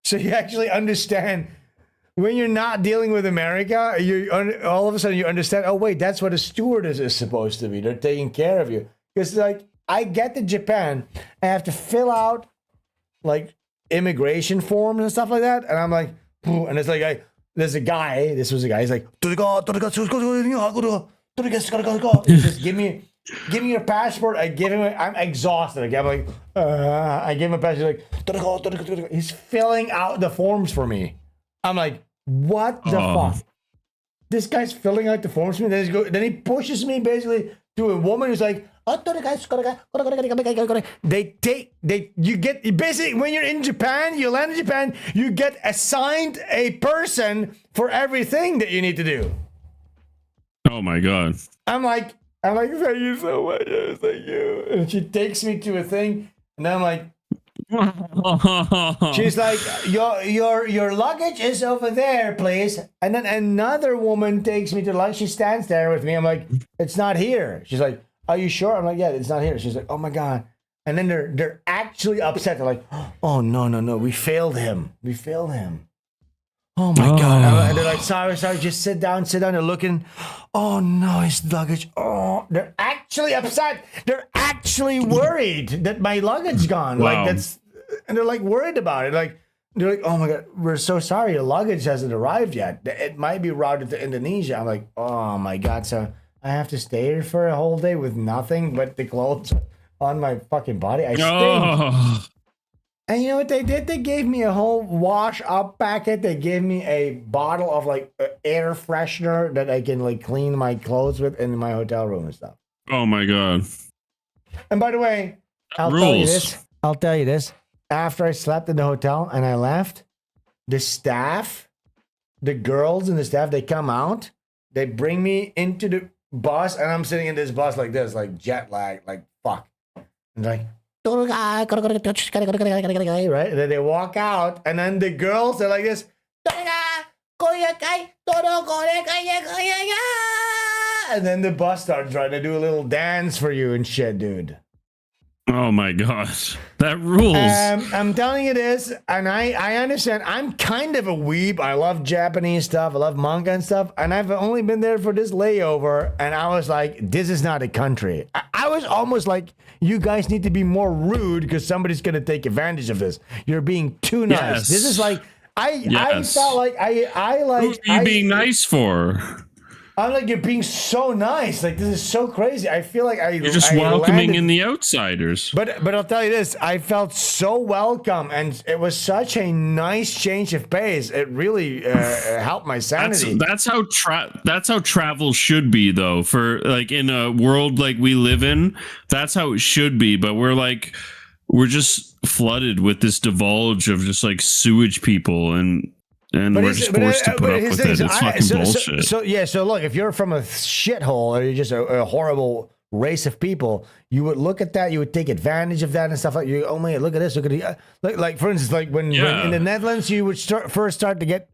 So you actually understand when you're not dealing with America, all of a sudden you understand, oh, wait, that's what a stewardess is supposed to be. They're taking care of you. Because, like, I get to Japan, I have to fill out, like, immigration forms and stuff like that. And I'm like, and it's like, this was a guy, he's like, just give me your passport. I give him, I'm exhausted. I'm like, I give him a passport, like, he's filling out the forms for me. I'm like, what the fuck? This guy's filling out the forms for me. Then he pushes me basically to a woman who's like, you get basically when you're in Japan, you land in Japan, you get assigned a person for everything that you need to do. Oh my god. I'm like, thank you so much. Thank you. And she takes me to a thing, and I'm like, she's like, your luggage is over there, please. And then another woman takes me to lunch. She stands there with me. I'm like, it's not here. She's like, are you sure? I'm like, yeah, it's not here. She's like, oh my god. And then they're actually upset. They're like, oh no, we failed him. Oh my god. And they're like, sorry, just sit down. They're looking. Oh no, his luggage. Oh, they're actually upset. They're actually worried that my luggage gone. Wow. Like and they're like worried about it. Like they're like, oh my god, we're so sorry, your luggage hasn't arrived yet. It might be routed to Indonesia. I'm like, oh my god, so I have to stay here for a whole day with nothing but the clothes on my fucking body. I stink. And you know what they did? They gave me a whole wash up packet. They gave me a bottle of like air freshener that I can like clean my clothes with in my hotel room and stuff. Oh my god. And by the way, I'll tell you this. After I slept in the hotel and I left, the staff the girls and the staff, they come out, they bring me into the bus, and I'm sitting in this bus like this, like jet lag, like fuck. And like, right? And then they walk out, and then the girls, they're like this. And then the bus starts trying to do a little dance for you and shit, dude. Oh my gosh, that rules. I'm telling you this, and I understand. I'm kind of a weeb. I love Japanese stuff. I love manga and stuff. And I've only been there for this layover, and I was like, this is not a country. I was almost like, you guys need to be more rude because somebody's going to take advantage of this. You're being too nice. Yes. This is like, I felt like I like. Who are you being nice for? I'm like, you're being so nice. Like, this is so crazy. I feel like You're just welcoming in the outsiders. But I'll tell you this, I felt so welcome, and it was such a nice change of pace. It really helped my sanity. That's how travel should be, though. For like in a world like we live in, that's how it should be. But we're just flooded with this divulge of just like sewage people, and we're just forced to put up with it. It's fucking bullshit. So look, if you're from a shithole or you're just a horrible race of people, you would look at that, you would take advantage of that and stuff like you. Oh man, look at this, look at like for instance, like when in the Netherlands you would first start to get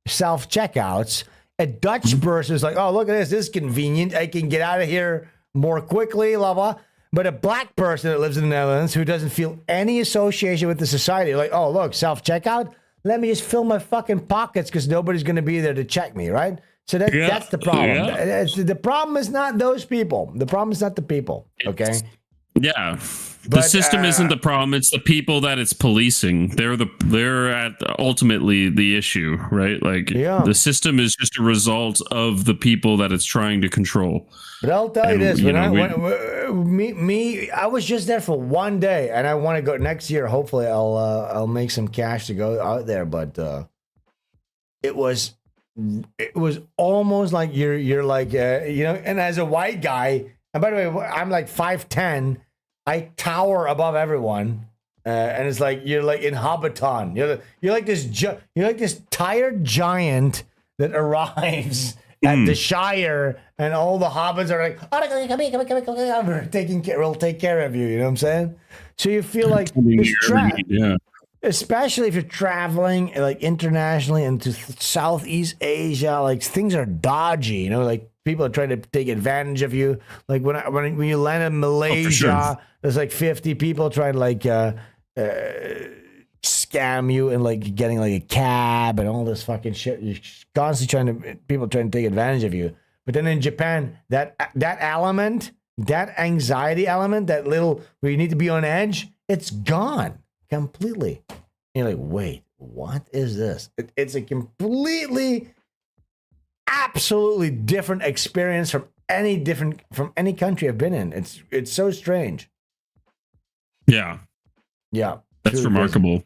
self checkouts. A Dutch person is like, oh look at this is convenient. I can get out of here more quickly, blah blah. But a black person that lives in the Netherlands who doesn't feel any association with the society, like, oh look, self checkout. Let me just fill my fucking pockets because nobody's going to be there to check me, right? So that's the problem. Yeah. The problem is not those people. The problem is not the people, okay? Yeah. The system isn't the problem. It's the people that it's policing. They're at ultimately the issue, right? Like the system is just a result of the people that it's trying to control. But I'll tell you this: I was just there for one day, and I want to go next year. Hopefully, I'll make some cash to go out there. But it was almost like you're like And as a white guy, and by the way, I'm like 5'10". I tower above everyone, and it's like you're like in Hobbiton. You're like this tired giant that arrives at the Shire, and all the hobbits are like, "Oh, come here, we'll take care of you." You know what I'm saying? So you feel like especially if you're traveling like internationally into Southeast Asia, like things are dodgy. Like people are trying to take advantage of you. Like when you land in Malaysia, there's like 50 people trying to like scam you and like getting like a cab and all this fucking shit. You're constantly people trying to take advantage of you. But then in Japan, that element, that anxiety element, that little where you need to be on edge, it's gone completely. And you're like, wait, what is this? It's a completely, absolutely different experience from any country I've been in. It's so strange. Yeah. That's truly remarkable.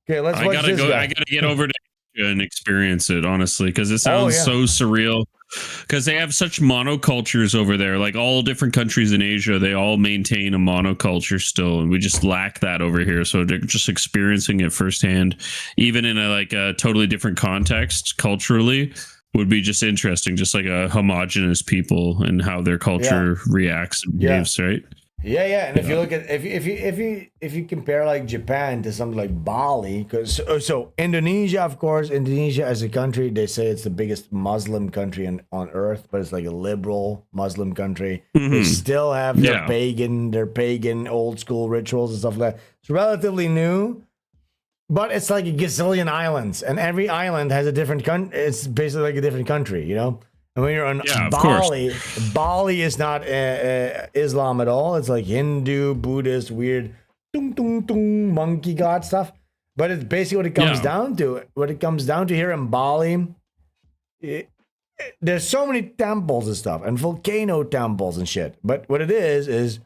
Okay, let's watch this guy. I gotta get over to Asia and experience it, honestly, because it sounds so surreal. Because they have such monocultures over there, like all different countries in Asia, they all maintain a monoculture still, and we just lack that over here. So just experiencing it firsthand, even in a totally different context culturally, would be just interesting. Just like a homogenous people and how their culture reacts and behaves, right? Yeah. And if you look at if you compare like Japan to something like Bali, because so Indonesia, of course, Indonesia as a country, they say it's the biggest Muslim country on earth, but it's like a liberal Muslim country. They still have their pagan old school rituals and stuff like that. It's relatively new, but it's like a gazillion islands, and every island has a different it's basically like a different country, And when you're on Bali, Bali is not Islam at all. It's like Hindu, Buddhist, weird, monkey god stuff. But it's basically what it comes down to. What it comes down to here in Bali, there's so many temples and stuff, and volcano temples and shit. But what it is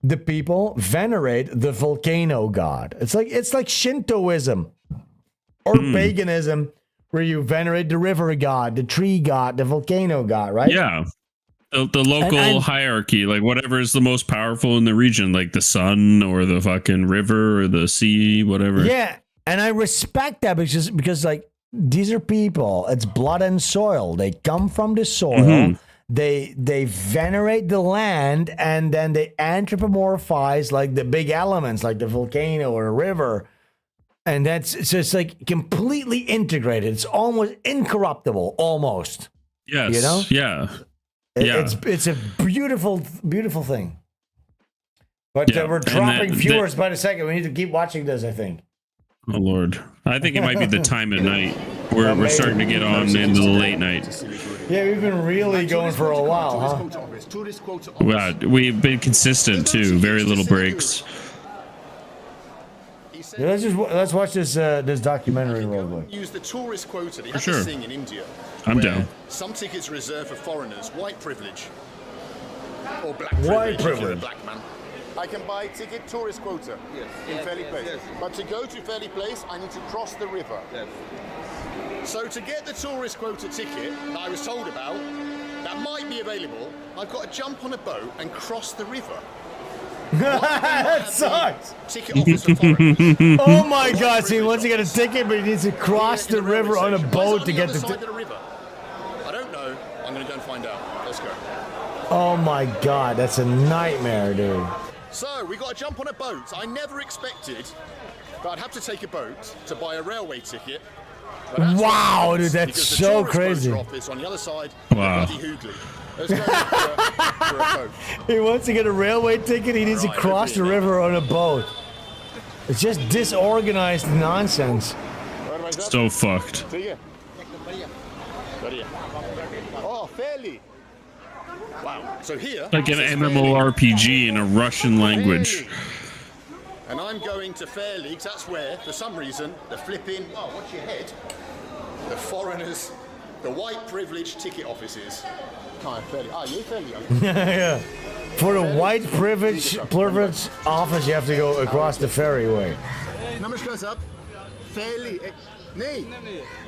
the people venerate the volcano god. It's like Shintoism or paganism, where you venerate the river god, the tree god, the volcano god, right? Yeah. The local hierarchy, like whatever is the most powerful in the region, like the sun or the fucking river or the sea, whatever. Yeah. And I respect that because like these are people. It's blood and soil. They come from the soil. Mhm. They venerate the land, and then they anthropomorphize like the big elements, like the volcano or a river. And that's it's like completely integrated. It's almost incorruptible, almost. Yes. You know? Yeah. Yeah. It's a beautiful thing. But Yeah, we're and dropping that- viewers by the second. We need to keep watching this, I think. Oh Lord, I think it might be the time at night. We're starting to get on into the late night. Yeah, we've been really going for a while, huh? Wow, we've been consistent too. Very little breaks. Yeah, let's watch this this documentary real quick. Use the tourist quota. They For have sure. this thing in India. I'm where down. Some tickets are reserved for foreigners, white privilege, or black White privilege. If you're a privilege. black man. I can buy ticket tourist quota in Fairley Place. But to go to Fairley Place, I need to cross the river. So to get the tourist quota ticket that I was told about, that might be available, I've got to jump on a boat and cross the river. That sucks. Ticket office for foreigners. Oh my God! So he wants to get a ticket, but he needs to cross the river on a boat to get the side ticket. of the river. I don't know. I'm going to go and find out. Let's go. Oh my God, that's a nightmare, dude. So we got to jump on a boat. I never expected that I'd have to take a boat to buy a railway ticket. But that's what Wow, happens dude, that's because the so tourist crazy. quota office on the other side. Wow. Of the bloody Hooghly. Let's go for a boat. He wants to get a railway ticket. He needs to Right, cross the hopefully. river on a boat. It's just disorganized nonsense. So fucked. Oh, fairly. Wow. So here. Like an it says MMORPG in a Russian language. And I'm going to Fairleigh, 'cause that's where, for some reason, the flipping, oh, watch your head, the foreigners, the white privileged ticket offices. Oh, Fairleigh. Ah, you're Fairleigh. Yeah. For the white privilege office, you have to go across the ferryway. Namaskar, sir. Fairleigh. Nee.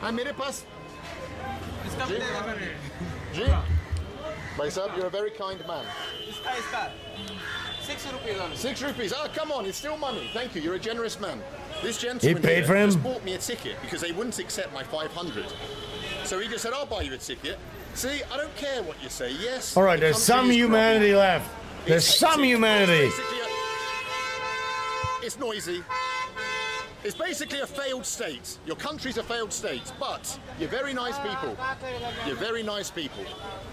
Ah, mere paas. Ji. Bhai sahab, you're a very kind man. 6 rupees only. 6 rupees. Ah, come on, it's still money. Thank you. You're a generous man. This gentleman paid here for him? just bought me a ticket because they wouldn't accept my 500. So he just said, "I'll buy you a ticket." See, I don't care what you say. Yes. All right, the there's country some is humanity grubby. left. There's It's some hectic. humanity. It's noisy. It's basically a failed state. Your country's a failed state, but you're very nice people. You're very nice people.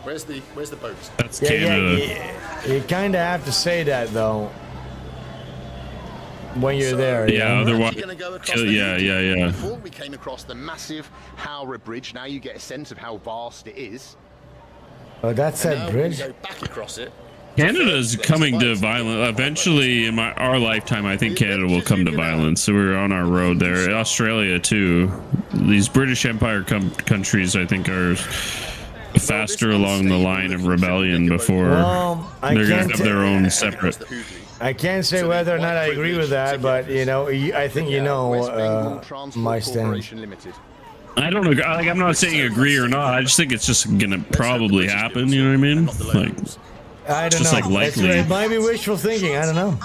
Where's the boat? That's Yeah, you kind of have to say that though when you're there. Yeah, you know? otherwise, Gonna go across the yeah. Before we came across the massive Howrah Bridge. Now you get a sense of how vast it is. Oh, that's And that now bridge. we go back across it. Canada's coming to violence. Eventually, in our lifetime, I think Canada will come to violence. So we're on our road there. Australia too. These British Empire countries, I think, are faster along the line of rebellion before Well, I they're going can't to have their own separate. I can't say whether or not I agree with that, but you know, I think you know my stance. Limited. I don't agree. Like, I'm not saying agree or not. I just think it's just gonna probably happen. You know what I mean? Like, I don't just know. like likely. It might be wishful thinking. I don't know.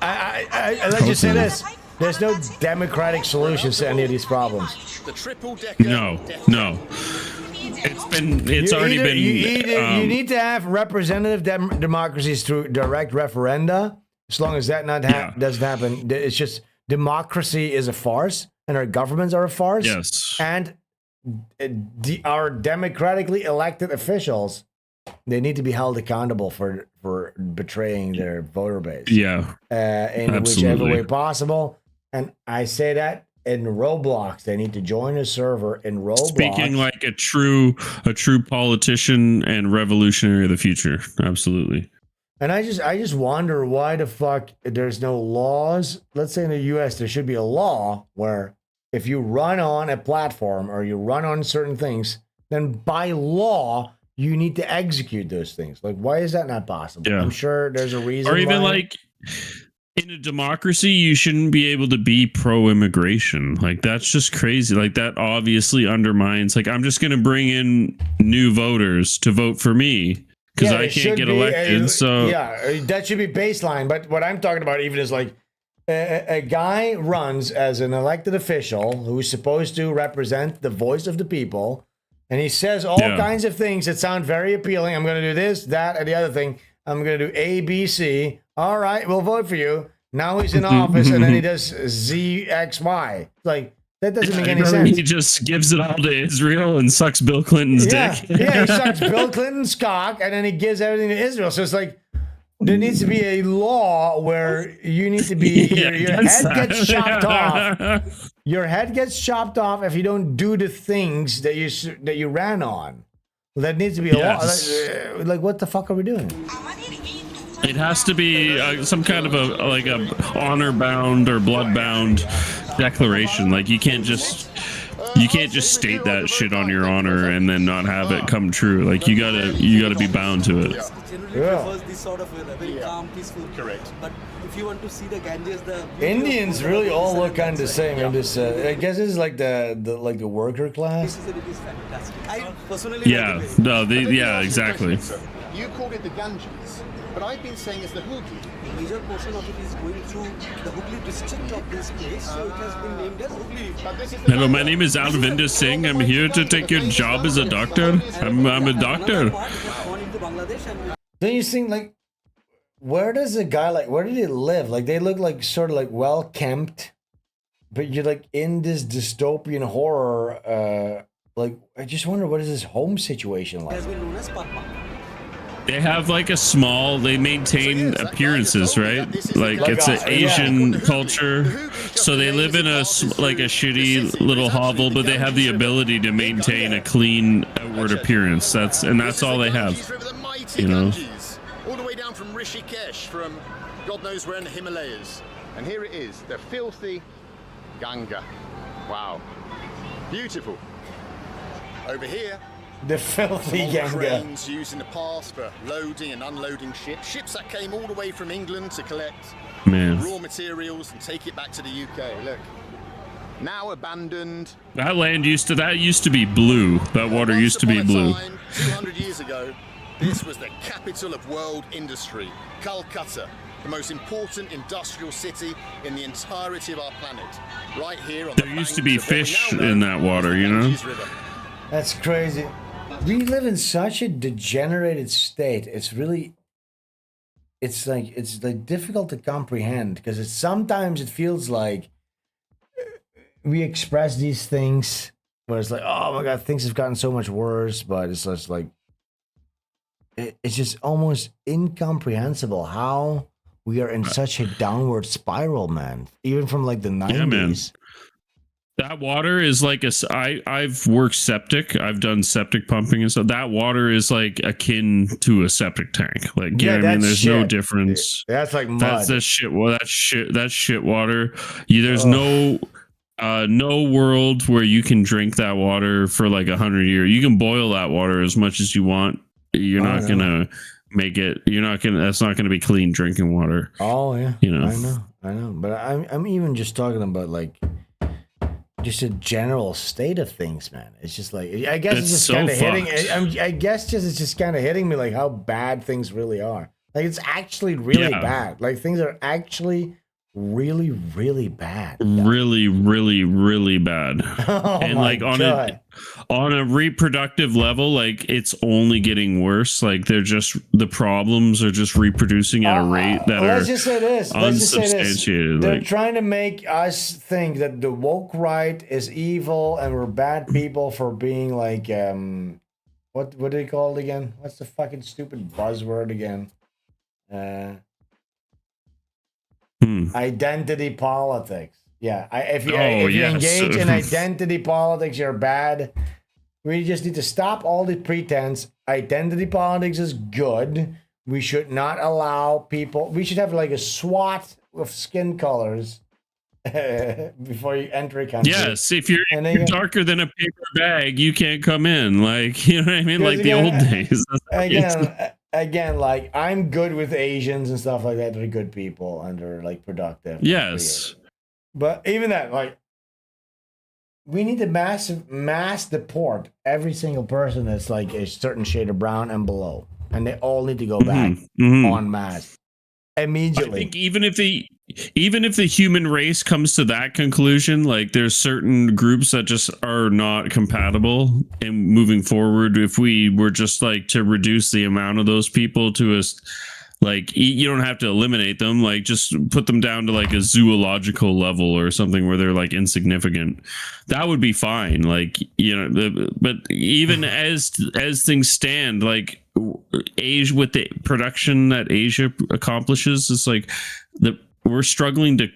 I let you say this. There's no democratic solutions to any of these problems. The triple decker. No. It's already been. You need to have representative democracies through direct referenda. As long as that doesn't happen, it's just democracy is a farce, and our governments are a farce. Yes. And our democratically elected officials, they need to be held accountable for betraying their voter base. Yeah. In Absolutely. whichever way possible. And I say that in Roblox, they need to join a server in Roblox. Speaking like a true politician and revolutionary of the future. Absolutely. And I just wonder why the fuck there's no laws. Let's say in the US, there should be a law where if you run on a platform or you run on certain things, then by law, you need to execute those things. Like, why is that not possible? Yeah. I'm sure there's a reason. Or even why. like in a democracy, you shouldn't be able to be pro-immigration. Like, that's just crazy. Like, that obviously undermines, like, I'm just going to bring in new voters to vote for me because I it can't should get be elected. So yeah, that should be baseline. But what I'm talking about even is like a guy runs as an elected official who's supposed to represent the voice of the people, and he says all kinds of things that sound very appealing. I'm going to do this, that, and the other thing. I'm going to do A, B, C. All right, we'll vote for you. Now he's in office, and then he does Z, X, Y. Like, that doesn't make any sense. He just gives it all to Israel and sucks Bill Clinton's dick. Yeah, he sucks Bill Clinton's cock, and then he gives everything to Israel. So it's like, there needs to be a law where you need to be, your head gets chopped off. Your head gets chopped off if you don't do the things that you ran on. That needs to be a law. Like, what the fuck are we doing? It has to be some kind of a honor bound or blood bound declaration. Like you can't just state that shit on your honor and then not have it come true. Like you gotta be bound to it. Prefers this sort of very calm, peaceful. Correct. But if you want to see the Ganges, the Indians really all look kind of the same. I'm just, I guess it's like the worker class. it is fantastic. I personally Yeah. No. Exactly. You called it the Ganges, but I've been saying it's the Hooghly. The major portion of it is going through the Hooghly district of this place, so it has been named as Hooghly. Hello, my name is Alvinda Singh. I'm here to take your job as a doctor. I'm a doctor. Don't you think, like, where does a guy, like, where did he live? Like, they look like sort of like well kempt, but you're like in this dystopian horror. Like, I just wonder, what is his home situation like? They have like they maintain appearances, right? Like it's an Asian culture. So they live in a shitty little hovel, but they have the ability to maintain a clean outward appearance. That's all they have. You know? All the way down from Rishikesh, from God knows where in the Himalayas. And here it is, the filthy Ganga. Wow. Beautiful. Over here, the filthy Ganga. Cranes used in the past for loading and unloading ships that came all the way from England to collect raw materials and take it back to the UK. Look, now abandoned. That land used to be blue. That water used to be blue. 200 years ago, this was the capital of world industry, Calcutta, the most important industrial city in the entirety of our planet. Right here on There used to be fish in that water, you know? That's crazy. We live in such a degenerated state. It's like difficult to comprehend because sometimes it feels like we express these things where it's like, oh my God, things have gotten so much worse, but it's just like, it's just almost incomprehensible how we are in such a downward spiral, man. Even from like the 90s. Yeah, man. That water is like I've worked septic. I've done septic pumping and stuff. That water is like akin to a septic tank. Like, you know what I mean? There's no difference. That's like mud. That's shit. Well, that's shit water. There's no world where you can drink that water for like 100 years. You can boil that water as much as you want. You're not gonna make it. That's not gonna be clean drinking water. Oh yeah. You know. I know. But I'm even just talking about like just a general state of things, man. It's just like, I guess it's just so kind of hitting. fucked. I guess it's just kind of hitting me like how bad things really are. Like it's actually really bad. Like things are actually really, really bad. Really, really, really bad. Oh and my like God. on a reproductive level, like it's only getting worse. Like the problems are just reproducing at a rate that let's just say this. unsubstantiated. They're Like, trying to make us think that the woke right is evil and we're bad people for being like what do they call it again? What's the fucking stupid buzzword again? Identity politics. Yeah, if you engage in identity politics, you're bad. We just need to stop all the pretense. Identity politics is good. We should not allow people. We should have like a SWAT of skin colors before you enter a country. yes, if you're darker than a paper bag, you can't come in. Like, you know what I mean? Like the old days. Again, like I'm good with Asians and stuff like that. They're good people and they're like productive. Yes. But even that, like, we need to mass deport every single person that's like a certain shade of brown and below. And they all need to go back en masse. immediately. I think even if the human race comes to that conclusion, like there's certain groups that just are not compatible, and moving forward, if we were just like to reduce the amount of those people to us, like you don't have to eliminate them, like just put them down to like a zoological level or something where they're like insignificant, that would be fine. Like, you know, but even as things stand, like Asia, with the production that Asia accomplishes, it's like we're struggling to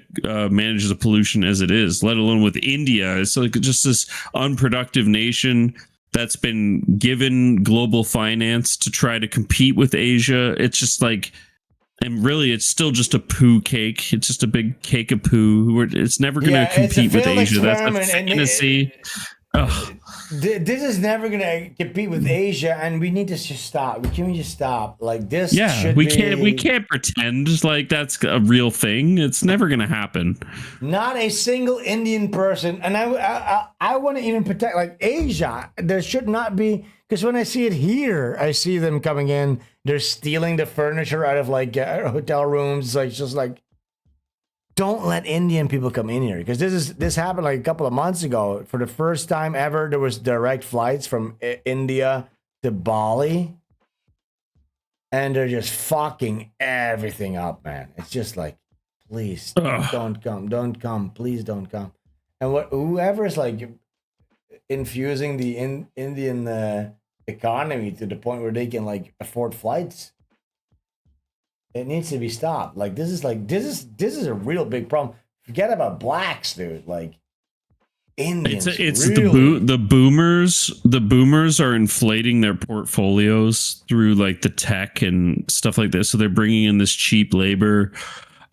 manage the pollution as it is, let alone with India. It's like just this unproductive nation that's been given global finance to try to compete with Asia. It's just like, and really, it's still just a poo cake. It's just a big cake of poo. It's never going to compete with Asia. That's a fantasy. This is never gonna compete with Asia, and we need to just stop. Can we just stop? Like this? Yeah, we can't pretend like that's a real thing. It's never gonna happen. Not a single Indian person, and I want to even protect like Asia. There should not be, because when I see it here, I see them coming in. They're stealing the furniture out of like hotel rooms. Like just like. Don't let Indian people come in here, because this happened like a couple of months ago. For the first time ever, there was direct flights from India to Bali, and they're just fucking everything up, man. It's just like, please don't come, please don't come. And whoever is like infusing the Indian economy to the point where they can like afford flights. It needs to be stopped. Like this is a real big problem. Forget about blacks, dude. Like Indians. It's really. the boomers. The boomers are inflating their portfolios through like the tech and stuff like this. So they're bringing in this cheap labor,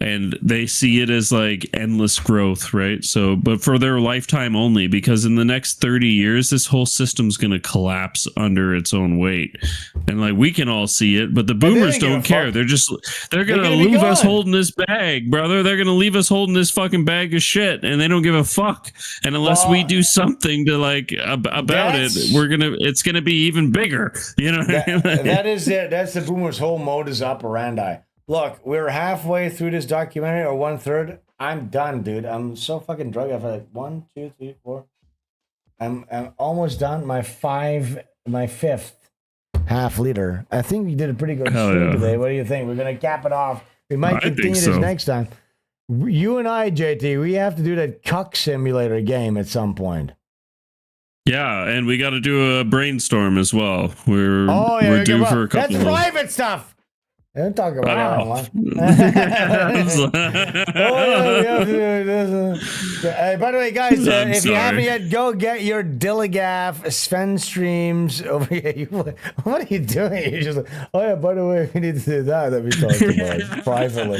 and they see it as like endless growth, right? So, but for their lifetime only, because in the next 30 years, this whole system's going to collapse under its own weight. And like, we can all see it, but the boomers don't care. They're going to leave us holding this bag, brother. They're going to leave us holding this fucking bag of shit, and they don't give a fuck. And unless we do something to like about it, it's going to be even bigger. You know what I mean? That is it. That's the boomers' whole modus operandi. Look, we're halfway through this documentary, or 1/3. I'm done, dude. I'm so fucking drunk. I've had like 1, 2, 3, 4. I'm almost done. My 5th half liter. I think we did a pretty good stream today. What do you think? We're gonna cap it off. We might continue this next time. You and I, JT, we have to do that cuck simulator game at some point. Yeah, and we got to do a brainstorm as well. We're due for a couple. That's private stuff. Don't talk about that online. By the way, guys, if you haven't yet, go get your DILLIGAF SVENSTREAMS over here. What are you doing? You're just like, oh yeah, by the way, we need to do that. Let me talk about privately.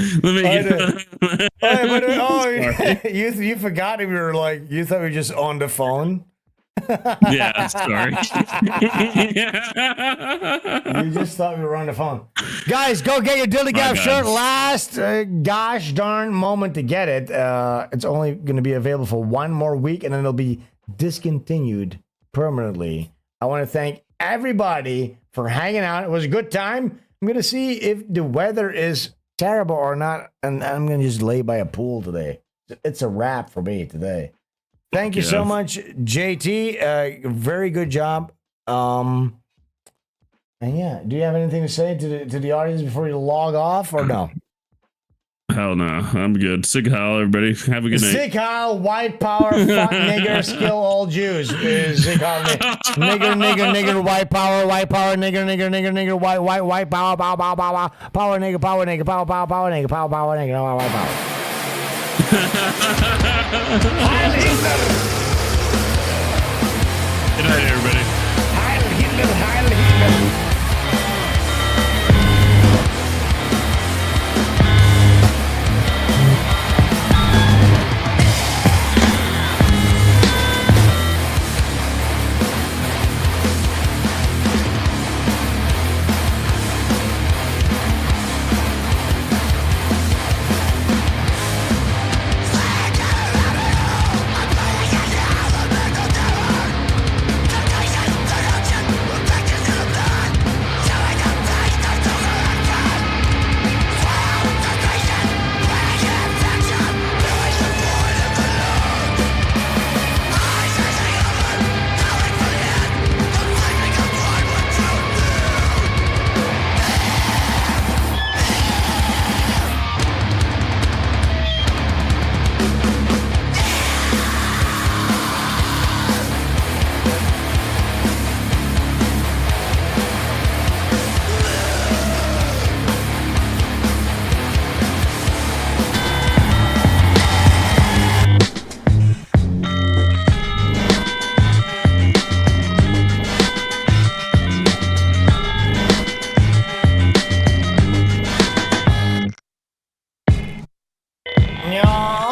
You forgot we were like, you thought we were just on the phone? Yeah, sorry. You just thought we were on the phone. Guys, go get your DILLIGAF shirt. Last gosh darn moment to get it. It's only going to be available for 1 more week, and then it'll be discontinued permanently. I want to thank everybody for hanging out. It was a good time. I'm going to see if the weather is terrible or not, and I'm going to just lay by a pool today. It's a wrap for me today. Thank you so much, JT. Very good job. And yeah, do you have anything to say to the audience before you log off, or no? Hell no, I'm good. Sig Heil, everybody. Have a good night. Sig Heil, white power, fuck nigger, skill all Jews. Sig Heil, nigger, white power, nigger, white power, power, nigger, power, nigger, power, nigger, white power. Heil Hitler! Good night, everybody. Heil Hitler, Heil Hitler. y'all.